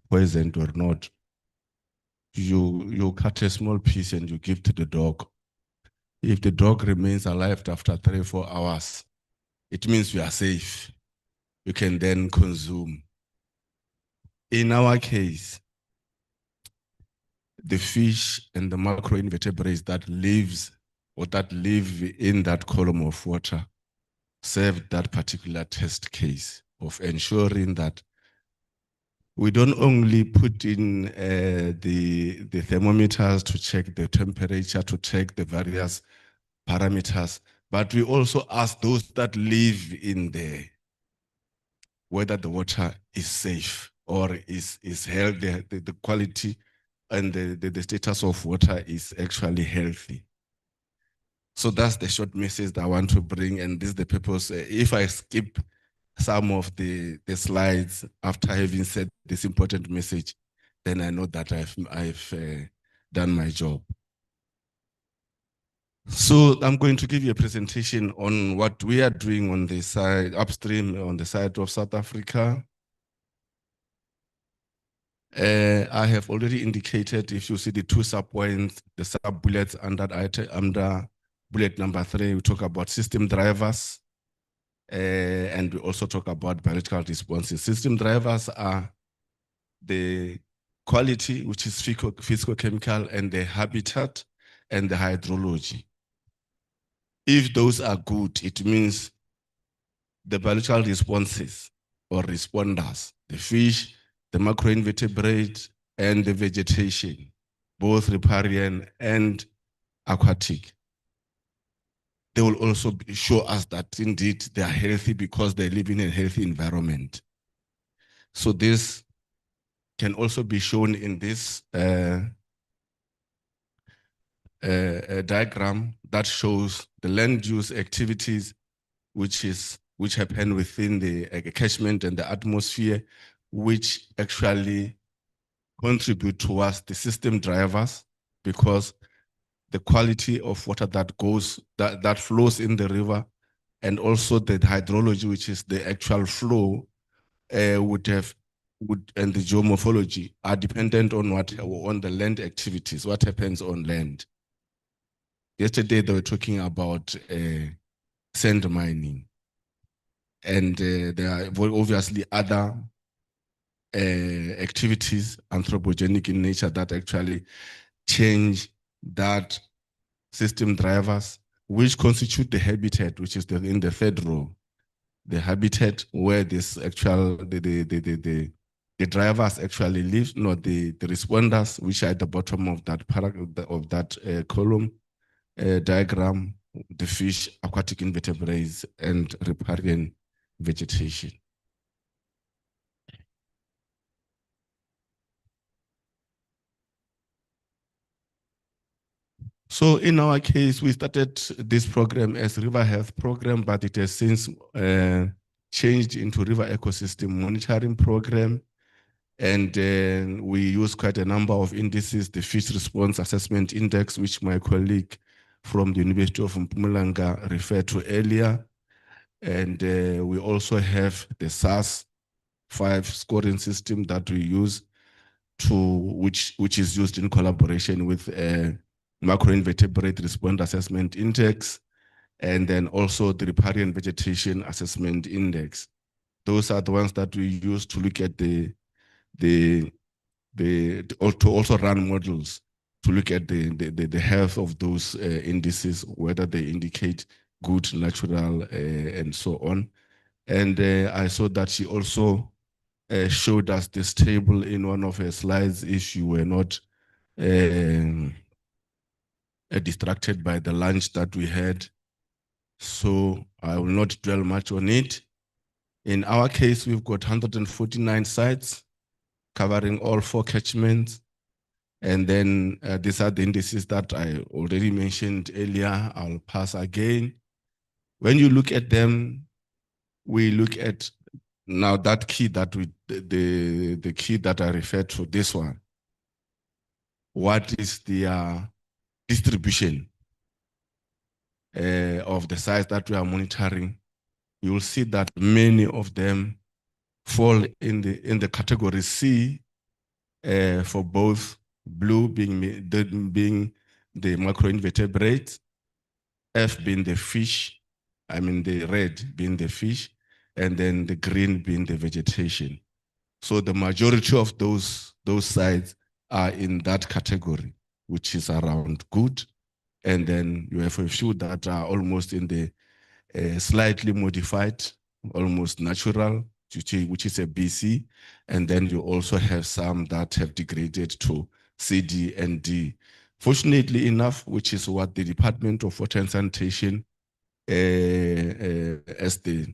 poisoned or not, you cut a small piece and you give to the dog. If the dog remains alive after 3 or 4 hours, it means you are safe. You can then consume. In our case, the fish and the macroinvertebrates that live in that column of water serve that particular test case of ensuring that we don't only put in the thermometers to check the temperature, to check the various parameters, but we also ask those that live in there whether the water is safe or is healthy, the quality and the status of water is actually healthy. So that's the short message that I want to bring, and this is the purpose. If I skip some of the slides after having said this important message, then I know that I've done my job. So I'm going to give you a presentation on what we are doing on the side, upstream on the side of South Africa. I have already indicated, if you see the 2 sub-points, the sub-bullets under bullet number 3, we talk about system drivers, and we also talk about biological responses. System drivers are the quality, which is physical-chemical, and the habitat and the hydrology. If those are good, it means the biological responses or responders, the fish, the macroinvertebrates, and the vegetation, both riparian and aquatic. They will also show us that indeed they are healthy because they live in a healthy environment. So this can also be shown in this diagram that shows the land use activities which happen within the catchment and the atmosphere, which actually contribute towards the system drivers, because the quality of water that flows in the river, and also the hydrology, which is the actual flow, and the geomorphology are dependent on the land activities, what happens on land. Yesterday they were talking about sand mining, and there are obviously other activities, anthropogenic in nature, that actually change that system drivers, which constitute the habitat, which is in the 3rd row, the habitat where this actual the drivers actually live, not the responders, which are at the bottom of that column diagram, the fish, aquatic invertebrates, and riparian vegetation. So in our case, we started this program as River Health Program, but it has since changed into River Ecosystem Monitoring Program. And we use quite a number of indices, the Fish Response Assessment Index, which my colleague from the University of Mpumalanga referred to earlier. And we also have the SAS 5 scoring system that we use, which is used in collaboration with macroinvertebrate respond assessment index, and then also the riparian vegetation assessment index. Those are the ones that we use to look at to also run models to look at the health of those indices, whether they indicate good, natural, and so on. And I saw that she also showed us this table in one of her slides, if you were not distracted by the lunch that we had. So I will not dwell much on it. In our case, we've got 149 sites covering all 4 catchments. And then these are the indices that I already mentioned earlier. I'll pass again. When you look at them, we look at now that key that the key that I referred to, this one. What is the distribution of the sites that we are monitoring? You will see that many of them fall in the category C for both blue being the macroinvertebrates, F being the fish, the red being the fish, and then the green being the vegetation. So the majority of those sites are in that category, which is around good. And then you have a few that are almost in the slightly modified, almost natural, which is a BC. And then you also have some that have degraded to CD and D. Fortunately enough, which is what the Department of Water and Sanitation, as the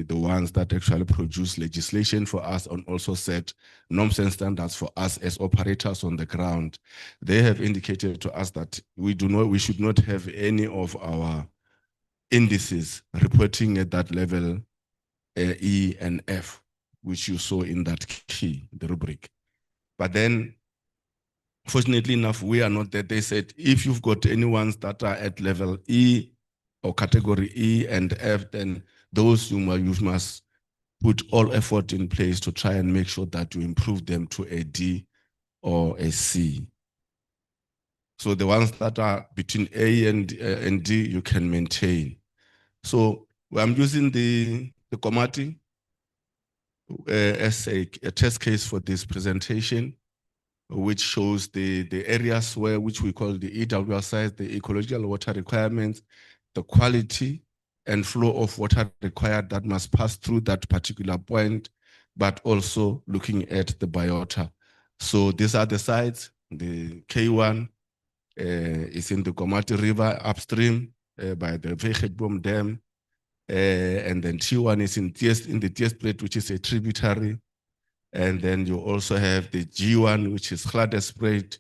ones that actually produce legislation for us and also set norms and standards for us as operators on the ground, they have indicated to us that we should not have any of our indices reporting at that level, E and F, which you saw in that key, the rubric. But then, fortunately enough, we are not there. They said, if you've got any ones that are at level E or category E and F, then those you must put all effort in place to try and make sure that you improve them to a D or a C. So the ones that are between A and D, you can maintain. So I'm using the Komati as a test case for this presentation, which shows the areas which we call the EWR size, the ecological water requirements, the quality and flow of water required that must pass through that particular point, but also looking at the biota. So these are the sites. The K1 is in the Komati River upstream by the Vechebom Dam. And then T1 is in the TS plate, which is a tributary. And then you also have the G1, which is Gladysprate,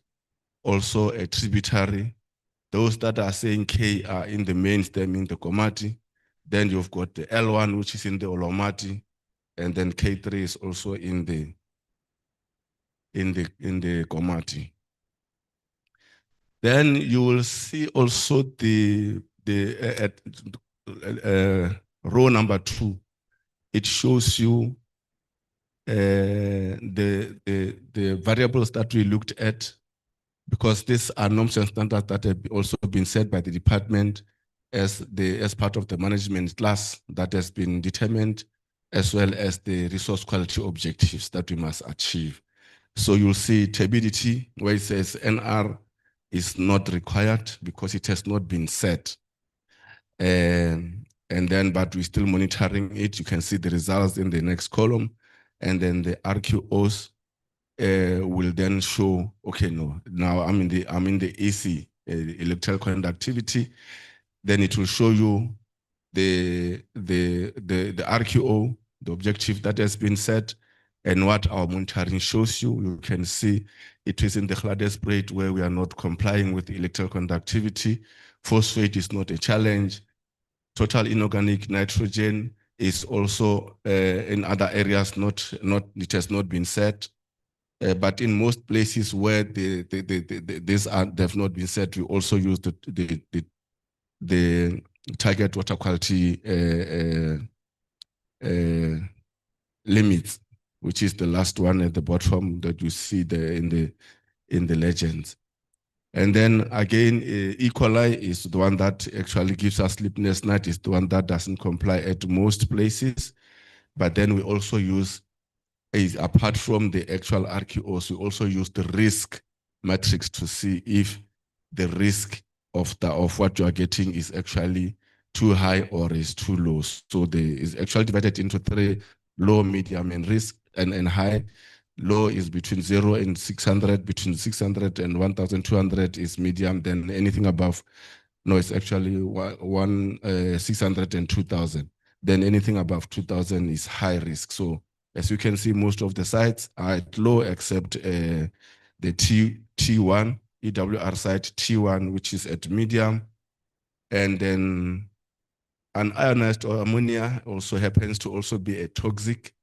also a tributary. Those that are saying K are in the main stem in the Komati. Then you've got the L1, which is in the Olomati, and then K3 is also in the Komati. Then you will see also the row number 2. It shows you the variables that we looked at, because these are norms and standards that have also been set by the department as part of the management class that has been determined, as well as the resource quality objectives that we must achieve. So you'll see turbidity where it says NR is not required because it has not been set. And then, but we're still monitoring it. You can see the results in the next column. And then the RQOs will then show, okay, no, now I'm in the AC, electrical conductivity. Then it will show you the RQO, the objective that has been set, and what our monitoring shows you. You can see it is in the Gladysprate where we are not complying with the electrical conductivity. Phosphate is not a challenge. Total inorganic nitrogen is also in other areas it has not been set. But in most places where these have not been set, we also use the target water quality limits, which is the last one at the bottom that you see there in the legends. And then again, E. coli is the one that actually gives us sleepless night, is the one that doesn't comply at most places. But then we also use, apart from the actual RQOs, we also use the risk matrix to see if the risk of what you are getting is actually too high or is too low. So it's actually divided into 3: low, medium, and risk, and high. Low is between 0 and 600, between 600 and 1,200 is medium, then anything above, no, it's actually 600 and 2,000. Then anything above 2,000 is high risk. So as you can see, most of the sites are at low except the T1, EWR site T1, which is at medium. And then unionized or ammonia also happens to also be a toxic.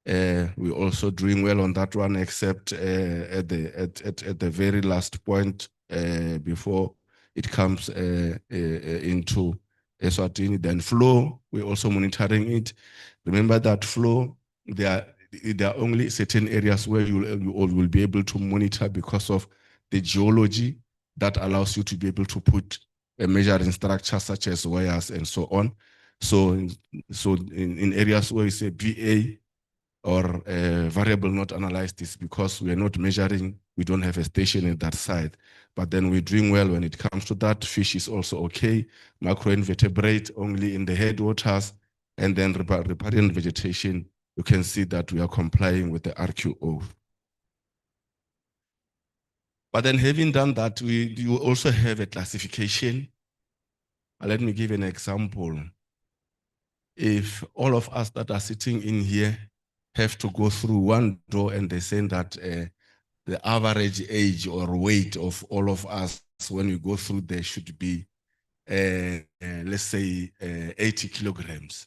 We're also doing well on that one, except at the very last point before it comes into Eswatini. Then flow, we're also monitoring it. Remember that flow, there are only certain areas where you will be able to monitor because of the geology that allows you to be able to put a measuring structure such as wires and so on. So in areas where you say BA or variable not analyzed is because we are not measuring, we don't have a station in that side. But then we're doing well when it comes to that. Fish is also okay. Macroinvertebrate only in the headwaters, and then riparian vegetation, you can see that we are complying with the RQO. But then having done that, you also have a classification. Let me give an example. If all of us that are sitting in here have to go through one door and they say that the average age or weight of all of us when we go through there should be, let's say, 80 kilograms.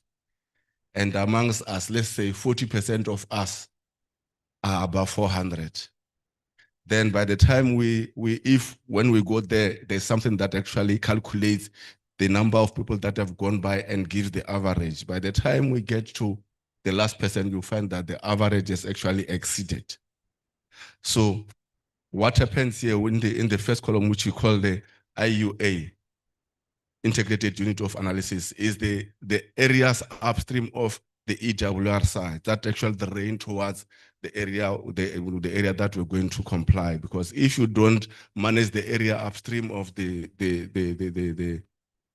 And amongst us, let's say 40% of us are above 400. Then by the time when we go there, there's something that actually calculates the number of people that have gone by and gives the average. By the time we get to the last person, you find that the average is actually exceeded. So what happens here in the first column, which we call the IUA, Integrated Unit of Analysis, is the areas upstream of the EWR side that actually drain towards the area that we're going to comply. Because if you don't manage the area upstream of the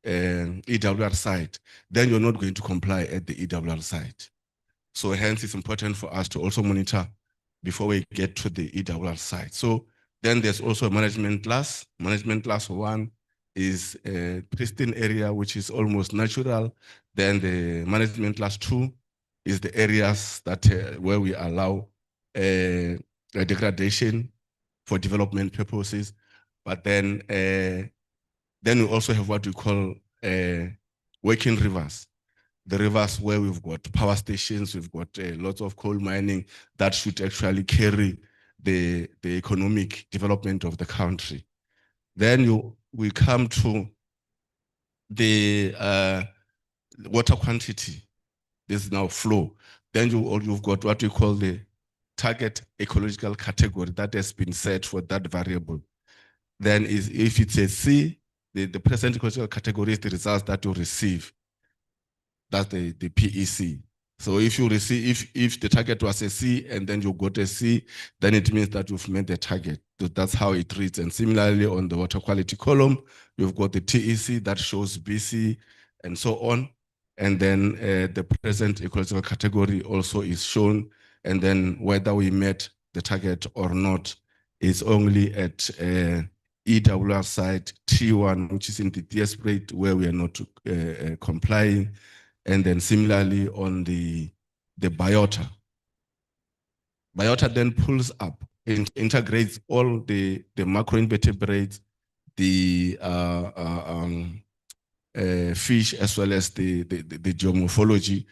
EWR side, then you're not going to comply at the EWR side. So hence it's important for us to also monitor before we get to the EWR side. So then there's also a management class. Management class 1 is a pristine area, which is almost natural. Then the management class 2 is the areas that where we allow a degradation for development purposes. But then we also have what we call working rivers. The rivers where we've got power stations, we've got lots of coal mining that should actually carry the economic development of the country. Then we come to the water quantity. This is now flow. Then you've got what we call the target ecological category that has been set for that variable. Then if it's a C, the present ecological category is the results that you receive. That's the PEC. So if you receive, if the target was a C and then you got a C, then it means that you've met the target. So that's how it reads. And similarly on the water quality column, you've got the TEC that shows BC and so on. And then the present ecological category also is shown. And then whether we met the target or not is only at EWR side T1, which is in the DS rate where we are not complying. And then similarly on the biota. Biota then pulls up, integrates all the macroinvertebrates, the fish, as well as the geomorphology.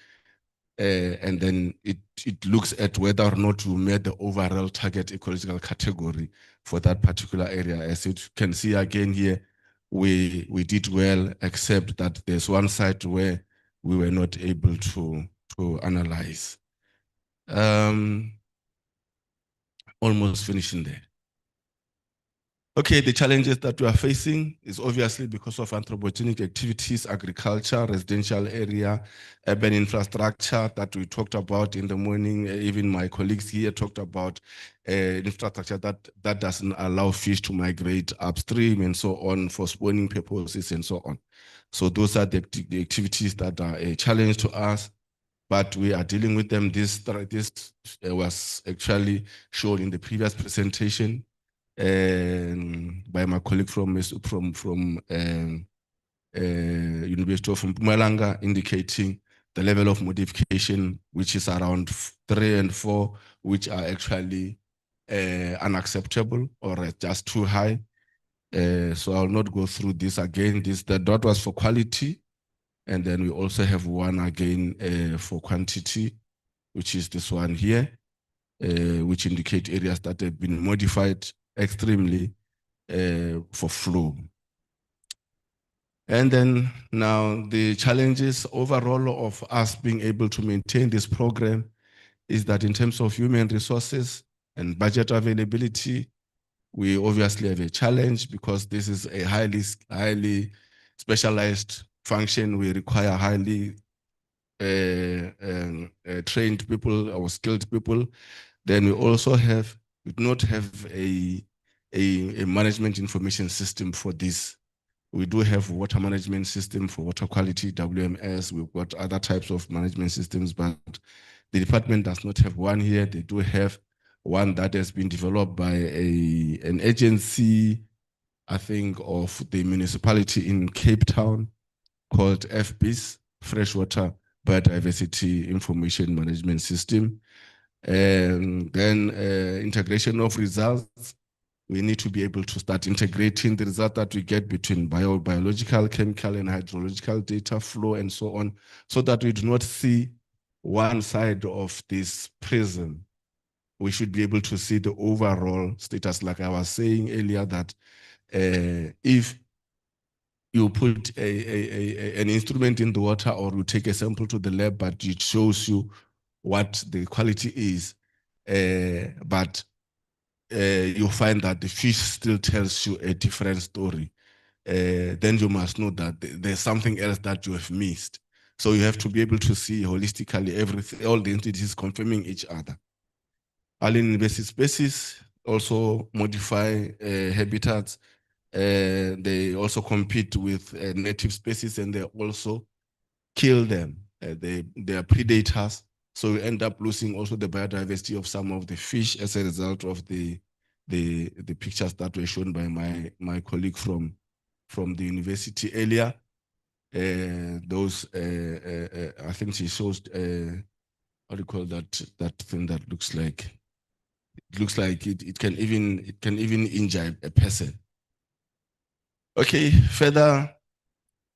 And then it looks at whether or not you met the overall target ecological category for that particular area. As you can see again here, we did well, except that there's one site where we were not able to analyze. Almost finishing there. Okay, the challenges that we are facing is obviously because of anthropogenic activities, agriculture, residential area, urban infrastructure that we talked about in the morning. Even my colleagues here talked about infrastructure that doesn't allow fish to migrate upstream and so on for spawning purposes and so on. So those are the activities that are a challenge to us, but we are dealing with them. This was actually shown in the previous presentation by my colleague from University of Mpumalanga, indicating the level of modification, which is around 3 and 4, which are actually unacceptable or just too high. So I'll not go through this again. The dot was for quality, and then we also have one again for quantity, which is this one here, which indicate areas that have been modified extremely for flow. And then now the challenges overall of us being able to maintain this program is that in terms of human resources and budget availability, we obviously have a challenge because this is a highly specialized function. We require highly trained people or skilled people. Then we do not have a management information system for this. We do have water management system for water quality, WMS. We've got other types of management systems, but the department does not have one here. They do have one that has been developed by an agency, I think, of the municipality in Cape Town called FBIS, Freshwater Biodiversity Information Management System. And then integration of results. We need to be able to start integrating the result that we get between biological, chemical, and hydrological data flow and so on, so that we do not see one side of this prism. We should be able to see the overall status, like I was saying earlier, that if you put an instrument in the water or you take a sample to the lab, but it shows you what the quality is, but you find that the fish still tells you a different story, then you must know that there's something else that you have missed. So you have to be able to see holistically everything, all the entities confirming each other. Alien invasive species also modify habitats. They also compete with native species, and they also kill them. They are predators. So you end up losing also the biodiversity of some of the fish as a result of the pictures that were shown by my colleague from the university earlier. Those I think she shows what do you call that thing that looks like it can even injure a person. Okay, further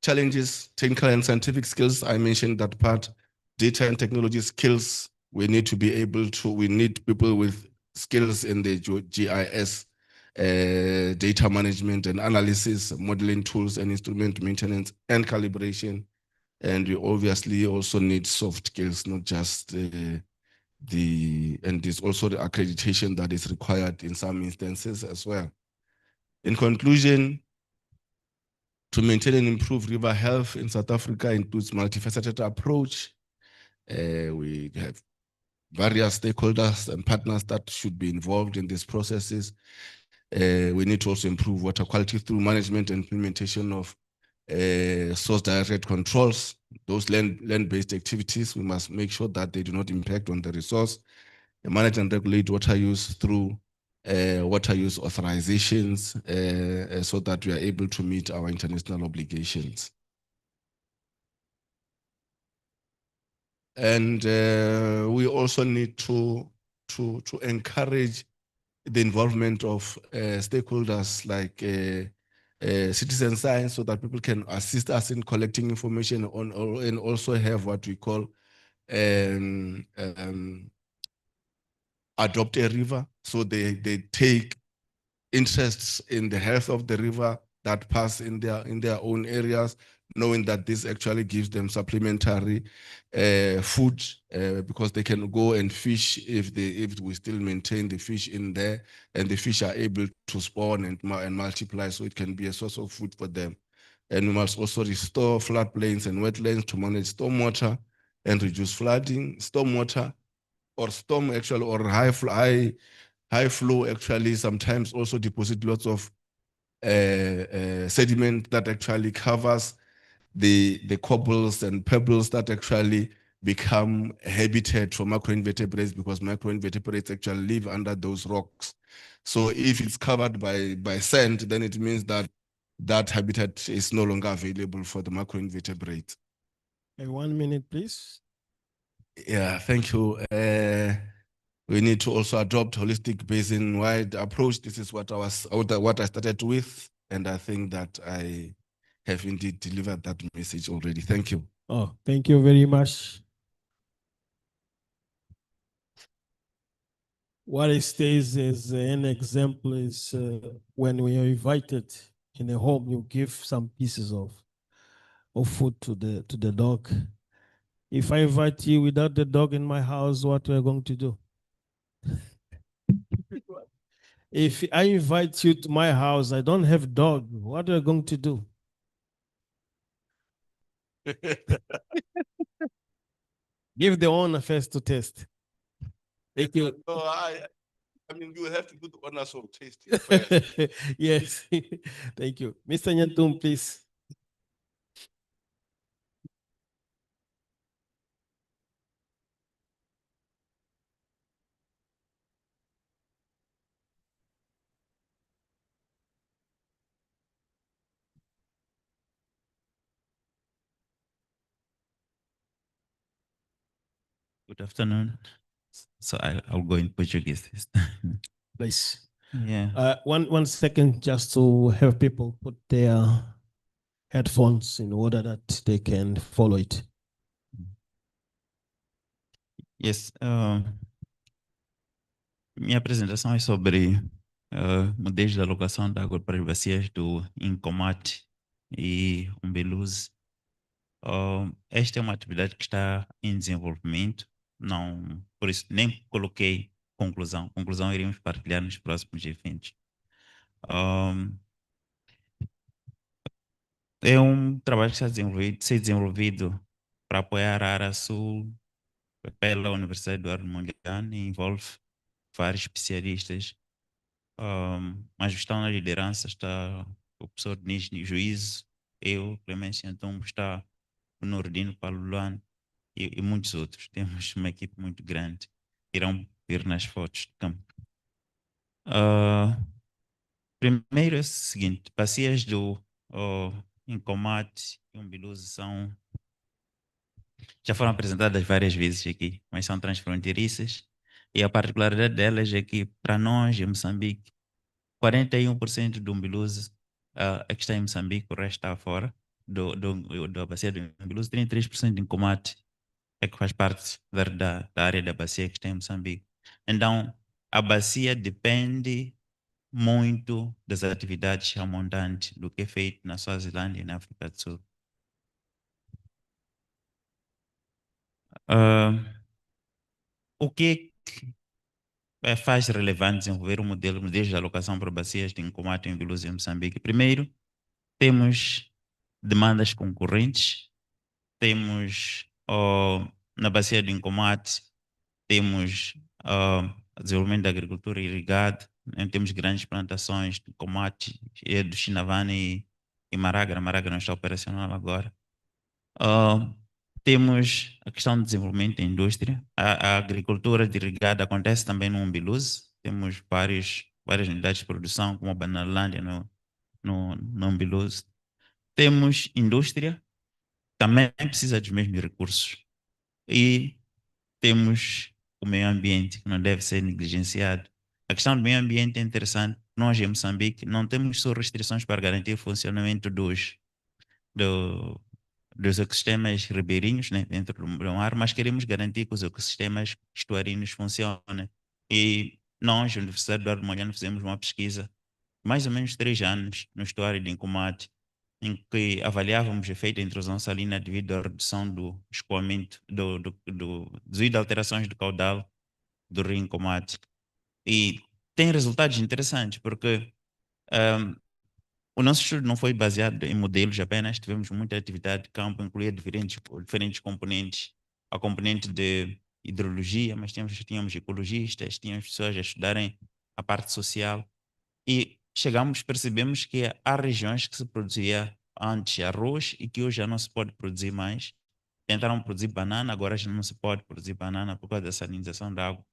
challenges, technical and scientific skills. I mentioned that part. Data and technology skills. We need people with skills in the GIS, data management and analysis, modeling tools and instrument maintenance and calibration. And we obviously also need soft skills, not just and there's also the accreditation that is required in some instances as well. In conclusion, to maintain and improve river health in South Africa includes multifaceted approach. We have various stakeholders and partners that should be involved in these processes. We need to also improve water quality through management and implementation of source-directed controls. Those land-based activities, we must make sure that they do not impact on the resource. Manage and regulate water use through water use authorizations so that we are able to meet our international obligations. And we also need to encourage the involvement of stakeholders like citizen science, so that people can assist us in collecting information on, and also have what we call adopt a river. So they take interests in the health of the river that pass in their own areas, knowing that this actually gives them supplementary food because they can go and fish if we still maintain the fish in there, and the fish are able to spawn and multiply, so it can be a source of food for them. And we must also restore floodplains and wetlands to manage stormwater and reduce flooding. Stormwater or storm actually, or high flow actually sometimes also deposit lots of sediment that actually covers the cobbles and pebbles that actually become habitat for macroinvertebrates, because macroinvertebrates actually live under those rocks. So if it's covered by sand, then it means that that habitat is no longer available for the macroinvertebrates. 1 minute, please. Yeah, thank you. We need to also adopt holistic basin-wide approach. This is what I started with, and I think that I have indeed delivered that message already. Thank you. Oh, thank you very much. What it stays as an example is when we are invited in a home, you give some pieces of food to the dog. If I invite you without the dog in my house, what we're going to do? If I invite you to my house, I don't have dog, what are you going to do? Give the owner first to taste. Thank you. No, I mean, you will have to do the honors of tasting first. Yes. Thank you. Mr. Nyantum, please. Good afternoon. So I'll go in Portuguese this time. Please. Yeah. One second, just to have people put their headphones in order that they can follow it. Yes. Minha apresentação é sobre modelos de alocação de água para as bacias do Incomate e Umbeluze. Esta é uma atividade que está em desenvolvimento, não, por isso nem coloquei conclusão. Conclusão iremos partilhar nos próximos eventos. É um trabalho que está ser desenvolvido para apoiar a área sul pela Universidade Eduardo Mondlane e envolve vários especialistas. Mas estão na liderança, está o professor Denis Juízo, eu, Clemência Antumbo, está o Nordino Palulano e muitos outros. Temos uma equipe muito grande, irão ver nas fotos de campo. Primeiro é o seguinte, bacias do Incomate e Umbiluze já foram apresentadas várias vezes aqui, mas são transfronteiriças e a particularidade delas é que para nós em Moçambique 41% do Umbiluze é que está em Moçambique, o resto está fora da bacia do Umbiluze, 33% de Incomate é que faz parte da área da bacia que está em Moçambique. Então, a bacia depende muito das atividades amontantes do que é feito na Suazilândia e na África do Sul. O que faz relevante desenvolver um modelo de alocação para bacias de Incomate em Umbiluze em Moçambique? Primeiro, temos demandas concorrentes, temos na bacia do Incomate, temos desenvolvimento da agricultura irrigada, temos grandes plantações de tomate, do Chinavane e Maragra. Maragra não está operacional agora. Temos a questão do desenvolvimento da indústria. A agricultura irrigada acontece também no Umbiluze. Temos várias unidades de produção, como a Banalândia no Umbiluze. Temos indústria, também precisa dos mesmos recursos. E temos o meio ambiente, que não deve ser negligenciado. A questão do meio ambiente é interessante. Nós, em Moçambique, não temos só restrições para garantir o funcionamento dos ecossistemas ribeirinhos, né, dentro do mar, mas queremos garantir que os ecossistemas estuarinos funcionem. E nós, a Universidade Eduardo Mondlane, fizemos uma pesquisa, mais ou menos 3 anos, no estuário de Incomate, em que avaliávamos o efeito da intrusão salina devido à redução do escoamento, devido a alterações do caudal do rio Incomate. E tem resultados interessantes, porque o nosso estudo não foi baseado em modelos apenas, tivemos muita atividade de campo, incluía diferentes componentes. A componente de hidrologia, mas tínhamos ecologistas, tínhamos pessoas a estudarem a parte social. E percebemos que há regiões que se produzia antes arroz e que hoje já não se pode produzir mais. Tentaram produzir banana, agora já não se pode produzir banana por causa da salinização da água.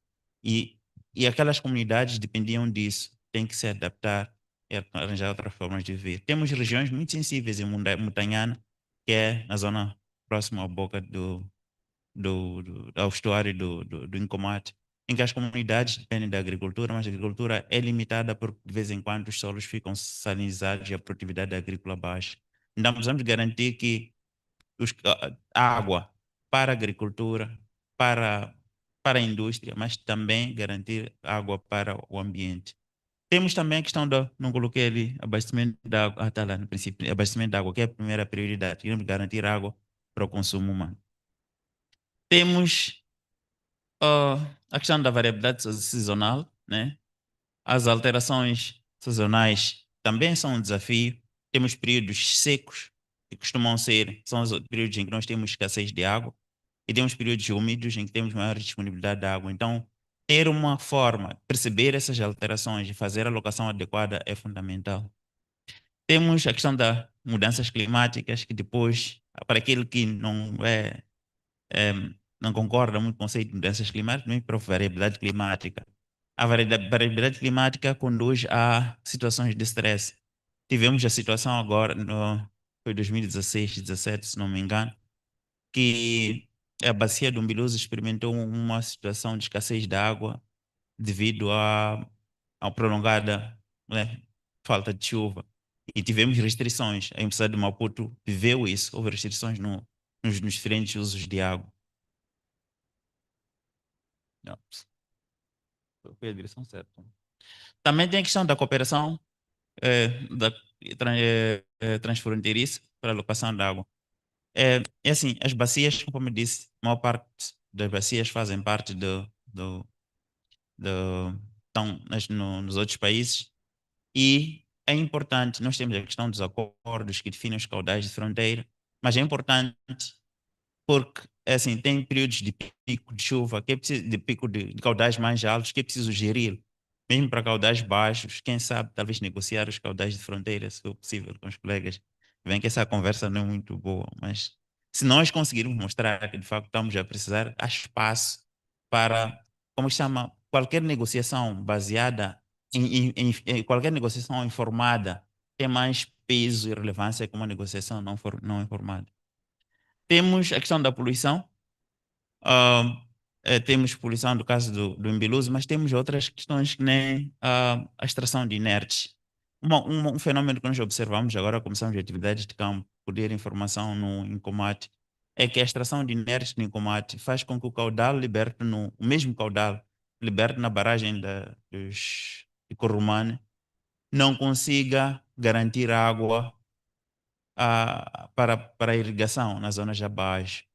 E aquelas comunidades dependiam disso, tem que se adaptar e arranjar outras formas de viver. Temos regiões muito sensíveis em Montanhana, que é na zona próxima à boca ao estuário do Incomate, em que as comunidades dependem da agricultura, mas a agricultura é limitada porque de vez em quando os solos ficam salinizados e a produtividade agrícola baixa. Então precisamos garantir que a água para a agricultura, para a indústria, mas também garantir água para o ambiente. Temos também a questão não coloquei ali, abastecimento da água, está lá no princípio, abastecimento da água, que é a primeira prioridade, queremos garantir água para o consumo humano. Temos a questão da variabilidade sazonal, né? As alterações sazonais também são um desafio. Temos períodos secos, que costumam ser, são os períodos em que nós temos escassez de água, e temos períodos úmidos em que temos maior disponibilidade de água. Então, ter uma forma, perceber essas alterações e fazer a alocação adequada é fundamental. Temos a questão das mudanças climáticas, que depois, para aquele que não concorda muito com o conceito de mudanças climáticas, nem para a variabilidade climática. A variabilidade climática conduz a situações de estresse. Tivemos a situação agora, foi 2016, 17, se não me engano, que a bacia do Umbiluza experimentou uma situação de escassez de água devido à prolongada, né, falta de chuva. E tivemos restrições. A Universidade de Maputo viveu isso, houve restrições nos diferentes usos de água. Foi a direção certa. Também tem a questão da cooperação transfronteiriça para a alocação de água. É assim, as bacias, como eu disse, a maior parte das bacias fazem parte estão nos outros países, e é importante, nós temos a questão dos acordos que definem os caudais de fronteira, mas é importante porque assim, tem períodos de pico de chuva, que é preciso, de pico de caudais mais altos, que é preciso gerir, mesmo para caudais baixos, quem sabe talvez negociar os caudais de fronteira, se for possível, com os colegas. Bem que essa conversa não é muito boa, mas se nós conseguirmos mostrar que de facto estamos a precisar, há espaço para, como se chama, qualquer negociação baseada em qualquer negociação informada tem mais peso e relevância que uma negociação não informada. Temos a questão da poluição. Temos poluição do caso do Umbiluza, mas temos outras questões que nem a extração de inertes. Um fenômeno que nós observamos agora, começamos de atividades de campo, colher informação no Incomate, é que a extração de inertes no Incomate faz com que o caudal liberte, o mesmo caudal liberte na barragem de Corumane, não consiga garantir água para a irrigação nas zonas abaixo.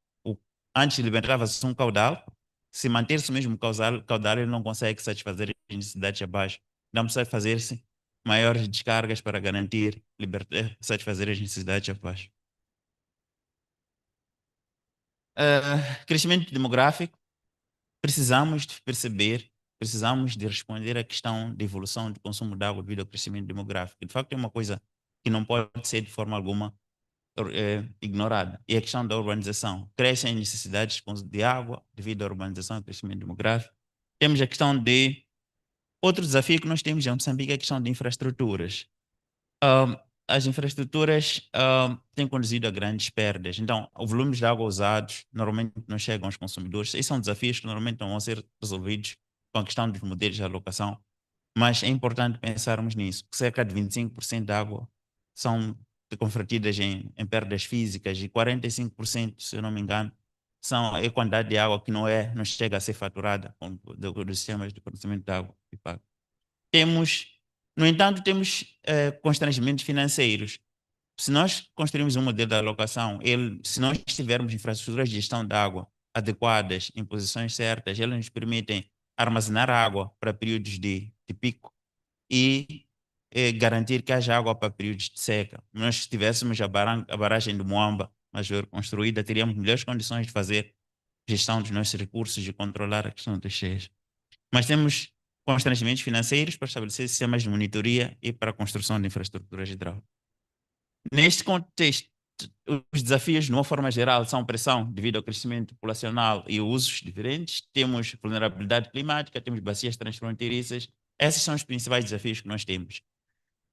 Antes libertava-se um caudal, se manter-se o mesmo caudal, ele não consegue satisfazer as necessidades abaixo. Não precisa fazer-se maiores descargas para garantir satisfazer as necessidades abaixo. Crescimento demográfico, precisamos de perceber, precisamos de responder à questão da evolução do consumo de água devido ao crescimento demográfico. De facto, é uma coisa que não pode ser de forma alguma ignorada. E a questão da urbanização. Crescem necessidades de água devido à urbanização e crescimento demográfico. Temos a questão de outro desafio que nós temos em Moçambique, é a questão de infraestruturas. As infraestruturas têm conduzido a grandes perdas. Então, os volumes de água usados normalmente não chegam aos consumidores. Esses são desafios que normalmente não vão ser resolvidos com a questão dos modelos de alocação, mas é importante pensarmos nisso. Cerca de 25% da água são convertidas em perdas físicas e 45%, se eu não me engano, são a quantidade de água que não chega a ser faturada dos sistemas de fornecimento de água. No entanto, temos constrangimentos financeiros. Se nós construirmos um modelo de alocação, se nós tivermos infraestruturas de gestão de água adequadas, em posições certas, elas nos permitem armazenar água para períodos de pico e garantir que haja água para períodos de seca. Se nós tivéssemos a barragem do Moamba Major construída, teríamos melhores condições de fazer gestão dos nossos recursos e controlar a questão das cheias. Mas temos constrangimentos financeiros para estabelecer sistemas de monitoria e para a construção de infraestruturas hidráulicas. Neste contexto, os desafios, de uma forma geral, são pressão devido ao crescimento populacional e usos diferentes. Temos vulnerabilidade climática, temos bacias transfronteiriças. Esses são os principais desafios que nós temos.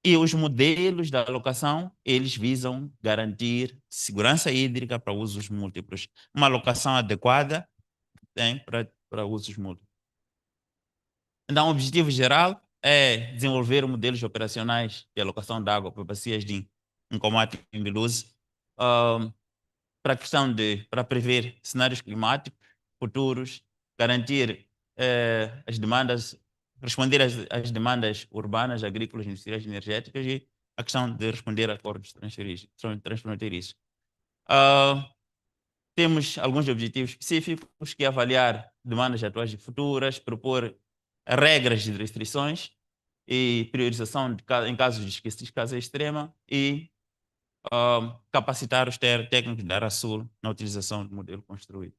E os modelos da alocação, eles visam garantir segurança hídrica para usos múltiplos. Uma alocação adequada para usos múltiplos. Então, o objetivo geral é desenvolver modelos operacionais de alocação de água para bacias de Incomate e Umbiluza, para prever cenários climáticos futuros, garantir as demandas, responder às demandas urbanas, agrícolas, industriais e energéticas, e a questão de responder a acordos transfronteiriços. Temos alguns objetivos específicos, que é avaliar demandas atuais e futuras, propor regras de restrições e priorização em casos de escassez extrema e capacitar os técnicos da área sul na utilização do modelo construído.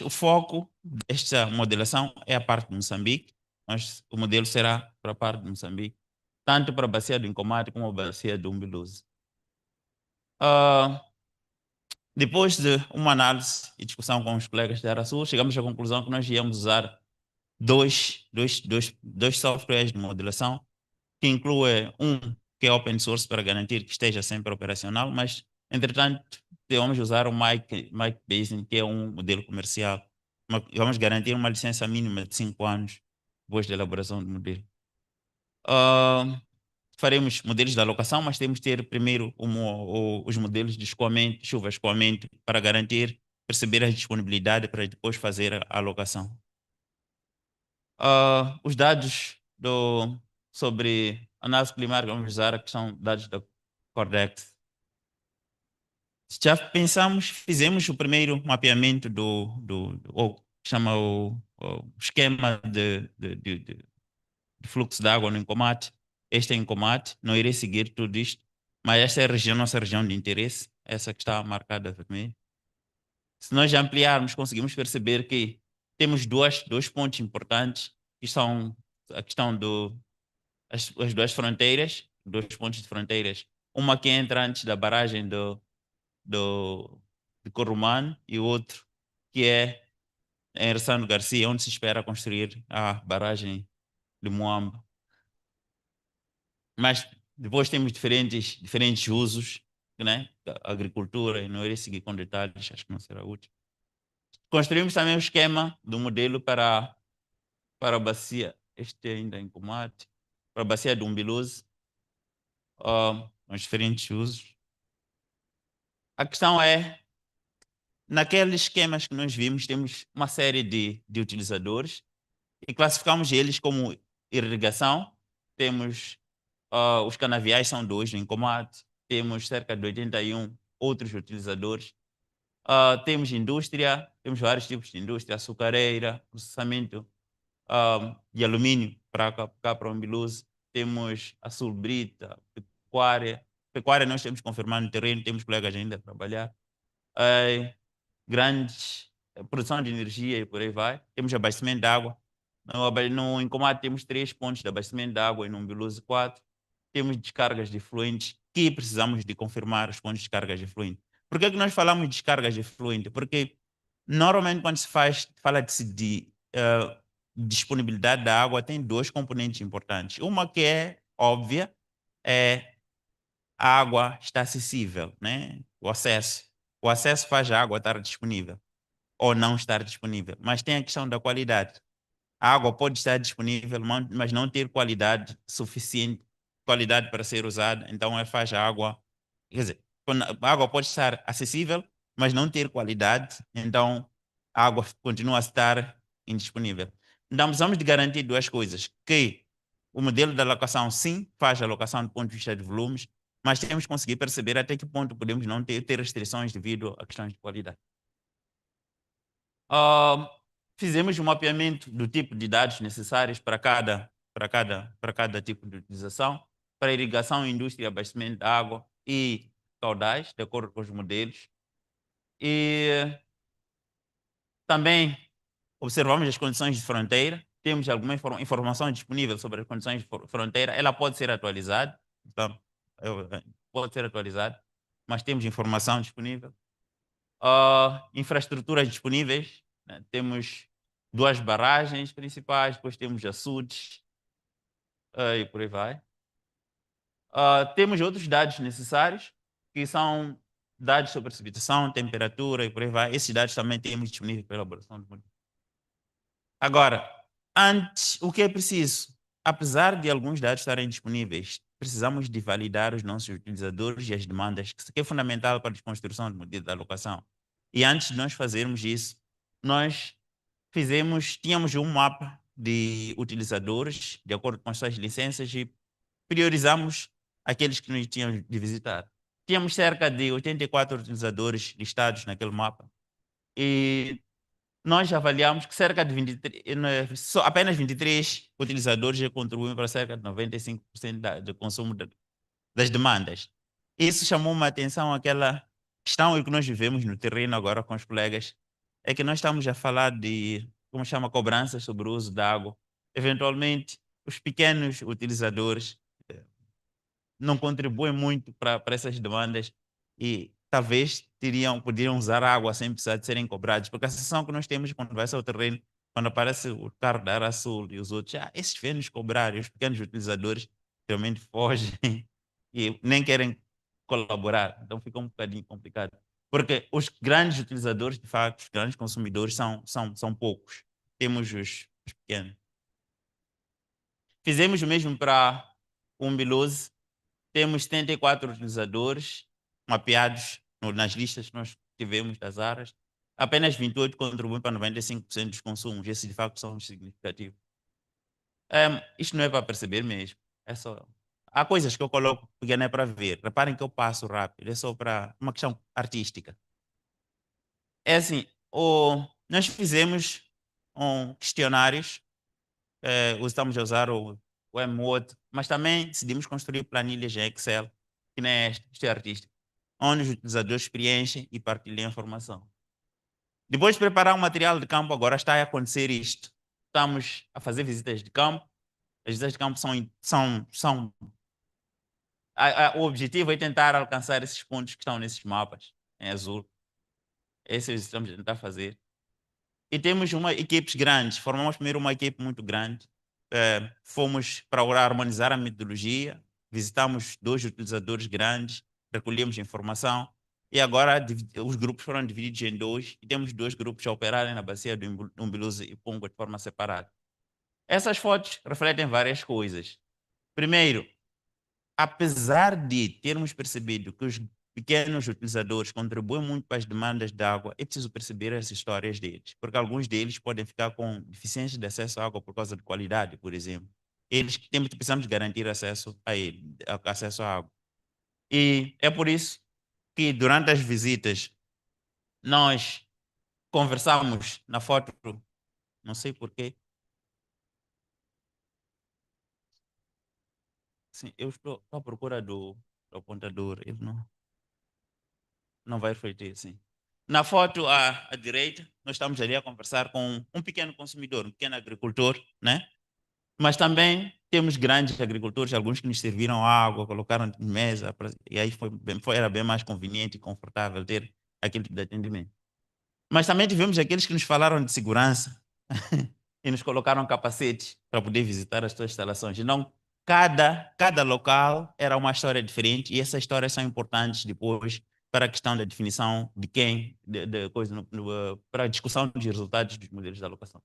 O foco desta modelação é a parte de Moçambique, mas o modelo será para a parte de Moçambique, tanto para a bacia do Incomate como a bacia do Umbiluze. Depois de uma análise e discussão com os colegas da área sul, chegamos à conclusão que nós íamos usar dois softwares de modelação, que inclui um que é open source para garantir que esteja sempre operacional, mas, entretanto, vamos usar o Mike Basin, que é um modelo comercial. Vamos garantir uma licença mínima de 5 anos depois da elaboração do modelo. Faremos modelos de alocação, mas temos que ter primeiro os modelos de escoamento, chuva escoamento, para garantir, perceber a disponibilidade para depois fazer a alocação. Os dados sobre análise climática, vamos usar que são dados da Cordex. Já fizemos o primeiro mapeamento chama o esquema de fluxo de água no Incomate. Este é Incomate, não irei seguir tudo isto, mas esta é a nossa região de interesse, essa que está marcada vermelho. Se nós ampliarmos, conseguimos perceber que temos dois pontos importantes, que são a questão as duas fronteiras, dois pontos de fronteiras. Uma que entra antes da barragem de Corumane e o outro que é em Ressano Garcia, onde se espera construir a barragem de Moamba. Mas depois temos diferentes usos, né? A agricultura, e não irei seguir com detalhes, acho que não será útil. Construímos também um esquema do modelo para a bacia, este ainda em Comate, para a bacia do Umbiluze, os diferentes usos. A questão é, naqueles esquemas que nós vimos, temos uma série de utilizadores e classificamos eles como irrigação. Temos os canaviais, são 2 no Incomate, temos cerca de 81 outros utilizadores. Temos indústria, temos vários tipos de indústria, açucareira, processamento de alumínio para o Umbiluze, temos a sulbrita, pecuária. Pecuária nós temos que confirmar no terreno, temos colegas ainda a trabalhar. Grandes produção de energia e por aí vai. Temos abastecimento de água. No Incomate temos 3 pontos de abastecimento de água e no Umbiluze 4. Temos descargas de efluentes que precisamos de confirmar os pontos de descargas de efluente. Por que nós falamos de descargas de efluente? Porque normalmente quando se fala de disponibilidade da água, tem 2 componentes importantes. Uma que é óbvia, é a água está acessível, né? O acesso. O acesso faz a água estar disponível ou não estar disponível. Mas tem a questão da qualidade. A água pode estar disponível, mas não ter qualidade suficiente, qualidade para ser usada. Então, faz a água... Quer dizer, a água pode estar acessível, mas não ter qualidade. Então, a água continua a estar indisponível. Então, precisamos de garantir 2 coisas. Que o modelo de alocação, sim, faz a alocação do ponto de vista de volumes, mas temos que conseguir perceber até que ponto podemos não ter restrições devido a questões de qualidade. Fizemos um mapeamento do tipo de dados necessários para cada tipo de utilização, para irrigação, indústria, abastecimento de água e caudais, de acordo com os modelos. E também observamos as condições de fronteira, temos alguma informação disponível sobre as condições de fronteira, ela pode ser atualizada, então, pode ser atualizada, mas temos informação disponível. Infraestruturas disponíveis, né? Temos 2 barragens principais, depois temos açudes e por aí vai. Temos outros dados necessários, que são dados sobre precipitação, temperatura e por aí vai. Esses dados também temos disponíveis para a elaboração do modelo. Agora, o que é preciso? Apesar de alguns dados estarem disponíveis, precisamos de validar os nossos utilizadores e as demandas, que é fundamental para a desconstrução do modelo de alocação. E antes de nós fazermos isso, nós tínhamos um mapa de utilizadores, de acordo com as suas licenças, e priorizamos aqueles que nós tínhamos de visitar. tínhamos cerca de 84 utilizadores listados naquele mapa. E nós avaliamos que cerca de 23, apenas 23 utilizadores já contribuem para cerca de 95% do consumo das demandas. Isso chamou uma atenção àquela questão que nós vivemos no terreno agora com os colegas, é que nós estamos a falar de, como chama, cobranças sobre o uso da água. Eventualmente, os pequenos utilizadores não contribuem muito para essas demandas e talvez poderiam usar água sem precisar de serem cobrados, porque a sensação que nós temos quando vai ao terreno, quando aparece o carro da Área Sul e os outros, esses vêm nos cobrar, e os pequenos utilizadores realmente fogem e nem querem colaborar, então fica um bocadinho complicado. Porque os grandes utilizadores, de facto, os grandes consumidores são poucos. Temos os pequenos. Fizemos o mesmo para o Umbilose. Temos 74 utilizadores mapeados nas listas que nós tivemos das áreas. Apenas 28 contribuem para 95% dos consumos. Esses, de facto, são significativos. Isto não é para perceber mesmo. É só... Há coisas que eu coloco porque não é para ver. Reparem que eu passo rápido. É só para uma questão artística. É assim, nós fizemos questionários. Estamos a usar o M-Word, mas também decidimos construir planilhas em Excel, que nem este é artístico, onde os utilizadores preenchem e partilham a informação. Depois de preparar um material de campo, agora está a acontecer isto. Estamos a fazer visitas de campo. As visitas de campo o objetivo é tentar alcançar esses pontos que estão nesses mapas, em azul. Esse estamos a tentar fazer. E temos equipes grandes. Formamos primeiro uma equipe muito grande. Fomos para harmonizar a metodologia, visitamos 2 utilizadores grandes, recolhemos informação e agora os grupos foram divididos em 2 e temos 2 grupos a operarem na bacia do Umbilose e Punga de forma separada. Essas fotos refletem várias coisas. Primeiro, apesar de termos percebido que os pequenos utilizadores contribuem muito para as demandas de água, é preciso perceber as histórias deles, porque alguns deles podem ficar com deficiência de acesso à água por causa de qualidade, por exemplo. Precisamos garantir acesso à água. E é por isso que durante as visitas nós conversamos na foto, não sei porquê. Sim, eu estou à procura do apontador, ele não vai refletir, sim. Na foto à direita, nós estamos ali a conversar com um pequeno consumidor, um pequeno agricultor, né? Mas também temos grandes agricultores, alguns que nos serviram água, colocaram de mesa, e aí era bem mais conveniente e confortável ter aquele tipo de atendimento. Mas também tivemos aqueles que nos falaram de segurança e nos colocaram capacetes para poder visitar as suas instalações. Então, cada local era uma história diferente e essas histórias são importantes depois para a questão da definição de quem, para a discussão dos resultados dos modelos de alocação.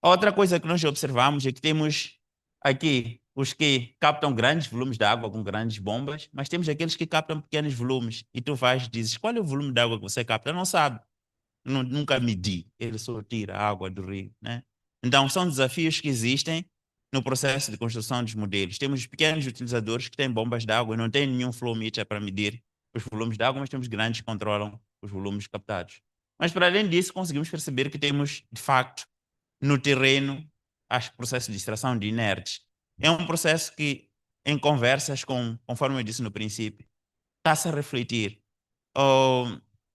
A outra coisa que nós observamos é que temos aqui os que captam grandes volumes de água com grandes bombas, mas temos aqueles que captam pequenos volumes e tu dizes, qual é o volume de água que você capta? Não sabe, nunca medi, ele só tira a água do rio, né? Então são desafios que existem no processo de construção dos modelos. Temos pequenos utilizadores que têm bombas de água e não têm nenhum flow meter para medir os volumes de água, mas temos grandes que controlam os volumes captados. Mas para além disso, conseguimos perceber que temos, de facto, no terreno, processos de extração de inertes. É um processo que, em conversas conforme eu disse no princípio, está-se a refletir.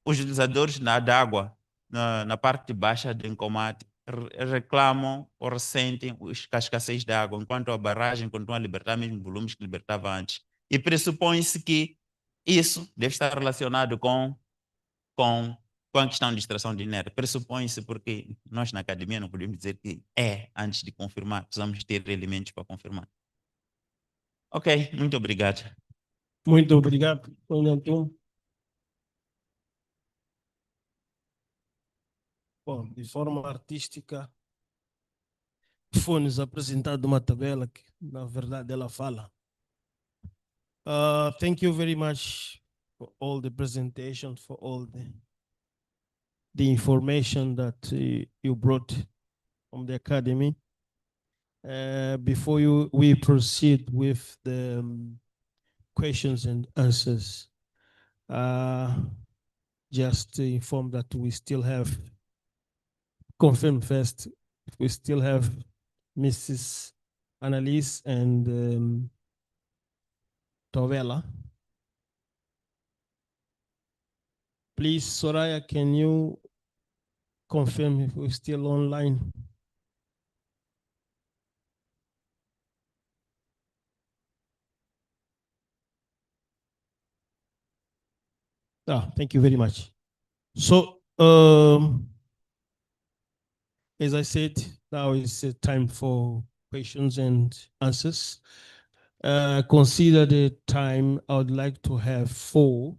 Os utilizadores da água na parte baixa do encomate reclamam ou ressentem a escassez de água, enquanto a barragem continua a libertar mesmo volumes que libertava antes. E pressupõe-se que isso deve estar relacionado com a questão de extração de inerte. Pressupõe-se porque nós na academia não podemos dizer que antes de confirmar, precisamos ter elementos para confirmar. Ok, muito obrigado. Muito obrigado, Antônio. Bom, de forma artística, foi-nos apresentado uma tabela que, na verdade, ela fala. Thank you very much for all the presentation, for all the information that you brought from the academy. Before we proceed with the questions and answers. Just to inform that we still have, confirm first, we still have Mrs. Annalise and Tovela. Please, Soraya, can you confirm if we're still online? Thank you very much. So, as I said, now is time for questions and answers. Consider the time. I would like to have 4.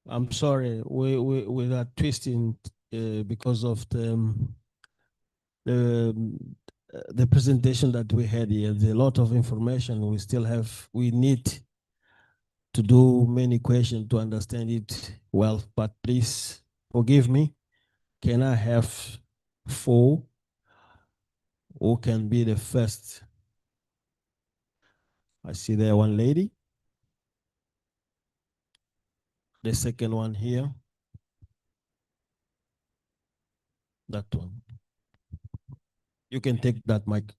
I'm sorry, we are twisting because of the presentation that we had here. There's a lot of information we still have. We need to do many questions to understand it well, but please forgive me. Can I have 4? Who can be the first? I see there one lady. The second one here. That one. You can take that mic.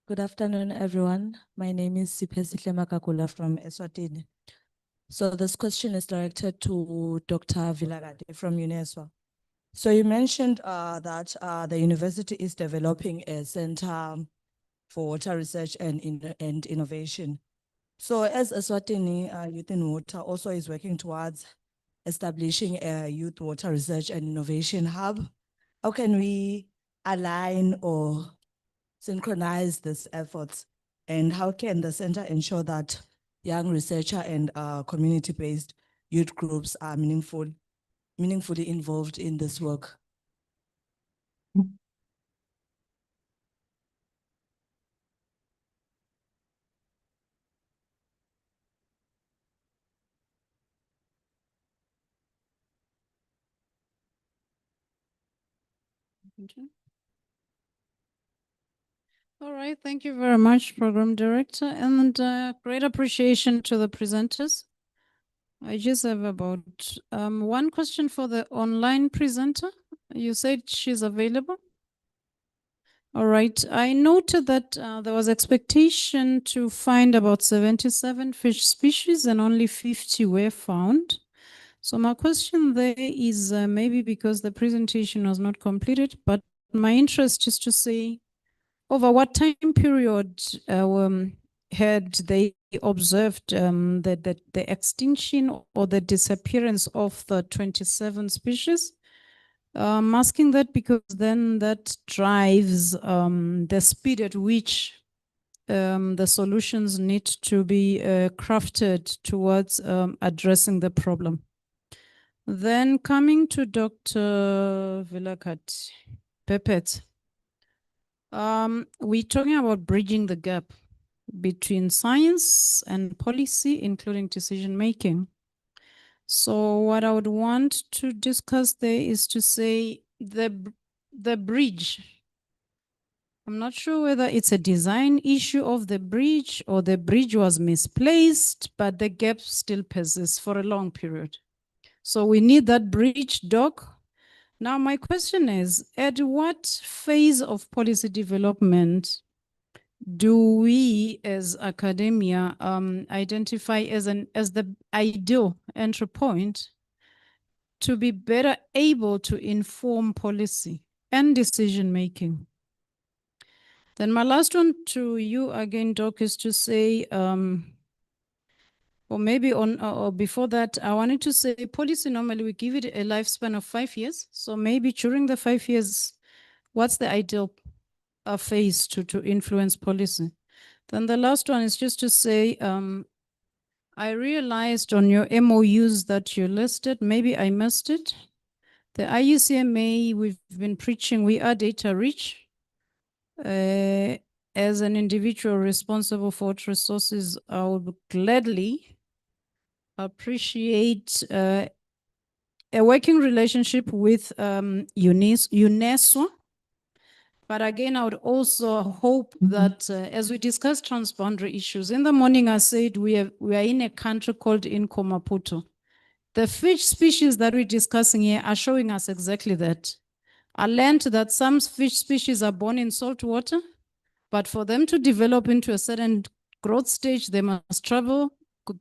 Good afternoon, everyone. My name is Sipesihle Makakula from Eswatini. So this question is directed to Dr. Vilagade from UNESCO. So you mentioned that the university is developing a center for water research and innovation. So as Eswatini Youth in Water also is working towards establishing a youth water research and innovation hub, how can we align or synchronize these efforts? And how can the center ensure that young researcher and community-based youth groups are meaningfully involved in this work? Okay. All right, thank you very much, Program Director, and great appreciation to the presenters. I just have about one question for the online presenter. You said she's available. All right, I noted that there was expectation to find about 77 fish species and only 50 were found. So my question there is maybe because the presentation was not completed, but my interest is to say, over what time period had they observed the extinction or the disappearance of the 27 species? I'm asking that because then that drives the speed at which the solutions need to be crafted towards addressing the problem. Then coming to Dr. Vilakat Pepet, we're talking about bridging the gap between science and policy, including decision making. So what I would want to discuss there is to say the bridge. I'm not sure whether it's a design issue of the bridge or the bridge was misplaced, but the gap still persists for a long period. So we need that bridge dock. Now my question is, at what phase of policy development do we as academia identify as the ideal entry point to be better able to inform policy and decision making? Then my last one to you again, Doc, is to say, or maybe on or before that, I wanted to say policy normally we give it a lifespan of 5 years. So maybe during the 5 years, what's the ideal phase to influence policy? Then the last one is just to say, I realized on your MOUs that you listed, maybe I missed it. The IUCMA, we've been preaching, we are data rich. As an individual responsible for water resources, I would gladly appreciate a working relationship with UNESCO But again, I would also hope that as we discuss transboundary issues, in the morning I said we are in a country called Inco Maputo. The fish species that we're discussing here are showing us exactly that. I learned that some fish species are born in salt water, but for them to develop into a certain growth stage, they must travel,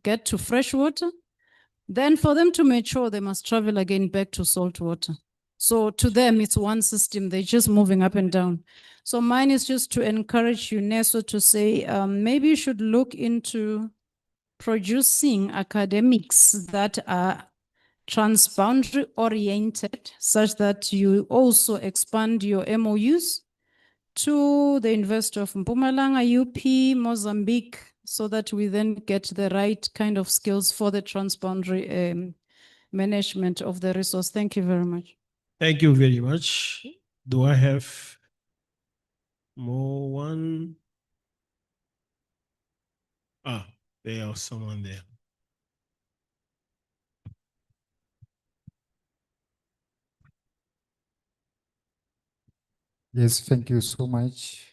get to fresh water. Then for them to mature, they must travel again back to salt water. So to them, it's one system. They're just moving up and down. So mine is just to encourage UNESCO to say, maybe you should look into producing academics that are transboundary oriented, such that you also expand your MOUs to the University of Mpumalanga, UP, Mozambique, so that we then get the right kind of skills for the transboundary management of the resource. Thank you very much. Thank you very much. Do I have more one? Ah, there is someone there. Yes, thank you so much.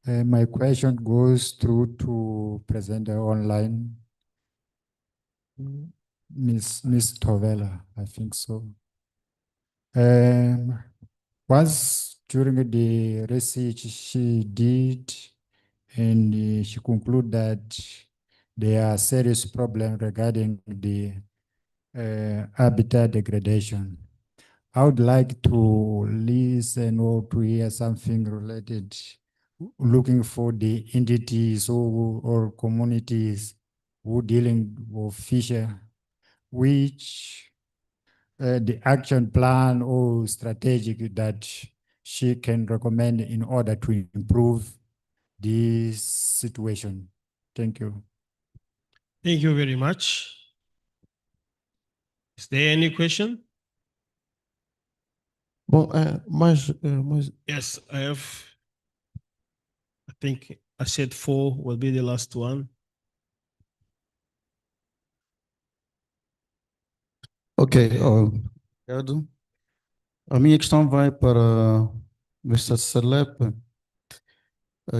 My question goes through to presenter online, Miss Tovela, I think so. Was during the research she did, and she concluded that there are serious problems regarding the habitat degradation. I would like to listen or to hear something related, looking for the entities or communities who dealing with fisher, which the action plan or strategic that she can recommend in order to improve this situation. Thank you. Thank you very much. Is there any question? Bom, Yes, I have. I think I said 4 will be the last one. Ok, obrigado. A minha questão vai para Mr. Celep,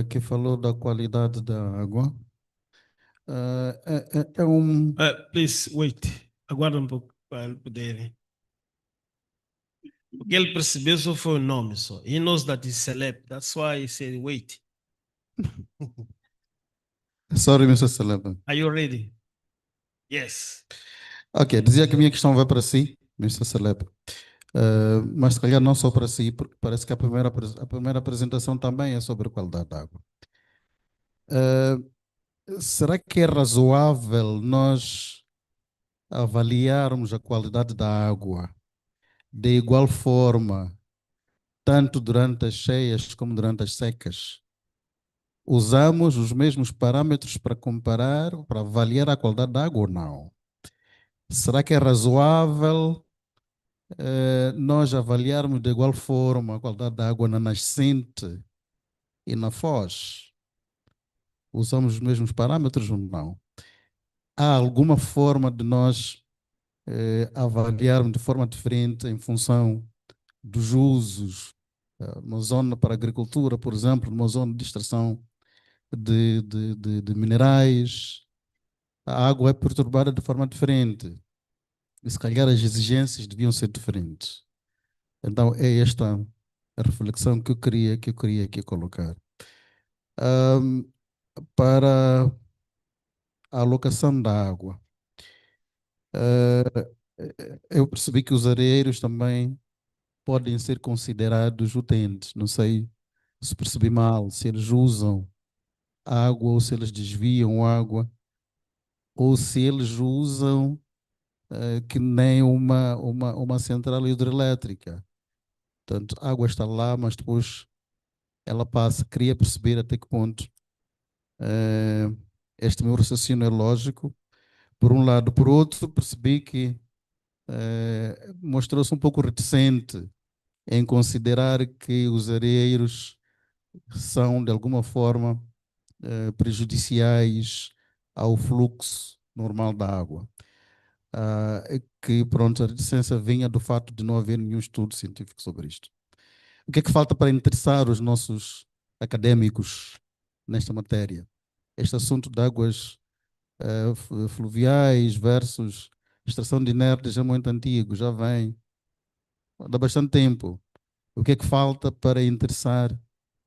que falou da qualidade da água. Please wait. Aguarda um pouco para ele poder. Porque ele percebeu só foi o nome só. He knows that he's celeb. That's why he said wait. Sorry, Mr. Celep. Are you ready? Yes. Ok, dizia que a minha questão vai para si, Mr. Celep. Mas se calhar não só para si, porque parece que a primeira apresentação também é sobre qualidade da água. Será que é razoável nós avaliarmos a qualidade da água de igual forma, tanto durante as cheias como durante as secas? Usamos os mesmos parâmetros para comparar, para avaliar a qualidade da água ou não? Será que é razoável nós avaliarmos de igual forma a qualidade da água na nascente e na foz? Usamos os mesmos parâmetros ou não? Há alguma forma de nós avaliarmos de forma diferente em função dos usos? Uma zona para agricultura, por exemplo, uma zona de extração de minerais, a água é perturbada de forma diferente. E se calhar as exigências deviam ser diferentes. Então é esta a reflexão que eu queria aqui colocar. Para a alocação da água, eu percebi que os areieiros também podem ser considerados utentes. Não sei se percebi mal, se eles usam água ou se eles desviam água, ou se eles usam que nem uma central hidrelétrica. Portanto, a água está lá, mas depois ela passa. Queria perceber até que ponto este meu raciocínio é lógico, por um lado. Por outro, percebi que mostrou-se um pouco reticente em considerar que os areieiros são, de alguma forma, prejudiciais ao fluxo normal da água. Que, pronto, a reticência vinha do fato de não haver nenhum estudo científico sobre isto. O que é que falta para interessar os nossos académicos nesta matéria? Este assunto de águas fluviais versus extração de inertes é muito antigo, já vem há bastante tempo. O que é que falta para interessar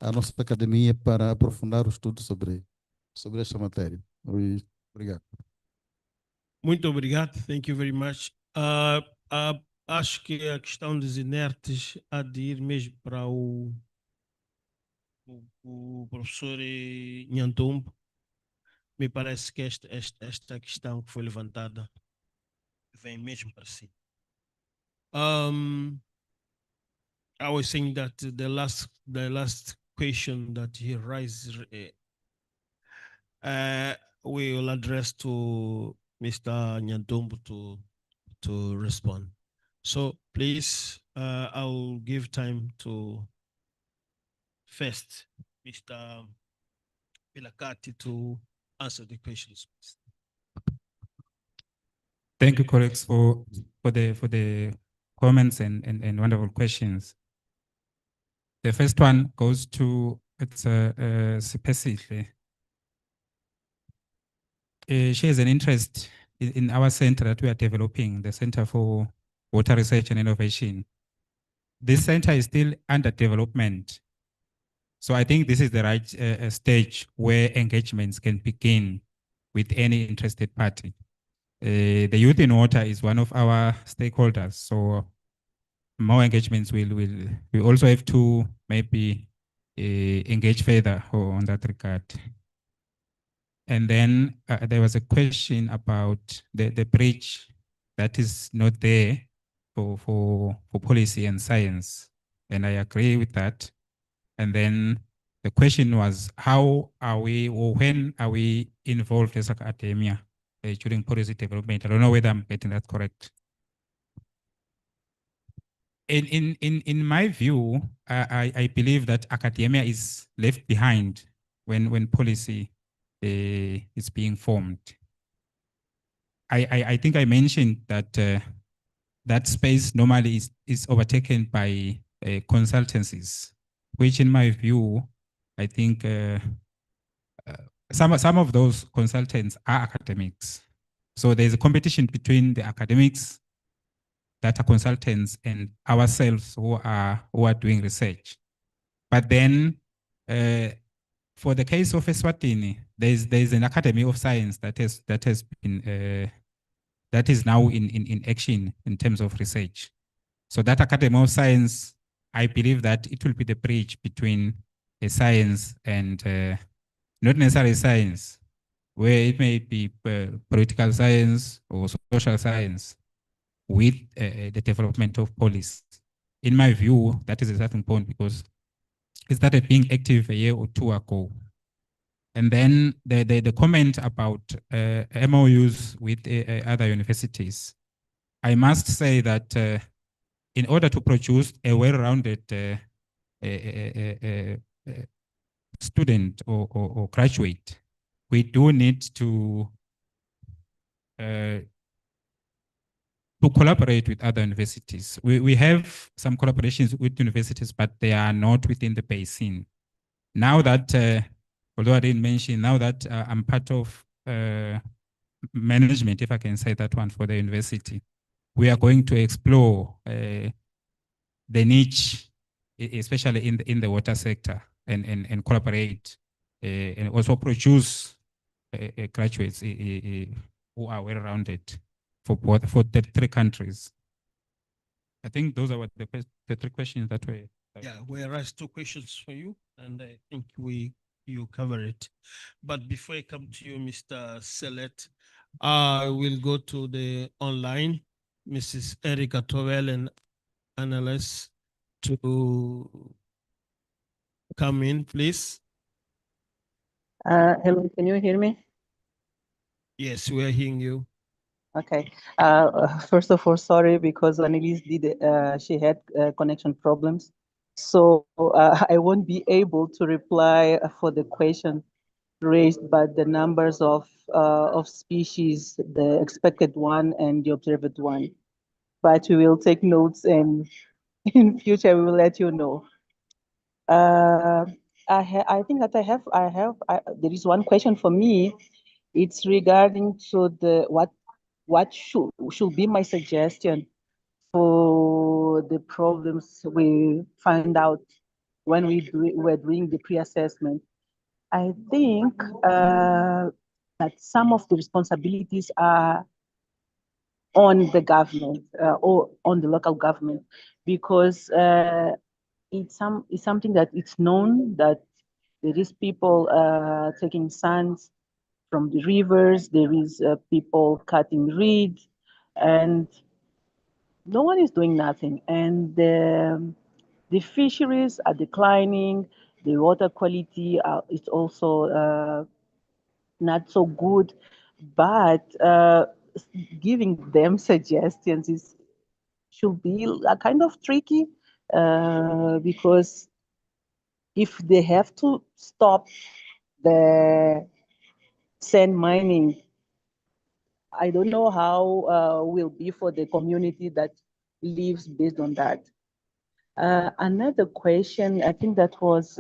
a nossa academia para aprofundar o estudo sobre esta matéria? Obrigado. Muito obrigado. Thank you very much. Acho que a questão dos inertes há de ir mesmo para o professor Nhantumbo. Me parece que esta questão que foi levantada vem mesmo para si. I was saying that the last question that he raised, we will address to Mr. Nyantumbu to respond. So please, I'll give time to first Mr. Pilakati to answer the questions. Thank you, colleagues, for the comments and wonderful questions. The first one goes to Sipesihle. She has an interest in our center that we are developing, the Center for Water Research and Innovation. This center is still under development. So I think this is the right stage where engagements can begin with any interested party. The youth in water is one of our stakeholders, so more engagements we also have to maybe engage further on that regard. And then there was a question about the bridge that is not there for policy and science, and I agree with that. And then the question was, how are we, or when are we involved as academia during policy development? I don't know whether I'm getting that correct. In my view, I believe that academia is left behind when policy is being formed. I think I mentioned that that space normally is overtaken by consultancies, which in my view, I think some of those consultants are academics. So there's a competition between the academics that are consultants and ourselves who are doing research. But then for the case of Eswatini, there's an Academy of Science that has been that is now in action in terms of research. So that Academy of Science, I believe that it will be the bridge between a science and not necessarily science, where it may be political science or social science with the development of policy. In my view, that is a starting point because it started being active a year or two ago. And then the comment about MOUs with other universities. I must say that in order to produce a well-rounded student or graduate, we do need to collaborate with other universities. We have some collaborations with universities, but they are not within the basin. Now that, although I didn't mention, now that I'm part of management, if I can say that one, for the university, we are going to explore the niche, especially in the water sector, and collaborate and also produce graduates who are well-rounded for the three countries. I think those are the three questions that were. Yeah, we raised two questions for you, and I think you cover it. But before I come to you, Mr. Selet, I will go to the online, Mrs. Erica Towell and analyst to come in, please. Hello, can you hear me? Yes, we are hearing you. Okay. First of all, sorry because Annelise she had connection problems. So I won't be able to reply for the question raised by the numbers of species, the expected one and the observed one. But we will take notes and in future we will let you know. I think that there is one question for me. It's regarding to what should be my suggestion for the problems we find out when we're doing the pre-assessment. I think that some of the responsibilities are on the government or on the local government, because it's something that it's known that there is people taking sands from the rivers, there is people cutting reeds, and no one is doing nothing. And the fisheries are declining, the water quality is also not so good, but giving them suggestions should be a kind of tricky, because if they have to stop the sand mining, I don't know how will be for the community that lives based on that. Another question, I think that was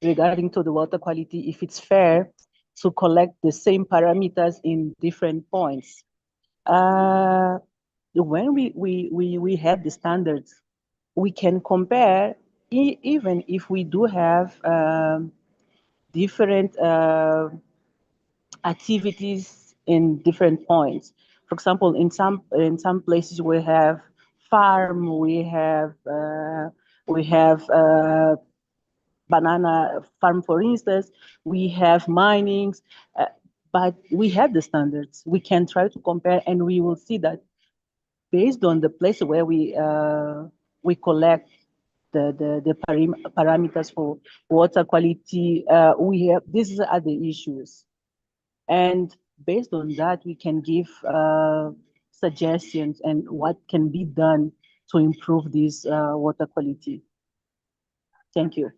regarding to the water quality, if it's fair to collect the same parameters in different points. When we have the standards, we can compare, even if we do have different activities in different points. For example, in some places we have farm, we have banana farm, for instance, we have minings, but we have the standards. We can try to compare, and we will see that based on the place where we collect the parameters for water quality, these are the issues. And based on that, we can give suggestions and what can be done to improve this water quality. Thank you.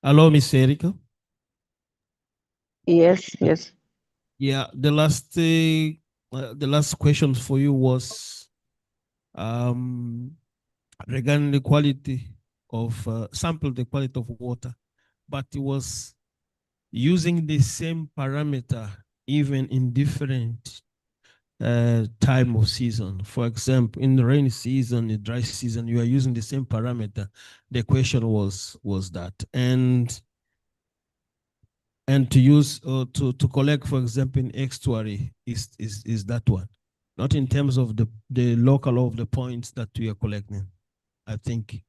Hello, Miss Erica. Yes, yes. Yeah, the last question for you was regarding the quality of sample the quality of water, but it was using the same parameter even in different time of season. For example, in the rainy season, the dry season, you are using the same parameter. The question was that, and to use to collect, for example, in estuary is that one, not in terms of the local of the points that we are collecting. I think,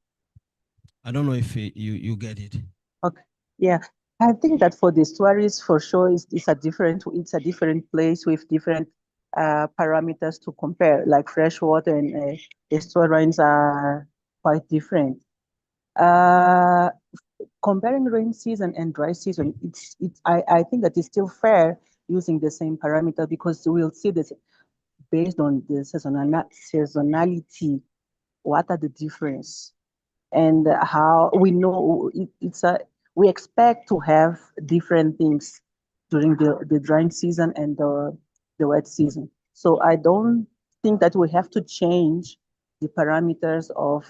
I don't know if you get it. Okay, yeah. I think that for the estuaries, for sure, it's a different place with different parameters to compare. Like freshwater and estuaries are quite different. Comparing rain season and dry season, I think that it's still fair using the same parameter, because we'll see this based on the seasonality, what are the difference, and how we know we expect to have different things during the drying season and the wet season. So I don't think that we have to change the parameters of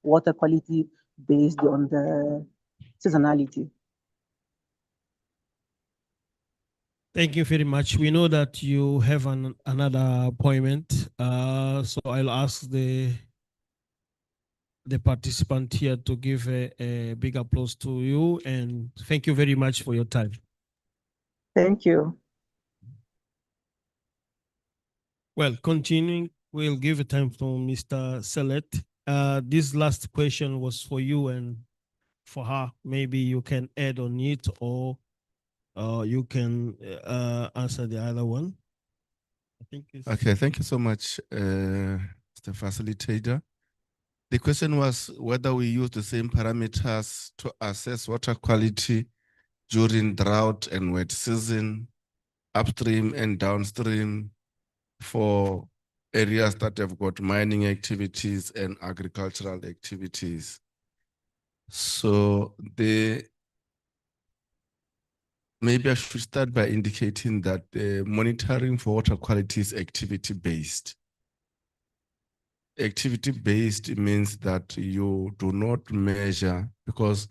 water quality based on the seasonality. Thank you very much. We know that you have another appointment, so I'll ask the participant here to give a big applause to you, and thank you very much for your time. Thank you. Well, continuing, we'll give a time for Mr. Selet. This last question was for you and for her. Maybe you can add on it, or you can answer the other one. I think it's Okay, thank you so much, Mr. Facilitator. The question was whether we use the same parameters to assess water quality during drought and wet season, upstream and downstream, for areas that have got mining activities and agricultural activities. So the maybe I should start by indicating that monitoring for water quality is activity-based. Activity-based means that you do not measure, because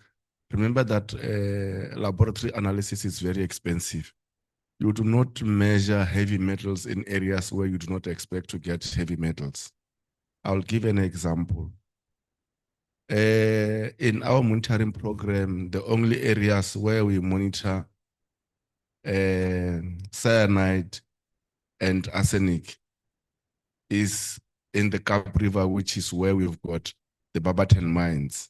remember that laboratory analysis is very expensive. You do not measure heavy metals in areas where you do not expect to get heavy metals. I'll give an example. In our monitoring program, the only areas where we monitor cyanide and arsenic is in the Cap River, which is where we've got the Barberton mines,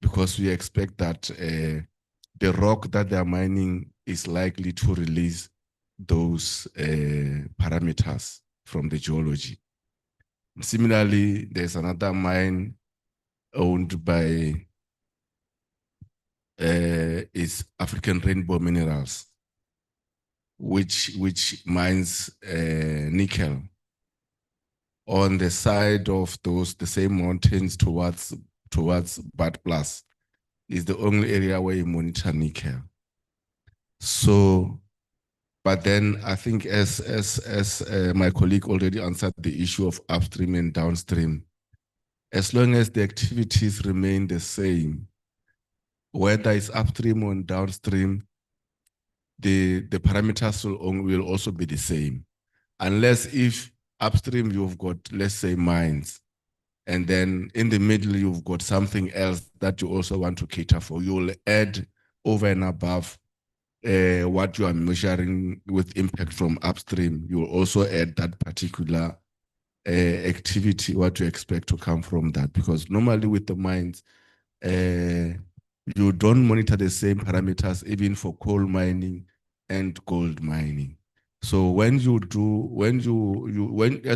because we expect that the rock that they are mining is likely to release those parameters from the geology. Similarly, there's another mine owned by is African Rainbow Minerals, which mines nickel on the side of the same mountains towards Bad Plus is the only area where you monitor nickel. So, but then I think as my colleague already answered the issue of upstream and downstream, as long as the activities remain the same, whether it's upstream or downstream, the parameters will also be the same. Unless if upstream you've got, let's say, mines, and then in the middle you've got something else that you also want to cater for. You'll add over and above what you are measuring with impact from upstream. You'll also add that particular activity, what you expect to come from that. Because normally with the mines, you don't monitor the same parameters even for coal mining and gold mining. So when at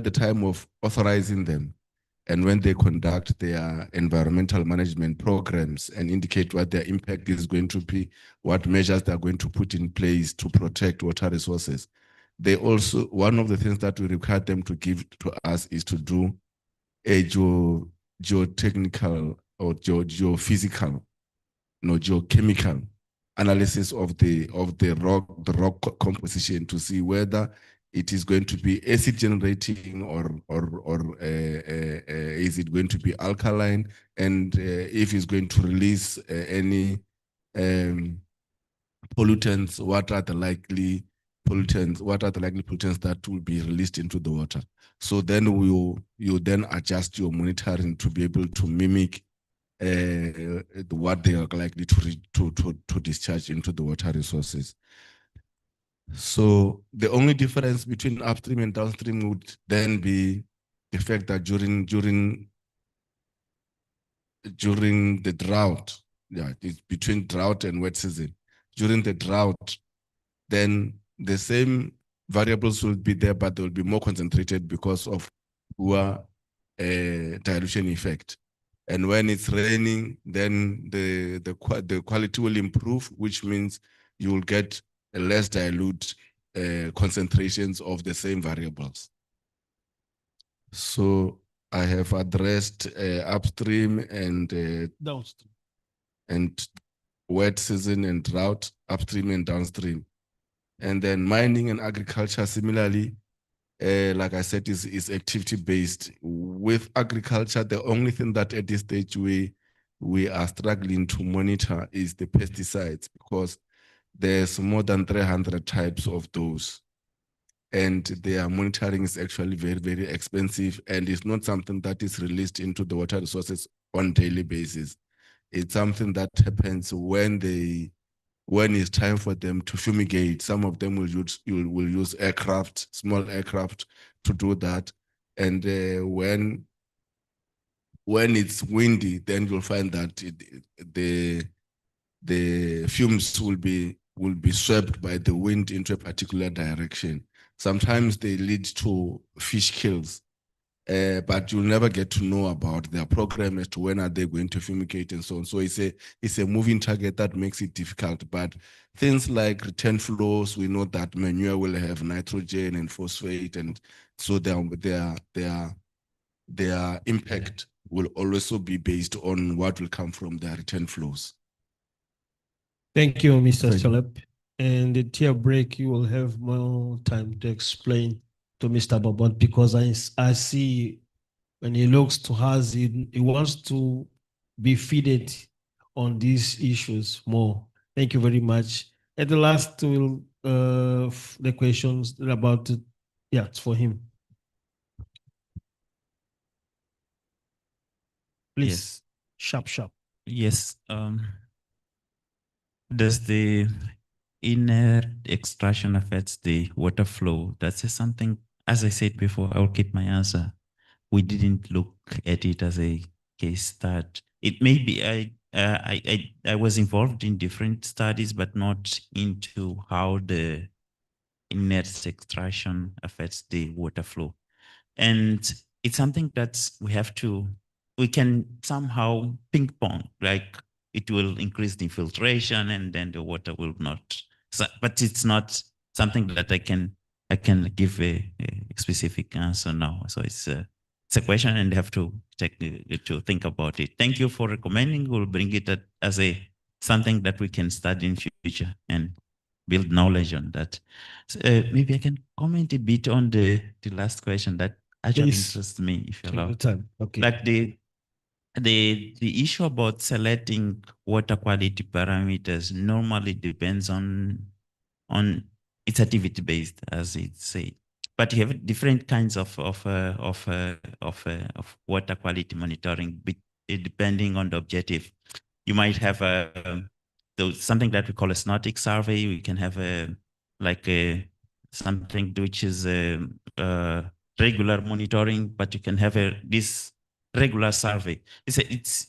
the time of authorizing them, and when they conduct their environmental management programs and indicate what their impact is going to be, what measures they're going to put in place to protect water resources, they also, one of the things that we require them to give to us is to do a geotechnical or geophysical, geochemical analysis of the rock composition to see whether it is going to be acid generating or is it going to be alkaline, and if it's going to release any pollutants, what are the likely pollutants that will be released into the water. So then you then adjust your monitoring to be able to mimic what they are likely to discharge into the water resources. So the only difference between upstream and downstream would then be the fact that during the drought, it's between drought and wet season. During the drought, then the same variables will be there, but they will be more concentrated because of poor dilution effect. And when it's raining, then the quality will improve, which means you will get a less dilute concentrations of the same variables. So I have addressed upstream and downstream, and wet season and drought, upstream and downstream. And then mining and agriculture, similarly, like I said, is activity-based. With agriculture, the only thing that at this stage we are struggling to monitor is the pesticides, because there's more than 300 types of those. And their monitoring is actually very, very expensive, and it's not something that is released into the water resources on a daily basis. It's something that happens when it's time for them to fumigate. Some of them will use aircraft, small aircraft, to do that. And when it's windy, then you'll find that the fumes will be swept by the wind into a particular direction. Sometimes they lead to fish kills, but you'll never get to know about their program as to when are they going to fumigate and so on. So it's a moving target that makes it difficult. But things like return flows, we know that manure will have nitrogen and phosphate, and so their impact will also be based on what will come from their return flows. Thank you, Mr. Chalep. and the tier break, you will have more time to explain to Mr. Babot, because I see when he looks to us, he wants to be feeded on these issues more. Thank you very much. At the last, the questions about, yeah, it's for him. Please, Yes. sharp. Yes. Does the inner extraction affects the water flow? That's something, as I said before, I'll keep my answer. We didn't look at it as a case study. It may be, I was involved in different studies, but not into how the inert extraction affects the water flow. And it's something that we can somehow ping pong, like it will increase the infiltration and then the water will not. So, but it's not something that I can give a specific answer now. So it's a question and have to to think about it. Thank you for recommending. We'll bring it as something that we can study in future and build knowledge on that. So, maybe I can comment a bit on the last question that actually Please. interests me, if you Take allow. your time. Okay. Like the issue about selecting water quality parameters normally depends on it's activity based, as it's said. But you have different kinds of water quality monitoring depending on the objective. You might have something that we call a osmotic survey. We can have something which is regular monitoring, but you can have this regular survey.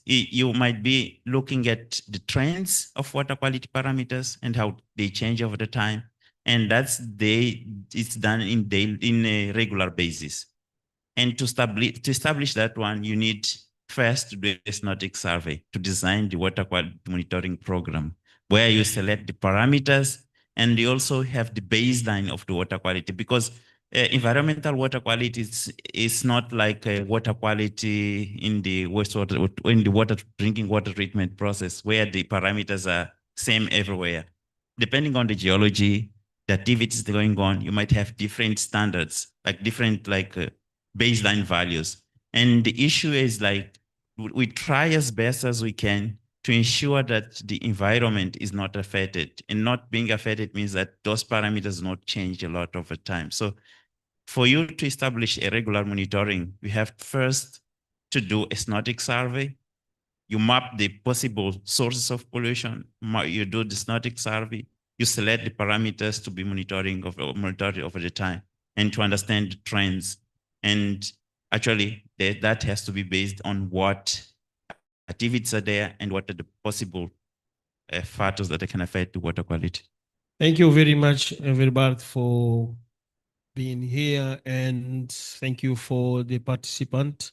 You might be looking at the trends of water quality parameters and how they change over the time, and it's done in a regular basis. And to establish that one, you need first to do a osmotic survey to design the water quality monitoring program, where you select the parameters and you also have the baseline of the water quality, because environmental water quality is not like water quality in the wastewater, in the drinking water treatment process, where the parameters are same everywhere. Depending on the geology, the activities going on, you might have different standards, like different baseline values. And the issue is we try as best as we can to ensure that the environment is not affected. And not being affected means that those parameters not change a lot over time. So for you to establish a regular monitoring, you have first to do a osmotic survey. You map the possible sources of pollution. You do the osmotic survey. You select the parameters to be monitored over the time and to understand the trends. And actually, that has to be based on what activities are there and what are the possible factors that can affect the water quality. Thank you very much, everybody, for being here, and thank you for the participant.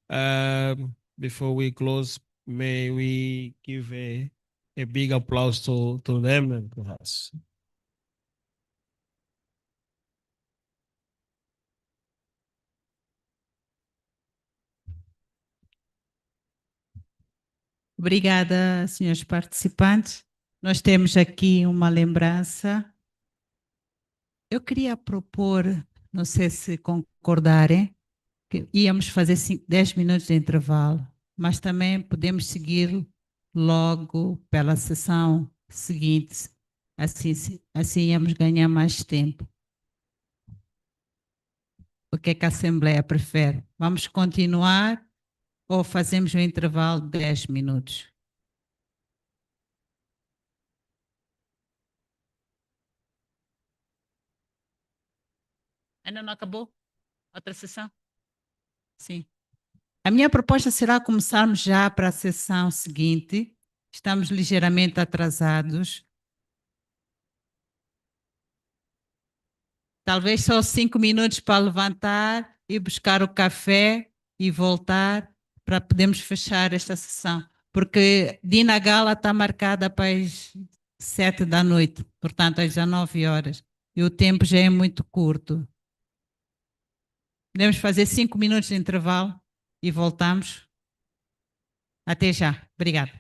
Before we close, may we give a big applause to them and to us. Obrigada, senhores participantes. Nós temos aqui uma lembrança. Eu queria propor, não sei se concordarem, que íamos fazer 10 minutos de intervalo, mas também podemos seguir logo pela sessão seguinte. Assim íamos ganhar mais tempo. O que é que a Assembleia prefere? Vamos continuar ou fazemos um intervalo de 10 minutos? Ainda não acabou? Outra sessão? Sim. A minha proposta será começarmos já para a sessão seguinte. Estamos ligeiramente atrasados. Talvez só 5 minutos para levantar e buscar o café e voltar para podermos fechar esta sessão. Porque Dina Gala está marcada para as 7 da noite, portanto às 19 horas. E o tempo já é muito curto. Podemos fazer 5 minutos de intervalo e voltamos. Até já. Obrigada.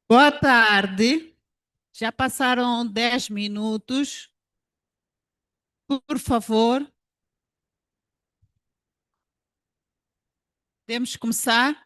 Boa tarde. Já passaram 10 minutos. Por favor. Podemos começar?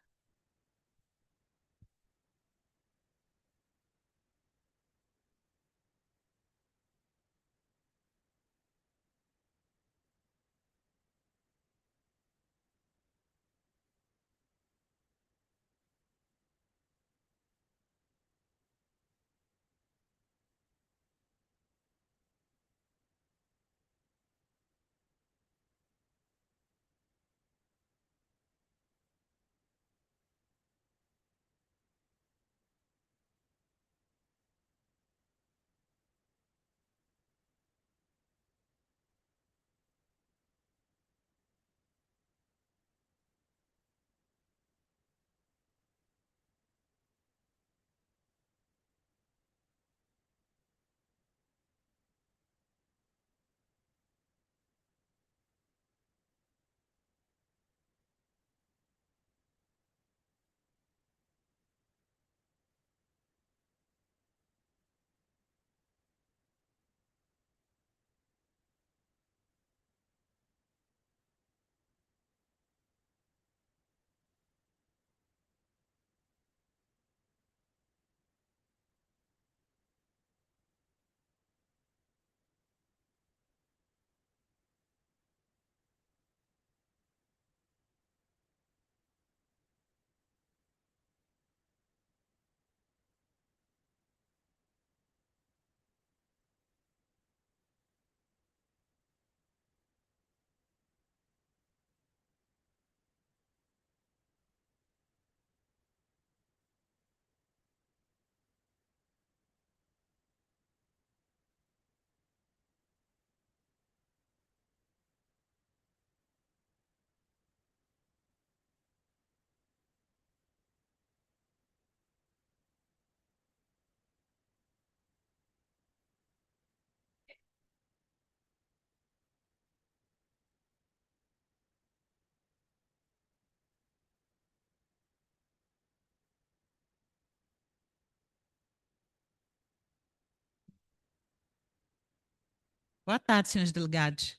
Boa tarde, senhores delegados.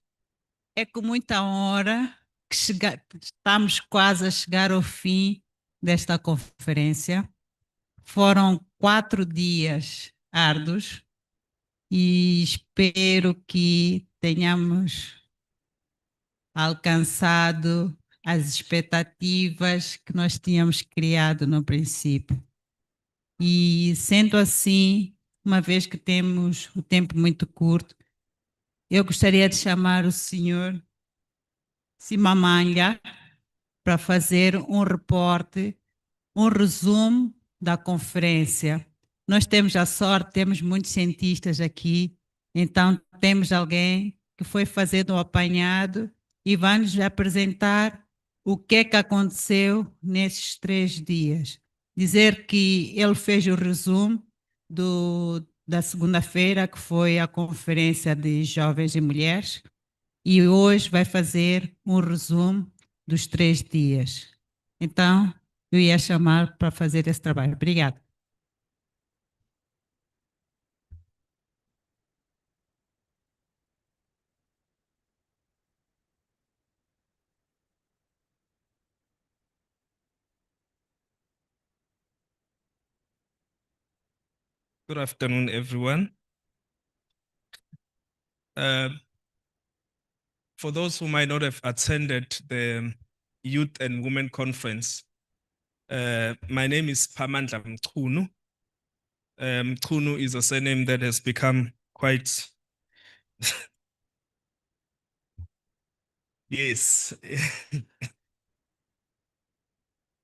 É com muita honra que estamos quase a chegar ao fim desta conferência. Foram 4 dias árduos e espero que tenhamos alcançado as expectativas que nós tínhamos criado no princípio. E sendo assim, uma vez que temos o tempo muito curto, eu gostaria de chamar o senhor Simamanga para fazer um reporte, um resumo da conferência. Nós temos a sorte, temos muitos cientistas aqui, então temos alguém que foi fazer um apanhado e vai nos apresentar o que é que aconteceu nesses 3 dias. Dizer que ele fez o resumo da segunda-feira, que foi a Conferência de Jovens e Mulheres, e hoje vai fazer um resumo dos 3 dias. Então, eu ia chamar para fazer esse trabalho. Obrigada. Good afternoon, everyone. For those who might not have attended the Youth and Women Conference, my name is Pamandla Mchunu. Mchunu is a surname that has become quite, yes.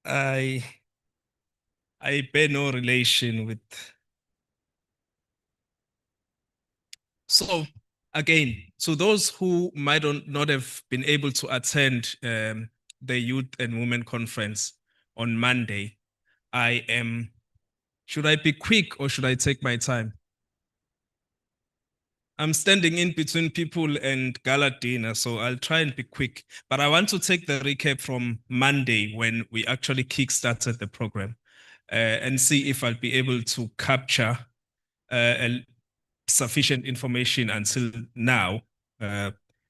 I bear no relation with. So again, so those who might not have been able to attend the Youth and Women Conference on Monday, should I be quick or should I take my time? I'm standing in between people and gala dinner, so I'll try and be quick. But I want to take the recap from Monday when we actually kickstarted the program and see if I'll be able to capture sufficient information until now.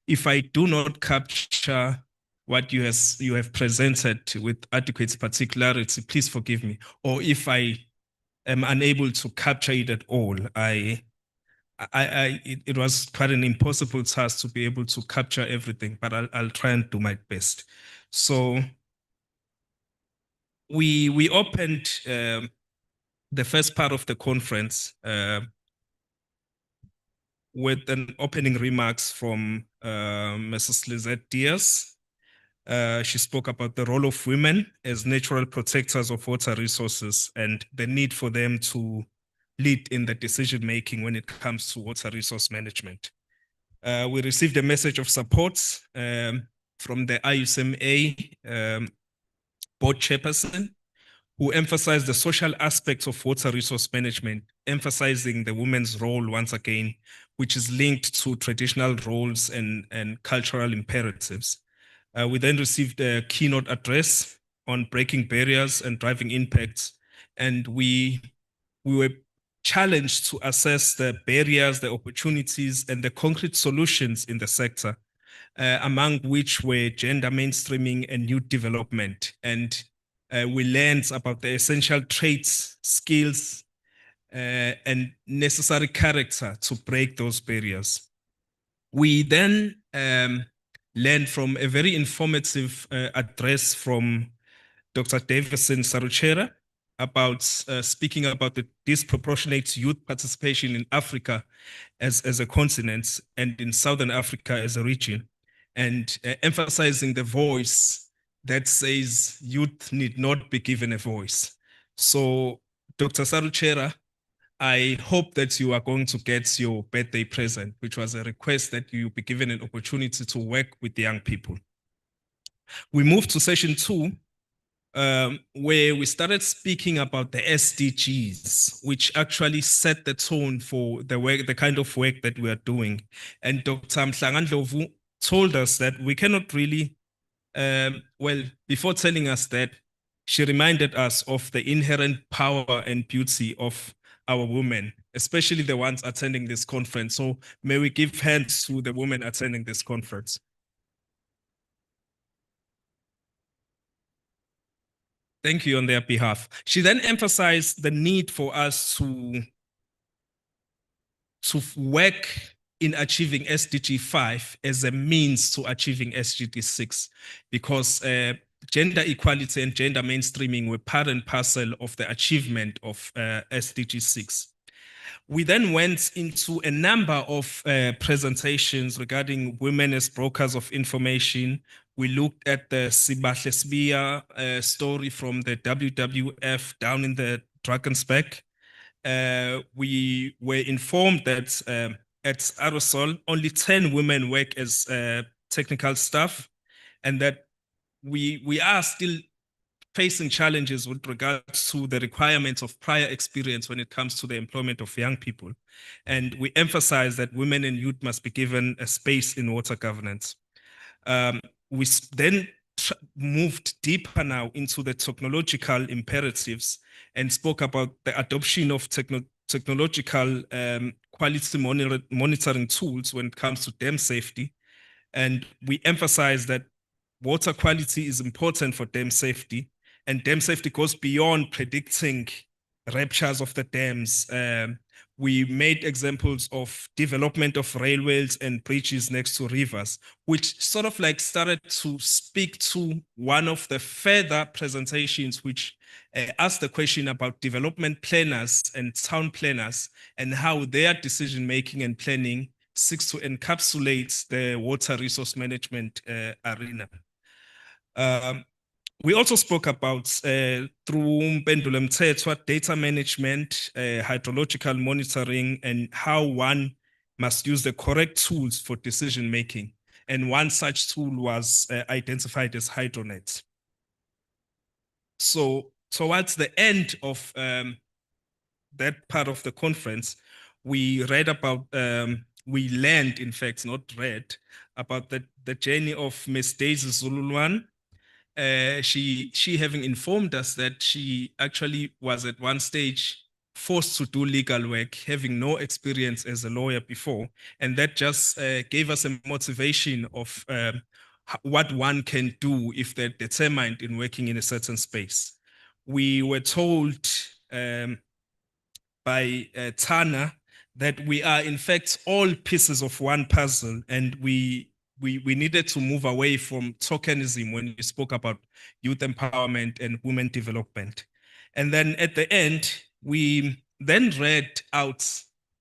If I do not capture what you have presented with adequate particularity, please forgive me. Or if I am unable to capture it at all, it was quite an impossible task to be able to capture everything, but I'll try and do my best. So we opened the first part of the conference with an opening remarks from Mrs. Lizette Diaz. She spoke about the role of women as natural protectors of water resources and the need for them to lead in the decision-making when it comes to water resource management. We received a message of support from the IUCMA board chairperson, who emphasized the social aspects of water resource management, emphasizing the women's role once again, which is linked to traditional roles and cultural imperatives. We then received a keynote address on breaking barriers and driving impacts, and we were challenged to assess the barriers, the opportunities, and the concrete solutions in the sector, among which were gender mainstreaming and youth development. And we learned about the essential traits, skills, and necessary character to break those barriers. We then learned from a very informative address from Dr. Davison Saruchera about speaking about the disproportionate youth participation in Africa as a continent and in Southern Africa as a region, and emphasizing the voice that says youth need not be given a voice. So, Dr. Saruchera, I hope that you are going to get your birthday present, which was a request that you be given an opportunity to work with the young people. We moved to session 2, where we started speaking about the SDGs, which actually set the tone for the work, the kind of work that we are doing. And Dr. Mhlanga-Ndlovu told us that we cannot really, well, before telling us that, she reminded us of the inherent power and beauty of our women, especially the ones attending this conference. So may we give hands to the women attending this conference. Thank you on their behalf. She then emphasized the need for us to work in achieving SDG 5 as a means to achieving SDG 6, because gender equality and gender mainstreaming were part and parcel of the achievement of SDG 6. We then went into a number of presentations regarding women as brokers of information. We looked at the Sibahle Sibia story from the WWF down in the Drakensberg. We were informed that at Aerosol, only 10 women work as technical staff, and that we are still facing challenges with regards to the requirements of prior experience when it comes to the employment of young people. And we emphasize that women and youth must be given a space in water governance. We then moved deeper now into the technological imperatives and spoke about the adoption of technological quality monitoring tools when it comes to dam safety. And we emphasize that water quality is important for dam safety, and dam safety goes beyond predicting ruptures of the dams. We made examples of development of railways and bridges next to rivers, which sort of like started to speak to one of the further presentations, which asked the question about development planners and town planners and how their decision-making and planning seeks to encapsulate the water resource management arena. We also spoke about, through Mpendulo Mthethwa, data management, hydrological monitoring, and how one must use the correct tools for decision-making. And one such tool was identified as HydroNet. So towards the end of that part of the conference, we read about we learned, in fact, not read, about the journey of Miss Daisy Zululwan. She having informed us that she actually was at one stage forced to do legal work, having no experience as a lawyer before. And that just gave us a motivation of what one can do if they're determined in working in a certain space. We were told by Tana that we are in fact all pieces of one puzzle, and we needed to move away from tokenism when we spoke about youth empowerment and women development. And then at the end, we then read out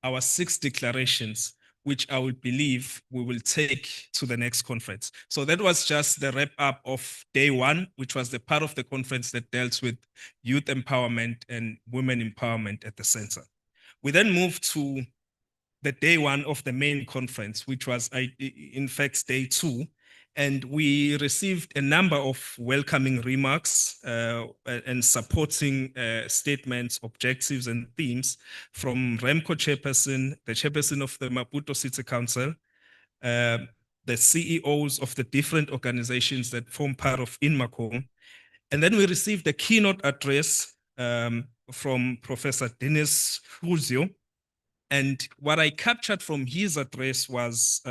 our 6 declarations, which I would believe we will take to the next conference. So that was just the wrap up of day 1, which was the part of the conference that dealt with youth empowerment and women empowerment at the center. We then moved to the day 1 of the main conference, which was in fact day 2. And we received a number of welcoming remarks and supporting statements, objectives, and themes from REMCO chairperson, the chairperson of the Maputo City Council, the CEOs of the different organizations that form part of INMACOM. And then we received a keynote address from Professor Dennis Fuzio. And what I captured from his address was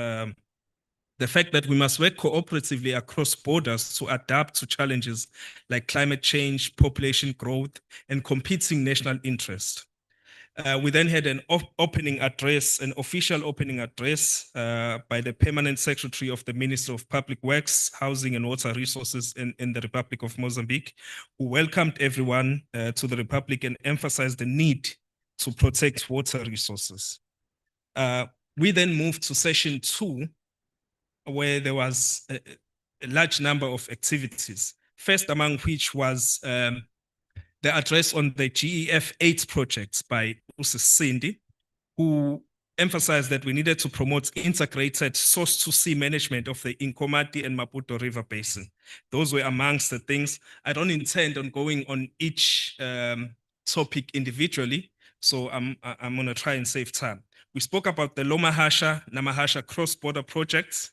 the fact that we must work cooperatively across borders to adapt to challenges like climate change, population growth, and competing national interest. We then had an opening address, an official opening address by the Permanent Secretary of the Ministry of Public Works, Housing and Water Resources in the Republic of Mozambique, who welcomed everyone to the Republic and emphasized the need to protect water resources. We then moved to session 2, where there was a large number of activities, first among which was the address on the GEF 8 projects by Usis Cindy, who emphasized that we needed to promote integrated source-to-sea management of the Inkomati and Maputo River Basin. Those were amongst the things. I don't intend on going on each topic individually, so I'm going to try and save time. We spoke about the Lomahasha-Namahasha cross-border projects,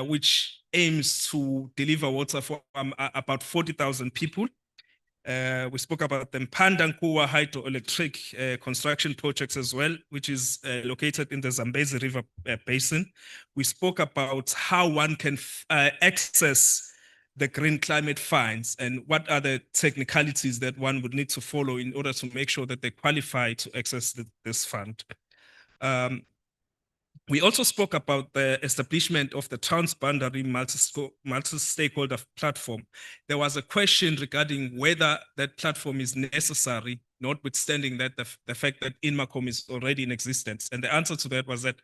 which aims to deliver water for about 40,000 people. We spoke about the Mpandankuwa hydroelectric construction projects as well, which is located in the Zambezi River Basin. We spoke about how one can access the green climate funds and what are the technicalities that one would need to follow in order to make sure that they qualify to access this fund. We also spoke about the establishment of the transboundary multi-stakeholder platform. There was a question regarding whether that platform is necessary, notwithstanding that the fact that INMACOM is already in existence. And the answer to that was that,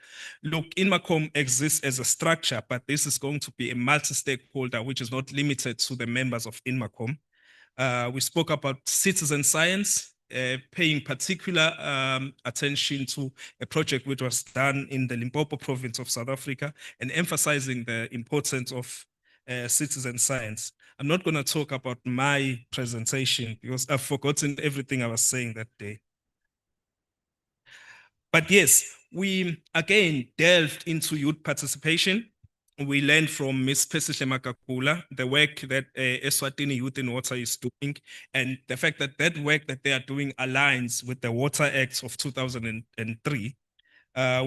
look, INMACOM exists as a structure, but this is going to be a multi-stakeholder, which is not limited to the members of INMACOM. We spoke about citizen science, paying particular attention to a project which was done in the Limpopo province of South Africa and emphasizing the importance of citizen science. I'm not going to talk about my presentation because I've forgotten everything I was saying that day. But yes, we again delved into youth participation. We learned from Ms. Pesihle Makakula, the work that Eswatini Youth in Water is doing, and the fact that that work that they are doing aligns with the Water Act of 2003.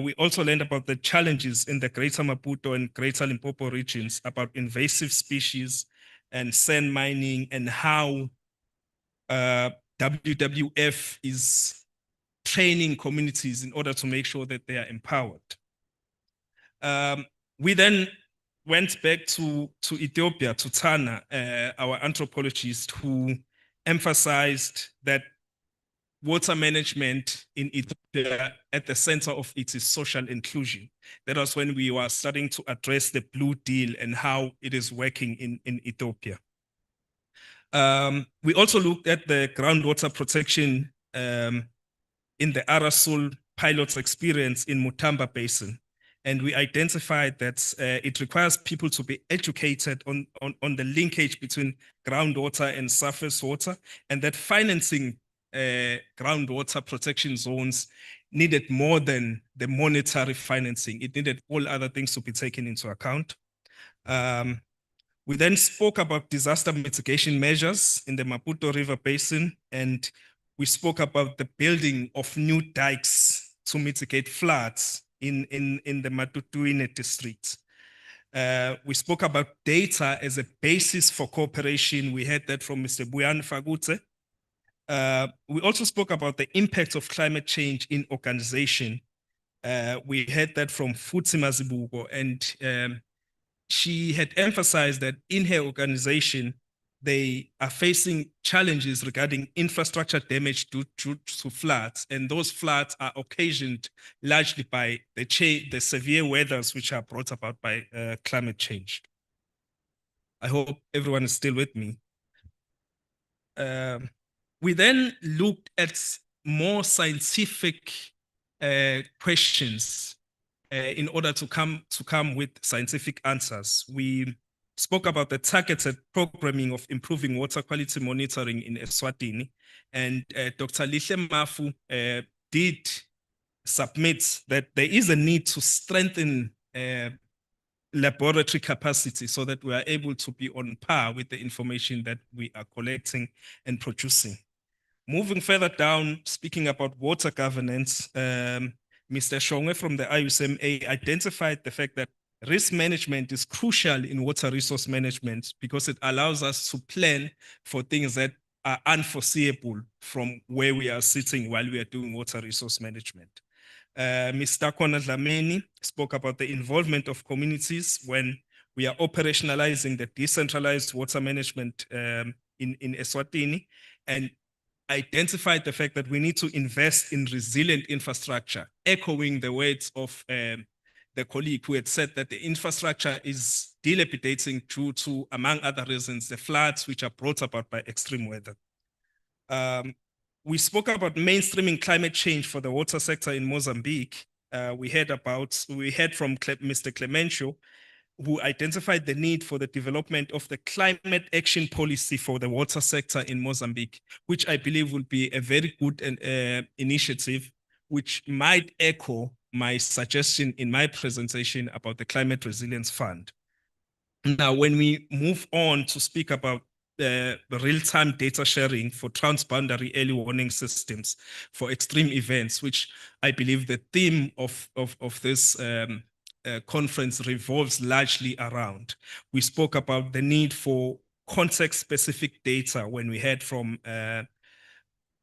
We also learned about the challenges in the Greater Maputo and Greater Limpopo regions about invasive species and sand mining and how WWF is training communities in order to make sure that they are empowered. We then went back to Ethiopia, to Tana, our anthropologist, who emphasized that water management in Ethiopia at the center of it is social inclusion. That was when we were starting to address the Blue Deal and how it is working in Ethiopia. We also looked at the groundwater protection in the Arasul pilot's experience in Mutamba Basin. And we identified that it requires people to be educated on the linkage between groundwater and surface water, and that financing groundwater protection zones needed more than the monetary financing. It needed all other things to be taken into account. We then spoke about disaster mitigation measures in the Maputo River Basin, and we spoke about the building of new dikes to mitigate floods in the Matutuine district. We spoke about data as a basis for cooperation. We heard that from Mr. Buyan Fagute. We also spoke about the impact of climate change in organization. We heard that from Futsi Mazibuko, and she had emphasized that in her organization, they are facing challenges regarding infrastructure damage due to floods, and those floods are occasioned largely by the severe weathers which are brought about by climate change. I hope everyone is still with me. We then looked at more scientific questions in order to come with scientific answers. We spoke about the targeted programming of improving water quality monitoring in Eswatini, and Dr. Lihle Mafu did submit that there is a need to strengthen laboratory capacity so that we are able to be on par with the information that we are collecting and producing. Moving further down, speaking about water governance, Mr. Shongwe from the IUCMA identified the fact that risk management is crucial in water resource management because it allows us to plan for things that are unforeseeable from where we are sitting while we are doing water resource management. Mr. Kona Dlamini spoke about the involvement of communities when we are operationalizing the decentralized water management in Eswatini, and identified the fact that we need to invest in resilient infrastructure, echoing the words of the colleague who had said that the infrastructure is dilapidating due to, among other reasons, the floods which are brought about by extreme weather. We spoke about mainstreaming climate change for the water sector in Mozambique. We heard from Mr. Clemencio, who identified the need for the development of the climate action policy for the water sector in Mozambique, which I believe will be a very good initiative, which might echo my suggestion in my presentation about the Climate Resilience Fund. Now, when we move on to speak about the real-time data sharing for transboundary early warning systems for extreme events, which I believe the theme of this conference revolves largely around. We spoke about the need for context-specific data when we heard from,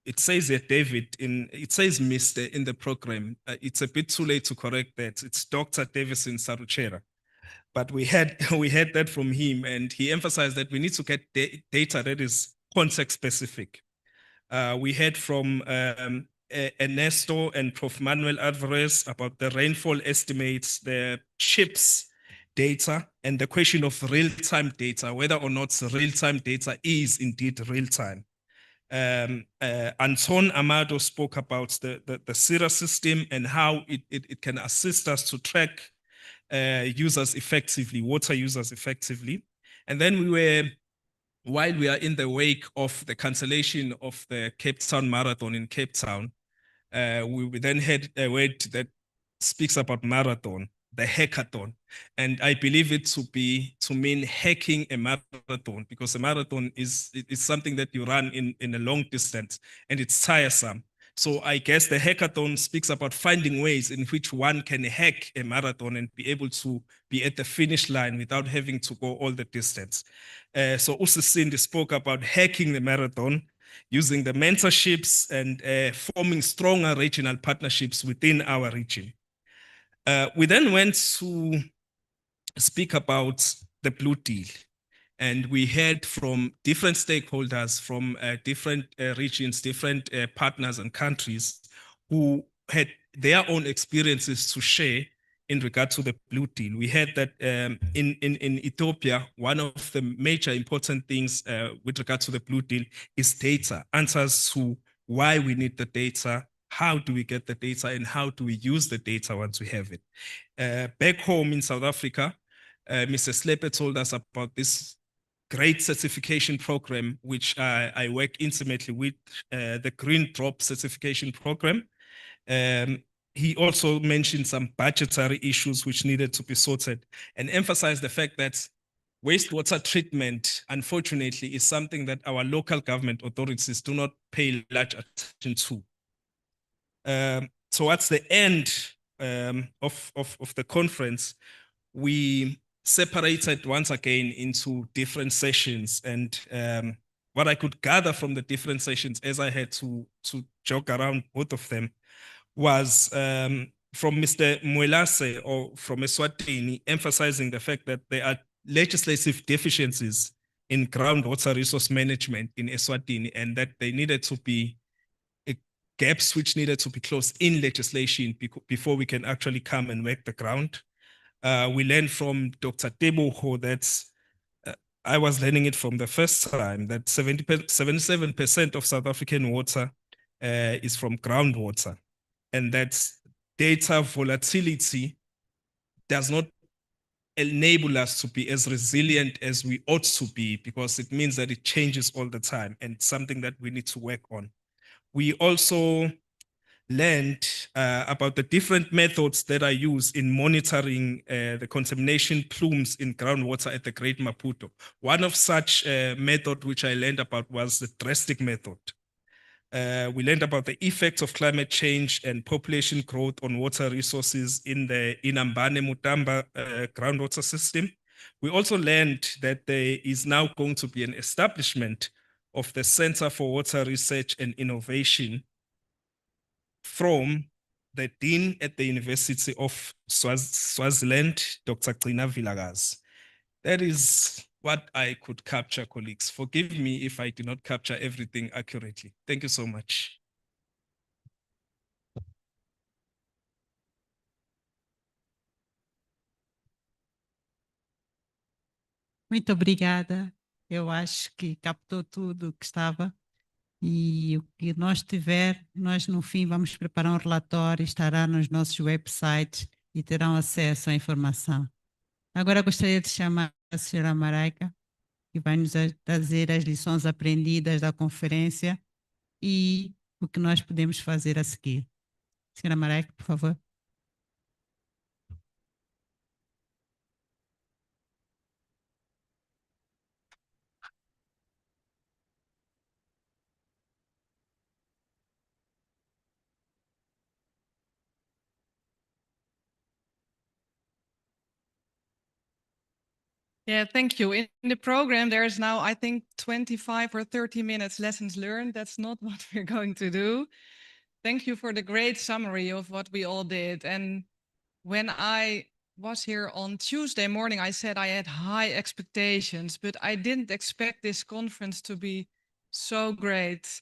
it says here David, it says Mr. in the program. It's a bit too late to correct that. It's Dr. Davison Saruchera. But we had that from him, and he emphasized that we need to get data that is context-specific. We heard from Ernesto and Prof. Manuel Alvarez about the rainfall estimates, the CHIPS data, and the question of real-time data, whether or not real-time data is indeed real-time. Anton Amado spoke about the SIRA system and how it can assist us to track users effectively, water users effectively. And then while we are in the wake of the cancellation of the Cape Town Marathon in Cape Town, we then had a word that speaks about marathon, the hackathon. And I believe it to mean hacking a marathon, because a marathon is something that you run in a long distance and it's tiresome. So I guess the hackathon speaks about finding ways in which one can hack a marathon and be able to be at the finish line without having to go all the distance. So Usisindi spoke about hacking the marathon, using the mentorships and forming stronger regional partnerships within our region. We then went to speak about the Blue Deal. And we heard from different stakeholders from different regions, different partners and countries who had their own experiences to share in regard to the Blue Deal. We heard that in Ethiopia, one of the major important things with regard to the Blue Deal is data, answers to why we need the data, how do we get the data, and how do we use the data once we have it. Back home in South Africa, Mr. Slepe told us about this great certification program, which I work intimately with, the Green Drop certification program. He also mentioned some budgetary issues which needed to be sorted and emphasized the fact that wastewater treatment, unfortunately, is something that our local government authorities do not pay large attention to. Towards the end of the conference, we separated once again into different sessions, and what I could gather from the different sessions as I had to jog around both of them was from Mr. Mwelase or from Eswatini, emphasizing the fact that there are legislative deficiencies in groundwater resource management in Eswatini, and that they needed to be gaps which needed to be closed in legislation before we can actually come and work the ground. We learned from Dr. Teboho that I was learning it from the first time, that 77% of South African water is from groundwater, and that data volatility does not enable us to be as resilient as we ought to be, because it means that it changes all the time, and something that we need to work on. We also learned about the different methods that are used in monitoring the contamination plumes in groundwater at the Great Maputo. One of such method which I learned about was the drastic method. We learned about the effects of climate change and population growth on water resources in the Inambane Mutamba groundwater system. We also learned that there is now going to be an establishment of the Center for Water Research and Innovation from the Dean at the University of Swaziland, Dr. Gcina Vilakazi. That is what I could capture, colleagues. Forgive me if I did not capture everything accurately. Thank you so much. Muito obrigada. Eu acho que captou tudo o que estava. E o que nós tiver, nós no fim vamos preparar um relatório, estará nos nossos websites e terão acesso à informação. Agora gostaria de chamar a senhora Maraica, que vai nos trazer as lições aprendidas da conferência e o que nós podemos fazer a seguir. Senhora Maraica, por favor. Yeah, thank you. In the program, there is now, I think, 25 or 30 minutes lessons learned. That's not what we're going to do. Thank you for the great summary of what we all did. And when I was here on Tuesday morning, I said I had high expectations, but I didn't expect this conference to be so great.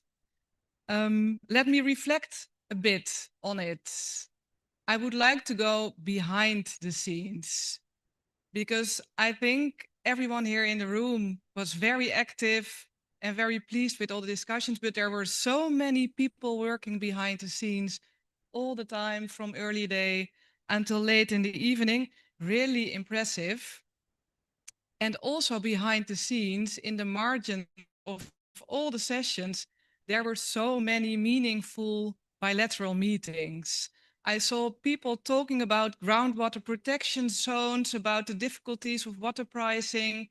Let me reflect a bit on it. I would like to go behind the scenes, because I think everyone here in the room was very active and very pleased with all the discussions, but there were so many people working behind the scenes all the time from early day until late in the evening. Really impressive. And also behind the scenes, in the margin of all the sessions, there were so many meaningful bilateral meetings. I saw people talking about groundwater protection zones, about the difficulties of water pricing,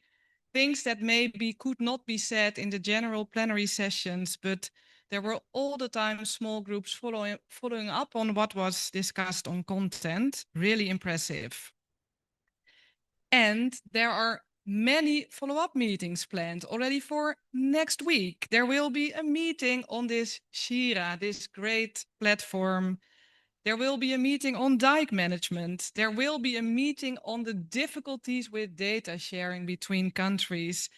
things that maybe could not be said in the general plenary sessions, but there were all the time small groups following up on what was discussed on content. Really impressive. And there are many follow-up meetings planned already for next week. There will be a meeting on this Shira, this great platform. There will be a meeting on dike management. There will be a meeting on the difficulties with data sharing between countries.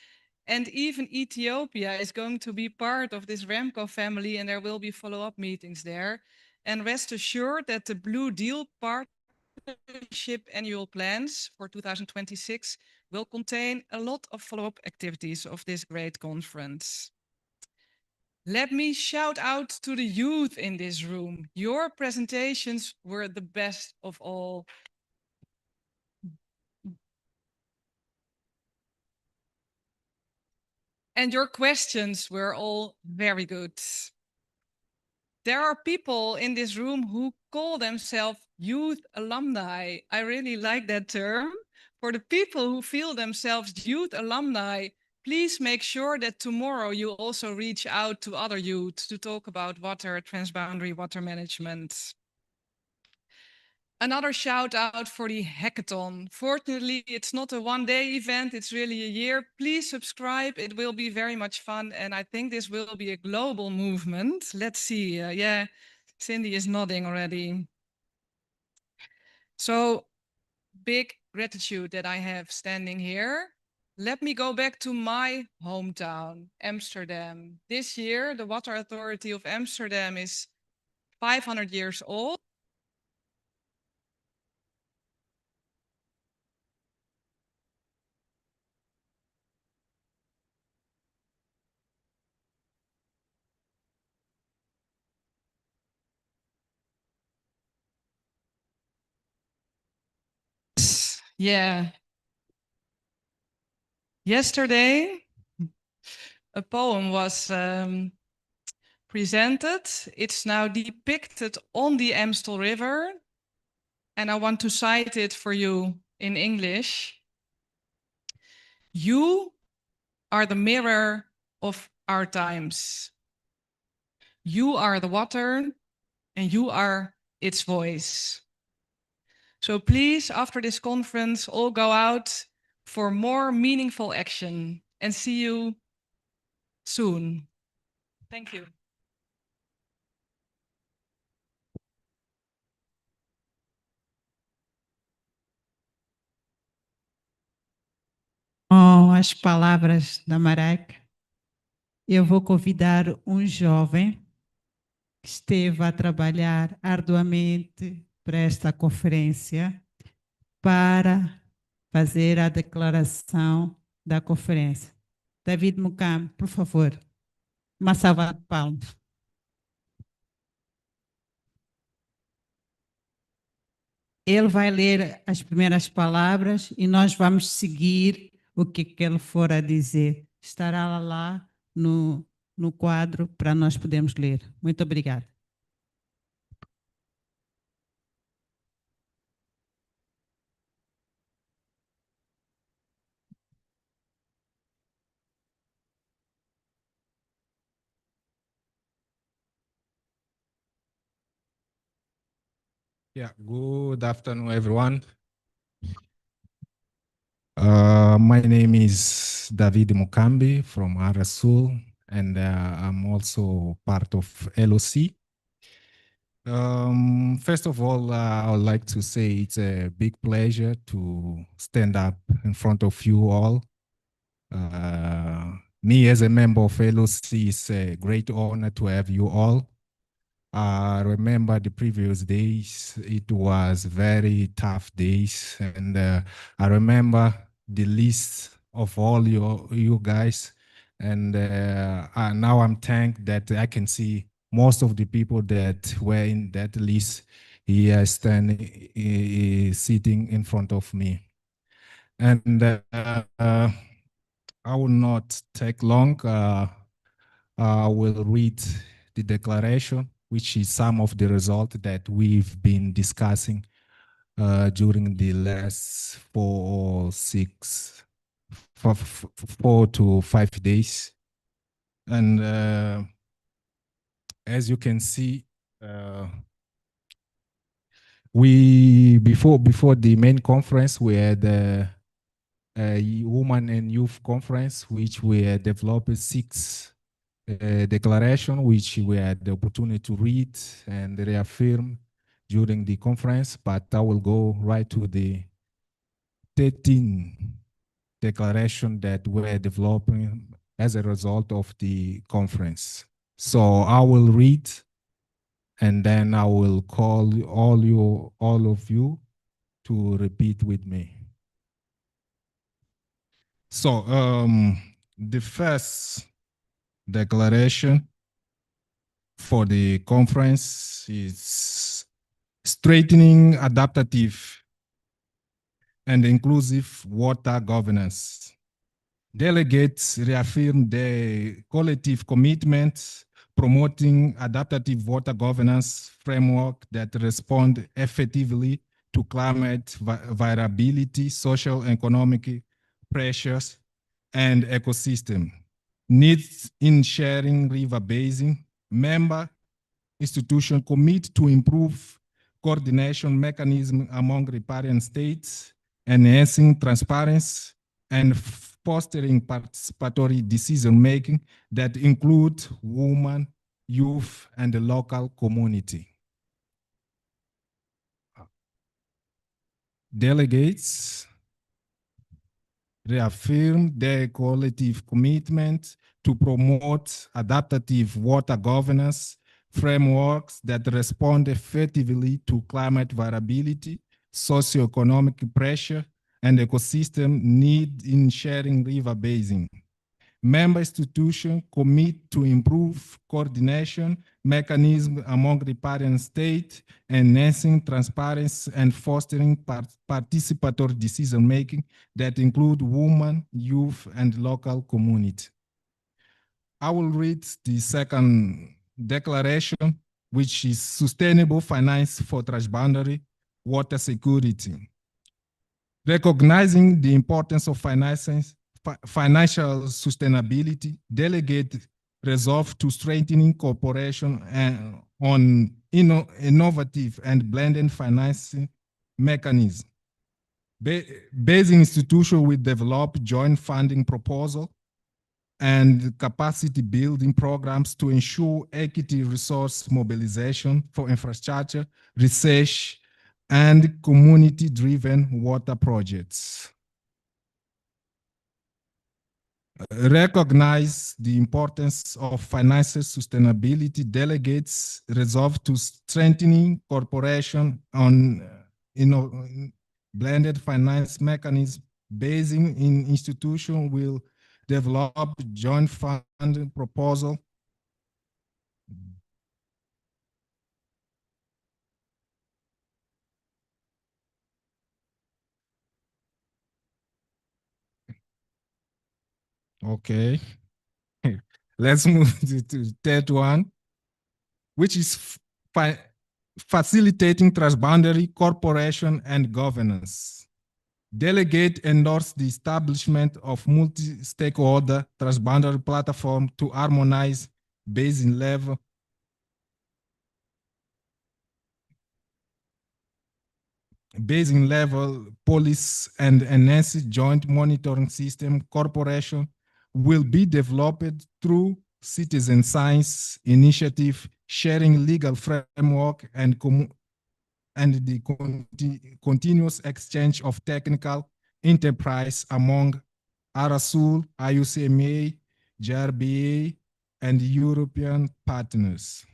And even Ethiopia is going to be part of this REMCO family, and there will be follow-up meetings there. And rest assured that the Blue Deal Partnership annual plans for 2026 will contain a lot of follow-up activities of this great conference. Let me shout out to the youth in this room. Your presentations were the best of all. And your questions were all very good. There are people in this room who call themselves youth alumni. I really like that term. For the people who feel themselves youth alumni, please make sure that tomorrow you also reach out to other youth to talk about water, transboundary water management. Another shout out for the hackathon. Fortunately, it's not a one-day event, it's really a year. Please subscribe, it will be very much fun. And I think this will be a global movement. Let's see, yeah, Cindy is nodding already. So big gratitude that I have standing here. Let me go back to my hometown, Amsterdam. This year, the Water Authority of Amsterdam is 500 years old. Yeah. Yesterday, a poem was presented. It's now depicted on the Amstel River. And I want to cite it for you in English. You are the mirror of our times. You are the water and you are its voice. So please, after this conference, all go out for more meaningful action and see you soon. Thank you. Com as palavras da Maraca, eu vou convidar um jovem que esteve a trabalhar arduamente para esta conferência para fazer a declaração da conferência. David Mucam, por favor, uma salva de palmas. Ele vai ler as primeiras palavras e nós vamos seguir o que ele for a dizer. Estará lá no quadro para nós podermos ler. Muito obrigada. Yeah, good afternoon, everyone. My name is David Mukambi from RSUL, and I'm also part of LOC. First of all, I would like to say it's a big pleasure to stand up in front of you all. Me as a member of LOC, it's a great honor to have you all. I remember the previous days, it was very tough days. And I remember the list of all you guys. And now I'm thanked that I can see most of the people that were in that list here sitting in front of me. And I will not take long. I will read the declaration, which is some of the results that we've been discussing during the last 4 to 5 days. And as you can see, before the main conference, we had a Women and Youth Conference, which we had developed 6 declaration, which we had the opportunity to read and reaffirm during the conference, but I will go right to the 13 declaration that we're developing as a result of the conference. So I will read, and then I will call all of you to repeat with me. So the first declaration for the conference is strengthening adaptive and inclusive water governance. Delegates reaffirm their collective commitment, promoting adaptive water governance framework that respond effectively to climate variability, social and economic pressures, and ecosystem. Needs in sharing river basin. Member institution commit to improve coordination mechanism among riparian states, enhancing transparency and fostering participatory decision-making that include women, youth, and the local community. Delegates reaffirm their collective commitment to promote adaptive water governance frameworks that respond effectively to climate variability, socioeconomic pressure, and ecosystem need in sharing river basin. Member institutions commit to improve coordination mechanism among riparian states, enhancing transparency and fostering participatory decision-making that include women, youth, and local community. I will read the second declaration, which is Sustainable Finance for Transboundary Water Security. Recognizing the importance of financial sustainability, delegate resolve to strengthening cooperation on innovative and blended financing mechanisms. Basin institution will develop joint funding proposal and capacity building programs to ensure equity resource mobilization for infrastructure, research, and community-driven water projects. Recognize the importance of financial sustainability, delegates resolve to strengthening cooperation on blended finance mechanism. Basin in institution will develop joint funding proposal Okay. Let's move to the third one, which is facilitating transboundary cooperation and governance. Delegate endorse the establishment of multi-stakeholder transboundary platform to harmonize basin level police and enhance joint monitoring system. Corporation will be developed through citizen science initiative, sharing legal framework and the continuous exchange of technical enterprise among RSUL, IUCMA, JRBA, and European partners.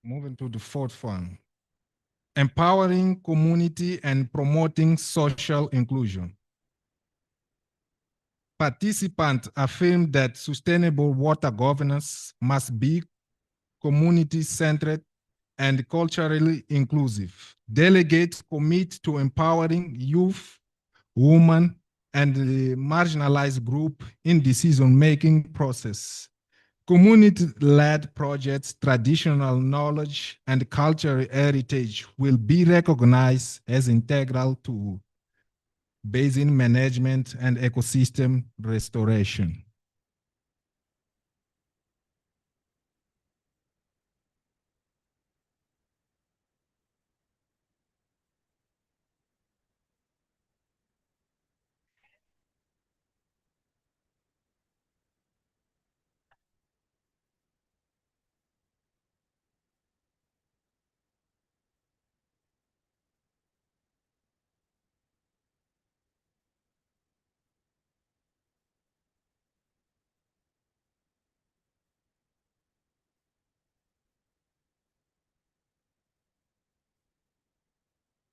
Moving to the fourth one. Empowering community and promoting social inclusion. Participants affirm that sustainable water governance must be community-centered and culturally inclusive. Delegates commit to empowering youth, women, and the marginalized group in decision-making process. Community-led projects, traditional knowledge, and cultural heritage will be recognized as integral to basin management and ecosystem restoration.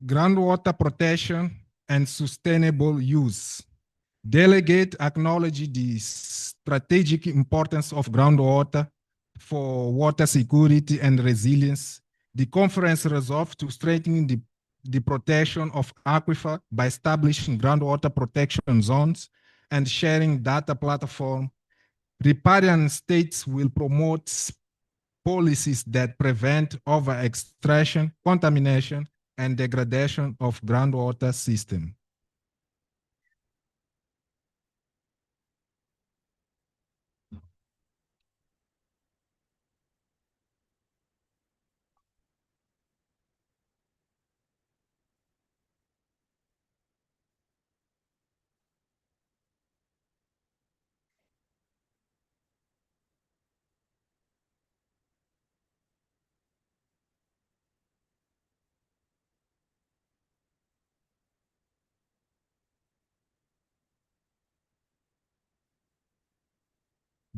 groundwater protection and sustainable use. Delegate acknowledge the strategic importance of groundwater for water security and resilience. The conference resolved to strengthen the protection of aquifer by establishing groundwater protection zones and sharing data platform. Riparian states will promote policies that prevent over-extraction, contamination, and degradation of groundwater system.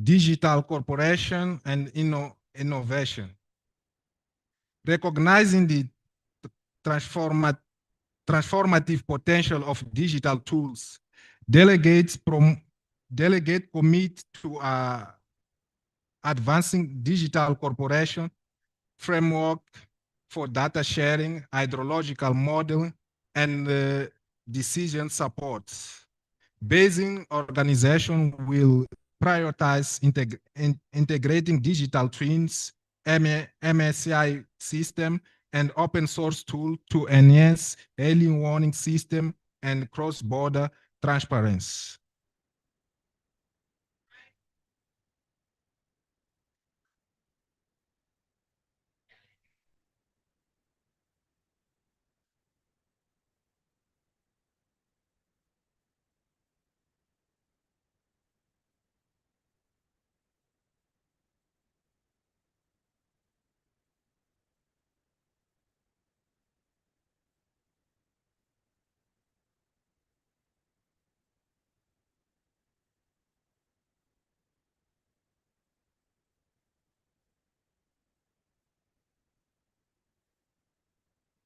Digital corporation and innovation. Recognizing the transformative potential of digital tools, delegates commit to advancing digital corporation framework for data sharing, hydrological modeling, and decision support. Basing organization will prioritize integrating digital twins, MSCI system, and open source tool to enhance early warning system and cross-border transparency.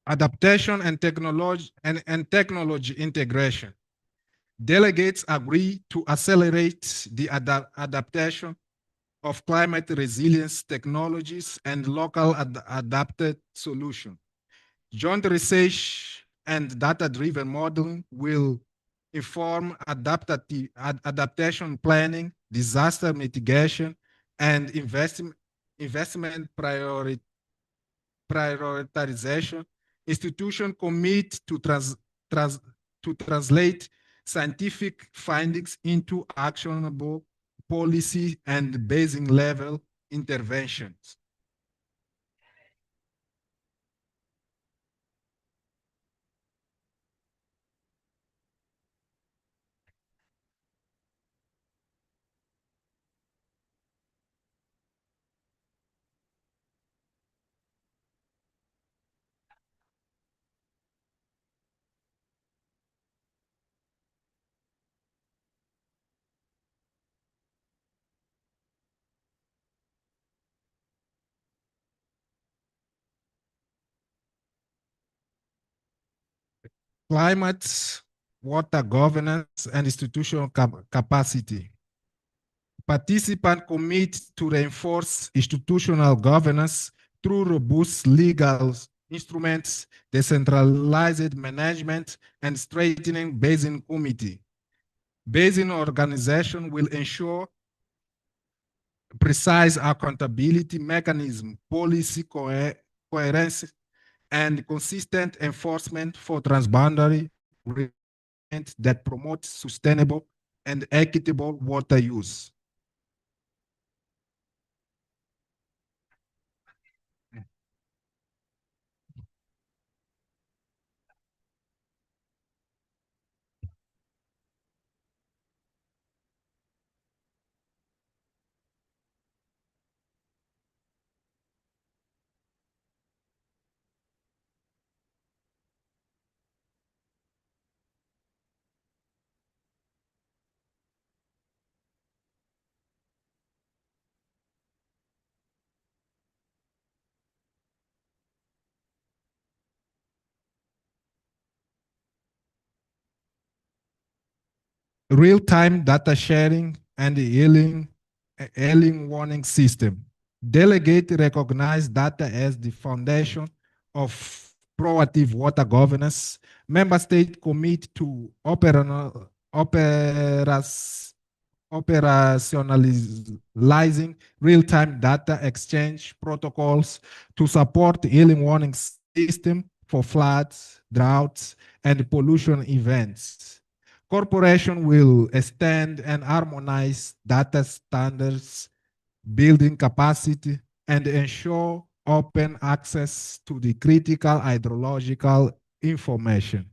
Adaptation and technology integration. Delegates agree to accelerate the adaptation of climate resilience technologies and local adapted solutions. Joint research and data-driven modeling will inform adaptation planning, disaster mitigation, and investment prioritization. Institutions commit to translate scientific findings into actionable policy and basin level interventions. Climate, water governance, and institutional capacity. Participants commit to reinforce institutional governance through robust legal instruments, decentralized management, and strengthening basin committee. Basin organization will ensure precise accountability mechanism, policy coherence, and consistent enforcement for transboundary that promote sustainable and equitable water use. real-time data sharing, and early warning system. Delegate recognize data as the foundation of proactive water governance. Member states commit to operationalizing real-time data exchange protocols to support early warning system for floods, droughts, and pollution events. Corporation will extend and harmonize data standards, building capacity, and ensure open access to the critical hydrological information.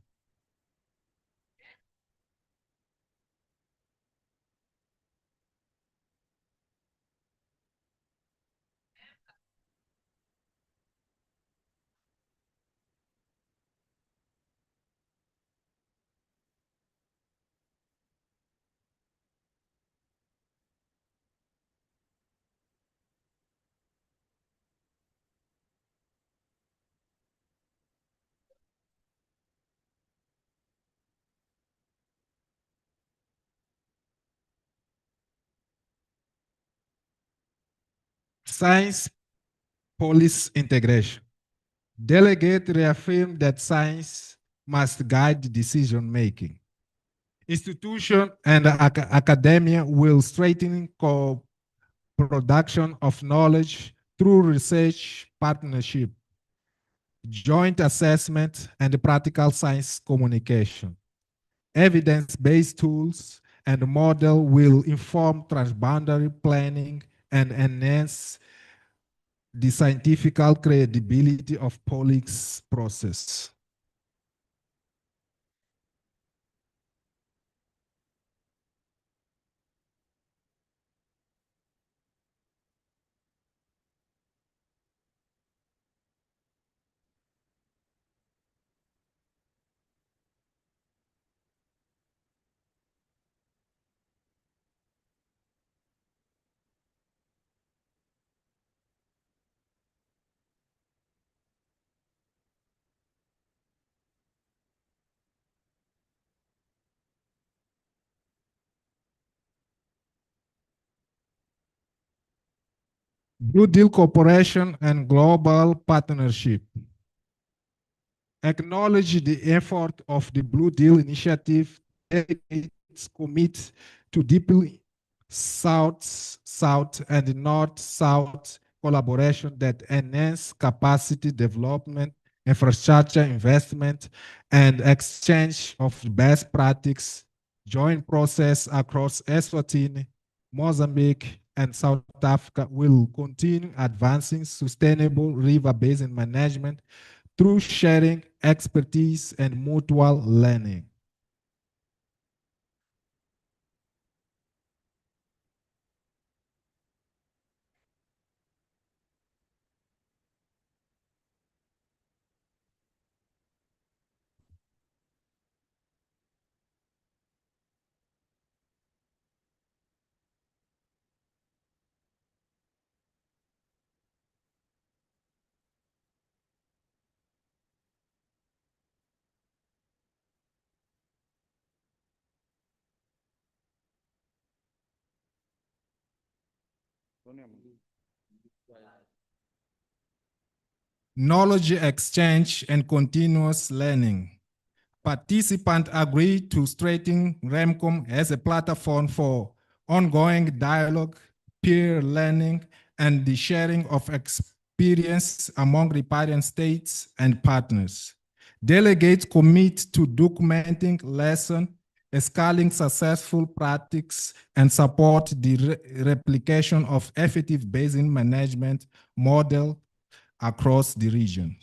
Science policy integration. Delegate reaffirm that science must guide decision making. Institution and academia will strengthen co-production of knowledge through research partnership, joint assessment, and practical science communication. Evidence-based tools and model will inform transboundary planning and enhance the scientific credibility of policy process. Blue Deal Cooperation and Global Partnership. Acknowledge the effort of the Blue Deal Initiative. It's commit to deeply South-South and North-South collaboration that enhance capacity development, infrastructure investment, and exchange of best practices, joint process across Eswatini, Mozambique, and South Africa will continue advancing sustainable river basin management through sharing expertise and mutual learning. Knowledge exchange and continuous learning. Participants agree to strengthen REMCO as a platform for ongoing dialogue, peer learning, and the sharing of experience among riparian states and partners. Delegates commit to documenting lessons, scaling successful practices, and support the replication of effective basin management model across the region.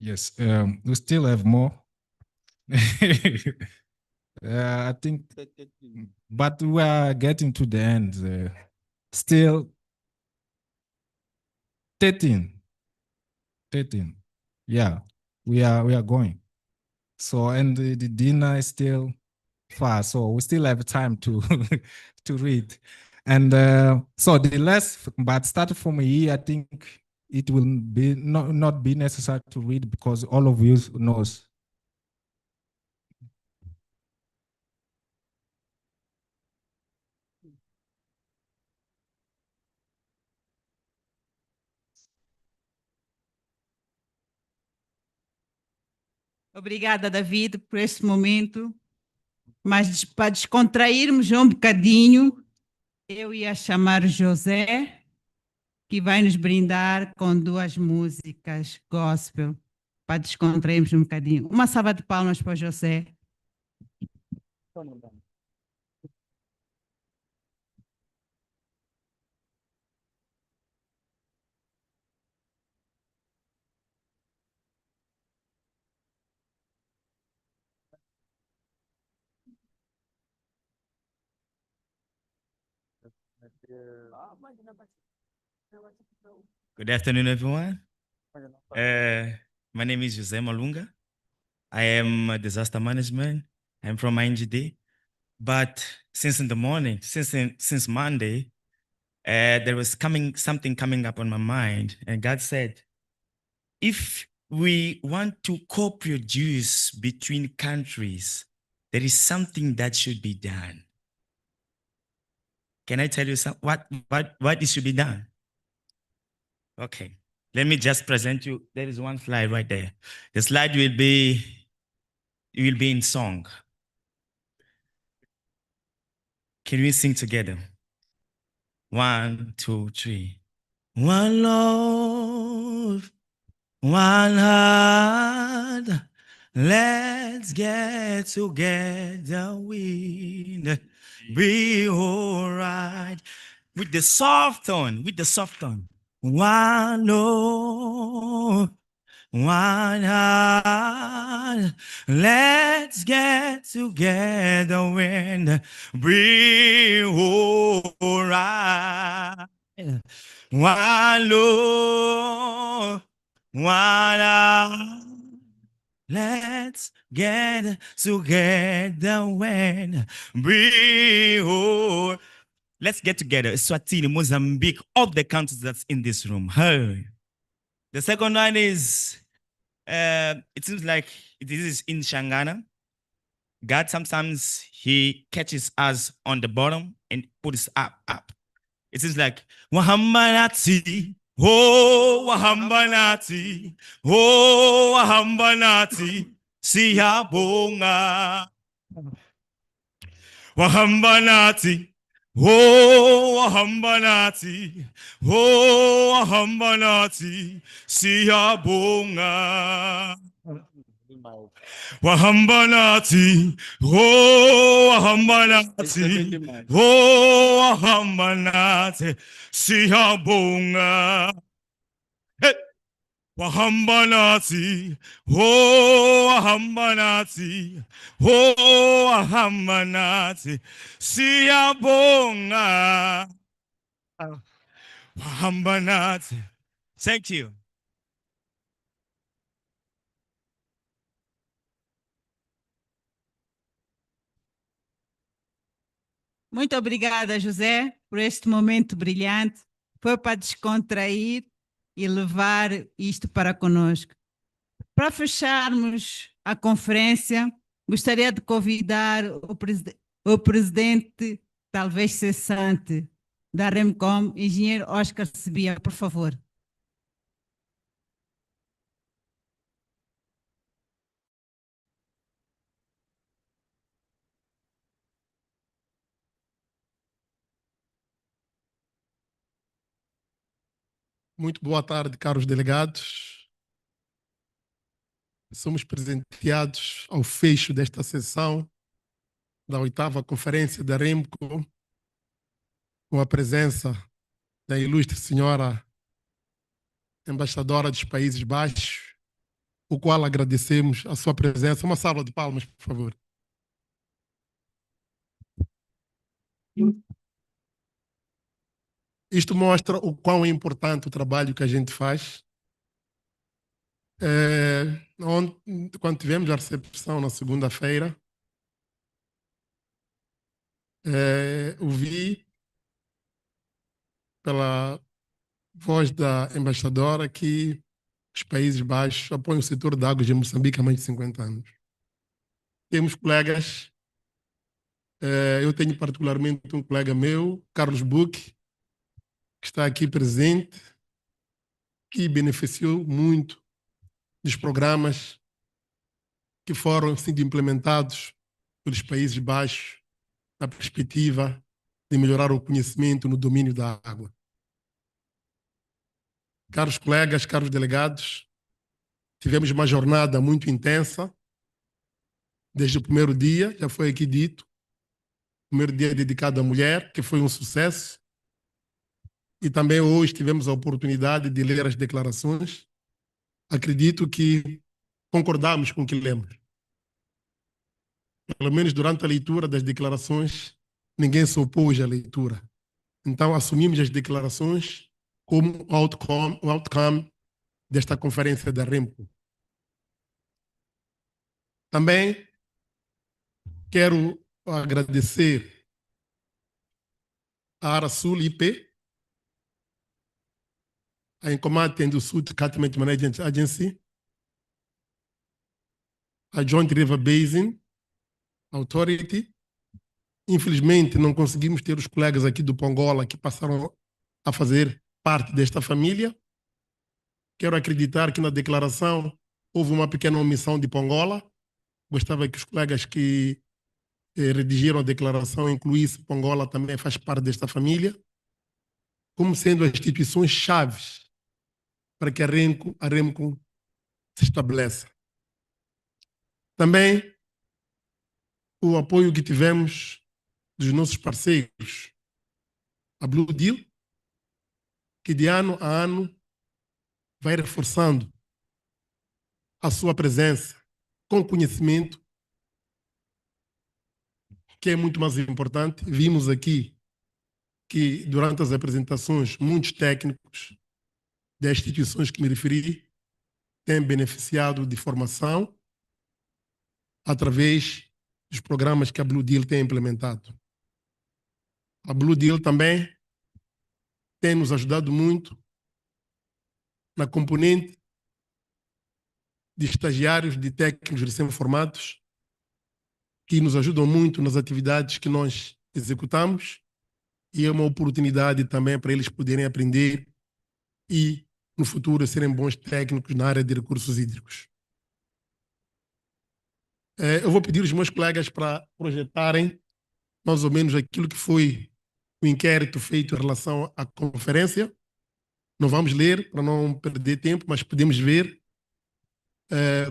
Yes, we still have more. I think, but we are getting to the end. Still 13. Yeah, we are going. So, and the dinner is still far, so we still have time to to read. And so the last, but starting from here, I think it will be not be necessary to read because all of you knows. Obrigada, David, por este momento. Mas para descontrairmos um bocadinho, eu ia chamar José, que vai nos brindar com 2 músicas gospel, para descontrairmos um bocadinho. Uma salva de palmas para o José. Good afternoon, everyone. My name is Jose Malunga. I am a disaster management. I'm from INGD. But since in the morning, since Monday, there was something coming up on my mind, and God said, if we want to co-produce between countries, there is something that should be done. Can I tell you what it should be done? Okay, let me just present you. There is one slide right there. The slide will be in song. Can we sing together? 1, 2, 3. One Lord, one heart, let's get together, we'll be all right. With the soft tone, One Lord, one heart, let's get together and be all right. One Lord, one heart, let's get together and be all. Let's get together. Swatini, Mozambique, all the countries that's in this room. Hey. The second one is, it seems like it is in Shangana. God sometimes he catches us on the bottom and puts us up. It seems like Wahambanati, oh Wahambanati, oh Wahambanati, Siyabonga. Wahambanati, oh Wahambanati, oh Wahambanati, Siyabonga. Wahambanati, oh Wahambanati, oh Wahambanati, Siyabonga. Hey. Wahambanati, oh Wahambanati, oh Wahambanati, Siyabonga. Wahambanati. Thank you. Muito obrigada, José, por este momento brilhante. Foi para descontrair e levar isto para conosco. Para fecharmos a conferência, gostaria de convidar o presidente, talvez cessante, da REMCO, engenheiro Oscar Sebia, por favor. Muito boa tarde, caros delegados. Somos presenteados ao fecho desta sessão da 8ª Conferência da REMCO, com a presença da ilustre senhora embaixadora dos Países Baixos, o qual agradecemos a sua presença. Uma salva de palmas, por favor. Isto mostra o quão é importante o trabalho que a gente faz. Quando tivemos a recepção na segunda-feira, ouvi pela voz da embaixadora que os Países Baixos apoiam o setor de águas de Moçambique há mais de 50 anos. Temos colegas, eu tenho particularmente um colega meu, Carlos Buch, que está aqui presente, que beneficiou muito dos programas que foram sendo implementados pelos Países Baixos na perspectiva de melhorar o conhecimento no domínio da água. Caros colegas, caros delegados, tivemos uma jornada muito intensa, desde o primeiro dia, já foi aqui dito, o primeiro dia dedicado à mulher, que foi um sucesso, e também hoje tivemos a oportunidade de ler as declarações. Acredito que concordamos com o que lemos. Pelo menos durante a leitura das declarações, ninguém se opôs à leitura. Então, assumimos as declarações como o outcome desta conferência da REMCO. Também quero agradecer a Arasul IP, a Incomate and Sud Catchment Management Agency, a Joint River Basin Authority. Infelizmente, não conseguimos ter os colegas aqui do Pongola que passaram a fazer parte desta família. Quero acreditar que na declaração houve uma pequena omissão de Pongola. Gostava que os colegas que redigiram a declaração incluíssem Pongola, também faz parte desta família, como sendo as instituições chaves para que a REMCO se estabeleça. Também o apoio que tivemos dos nossos parceiros, a Blue Deal, que de ano a ano vai reforçando a sua presença com conhecimento, que é muito mais importante. Vimos aqui que, durante as apresentações, muitos técnicos das instituições que me referi têm beneficiado de formação através dos programas que a Blue Deal tem implementado. A Blue Deal também tem nos ajudado muito na componente de estagiários, de técnicos recém-formados, que nos ajudam muito nas atividades que nós executamos, e é uma oportunidade também para eles poderem aprender e, no futuro, serem bons técnicos na área de recursos hídricos. Eu vou pedir aos meus colegas para projetarem mais ou menos aquilo que foi o inquérito feito em relação à conferência. Não vamos ler para não perder tempo, mas podemos ver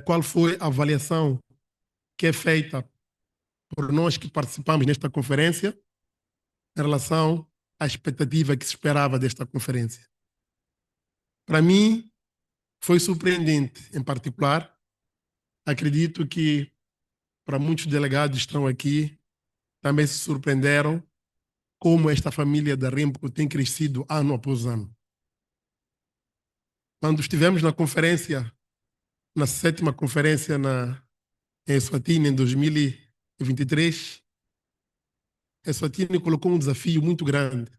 qual foi a avaliação que é feita por nós que participamos nesta conferência em relação à expectativa que se esperava desta conferência. Para mim, foi surpreendente, em particular. Acredito que para muitos delegados que estão aqui, também se surpreenderam como esta família da REMCO tem crescido ano após ano. Quando estivemos na conferência, na 7ª conferência em Eswatini, em 2023, Eswatini colocou um desafio muito grande,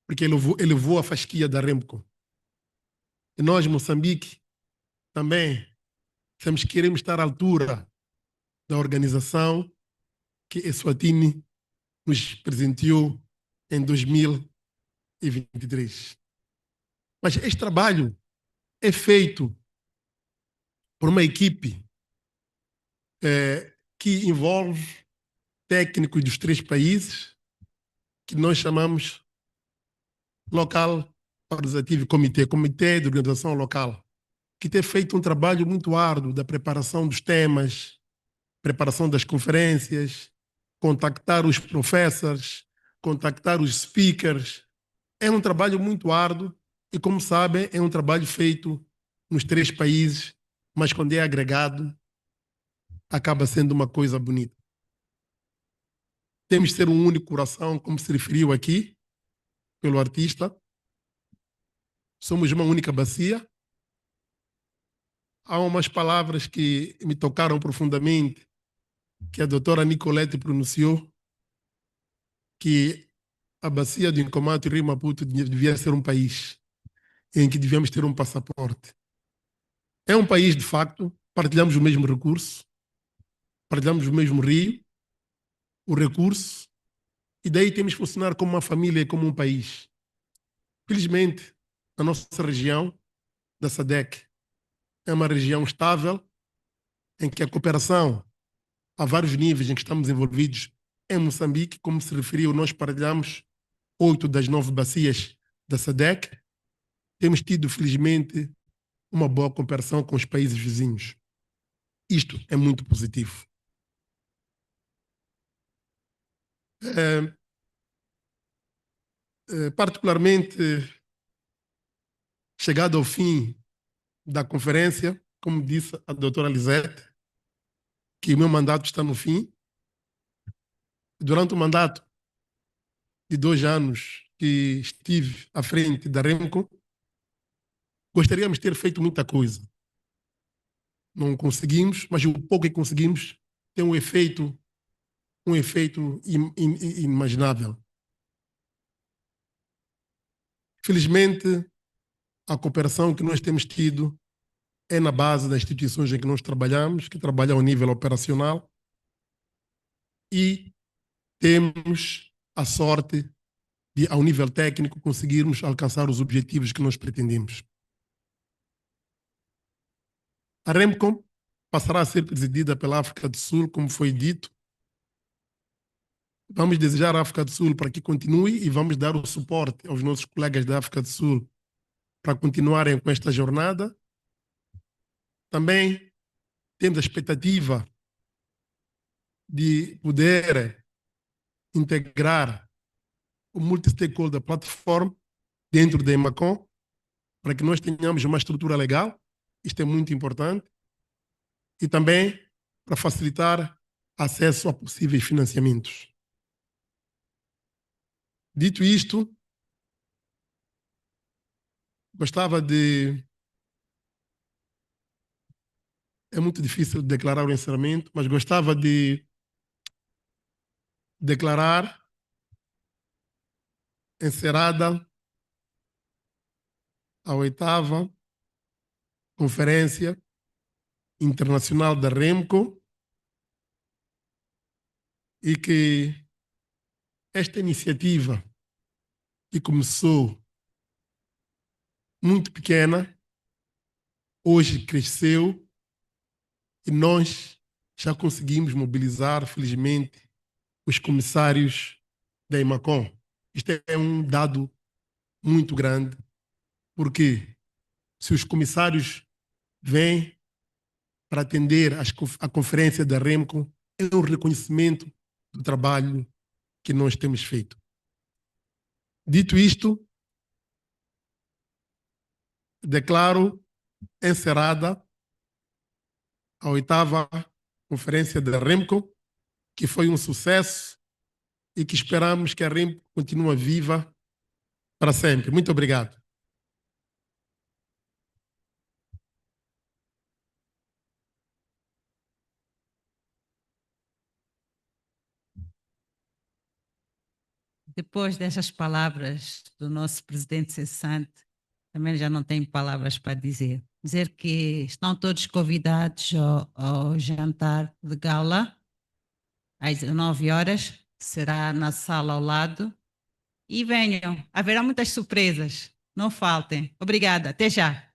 porque elevou a fasquia da REMCO. E nós, Moçambique, também queremos estar à altura da organização que Eswatini nos presenteou em 2023. Mas este trabalho é feito por uma equipe que envolve técnicos dos 3 países, que nós chamamos Local Organizative Committee, Comitê de Organização Local, que tem feito um trabalho muito árduo da preparação dos temas, preparação das conferências, contactar os professores, contactar os speakers. É um trabalho muito árduo e, como sabem, é um trabalho feito nos 3 países mas quando é agregado, acaba sendo uma coisa bonita. Temos de ser um único coração, como se referiu aqui pelo artista. Somos uma única bacia. Há umas palavras que me tocaram profundamente, que a doutora Nicolete pronunciou, que a bacia do Incomato e Rio Maputo devia ser um país em que devíamos ter um passaporte. É um país, de facto, partilhamos o mesmo recurso, partilhamos o mesmo rio, o recurso, e daí temos que funcionar como uma família e como um país. Felizmente, a nossa região da SADC é uma região estável, em que a cooperação a vários níveis em que estamos envolvidos. Em Moçambique, como se referiu, nós partilhamos 8 das 9 bacias da SADC. Temos tido, felizmente, uma boa cooperação com os países vizinhos. Isto é muito positivo. Particularmente, chegado ao fim da conferência, como disse a doutora Lisete, que o meu mandato está no fim. Durante o mandato de 2 anos que estive à frente da REMCO, gostaríamos de ter feito muita coisa. Não conseguimos, mas o pouco que conseguimos tem um efeito inimaginável. Felizmente, a cooperação que nós temos tido é na base das instituições em que nós trabalhamos, que trabalham ao nível operacional, e temos a sorte de, ao nível técnico, conseguirmos alcançar os objetivos que nós pretendemos. A REMCO passará a ser presidida pela África do Sul, como foi dito. Vamos desejar à África do Sul para que continue e vamos dar o suporte aos nossos colegas da África do Sul para continuarem com esta jornada. Também temos a expectativa de poder integrar o Multi-Stakeholder Platform dentro da EMACOM, para que nós tenhamos uma estrutura legal. Isto é muito importante. E também para facilitar acesso a possíveis financiamentos. Dito isto, gostava de... É muito difícil declarar o encerramento, mas gostava de declarar encerrada a 8ª Conferência Internacional da REMCO, e que esta iniciativa, que começou muito pequena, hoje cresceu e nós já conseguimos mobilizar, felizmente, os comissários da EMACOM. Isto é um dado muito grande, porque se os comissários vêm para atender a conferência da REMCO, é um reconhecimento do trabalho que nós temos feito. Dito isto, declaro encerrada a 8ª Conferência da REMCO, que foi um sucesso e que esperamos que a REMCO continue viva para sempre. Muito obrigado. Depois dessas palavras do nosso presidente cessante, também já não tenho palavras para dizer. Dizer que estão todos convidados ao jantar de gala, às 19 horas, será na sala ao lado. E venham, haverá muitas surpresas, não faltem. Obrigada, até já.